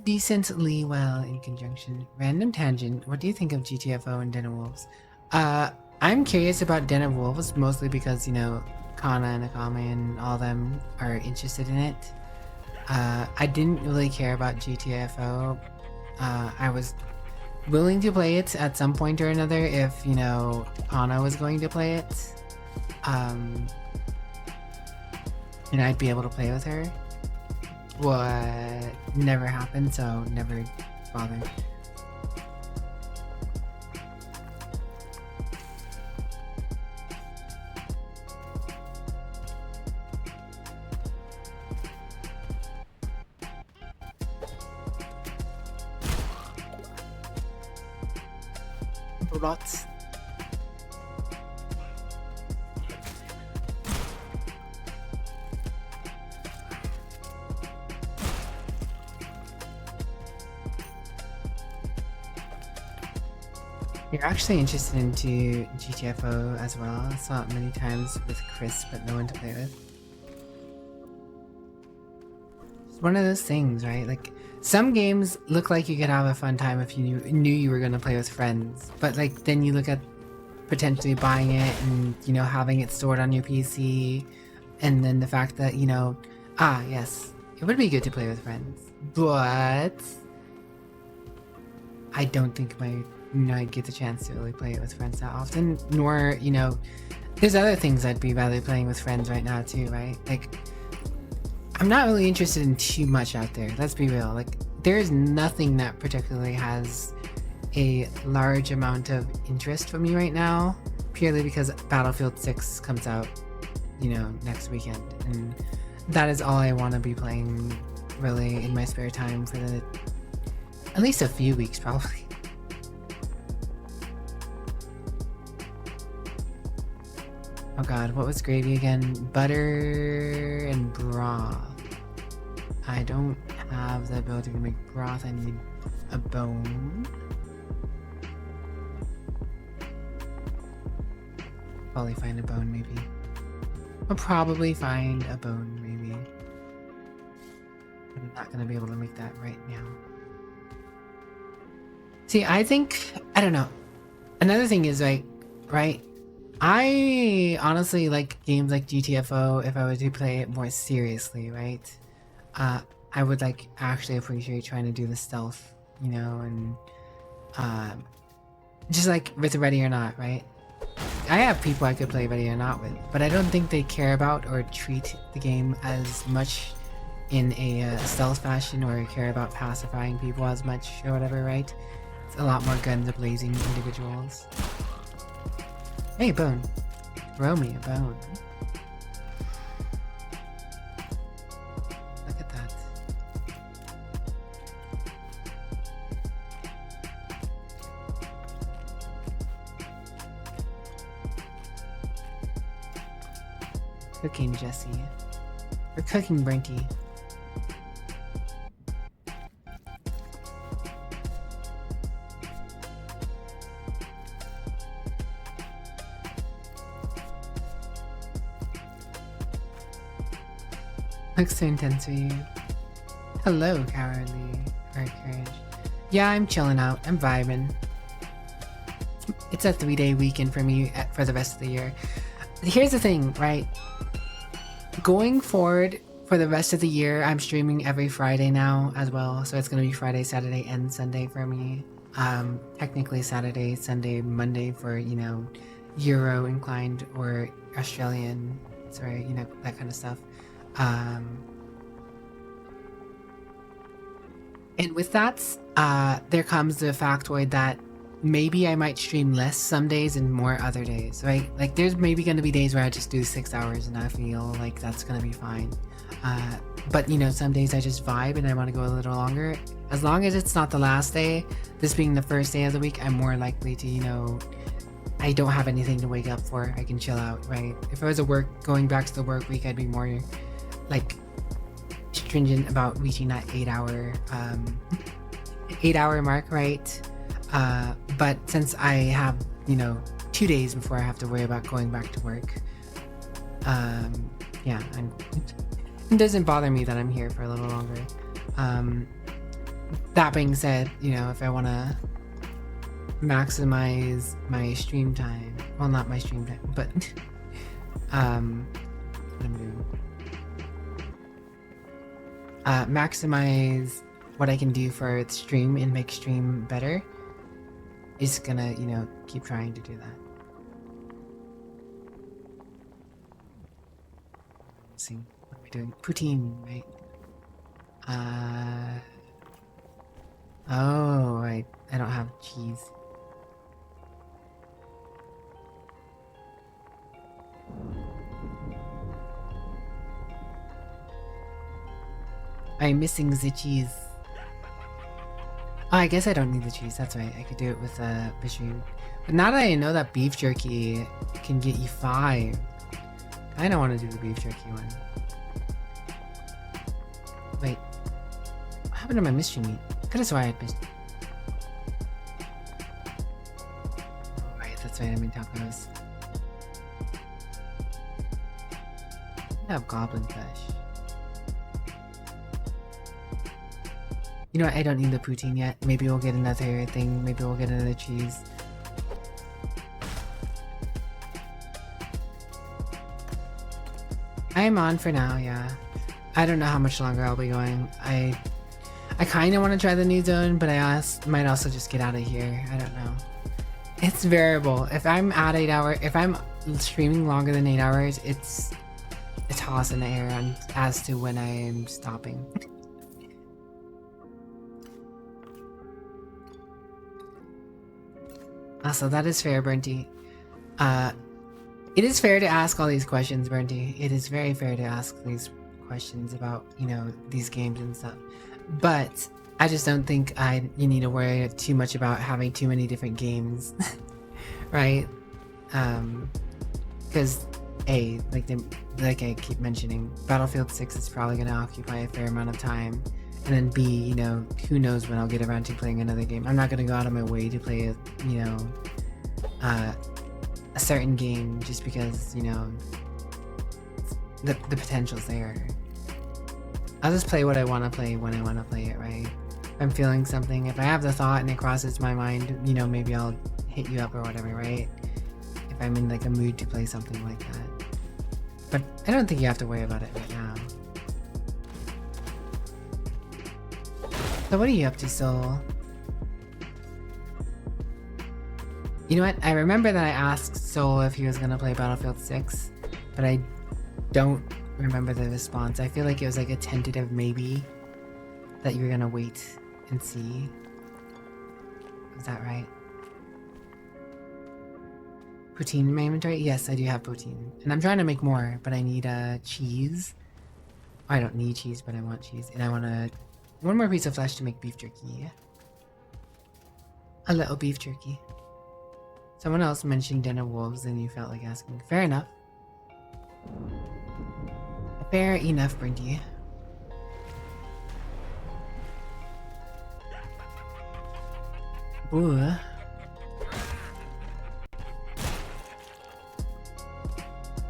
Decently well in conjunction. Random tangent. What do you think of GTFO and Den of Wolves? I'm curious about Den of Wolves mostly because, you know, Kana and Akame and all them are interested in it. I didn't really care about GTFO. I was willing to play it at some point or another if, you know, Kana was going to play it. And I'd be able to play with her. What never happened, so never bothered. Lots. You're actually interested into GTFO as well. I saw it many times with Chris, but no one to play with. It's one of those things, right? Like, some games look like you could have a fun time if you knew you were going to play with friends. But, like, then you look at potentially buying it and, you know, having it stored on your PC. And then the fact that, you know, yes, it would be good to play with friends. But I don't think I'd get the chance to really play it with friends that often. Nor, you know, there's other things I'd be rather playing with friends right now too, right? Like, I'm not really interested in too much out there. Let's be real. Like, there's nothing that particularly has a large amount of interest from me right now, purely because Battlefield 6 comes out, you know, next weekend. And that is all I want to be playing, really, in my spare time for at least a few weeks, probably. Oh god, what was gravy again? Butter and broth. I don't have the ability to make broth. I need a bone. Probably find a bone, maybe. I'll probably find a bone, maybe. But I'm not gonna be able to make that right now. See, I think, I don't know. Another thing is, like, right? I honestly like games like GTFO if I were to play it more seriously, right? I would like actually appreciate trying to do the stealth, you know, and just like with Ready or Not, right? I have people I could play Ready or Not with, but I don't think they care about or treat the game as much in a stealth fashion or care about pacifying people as much or whatever, right? It's a lot more guns blazing individuals. Hey, bone. Throw me a bone. Look at that. Cooking, Jesse. We're cooking, Brinky. Looks so intense for you. Hello, Cowardly. Or Courage. Yeah, I'm chilling out. I'm vibing. It's a 3-day weekend for me for the rest of the year. Here's the thing, right? Going forward for the rest of the year, I'm streaming every Friday now as well. So it's going to be Friday, Saturday, and Sunday for me. Technically Saturday, Sunday, Monday for, you know, Euro inclined or Australian. Sorry, you know, that kind of stuff. And with that, there comes the factoid that maybe I might stream less some days and more other days, right? Like there's maybe going to be days where I just do 6 hours and I feel like that's going to be fine. But you know, some days I just vibe and I want to go a little longer. As long as it's not the last day, this being the first day of the week, I'm more likely to, you know, I don't have anything to wake up for. I can chill out, right? If I was going back to the work week, I'd be more like stringent about reaching that 8-hour mark, right? But since I have, you know, 2 days before I have to worry about going back to work, yeah, it doesn't bother me that I'm here for a little longer. That being said, you know, if I want to maximize my stream time, well, not my stream time, but what I'm doing. Maximize what I can do for the stream and make stream better, is gonna, you know, keep trying to do that. Let's see, what are we doing? Poutine, right? Oh, right. I don't have cheese. I'm missing the cheese. Oh, I guess I don't need the cheese. That's right. I could do it with bishroom. But now that I know that beef jerky can get you 5, I don't want to do the beef jerky one. Wait. What happened to my mystery meat? I could have sworn I had mystery. Oh, right. That's right. I mean tacos. I have goblin flesh. You know what, I don't need the poutine yet. Maybe we'll get another thing. Maybe we'll get another cheese. I'm on for now, yeah. I don't know how much longer I'll be going. I kind of want to try the new zone, but I might also just get out of here. I don't know. It's variable. If I'm at 8 hours, if I'm streaming longer than 8 hours, it's a toss in the air as to when I'm stopping. Also, that is fair, Burnty. It is fair to ask all these questions, Burnty. It is very fair to ask these questions about, you know, these games and stuff. But I just don't think you need to worry too much about having too many different games, right? Because like I keep mentioning, Battlefield 6 is probably going to occupy a fair amount of time. And then B, you know, who knows when I'll get around to playing another game. I'm not going to go out of my way to play, a certain game just because, you know, the potential's there. I'll just play what I want to play when I want to play it, right? If I'm feeling something, if I have the thought and it crosses my mind, you know, maybe I'll hit you up or whatever, right? If I'm in like a mood to play something like that. But I don't think you have to worry about it right now. So what are you up to, Soul? You know what? I remember that I asked Soul if he was gonna play Battlefield 6, but I don't remember the response. I feel like it was like a tentative maybe that you're gonna wait and see. Is that right? Poutine in my inventory? Yes, I do have poutine. And I'm trying to make more, but I need cheese. I don't need cheese, but I want cheese. And I want one more piece of flesh to make beef jerky. A little beef jerky. Someone else mentioned Den of Wolves and you felt like asking. Fair enough. Fair enough, Brindy. Ooh.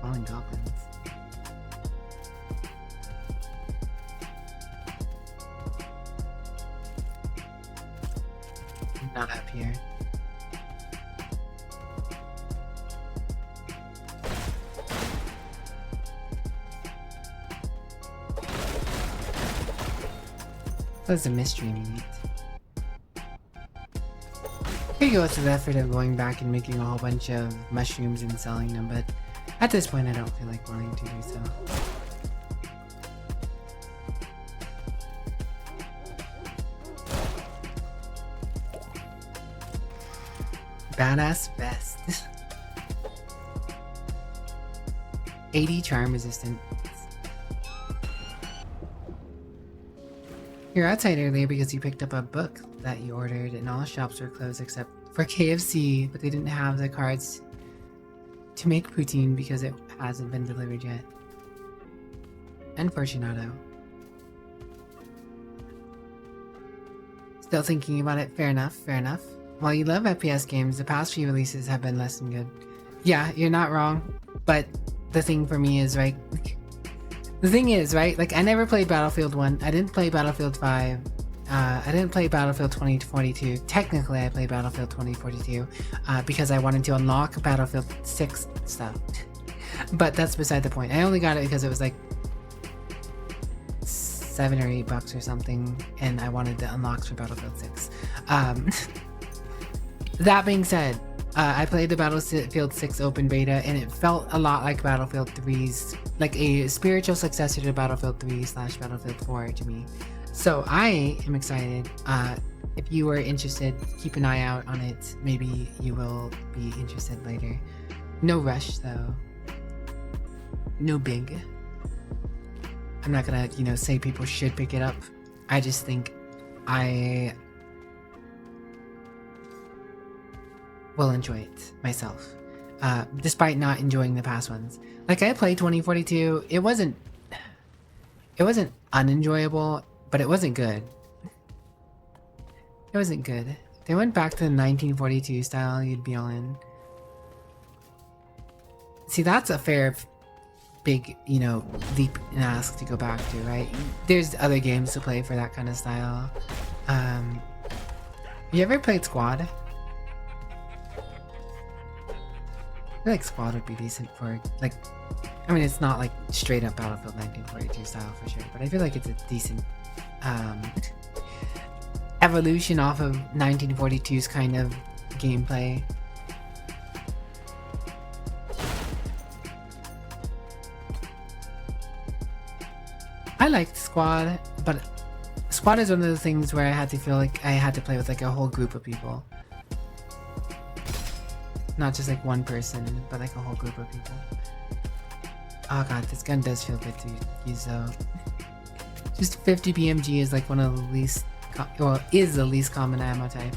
Fallen goblins. Not up here. That's a mystery meat. Here goes to the effort of going back and making a whole bunch of mushrooms and selling them, but at this point I don't feel like wanting to do so. Badass vest. 80 charm resistant. You're outside earlier because you picked up a book that you ordered and all shops were closed except for KFC, but they didn't have the cards to make poutine because it hasn't been delivered yet. Unfortunato. Still thinking about it? Fair enough, fair enough. While you love FPS games, the past few releases have been less than good. Yeah, you're not wrong, but the thing for me is, right, the thing is, right, like I never played Battlefield 1, I didn't play Battlefield 5, I didn't play Battlefield 2042, technically I played Battlefield 2042, because I wanted to unlock Battlefield 6 stuff, but that's beside the point. I only got it because it was like $7 or $8 or something, and I wanted the unlocks for Battlefield 6. That being said, I played the Battlefield 6 open beta and it felt a lot like Battlefield 3's, like a spiritual successor to Battlefield 3/Battlefield 4 to me. So I am excited. If you are interested, keep an eye out on it. Maybe you will be interested later. No rush though. No big. I'm not gonna, you know, say people should pick it up. I just think I will enjoy it myself, despite not enjoying the past ones. Like I played 2042, it wasn't unenjoyable, but it wasn't good. It wasn't good. If they went back to the 1942 style, you'd be all in. See, that's a fair, big, you know, leap and ask to go back to, right? There's other games to play for that kind of style. You ever played Squad? I feel like Squad would be decent for, like, I mean, it's not like straight up Battlefield 1942 style for sure, but I feel like it's a decent evolution off of 1942's kind of gameplay. I liked Squad, but Squad is one of the things where I had to feel like I had to play with like a whole group of people. Not just like one person, but like a whole group of people. Oh god, this gun does feel good to use though. Just 50 BMG is like one of the least, well, is the least common ammo type.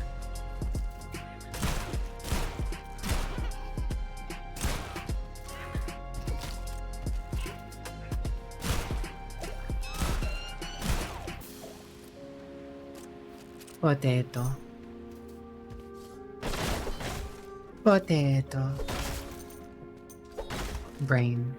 Potato. Potato. Brain.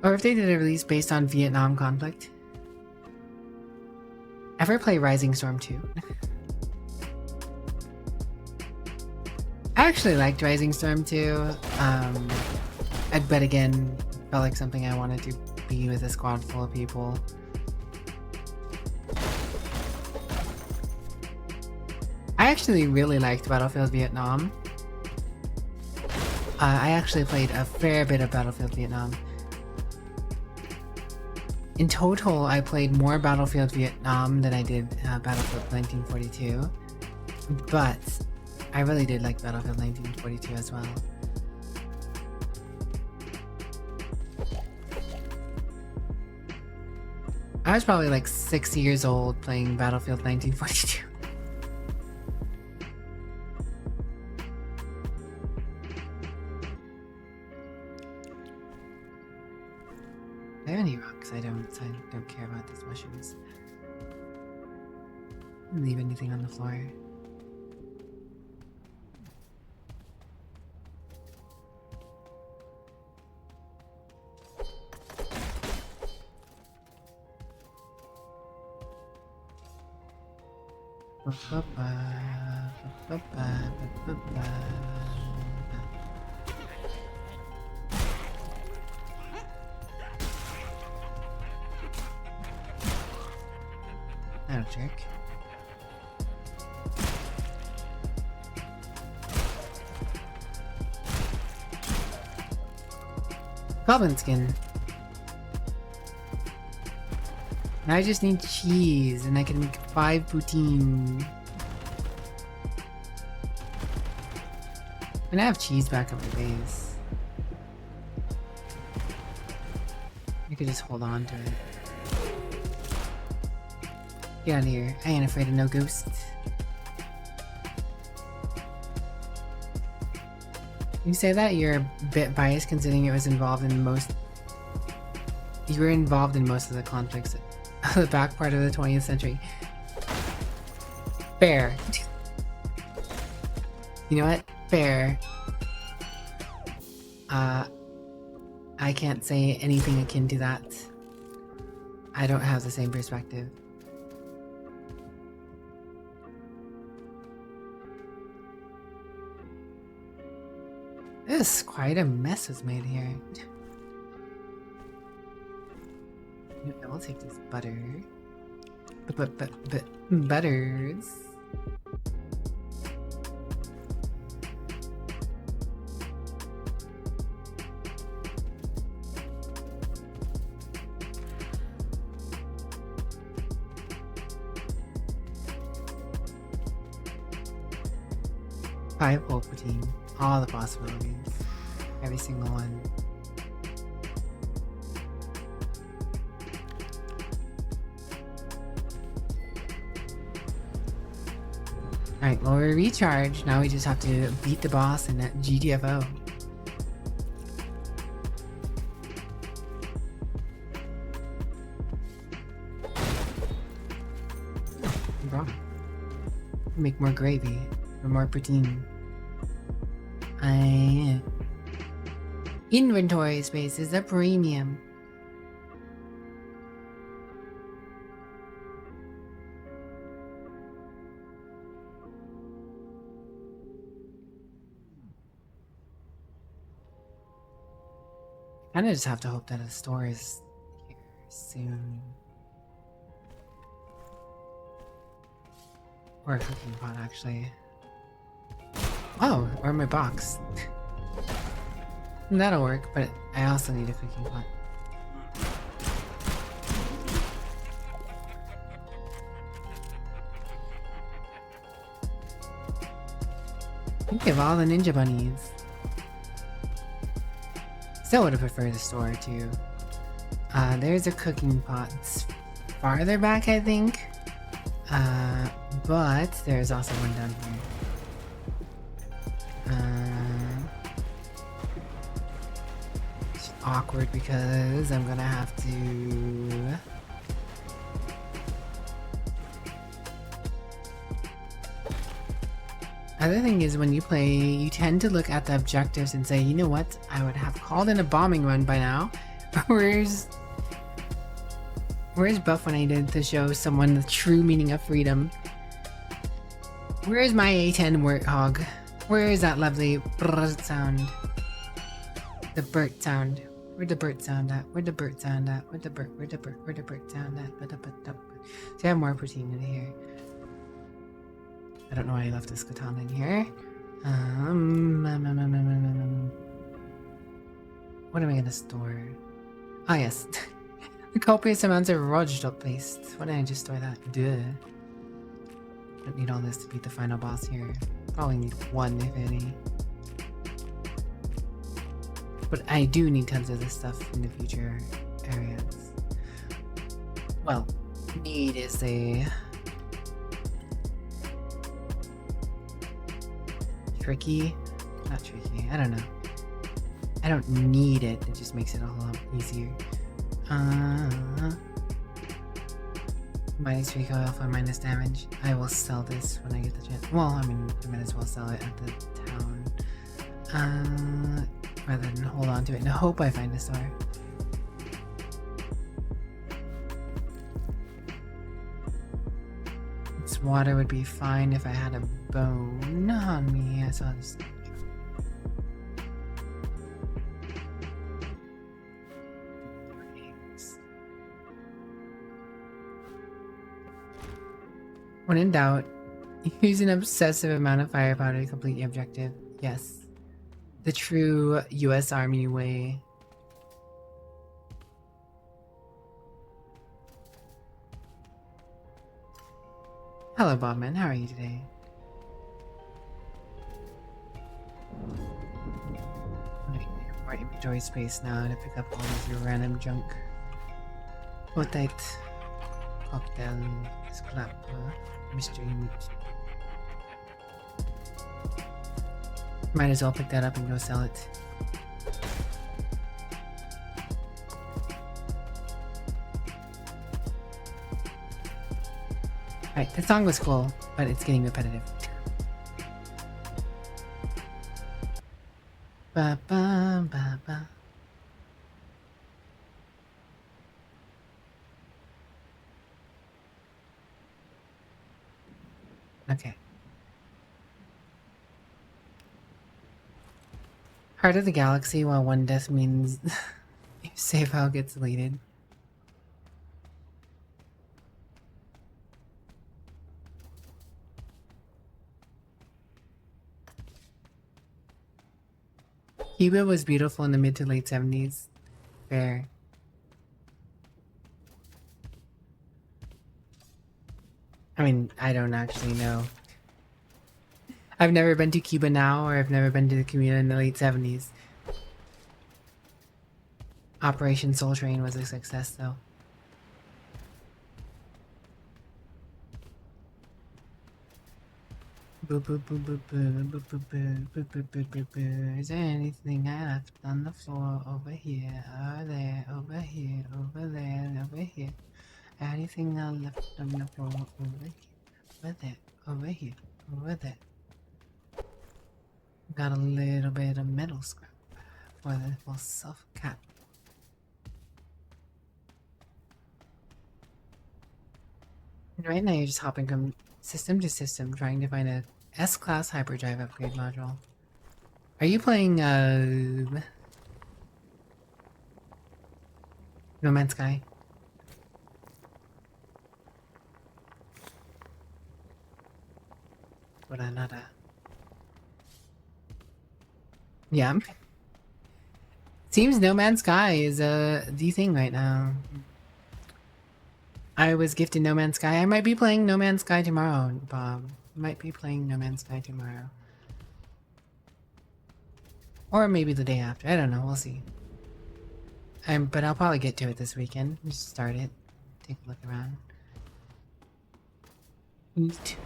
Or if they did a release based on Vietnam conflict. Ever play Rising Storm 2? I actually liked Rising Storm 2. But again, felt like something I wanted to be with a squad full of people. I actually really liked Battlefield Vietnam. I actually played a fair bit of Battlefield Vietnam. In total, I played more Battlefield Vietnam than I did Battlefield 1942. But I really did like Battlefield 1942 as well. I was probably like 6 years old playing Battlefield 1942. Do I have any rocks? I don't care about these mushrooms. Didn't leave anything on the floor. That'll check. Goblin skin. Now I just need cheese and I can make 5 poutine. And I have cheese back at my base. I could just hold on to it. Get out of here. I ain't afraid of no ghosts. You say that you're a bit biased considering it was involved in most... You were involved in most of the conflicts of the back part of the 20th century. Fair. You know what? Fair. I can't say anything akin to that. I don't have the same perspective. This quite a mess was made here. I will take this butter. Butters. Five whole protein. All the possibilities. Every single one. Alright, well we're recharged. Now we just have to beat the boss in that GTFO. Wrong. Make more gravy or more protein. Inventory space is a premium. I just have to hope that a store is here soon. Or a cooking pot, actually. Oh, or my box. That'll work, but I also need a cooking pot. Think of all the ninja bunnies. Still would have preferred the store too. There's a cooking pot. It's farther back, I think. But there's also one down here. awkward because I'm gonna have to... Other thing is, when you play, you tend to look at the objectives and say, you know what, I would have called in a bombing run by now. Where's Buff when I did to show someone the true meaning of freedom? Where's my A10 warthog? Where is that lovely brrrt sound? The Burt sound. Where'd the Burt sound at? Where'd the Burt sound at? Where'd the Burt sound at? See, I have more protein in here. I don't know why I left this katana in here. What am I gonna store? Ah, yes. The copious amounts of Rojdot paste. Why didn't I just store that? Duh. Don't need all this to beat the final boss here. Probably need one, if any. But I do need tons of this stuff in the future areas. Well, need is a... tricky? Not tricky, I don't know. I don't need it, it just makes it a whole lot easier. Minus recoil for minus damage. I will sell this when I get the chance. Well, I mean, I might as well sell it at the town. Rather than hold on to it and hope I find a store. This water would be fine if I had a bone on me. I saw this. When in doubt, use an obsessive amount of firepower to complete the objective. Yes. The true US Army way. Hello, Bobman. How are you today? More inventory space now to pick up all of your random junk. Potite. Cocktail. Scrap. Mystery meat. Might as well pick that up and go sell it. Alright, the song was cool, but it's getting repetitive. Ba ba ba ba. Okay. Heart of the Galaxy, while one death means your save file gets deleted. Cuba was beautiful in the mid to late 70s. Fair. I mean, I don't actually know. I've never been to Cuba now, or I've never been to Cuba in the late 70s. Operation Soul Train was a success, though. Is there anything I left on the floor over here, over there, over here, over there, over here? Anything I left on the floor over here, over there, over here, over there? Got a little bit of metal scrap for the little soft cap. And right now you're just hopping from system to system trying to find a S-Class hyperdrive upgrade module. Are you playing No Man's Sky? What another? Yeah. Seems No Man's Sky is the thing right now. I was gifted No Man's Sky. I might be playing No Man's Sky tomorrow, Bob. Might be playing No Man's Sky tomorrow. Or maybe the day after. I don't know. We'll see. But I'll probably get to it this weekend. Just start it. Take a look around. Eat.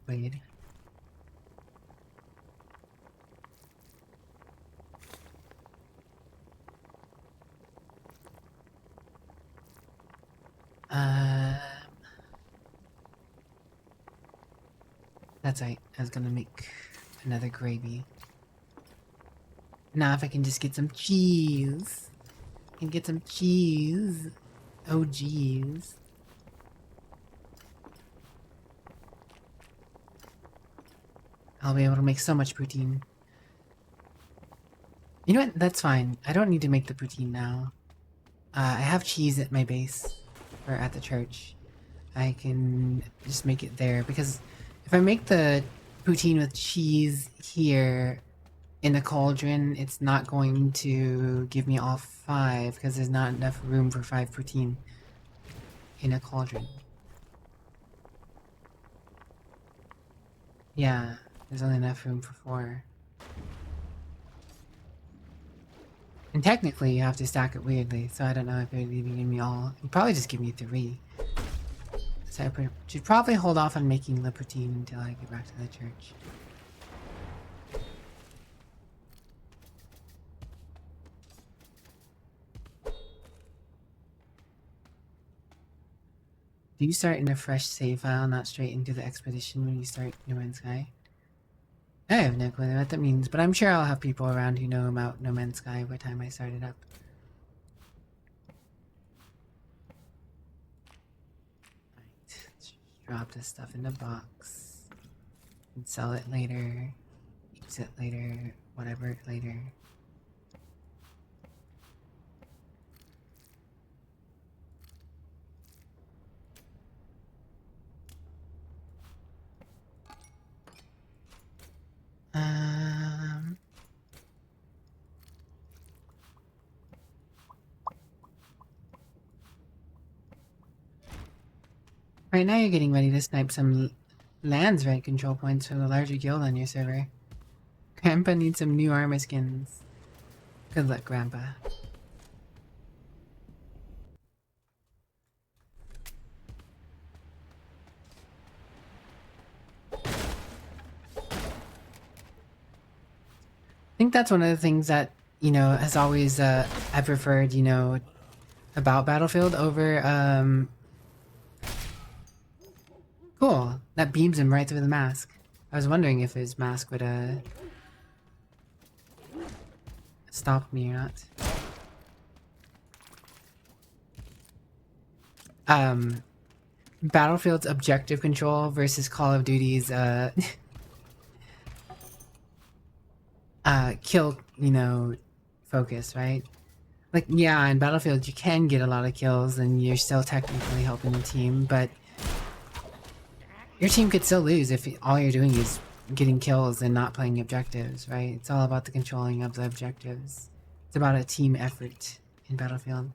Weird. That's right. I was gonna make another gravy. Now if I can just get some cheese. I can get some cheese. Oh jeez. I'll be able to make so much poutine. You know what? That's fine. I don't need to make the poutine now. I have cheese at my base, or at the church. I can just make it there, because if I make the poutine with cheese here in the cauldron, it's not going to give me all 5, because there's not enough room for 5 poutine in a cauldron. Yeah, there's only enough room for 4. And technically you have to stack it weirdly, so I don't know if it would even give me all. It'd probably just give me 3. So I should probably hold off on making the poutine until I get back to the church. Do you start in a fresh save file, not straight into the expedition when you start No Man's Sky? I have no clue what that means, but I'm sure I'll have people around who know about No Man's Sky by the time I start it up. Right, let's drop this stuff in the box. And sell it later. Use it later. Whatever later. Right now you're getting ready to snipe some lands right control points for the larger guild on your server. Grandpa needs some new armor skins. Good luck, Grandpa. I think that's one of the things that, you know, has always, I preferred, you know, about Battlefield over, Cool. That beams him right through the mask. I was wondering if his mask would, stop me or not. Battlefield's objective control versus Call of Duty's, kill, you know, focus, right? Like, yeah, in Battlefield you can get a lot of kills and you're still technically helping the team, but your team could still lose if all you're doing is getting kills and not playing objectives, right? It's all about the controlling of the objectives. It's about a team effort in Battlefield.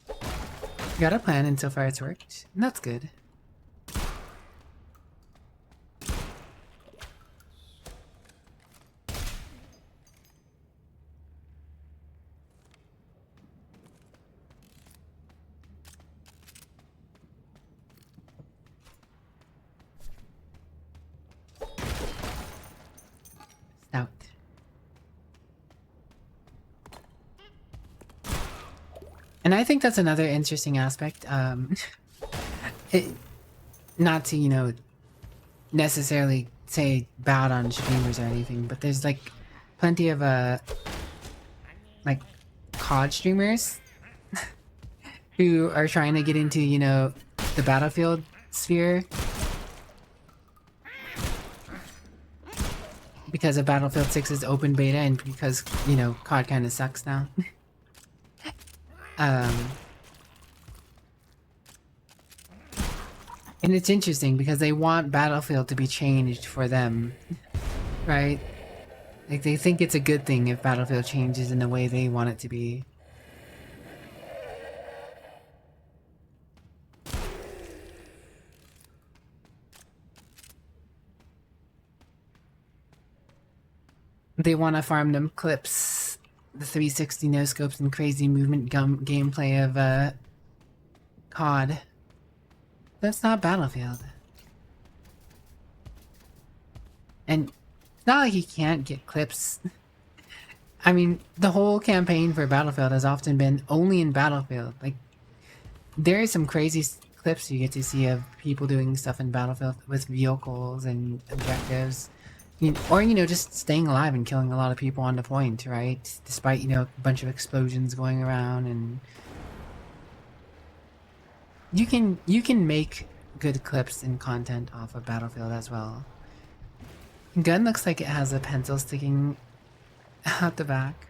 You got a plan and so far it's worked, and that's good. Stout. And I think that's another interesting aspect. Not to, you know, necessarily say bad on streamers or anything, but there's like plenty of like COD streamers who are trying to get into, you know, the Battlefield sphere because of Battlefield 6's open beta and because, you know, COD kind of sucks now. And it's interesting because they want Battlefield to be changed for them, right? Like, they think it's a good thing if Battlefield changes in the way they want it to be. They want to farm them clips, the 360 no-scopes and crazy movement gameplay of, COD. That's not Battlefield. And it's not like you can't get clips. I mean, the whole campaign for Battlefield has often been only in Battlefield. Like, there are some crazy clips you get to see of people doing stuff in Battlefield with vehicles and objectives. Or, just staying alive and killing a lot of people on the point, right? Despite, a bunch of explosions going around, and you can make good clips and content off of Battlefield as well. Gun looks like it has a pencil sticking out the back.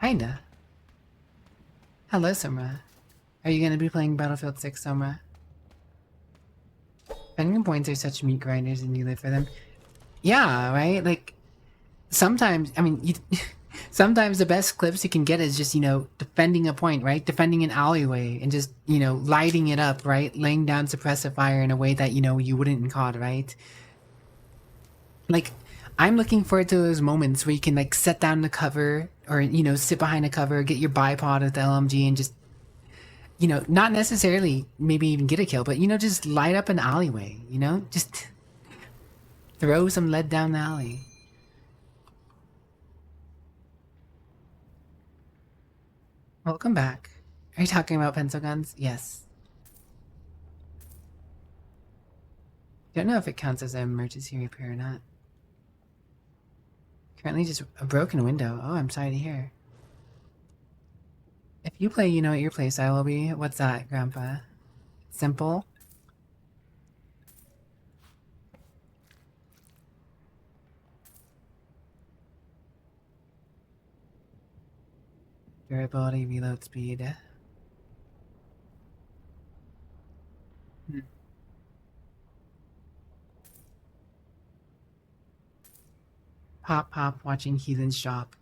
Kinda. Hello, Sumra. Are you gonna be playing Battlefield 6, Sumra? Vending points are such meat grinders and you live for them. Yeah, right? Like, sometimes, I mean, sometimes the best clips you can get is just, defending a point, right? Defending an alleyway and just, lighting it up, right? Laying down suppressive fire in a way that, you wouldn't in COD, right? Like, I'm looking forward to those moments where you can, like, set down the cover or, sit behind a cover, get your bipod with the LMG and just, not necessarily maybe even get a kill, but, just light up an alleyway, Just throw some lead down the alley. Welcome back. Are you talking about pencil guns? Yes. Don't know if it counts as an emergency repair or not. Currently just a broken window. Oh, I'm sorry to hear. If you play, you know what your playstyle will be. What's that, Grandpa? Simple? Durability, reload speed. Pop, pop, watching Heathen's shop.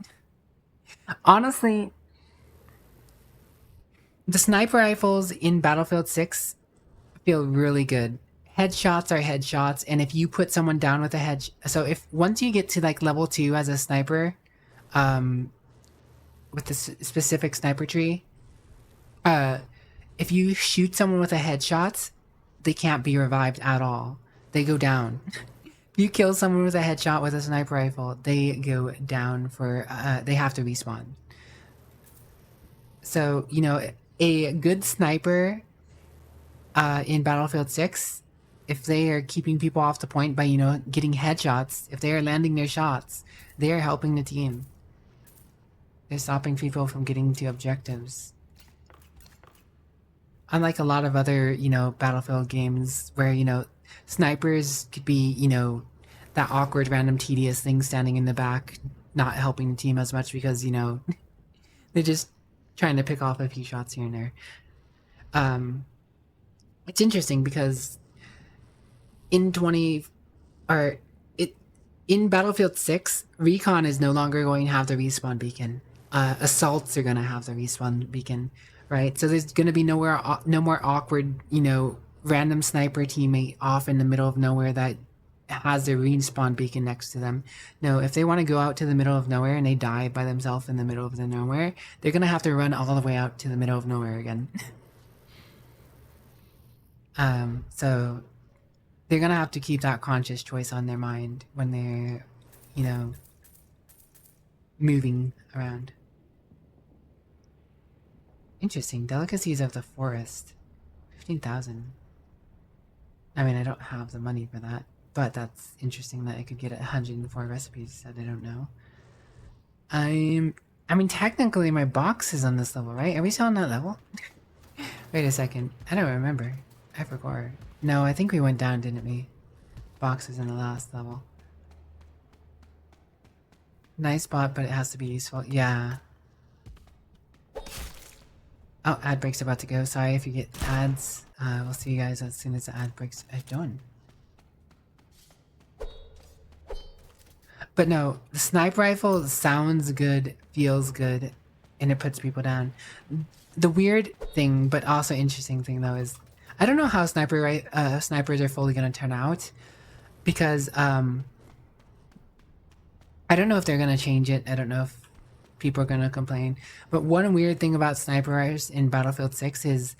Honestly, the sniper rifles in Battlefield 6 feel really good. Headshots are headshots, and if you put someone down with a so once you get to like level 2 as a sniper, with the specific sniper tree, if you shoot someone with a headshot, they can't be revived at all. They go down. If you kill someone with a headshot with a sniper rifle, they go down for, they have to respawn. So, a good sniper in Battlefield 6, if they are keeping people off the point by, getting headshots, if they are landing their shots, they are helping the team. They're stopping people from getting to objectives. Unlike a lot of other, Battlefield games where, snipers could be, that awkward, random, tedious thing standing in the back, not helping the team as much because, they're just trying to pick off a few shots here and there. It's interesting because in in Battlefield 6, Recon is no longer going to have the respawn beacon. Assaults are going to have the respawn beacon, right? So there's going to be no more awkward, random sniper teammate off in the middle of nowhere that has their respawn beacon next to them. No, if they want to go out to the middle of nowhere and they die by themselves in the middle of the nowhere, they're going to have to run all the way out to the middle of nowhere again. So they're going to have to keep that conscious choice on their mind when they're, moving around. Interesting. Delicacies of the forest. 15,000. I mean, I don't have the money for that, but that's interesting that I could get 104 recipes that I don't know. I mean, technically my box is on this level, right? Are we still on that level? Wait a second. I don't remember. I forgot. No, I think we went down, didn't we? Box is in the last level. Nice spot, but it has to be useful. Yeah. Oh, ad break's about to go. Sorry if you get ads. We'll see you guys as soon as the ad breaks are done. But no, the sniper rifle sounds good, feels good, and it puts people down. The weird thing, but also interesting thing though, is I don't know how snipers are fully going to turn out, because I don't know if they're going to change it. I don't know if people are going to complain. But one weird thing about snipers in Battlefield 6 is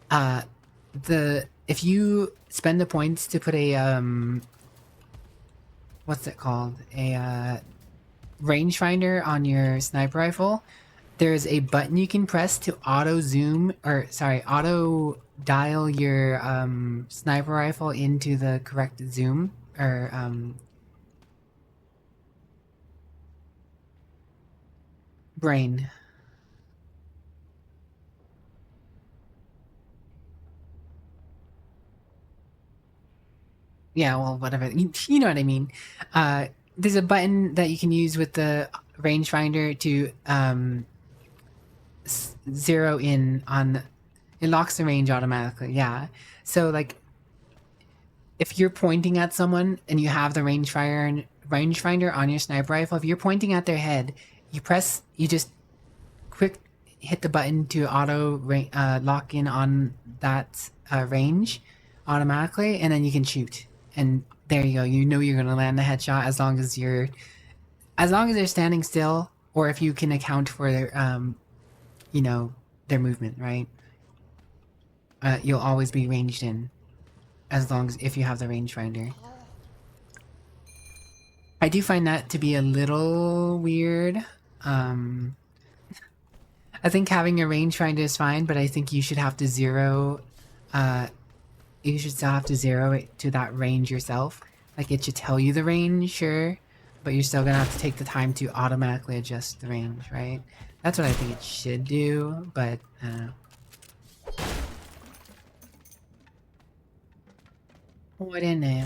the if you spend the points to put a what's it called, a rangefinder on your sniper rifle, there's a button you can press to auto zoom, or sorry, auto dial your sniper rifle into the correct zoom, or brain. Yeah, well, whatever. You know what I mean. There's a button that you can use with the rangefinder to zero in on. It locks the range automatically. Yeah. So like, if you're pointing at someone and you have the rangefinder on your sniper rifle, if you're pointing at their head, you just quick hit the button to auto lock in on that range automatically, and then you can shoot. And there you go. You know you're gonna land the headshot as long as they're standing still, or if you can account for their you know, their movement, right? You'll always be ranged in, as long as if you have the rangefinder. I do find that to be a little weird. I think having a rangefinder is fine, but I think you should have to zero. You should still have to zero it to that range yourself. Like, it should tell you the range, sure, but you're still gonna have to take the time to automatically adjust the range, right? That's what I think it should do, but I don't know. What in there?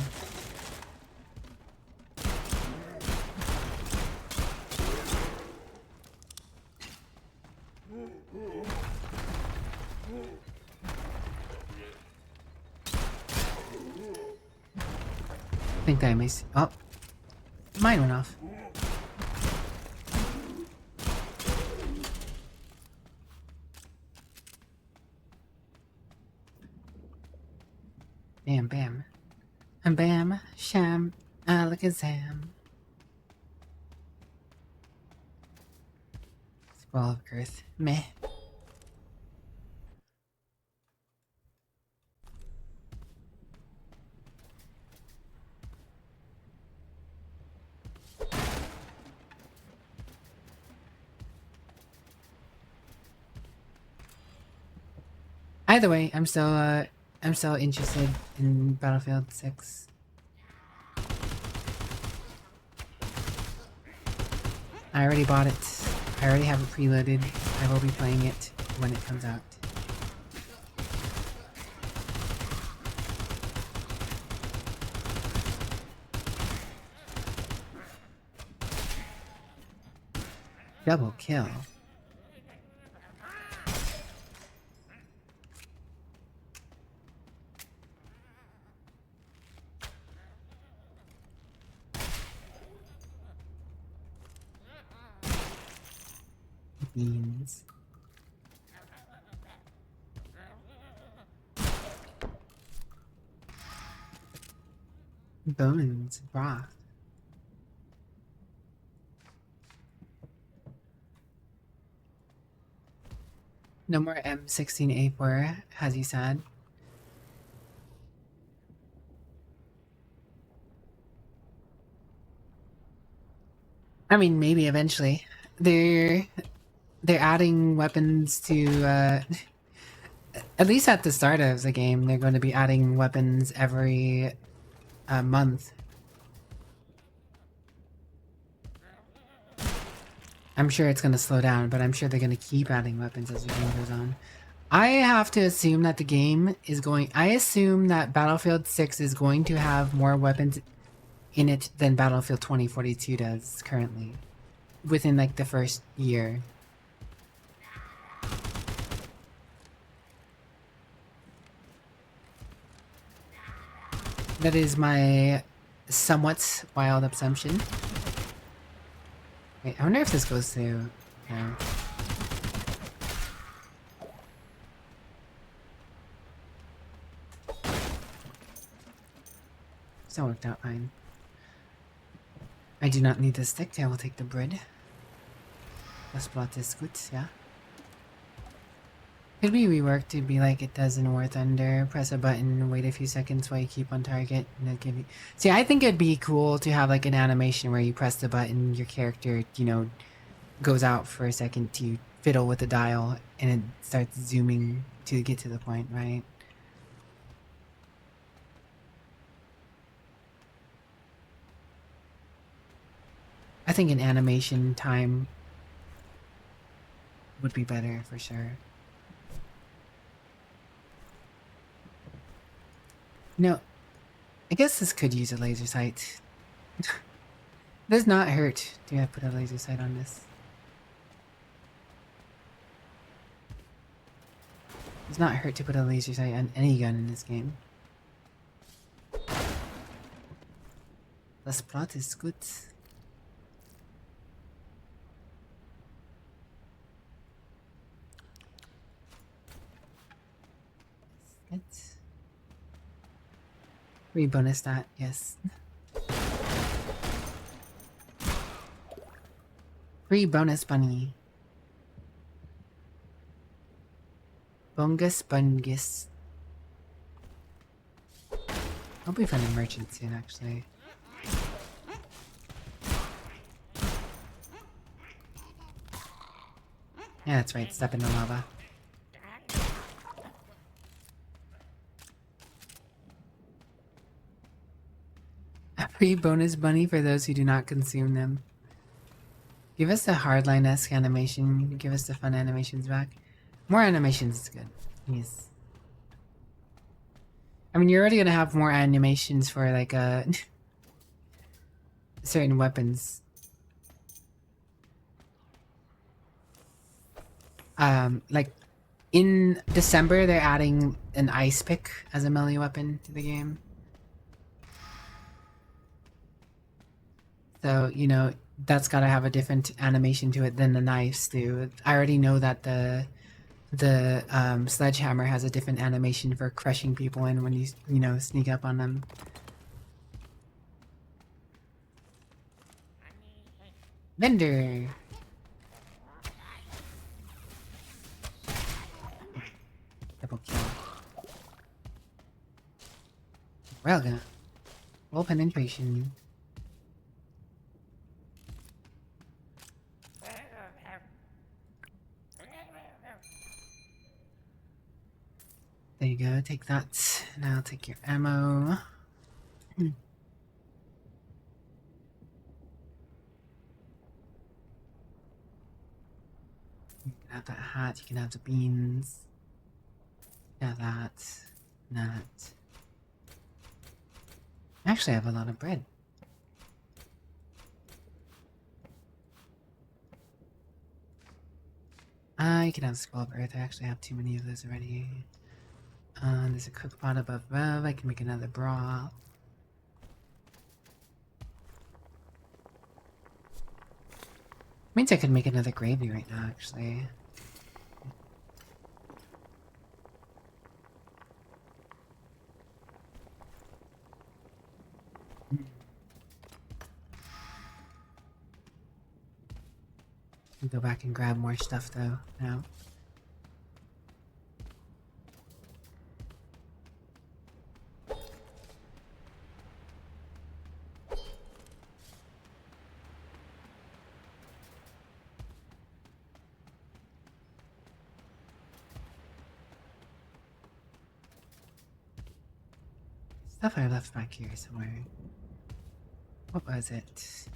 I think I missed. Oh, mine went off. Bam, bam. And bam, sham, alakazam. Spoil of Earth. Meh. Either way, I'm still interested in Battlefield 6. I already bought it. I already have it preloaded. I will be playing it when it comes out. Double kill. Beans. Bones, broth. No more M16A4, has he said. I mean, maybe eventually. They're adding weapons to at least at the start of the game, they're going to be adding weapons every month. I'm sure it's going to slow down, but I'm sure they're going to keep adding weapons as the game goes on. I have to assume that the game is going... I assume that Battlefield 6 is going to have more weapons in it than Battlefield 2042 does currently. Within, like, the first year. That is my somewhat wild assumption. Wait, I wonder if this goes through. No. So worked out fine. I do not need the stick, I will take the bread. Das Blatt ist gut, yeah. Could be reworked to be like it does in War Thunder. Press a button, wait a few seconds while you keep on target, and it'll give you... See, I think it'd be cool to have like an animation where you press the button, your character, you know, goes out for a second to fiddle with the dial, and it starts zooming to get to the point, right? I think an animation time would be better for sure. No, I guess this could use a laser sight. Does not hurt to have put a laser sight on this. Does not hurt to put a laser sight on any gun in this game. The plot is good. Good. Free bonus stat, yes. Free bonus bunny. Bungus bungus. I'll be finding merchant soon, actually. Yeah, that's right. Step in the lava. A free bonus bunny for those who do not consume them. Give us the hardline-esque animation. Give us the fun animations back. More animations is good. Yes. I mean, you're already gonna have more animations for like certain weapons. Like in December, they're adding an ice pick as a melee weapon to the game. So, you know, that's gotta have a different animation to it than the knives do. I already know that the sledgehammer has a different animation for crushing people in when you know, sneak up on them. Vendor! Double kill. Railgun. Roll penetration. There you go, take that. Now take your ammo. You can have that hat, you can have the beans. Yeah, that. Actually, I have a lot of bread. You can have Skull of Earth. I actually have too many of those already. There's a cook pot above. I can make another broth. Means I could make another gravy right now, actually. Go back and grab more stuff though now. Stuff I left back here somewhere. What was it?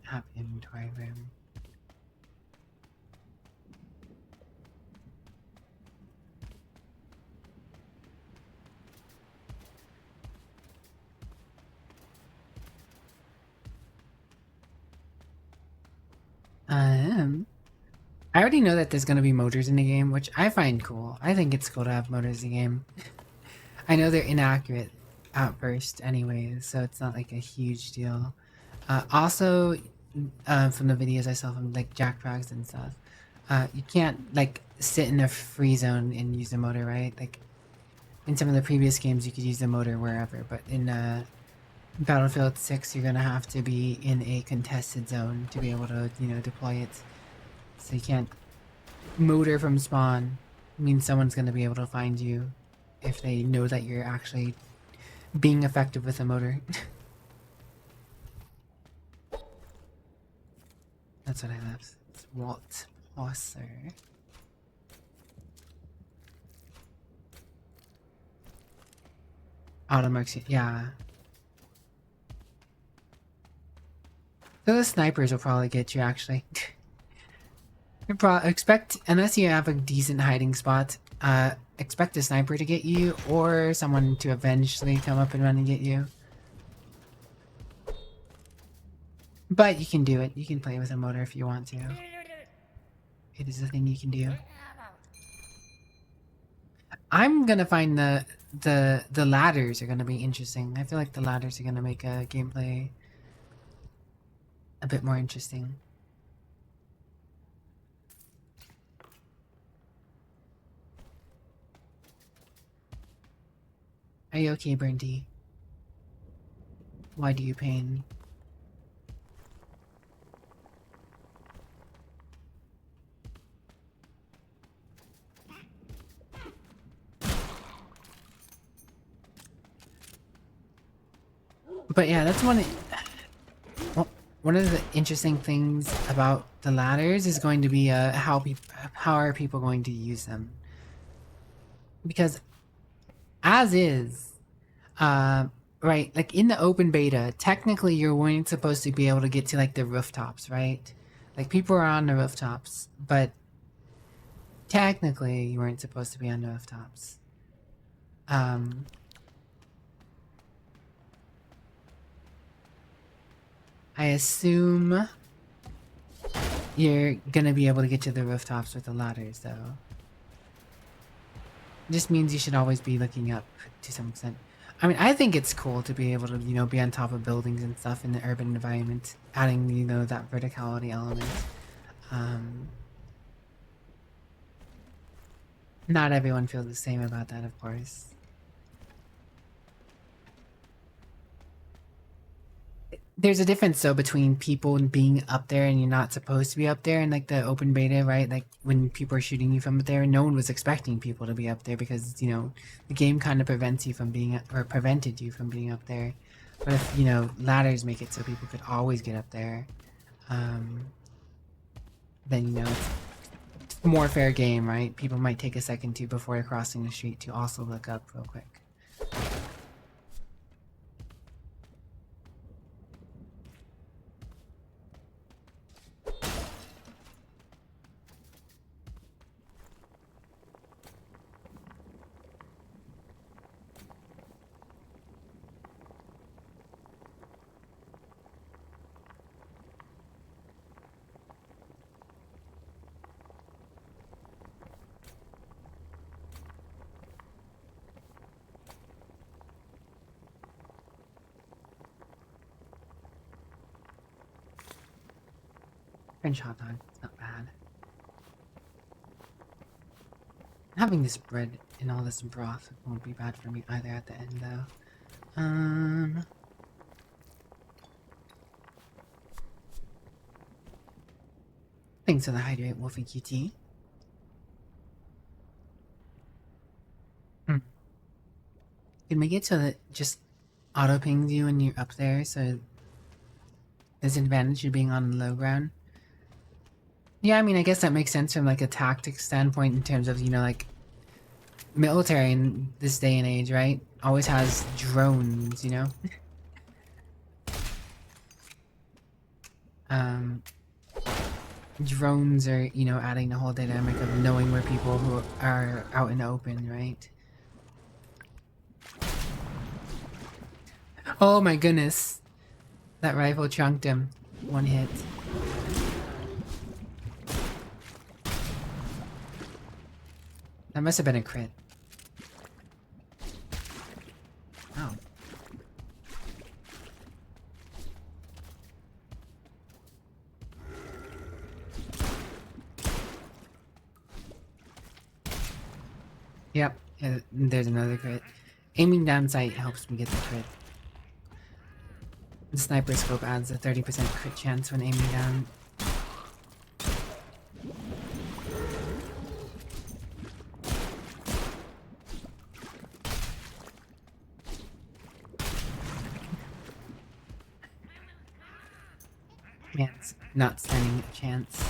Have inventory room. I already know that there's gonna be motors in the game, which I find cool. I think it's cool to have motors in the game. I know they're inaccurate at first anyways, so it's not like a huge deal. Also, from the videos I saw from like Jack Frags and stuff, you can't like sit in a free zone and use the motor, right? Like in some of the previous games you could use the motor wherever, but in Battlefield 6 you're gonna have to be in a contested zone to be able to, you know, deploy it. So you can't motor from spawn means someone's gonna be able to find you if they know that you're actually being effective with a motor. That's what I left. It's Walt Hosser. Automarks, yeah. So the snipers will probably get you, actually. Expect, unless you have a decent hiding spot, expect a sniper to get you, or someone to eventually come up and run and get you. But you can do it. You can play with a motor if you want to. It is a thing you can do. I'm gonna find the ladders are gonna be interesting. I feel like the ladders are gonna make a gameplay a bit more interesting. Are you okay, Bernty? Why do you pain? But yeah, that's one of the interesting things about the ladders is going to be how are people going to use them? Because as is, right, like in the open beta, technically you're only supposed to be able to get to like the rooftops, right? Like people are on the rooftops, but technically you weren't supposed to be on the rooftops. I assume you're gonna be able to get to the rooftops with the ladders, though. It just means you should always be looking up to some extent. I mean, I think it's cool to be able to, you know, be on top of buildings and stuff in the urban environment, adding, you know, that verticality element. Not everyone feels the same about that, of course. There's a difference though between people being up there and you're not supposed to be up there, and like the open beta, right? Like when people are shooting you from up there, no one was expecting people to be up there because, you know, the game kind of prevents you from being, or prevented you from being up there. But if, you know, ladders make it so people could always get up there, then, you know, it's more fair game, right? People might take a second to before crossing the street to also look up real quick. French hot dog, it's not bad. Having this bread and all this broth won't be bad for me either at the end, though. Thanks for the hydrate, Wolfie QT. Can we get so that just auto pings you when you're up there, so there's an advantage of being on the low ground? Yeah, I mean, I guess that makes sense from like a tactics standpoint in terms of, you know, like military in this day and age, right? Always has drones, you know? Drones are, you know, adding the whole dynamic of knowing where people who are out in the open, right? Oh my goodness. That rifle chunked him. One hit. That must have been a crit. Oh. Yep, there's another crit. Aiming down sight helps me get the crit. The sniper scope adds a 30% crit chance when aiming down. chance, not standing a chance.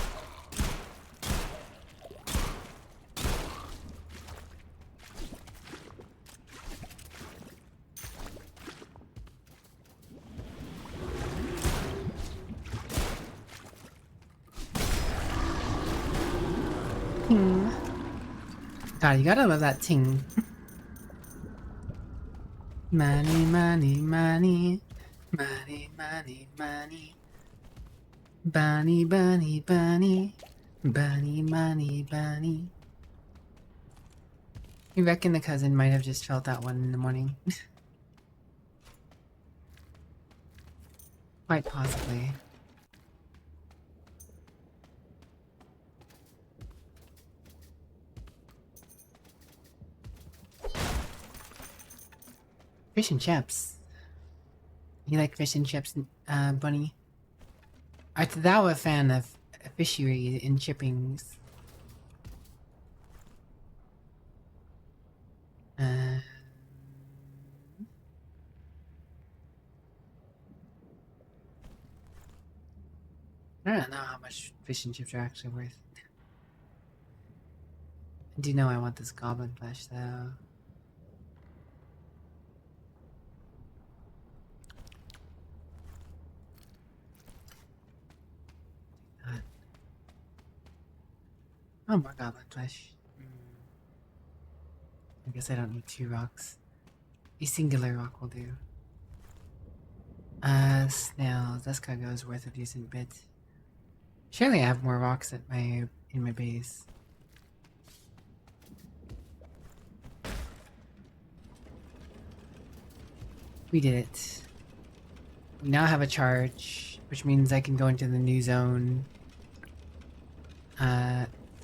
Ting. God, you gotta love that ting. Money, money, money. Money, money, money. Bunny, bunny, bunny. Bunny, money, bunny. You reckon the cousin might have just felt that one in the morning? Quite possibly. Fish and chips. You like fish and chips, Bunny? Art thou a fan of fishery in chippings? I don't know how much fish and chips are actually worth. I do know I want this goblin flesh, though. Oh, more goblin flesh. I guess I don't need 2 rocks. A singular rock will do. Snails. Escargot is worth a decent bit. Surely I have more rocks at in my base. We did it. We now have a charge, which means I can go into the new zone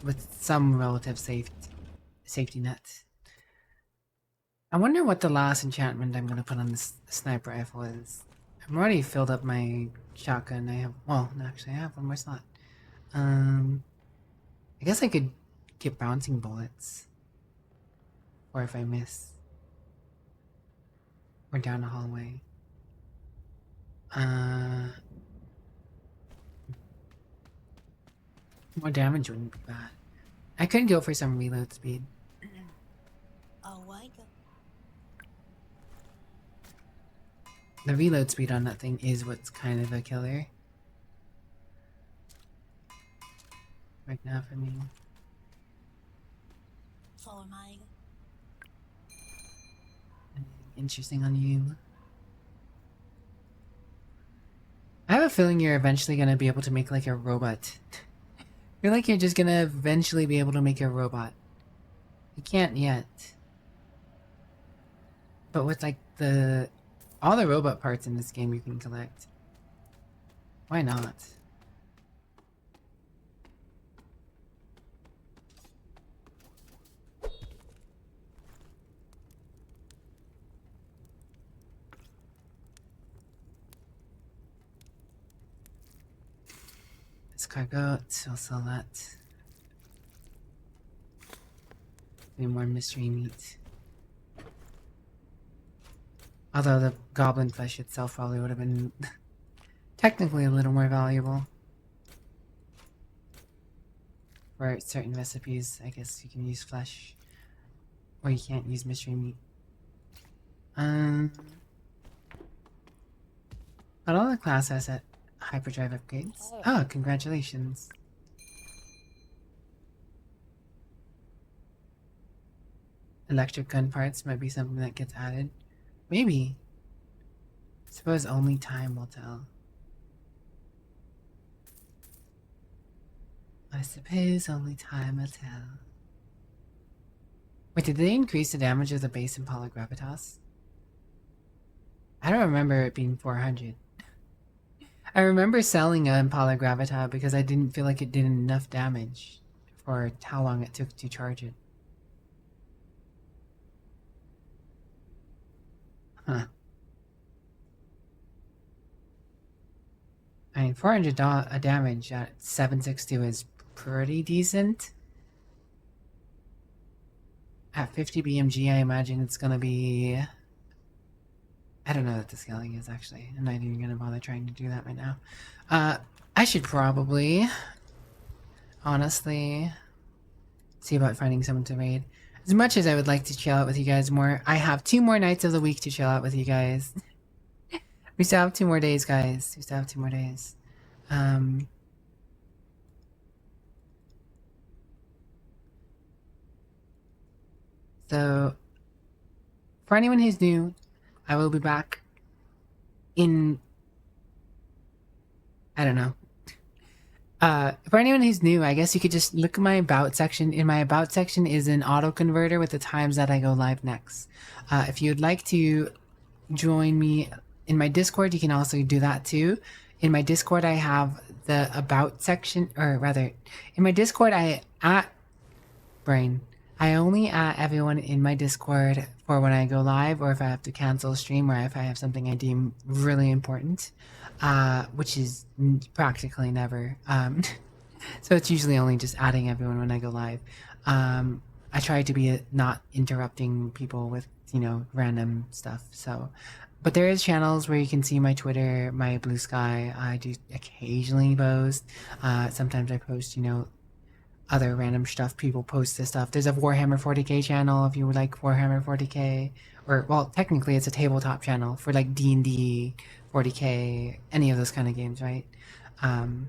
with some relative safety net. I wonder what the last enchantment I'm going to put on this sniper rifle is. I've already filled up my shotgun. I have, well, actually I have one more slot. I guess I could get bouncing bullets. Or if I miss. Or down a hallway. More damage wouldn't be bad. I could go for some reload speed. The reload speed on that thing is what's kind of a killer. Right now for me. Interesting on you. I have a feeling you're eventually gonna be able to make like a robot. I feel like you're just gonna eventually be able to make a robot. You can't yet. But with like all the robot parts in this game you can collect. Why not? This cargo, I'll sell that. Any more mystery meat. Although the goblin flesh itself probably would have been technically a little more valuable. For certain recipes, I guess you can use flesh. Or you can't use mystery meat. But all the class asset hyperdrive upgrades. Oh, congratulations. Electric gun parts might be something that gets added. Maybe. I suppose only time will tell. I suppose only time will tell. Wait, did they increase the damage of the base in Polygravitas? I don't remember it being 400. I remember selling a Impala Gravita because I didn't feel like it did enough damage for how long it took to charge it. Huh. I mean, 400 damage at 762 is pretty decent. At 50 BMG, I imagine it's gonna be... I don't know what the scaling is, actually. I'm not even gonna bother trying to do that right now. I should probably, honestly, see about finding someone to raid. As much as I would like to chill out with you guys more, I have 2 more nights of the week to chill out with you guys. We still have 2 more days, guys. We still have 2 more days. So, for anyone who's new, I will be back in... I don't know. For anyone who's new, I guess you could just look at my about section. In my about section is an auto converter with the times that I go live next. If you'd like to join me in my Discord, you can also do that too. In my Discord, I have the about section, or rather, in my Discord, I only add everyone in my Discord for when I go live, or if I have to cancel a stream, or if I have something I deem really important, which is practically never. So it's usually only just adding everyone when I go live. I try to be not interrupting people with, you know, random stuff. So, but there is channels where you can see my Twitter, my Blue Sky. I do occasionally post. Sometimes I post, you know, other random stuff. People post this stuff. There's a Warhammer 40k channel if you would like Warhammer 40k, or well, technically it's a tabletop channel for like D&D, 40k, any of those kind of games, right? I'm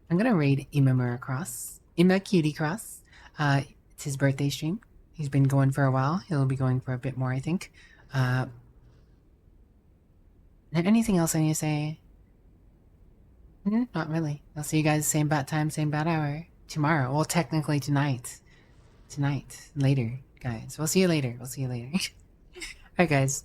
gonna raid Imamura Cross, Cutie Cross. It's his birthday stream. He's been going for a while. He'll be going for a bit more, I think. Anything else I need to say? Not really. I'll see you guys same bat time, same bat hour tomorrow. Well, technically tonight. Later, guys. We'll see you later. Alright, guys.